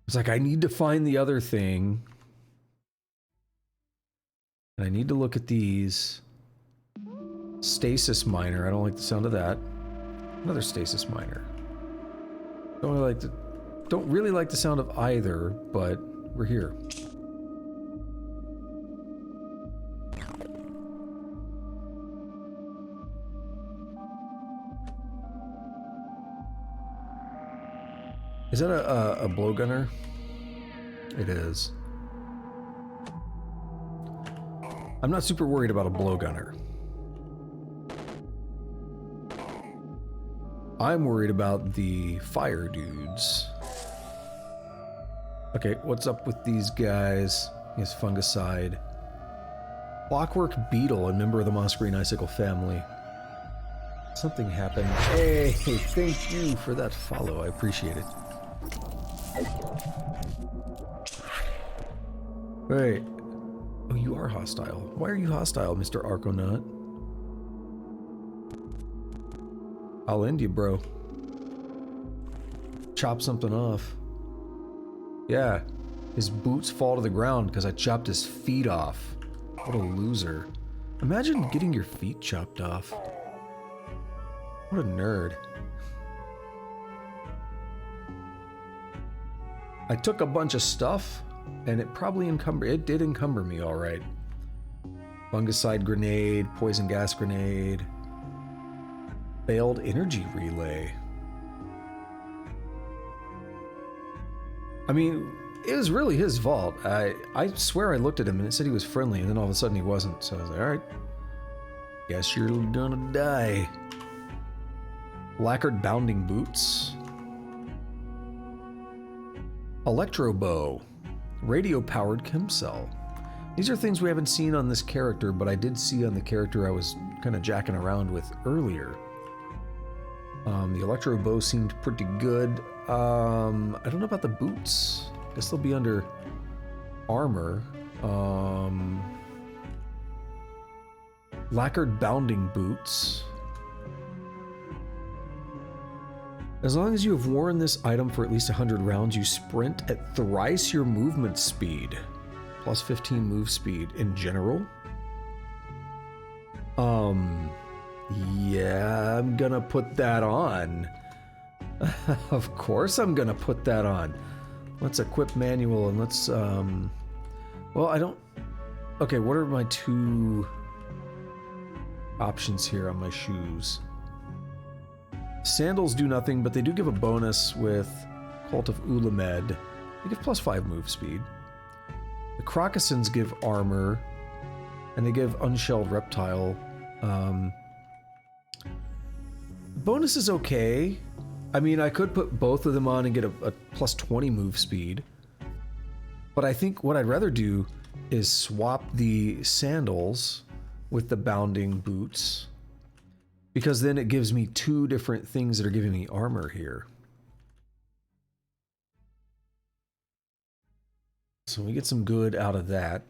It's like, I need to find the other thing. And I need to look at these. Stasis miner, I don't like the sound of that. Another stasis miner. Don't really like the sound of either, but we're here. Is that a blowgunner? It is. I'm not super worried about a blowgunner. I'm worried about the fire dudes. Okay, what's up with these guys? He has fungicide. Clockwork Beetle, a member of the Moss Green Icicle family. Something happened. Hey, thank you for that follow. I appreciate it. Wait. Oh, you are hostile. Why are you hostile, Mr. Arconaut? I'll end you, bro. Chop something off. Yeah, his boots fall to the ground because I chopped his feet off. What a loser. Imagine getting your feet chopped off. What a nerd. I took a bunch of stuff, and it did encumber me all right. Fungicide grenade, poison gas grenade, failed energy relay. I mean, it was really his fault. I swear I looked at him and it said he was friendly, and then all of a sudden he wasn't. So I was like, alright. Guess you're gonna die. Lacquered bounding boots. Electro bow. Radio-powered chem cell. These are things we haven't seen on this character, but I did see on the character I was kind of jacking around with earlier. The electro bow seemed pretty good. I don't know about the boots. Guess they'll be under armor. Lacquered bounding boots. As long as you have worn this item for at least 100 rounds, you sprint at thrice your movement speed. Plus 15 move speed in general. Yeah, I'm gonna put that on. Of course I'm gonna put that on. Let's equip manual and let's, well, I don't... Okay, what are my 2 options here on my shoes? Sandals do nothing, but they do give a bonus with Cult of Ulamed. They give +5 move speed. The Crocossins give armor, and they give Unshelled Reptile. Bonus is okay. I mean, I could put both of them on and get a +20 move speed. But I think what I'd rather do is swap the sandals with the bounding boots, because then it gives me 2 different things that are giving me armor here. So we get some good out of that.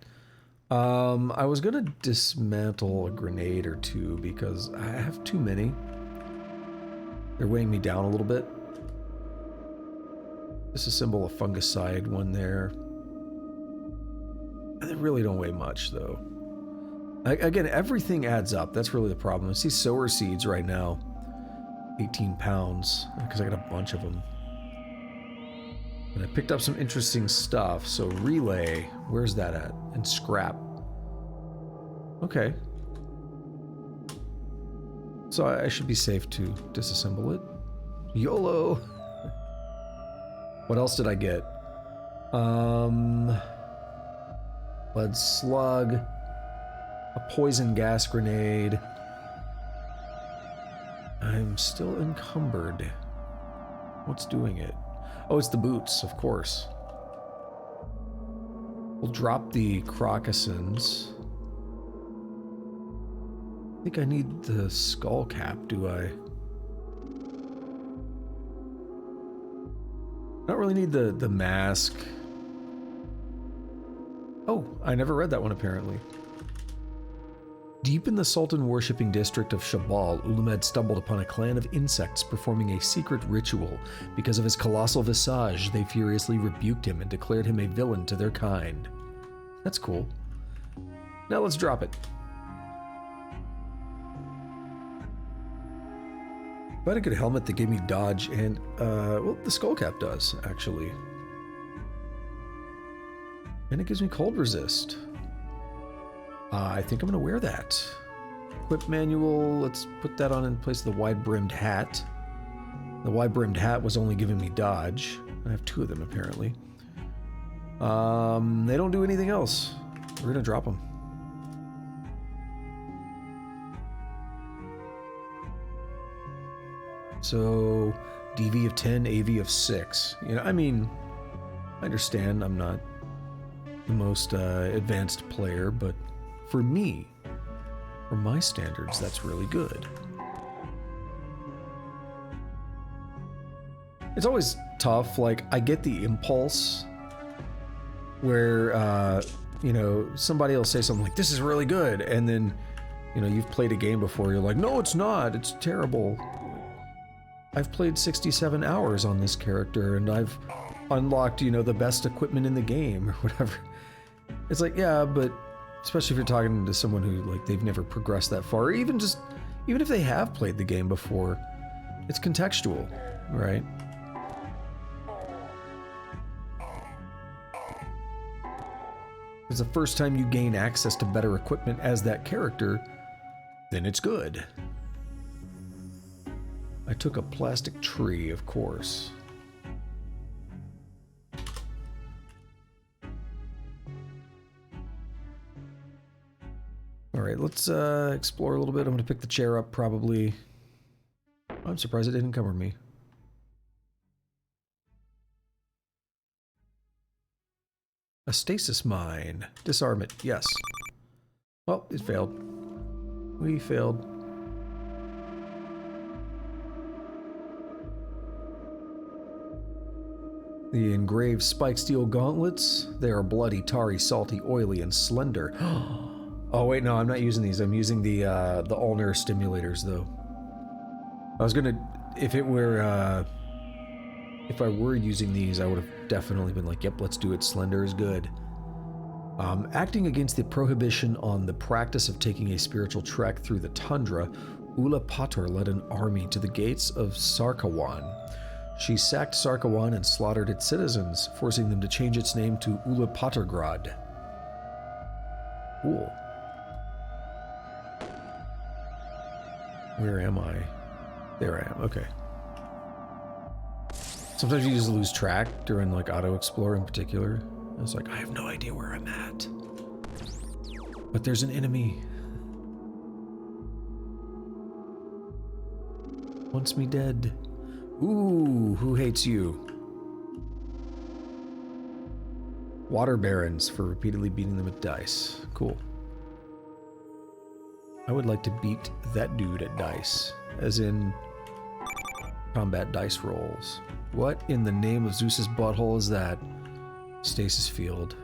I was gonna dismantle a grenade or 2 because I have too many. They're weighing me down a little bit. Disassemble a fungicide one there. They really don't weigh much though. Again, everything adds up. That's really the problem. I see sower seeds right now. 18 pounds, because I got a bunch of them. And I picked up some interesting stuff. So relay, where's that at? And scrap. Okay. So I should be safe to disassemble it. YOLO! What else did I get? Lead slug. A poison gas grenade. I'm still encumbered. What's doing it? Oh, it's the boots, of course. We'll drop the Crocossins. I think I need the skull cap, do I? I don't really need the mask. Oh, I never read that one apparently. Deep in the Sultan-worshipping district of Shabal, Ulamed stumbled upon a clan of insects performing a secret ritual. Because of his colossal visage, they furiously rebuked him and declared him a villain to their kind. That's cool. Now let's drop it. If I had a good helmet that gave me dodge and, well, the skull cap does, actually. And it gives me cold resist. I think I'm going to wear that. Equip manual, let's put that on in place of the wide-brimmed hat. The wide-brimmed hat was only giving me dodge. I have 2 of them, apparently. They don't do anything else. We're going to drop them. So, DV of 10, AV of 6. You know, I mean, I understand I'm not the most advanced player, but for me, for my standards, that's really good. It's always tough, like, I get the impulse where, you know, somebody will say something like, this is really good, and then, you know, you've played a game before, you're like, no, it's not, it's terrible. I've played 67 hours on this character, and I've unlocked, you know, the best equipment in the game, or whatever. It's like, yeah, but especially if you're talking to someone who, like, they've never progressed that far, or even if they have played the game before, it's contextual, right? It's the first time you gain access to better equipment as that character, then it's good. I took a plastic tree, of course. Alright, let's explore a little bit. I'm going to pick the chair up, probably. I'm surprised it didn't cover me. A stasis mine. Disarm it. Yes. Well, it failed. We failed. The engraved spike steel gauntlets. They are bloody, tarry, salty, oily, and slender. Oh wait, no, I'm not using these. I'm using the ulnar stimulators, though. I was gonna, if I were using these, I would have definitely been like, yep, let's do it. Slender is good. Acting against the prohibition on the practice of taking a spiritual trek through the tundra, Ula Pator led an army to the gates of Sarkawan. She sacked Sarkawan and slaughtered its citizens, forcing them to change its name to Ulapatergrad. Cool. Where am I? There I am, okay. Sometimes you just lose track during like auto explore in particular. It's like, I have no idea where I'm at. But there's an enemy. Wants me dead. Ooh, who hates you? Water barons for repeatedly beating them with dice. Cool. I would like to beat that dude at dice, as in combat dice rolls. What in the name of Zeus's butthole is that? Stasis field.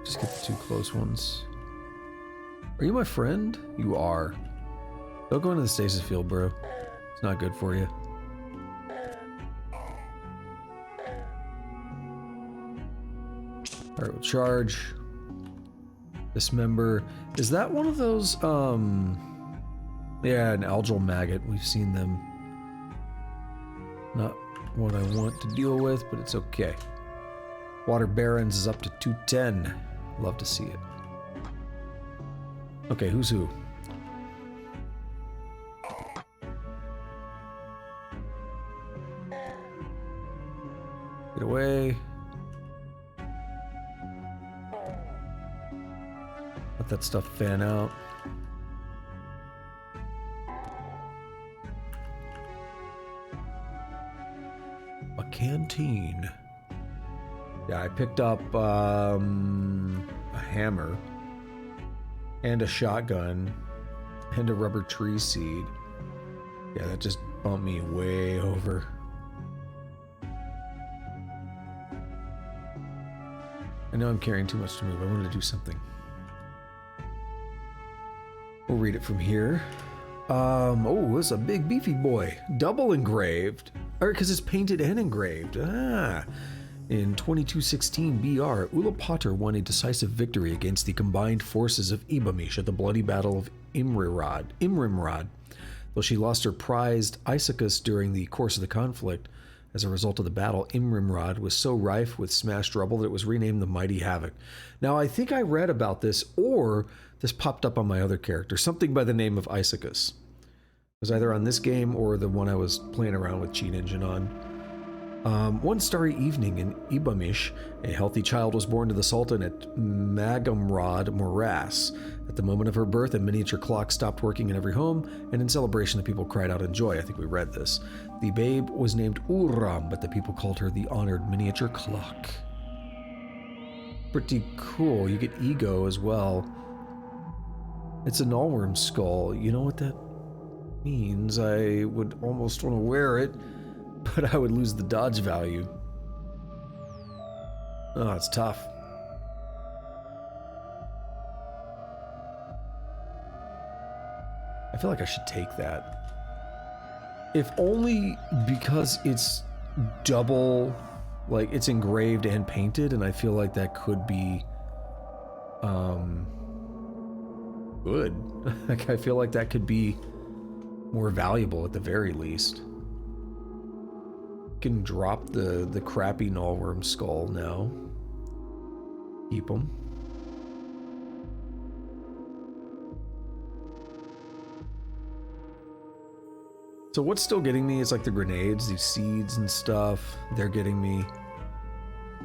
Just get the two close ones. Are you my friend? You are. Don't go into the stasis field, bro. It's not good for you. Alright, we'll charge. Dismember. Is that one of those, yeah, an algal maggot. We've seen them. Not what I want to deal with, but it's okay. Water Barons is up to 210. Love to see it. Okay, who's who? Get away. Let that stuff fan out. A canteen. Yeah, I picked up a hammer and a shotgun and a rubber tree seed. Yeah, that just bumped me way over. I know I'm carrying too much to move. I wanted to do something. We'll read it from here. Oh, it's a big beefy boy. Double engraved. Or because it's painted and engraved. Ah. In 2216 BR, Ulapater won a decisive victory against the combined forces of Ibamish at the bloody battle of Imrimrod. Though she lost her prized Issachus during the course of the conflict, as a result of the battle, Imrimrod was so rife with smashed rubble that it was renamed the Mighty Havoc. Now, I think I read about this, or this popped up on my other character, something by the name of Issachus. It was either on this game or the one I was playing around with Cheat Engine on. One starry evening in Ibamish, a healthy child was born to the Sultan at Magamrod Morass. At the moment of her birth, a miniature clock stopped working in every home, and in celebration, the people cried out in joy. I think we read this. The babe was named Uram, but the people called her the honored miniature clock. Pretty cool. You get ego as well. It's a nullworm skull. You know what that means? I would almost want to wear it, but I would lose the dodge value. Oh, it's tough. I feel like I should take that. If only because it's double, like it's engraved and painted, and I feel like that could be good. Like I feel like that could be more valuable at the very least. Can drop the crappy nullworm skull now. Keep them. So what's still getting me is like the grenades, these seeds and stuff. They're getting me.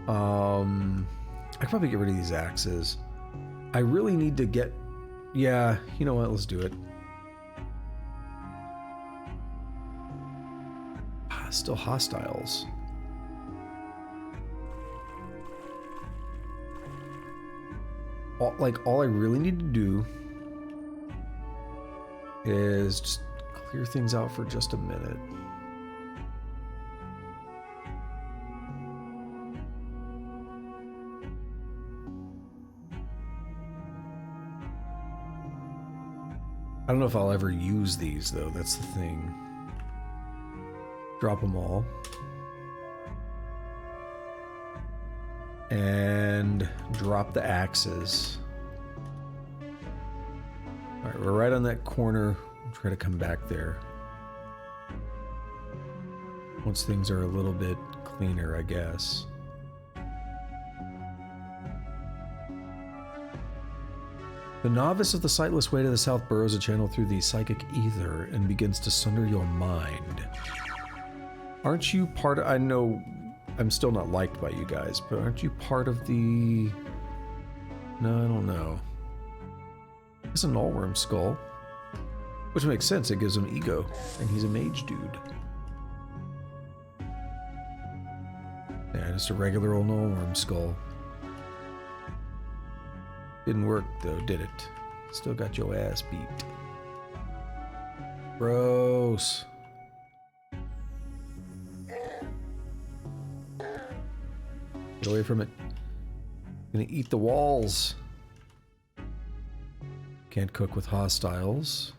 I could probably get rid of these axes. I really need to get. Yeah, you know what? Let's do it. Still hostiles. All I really need to do is just clear things out for just a minute. I don't know if I'll ever use these though, that's the thing. Drop them all. And drop the axes. Alright, we're right on that corner. We'll try to come back there. Once things are a little bit cleaner, I guess. The novice of the sightless way to the south burrows a channel through the psychic ether and begins to sunder your mind. Aren't you part of... I know I'm still not liked by you guys, but aren't you part of the... No, I don't know. It's a nullworm skull. Which makes sense, it gives him ego, and he's a mage dude. Yeah, just a regular old nullworm skull. Didn't work though, did it? Still got your ass beat. Gross. Get away from it. Gonna eat the walls. Can't cook with hostiles.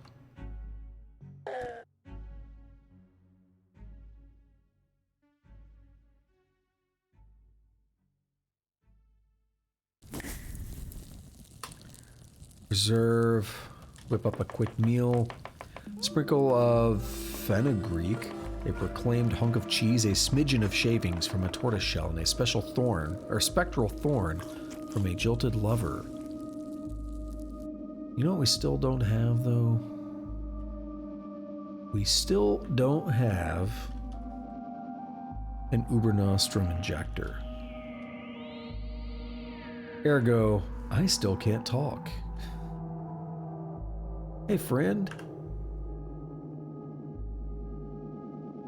Preserve, whip up a quick meal, sprinkle of fenugreek, a proclaimed hunk of cheese, a smidgen of shavings from a tortoise shell, and a special thorn, or spectral thorn, from a jilted lover. You know what we still don't have, though? We still don't have an Uber Nostrum injector. Ergo, I still can't talk. Hey, friend.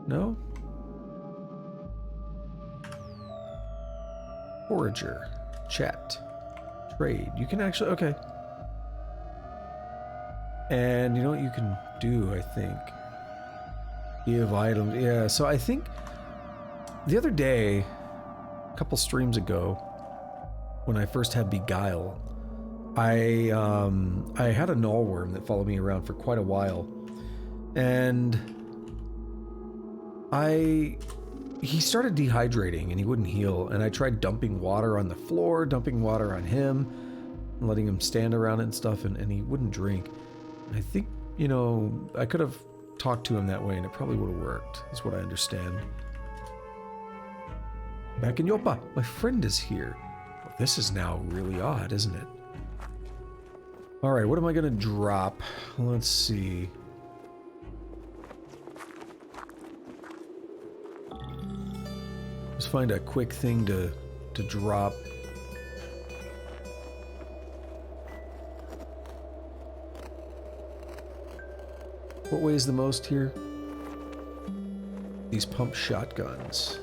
No? Forager. Chat. Trade. You can actually... Okay. And you know what you can do, I think? Give items. Yeah, so I think... The other day, a couple streams ago, when I first had Beguile, I had a nullworm that followed me around for quite a while, and he started dehydrating and he wouldn't heal, and I tried dumping water on the floor, dumping water on him, and letting him stand around it and stuff, and he wouldn't drink. I think, you know, I could have talked to him that way and it probably would have worked, is what I understand. Back in Yopa, my friend is here. Well, this is now really odd, isn't it? Alright, what am I gonna drop? Let's see. Let's find a quick thing to drop. What weighs the most here? These pump shotguns.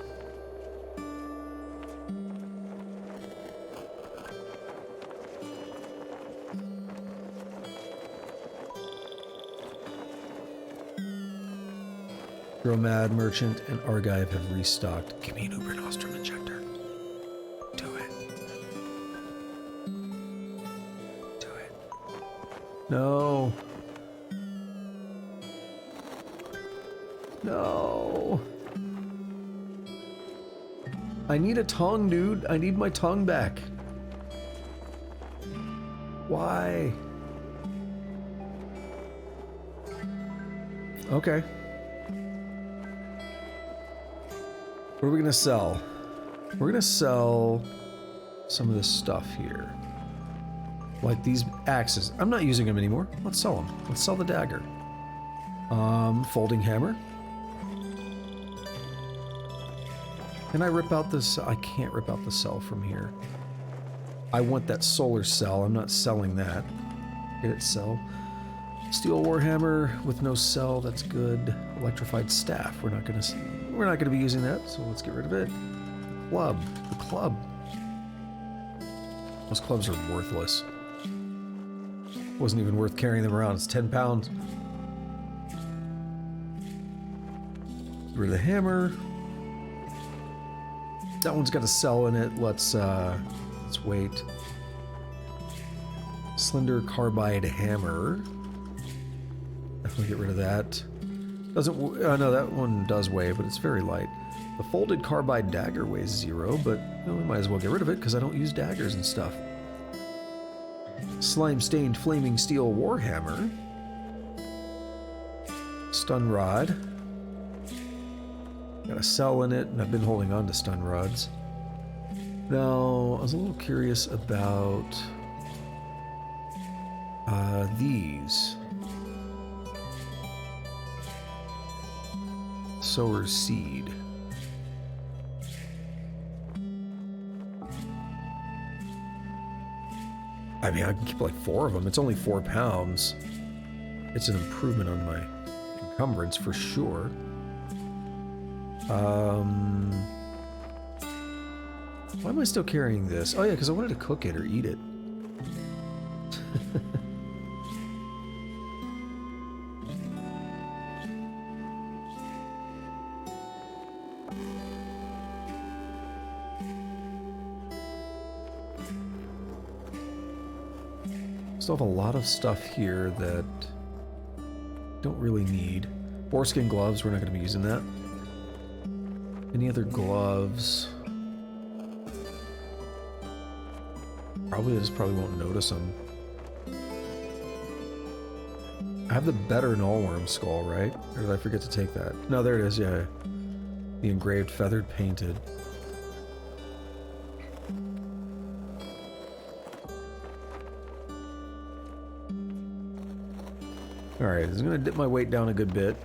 Mad Merchant and Argive have restocked. Give me an Uber Nostrum injector. Do it. Do it. No. No. I need a tongue, dude. I need my tongue back. Why? Okay. What are we gonna sell? We're gonna sell some of this stuff here. Like these axes. I'm not using them anymore. Let's sell them. Let's sell the dagger. Folding hammer. Can I rip out this? I can't rip out the cell from here. I want that solar cell. I'm not selling that. Get it, sell. Steel warhammer with no cell. That's good. Electrified staff. We're not gonna be using that, so let's get rid of it. Club. The club. Those clubs are worthless. Wasn't even worth carrying them around. It's 10 pounds. Get rid of the hammer. That one's got a cell in it. Let's wait. Slender carbide hammer. Definitely get rid of that. Doesn't, no, that one does weigh, but it's very light. The folded carbide dagger weighs 0, but well, we might as well get rid of it because I don't use daggers and stuff. Slime-stained flaming steel warhammer. Stun rod. Got a cell in it, and I've been holding on to stun rods. Now, I was a little curious about these. Sower's seed. I mean, I can keep like 4 of them. It's only 4 pounds. It's an improvement on my encumbrance for sure. Why am I still carrying this? Oh yeah, because I wanted to cook it or eat it. Still have a lot of stuff here that don't really need. Boarskin gloves, we're not going to be using that. Any other gloves? Probably, I just probably won't notice them. I have the better Nullworm skull, right? Or did I forget to take that? No, there it is, yeah. The engraved, feathered, painted. Alright, it's going to dip my weight down a good bit.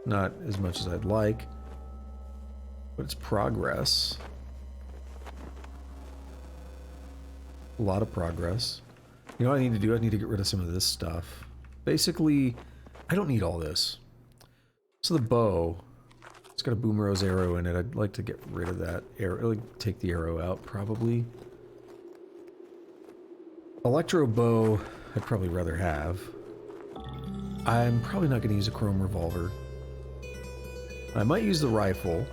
Not as much as I'd like. But it's progress. A lot of progress. You know what I need to do? I need to get rid of some of this stuff. Basically, I don't need all this. So the bow, it's got a Boomerose arrow in it. I'd like to get rid of that arrow. Like, take the arrow out, probably. Electro bow, I'd probably rather have. I'm probably not going to use a chrome revolver. I might use the rifle.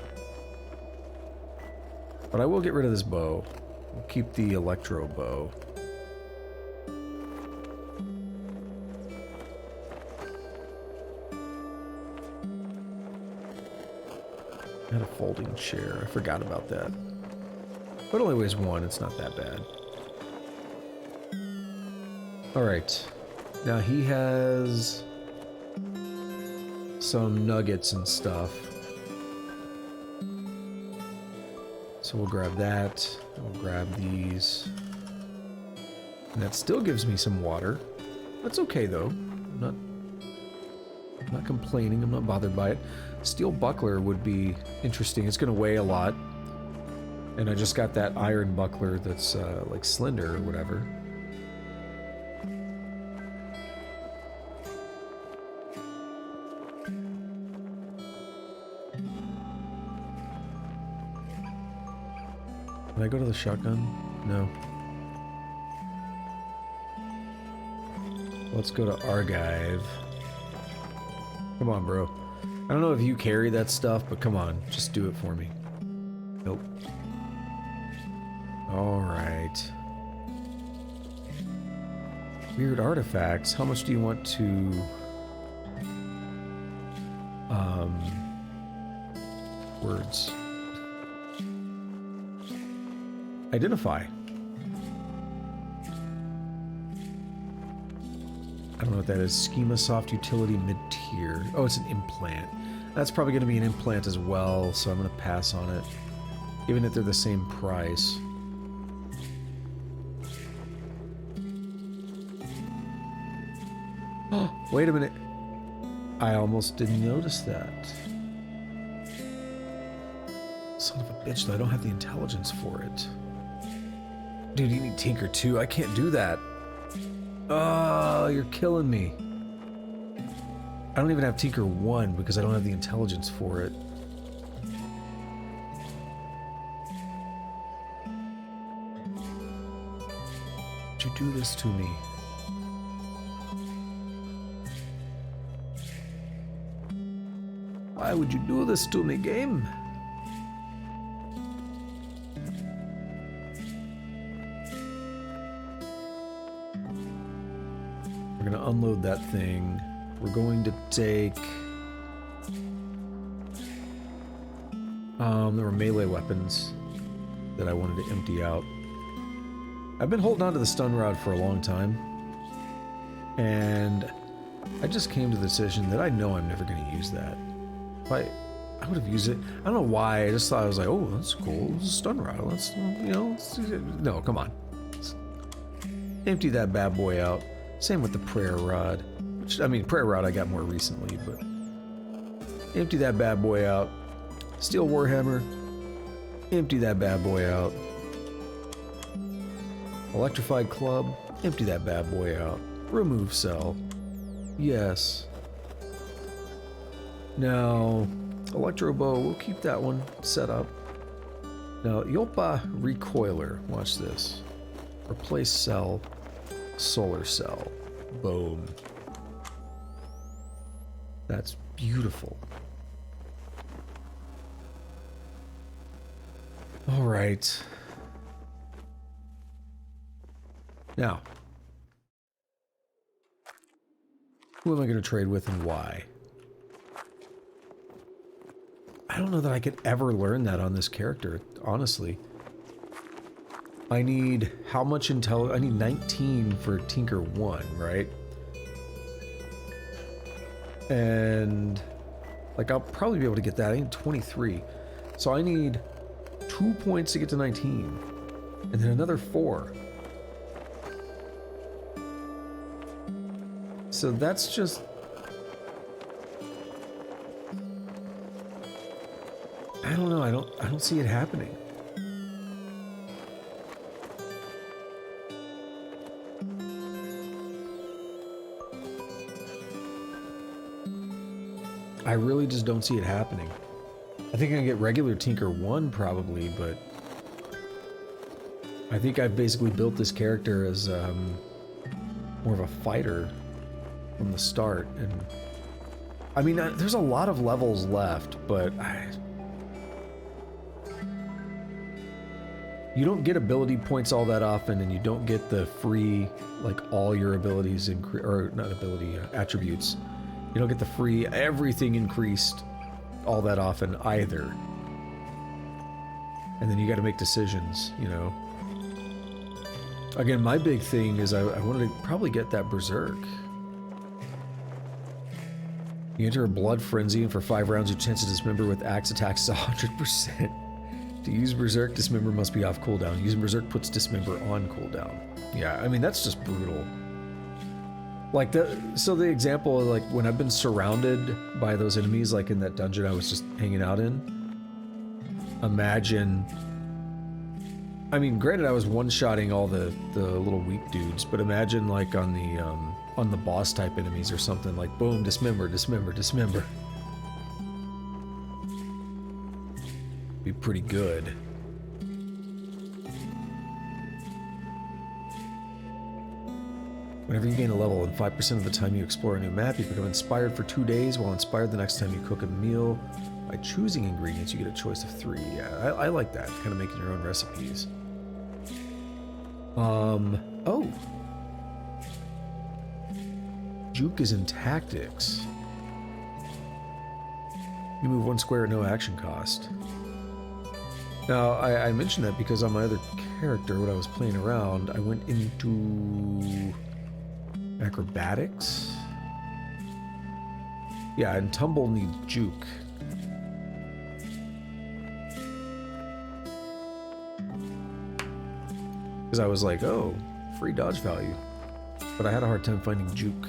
But I will get rid of this bow. We'll keep the electro bow. I had a folding chair. I forgot about that. But it only weighs 1. It's not that bad. Alright. Now he has some nuggets and stuff. So we'll grab that. We'll grab these. And that still gives me some water. That's okay though. I'm not complaining. I'm not bothered by it. Steel buckler would be interesting. It's going to weigh a lot. And I just got that iron buckler that's like slender or whatever. Can I go to the shotgun? No. Let's go to Argive. Come on, bro. I don't know if you carry that stuff, but come on. Just do it for me. Nope. Alright. Weird artifacts. How much do you want to... words. Identify. I don't know what that is. Schema Soft Utility Mid-Tier. Oh, it's an implant. That's probably going to be an implant as well, so I'm going to pass on it. Even if they're the same price. Oh, wait a minute. I almost didn't notice that. Son of a bitch, though. I don't have the intelligence for it. Dude, you need Tinker 2. I can't do that. Oh, you're killing me. I don't even have Tinker 1 because I don't have the intelligence for it. Would you do this to me? Why would you do this to me, game? We're going to unload that thing. We're going to take There were melee weapons that I wanted to empty out. I've been holding on to the stun rod for a long time, and I just came to the decision that I know I'm never going to use that. If I would have used it. I don't know why. I just thought, I was like, oh, that's cool. It's a stun rod. Let's, you know, no, come on. Let's empty that bad boy out. Same with the prayer rod. Which, I mean, prayer rod I got more recently, but empty that bad boy out. Steel Warhammer. Empty that bad boy out. Electrified Club. Empty that bad boy out. Remove cell. Yes. Now, Electro Bow, we'll keep that one set up. Now, Yopa Recoiler. Watch this. Replace cell. Solar cell. Boom. That's beautiful. All right. Now, who am I going to trade with and why? I don't know that I could ever learn that on this character, honestly. I need how much intel? I need 19 for Tinker 1, right? And like I'll probably be able to get that. I need 23. So I need 2 points to get to 19. And then another 4. So that's just... I don't know, I don't see it happening. I really just don't see it happening. I think I can get regular Tinker 1 probably, but I think I've basically built this character as more of a fighter from the start. And I mean, there's a lot of levels left, but you don't get ability points all that often, and you don't get the free, like, all your abilities, or not ability, attributes. You don't get the free everything increased all that often either. And then you got to make decisions, you know. Again, my big thing is I wanted to probably get that Berserk. You enter a blood frenzy, and for 5 rounds your chance to dismember with axe attacks is 100%. To use Berserk, dismember must be off cooldown. Using Berserk puts dismember on cooldown. Yeah, I mean, that's just brutal. Like, so the example, like, when I've been surrounded by those enemies, like in that dungeon I was just hanging out in, imagine... I mean, granted, I was one-shotting all the little weak dudes, but imagine, like, on the boss-type enemies or something, like, boom, dismember, dismember, dismember. Be pretty good. Whenever you gain a level and 5% of the time you explore a new map, you become inspired for 2 days. While inspired, the next time you cook a meal, by choosing ingredients, you get a choice of 3. Yeah, I like that, kind of making your own recipes. Oh. Juke is in tactics. You move 1 square at no action cost. Now, I mentioned that because on my other character, when I was playing around, I went into acrobatics. Yeah, and tumble needs juke. Because I was like, oh, free dodge value. But I had a hard time finding juke.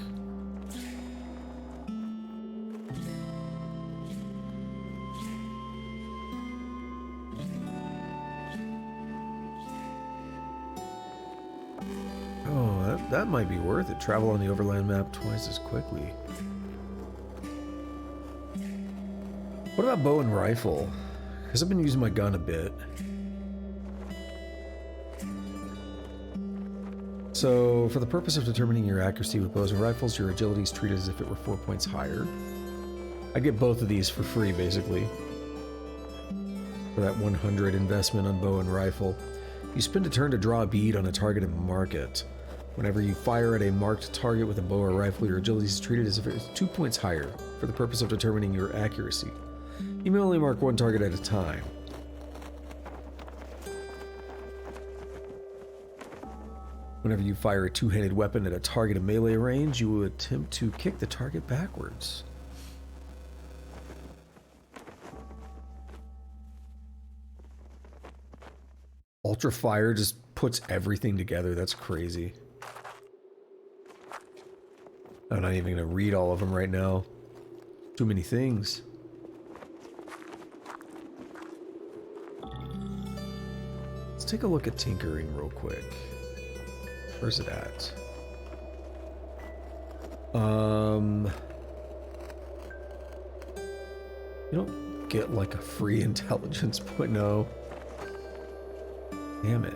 That might be worth it. Travel on the overland map twice as quickly. What about bow and rifle? Because I've been using my gun a bit. So, for the purpose of determining your accuracy with bows and rifles, your agility is treated as if it were 4 points higher. I get both of these for free, basically. For that 100 investment on bow and rifle. You spend a turn to draw a bead on a target and mark it. Whenever you fire at a marked target with a bow or rifle, your agility is treated as if it was 2 points higher for the purpose of determining your accuracy. You may only mark one target at a time. Whenever you fire a two-handed weapon at a target in melee range, you will attempt to kick the target backwards. Ultra Fire just puts everything together. That's crazy. I'm not even going to read all of them right now. Too many things. Let's take a look at tinkering real quick. Where's it at? You don't get like a free intelligence point, no. Damn it.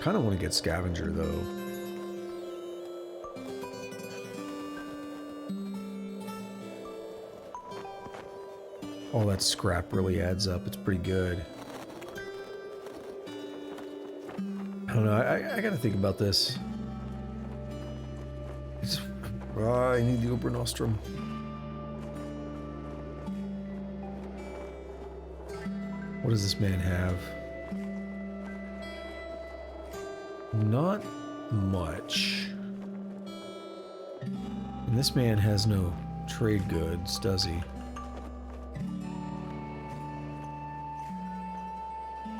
Kind of want to get Scavenger though. All that scrap really adds up. It's pretty good. I don't know. I gotta think about this. I need the Uber Nostrum. What does this man have? Not much. And this man has no trade goods, does he?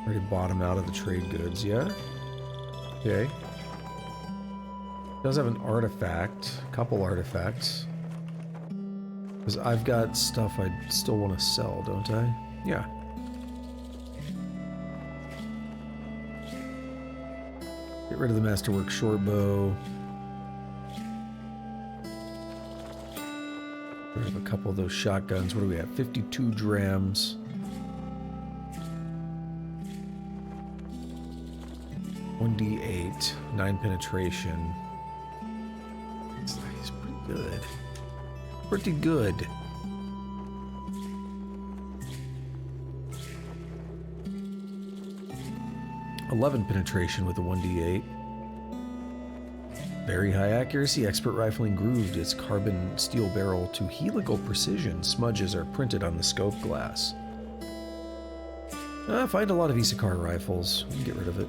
Already bottom out of the trade goods, yeah? Okay. Does have an artifact, a couple artifacts. Because I've got stuff I still want to sell, don't I? Yeah. Get rid of the Masterwork Shortbow. Get rid of a couple of those shotguns. What do we have? 52 drams. 1d8, 9 penetration. He's pretty good. Pretty good. .11 penetration with a 1d8. Very high accuracy. Expert rifling grooved. Its carbon steel barrel to helical precision. Smudges are printed on the scope glass. I find a lot of Issacar rifles. We can get rid of it.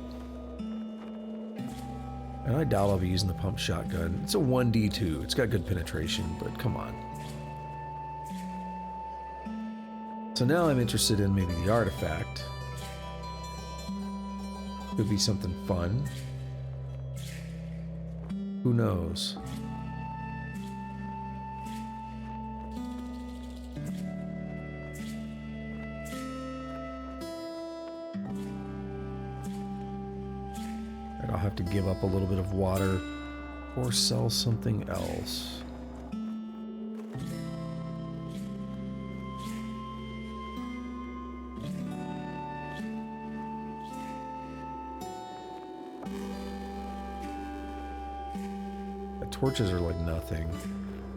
And I doubt I'll be using the pump shotgun. It's a 1d2. It's got good penetration, but come on. So now I'm interested in maybe the artifact. Could be something fun. Who knows? I'll have to give up a little bit of water or sell something else. The torches are like nothing.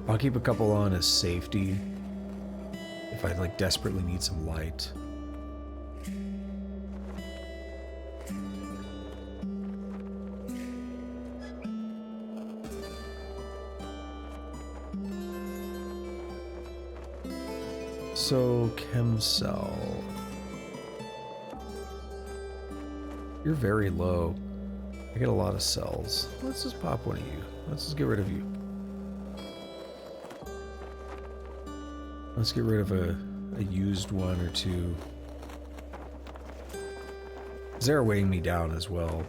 I'll keep a couple on as safety if I like desperately need some light. So, Chemcell. You're very low. I get a lot of cells. Let's just pop one of you. Let's just get rid of you. Let's get rid of a used one or two. They're weighing me down as well.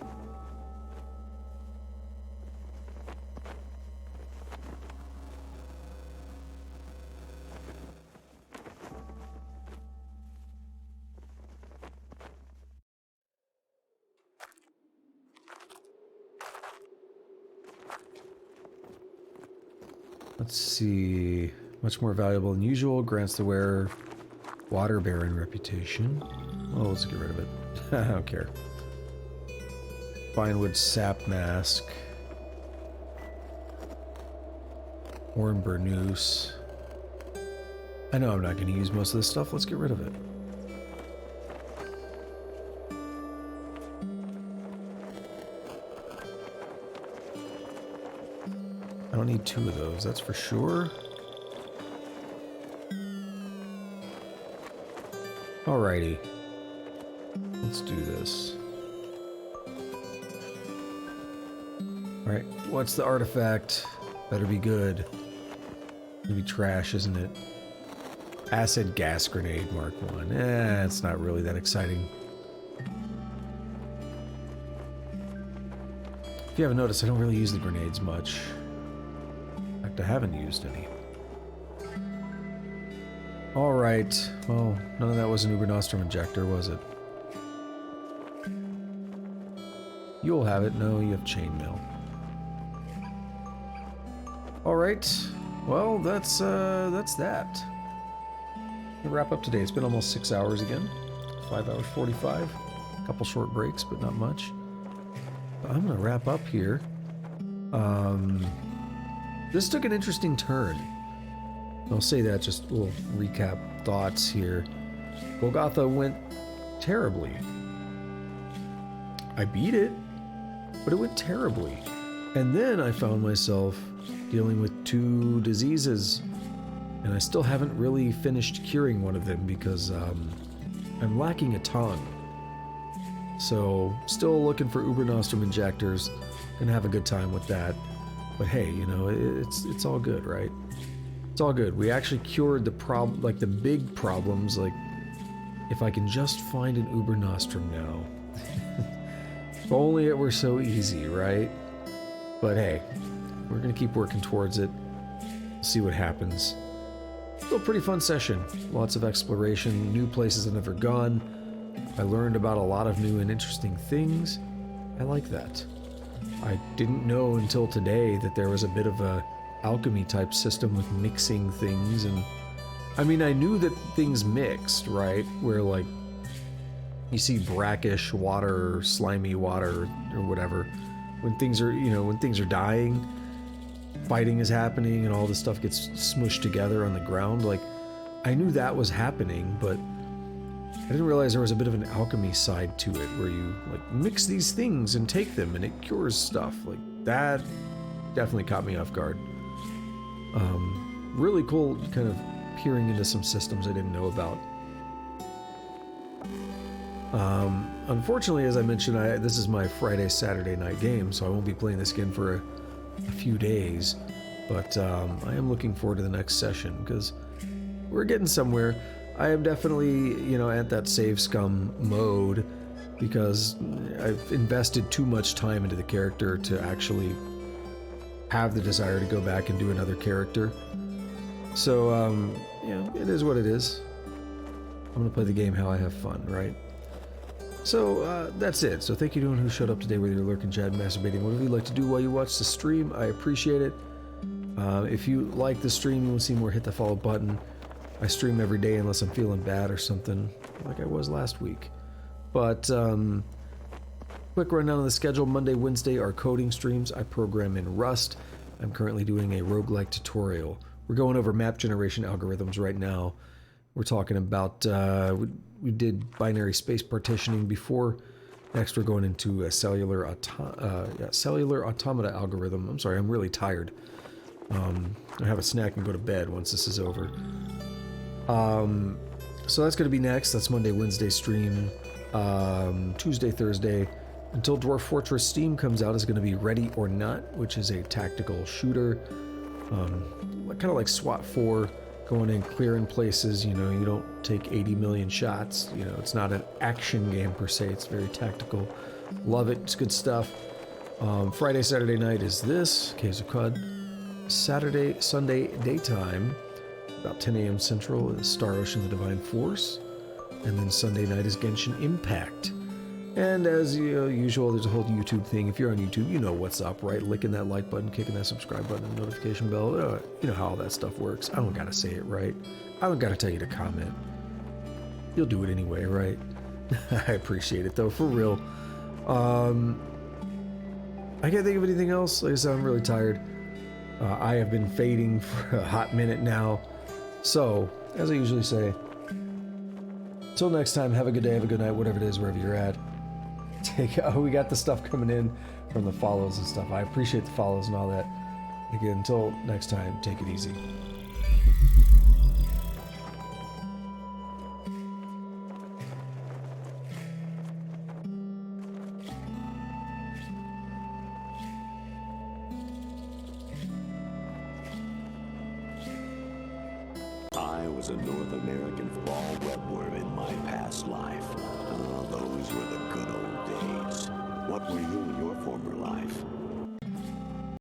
Let's see. Much more valuable than usual. Grants the wearer water baron reputation. Oh, let's get rid of it. I don't care. Finewood sap mask. Horn burnoose. I know I'm not going to use most of this stuff. Let's get rid of it. I don't need 2 of those, that's for sure. Alrighty. Let's do this. Alright, what's the artifact? Better be good. Maybe trash, isn't it? Acid gas grenade, Mark 1. It's not really that exciting. If you haven't noticed, I don't really use the grenades much. In fact, I haven't used any. Alright, well, none of that was an Uber Nostrum injector, was it? You'll have it. No, you have chainmail. Alright, well, that's that. We'll wrap up today. It's been almost 6 hours again. 5 hours 45. A couple short breaks, but not much. I'm gonna wrap up here. This took an interesting turn. I'll say that, just a little recap thoughts here. Golgotha went terribly. I beat it, but it went terribly. And then I found myself dealing with 2 diseases, and I still haven't really finished curing one of them because I'm lacking a tongue. So, still looking for Uber Nostrum injectors. Gonna have a good time with that. But hey, you know, it's all good, right? It's all good. We actually cured the the big problems, like if I can just find an Uber Nostrum now. If only it were so easy, right? But hey, we're gonna keep working towards it. See what happens. Still a pretty fun session. Lots of exploration, new places I've never gone. I learned about a lot of new and interesting things. I like that. I didn't know until today that there was a bit of a alchemy type system with mixing things, and I mean, I knew that things mixed, right? Where like you see brackish water or slimy water or whatever, when things are, you know, when things are dying, fighting is happening and all this stuff gets smushed together on the ground. Like, I knew that was happening, but I didn't realize there was a bit of an alchemy side to it where you like mix these things and take them and it cures stuff. Like, that definitely caught me off guard. Really cool kind of peering into some systems I didn't know about. Unfortunately, as I mentioned, this is my Friday, Saturday night game, so I won't be playing this again for a few days, but I am looking forward to the next session because we're getting somewhere. I am definitely, you know, at that save scum mode because I've invested too much time into the character to actually have the desire to go back and do another character. So, you know, it is what it is. I'm gonna play the game how I have fun, right? So, that's it. So thank you to anyone who showed up today, whether you're lurking, chatting, masturbating, whatever you'd like to do while you watch the stream. I appreciate it. If you like the stream, you want to see more, hit the follow button. I stream every day unless I'm feeling bad or something, like I was last week. But, quick rundown of the schedule. Monday, Wednesday are coding streams. I program in Rust. I'm currently doing a roguelike tutorial. We're going over map generation algorithms right now. We're talking about, we did binary space partitioning before. Next, we're going into a cellular automata algorithm. I'm sorry, I'm really tired. I'll have a snack and go to bed once this is over. So that's going to be next. That's Monday, Wednesday stream. Tuesday, Thursday, until Dwarf Fortress Steam comes out, is going to be Ready or Not, which is a tactical shooter. Kind of like SWAT 4, going in, clearing places. You know, you don't take 80 million shots. You know, it's not an action game per se. It's very tactical. Love it. It's good stuff. Friday, Saturday night is this, Caves of Cud. Sunday daytime, about 10 a.m. Central, is Star Ocean: The Divine Force. And then Sunday night is Genshin Impact. And as usual, there's a whole YouTube thing. If you're on YouTube, you know what's up, right? Licking that like button, kicking that subscribe button, and notification bell. You know how all that stuff works. I don't gotta say it, right? I don't gotta tell you to comment. You'll do it anyway, right? I appreciate it, though, for real. I can't think of anything else. Like I said, I'm really tired. I have been fading for a hot minute now. So, as I usually say, until next time, have a good day, have a good night, whatever it is, wherever you're at. We got the stuff coming in from the follows and stuff. I appreciate the follows and all that. Again, until next time, take it easy. I was a North American fall webworm in my past life. Oh, those were the good old days. What were you in your former life?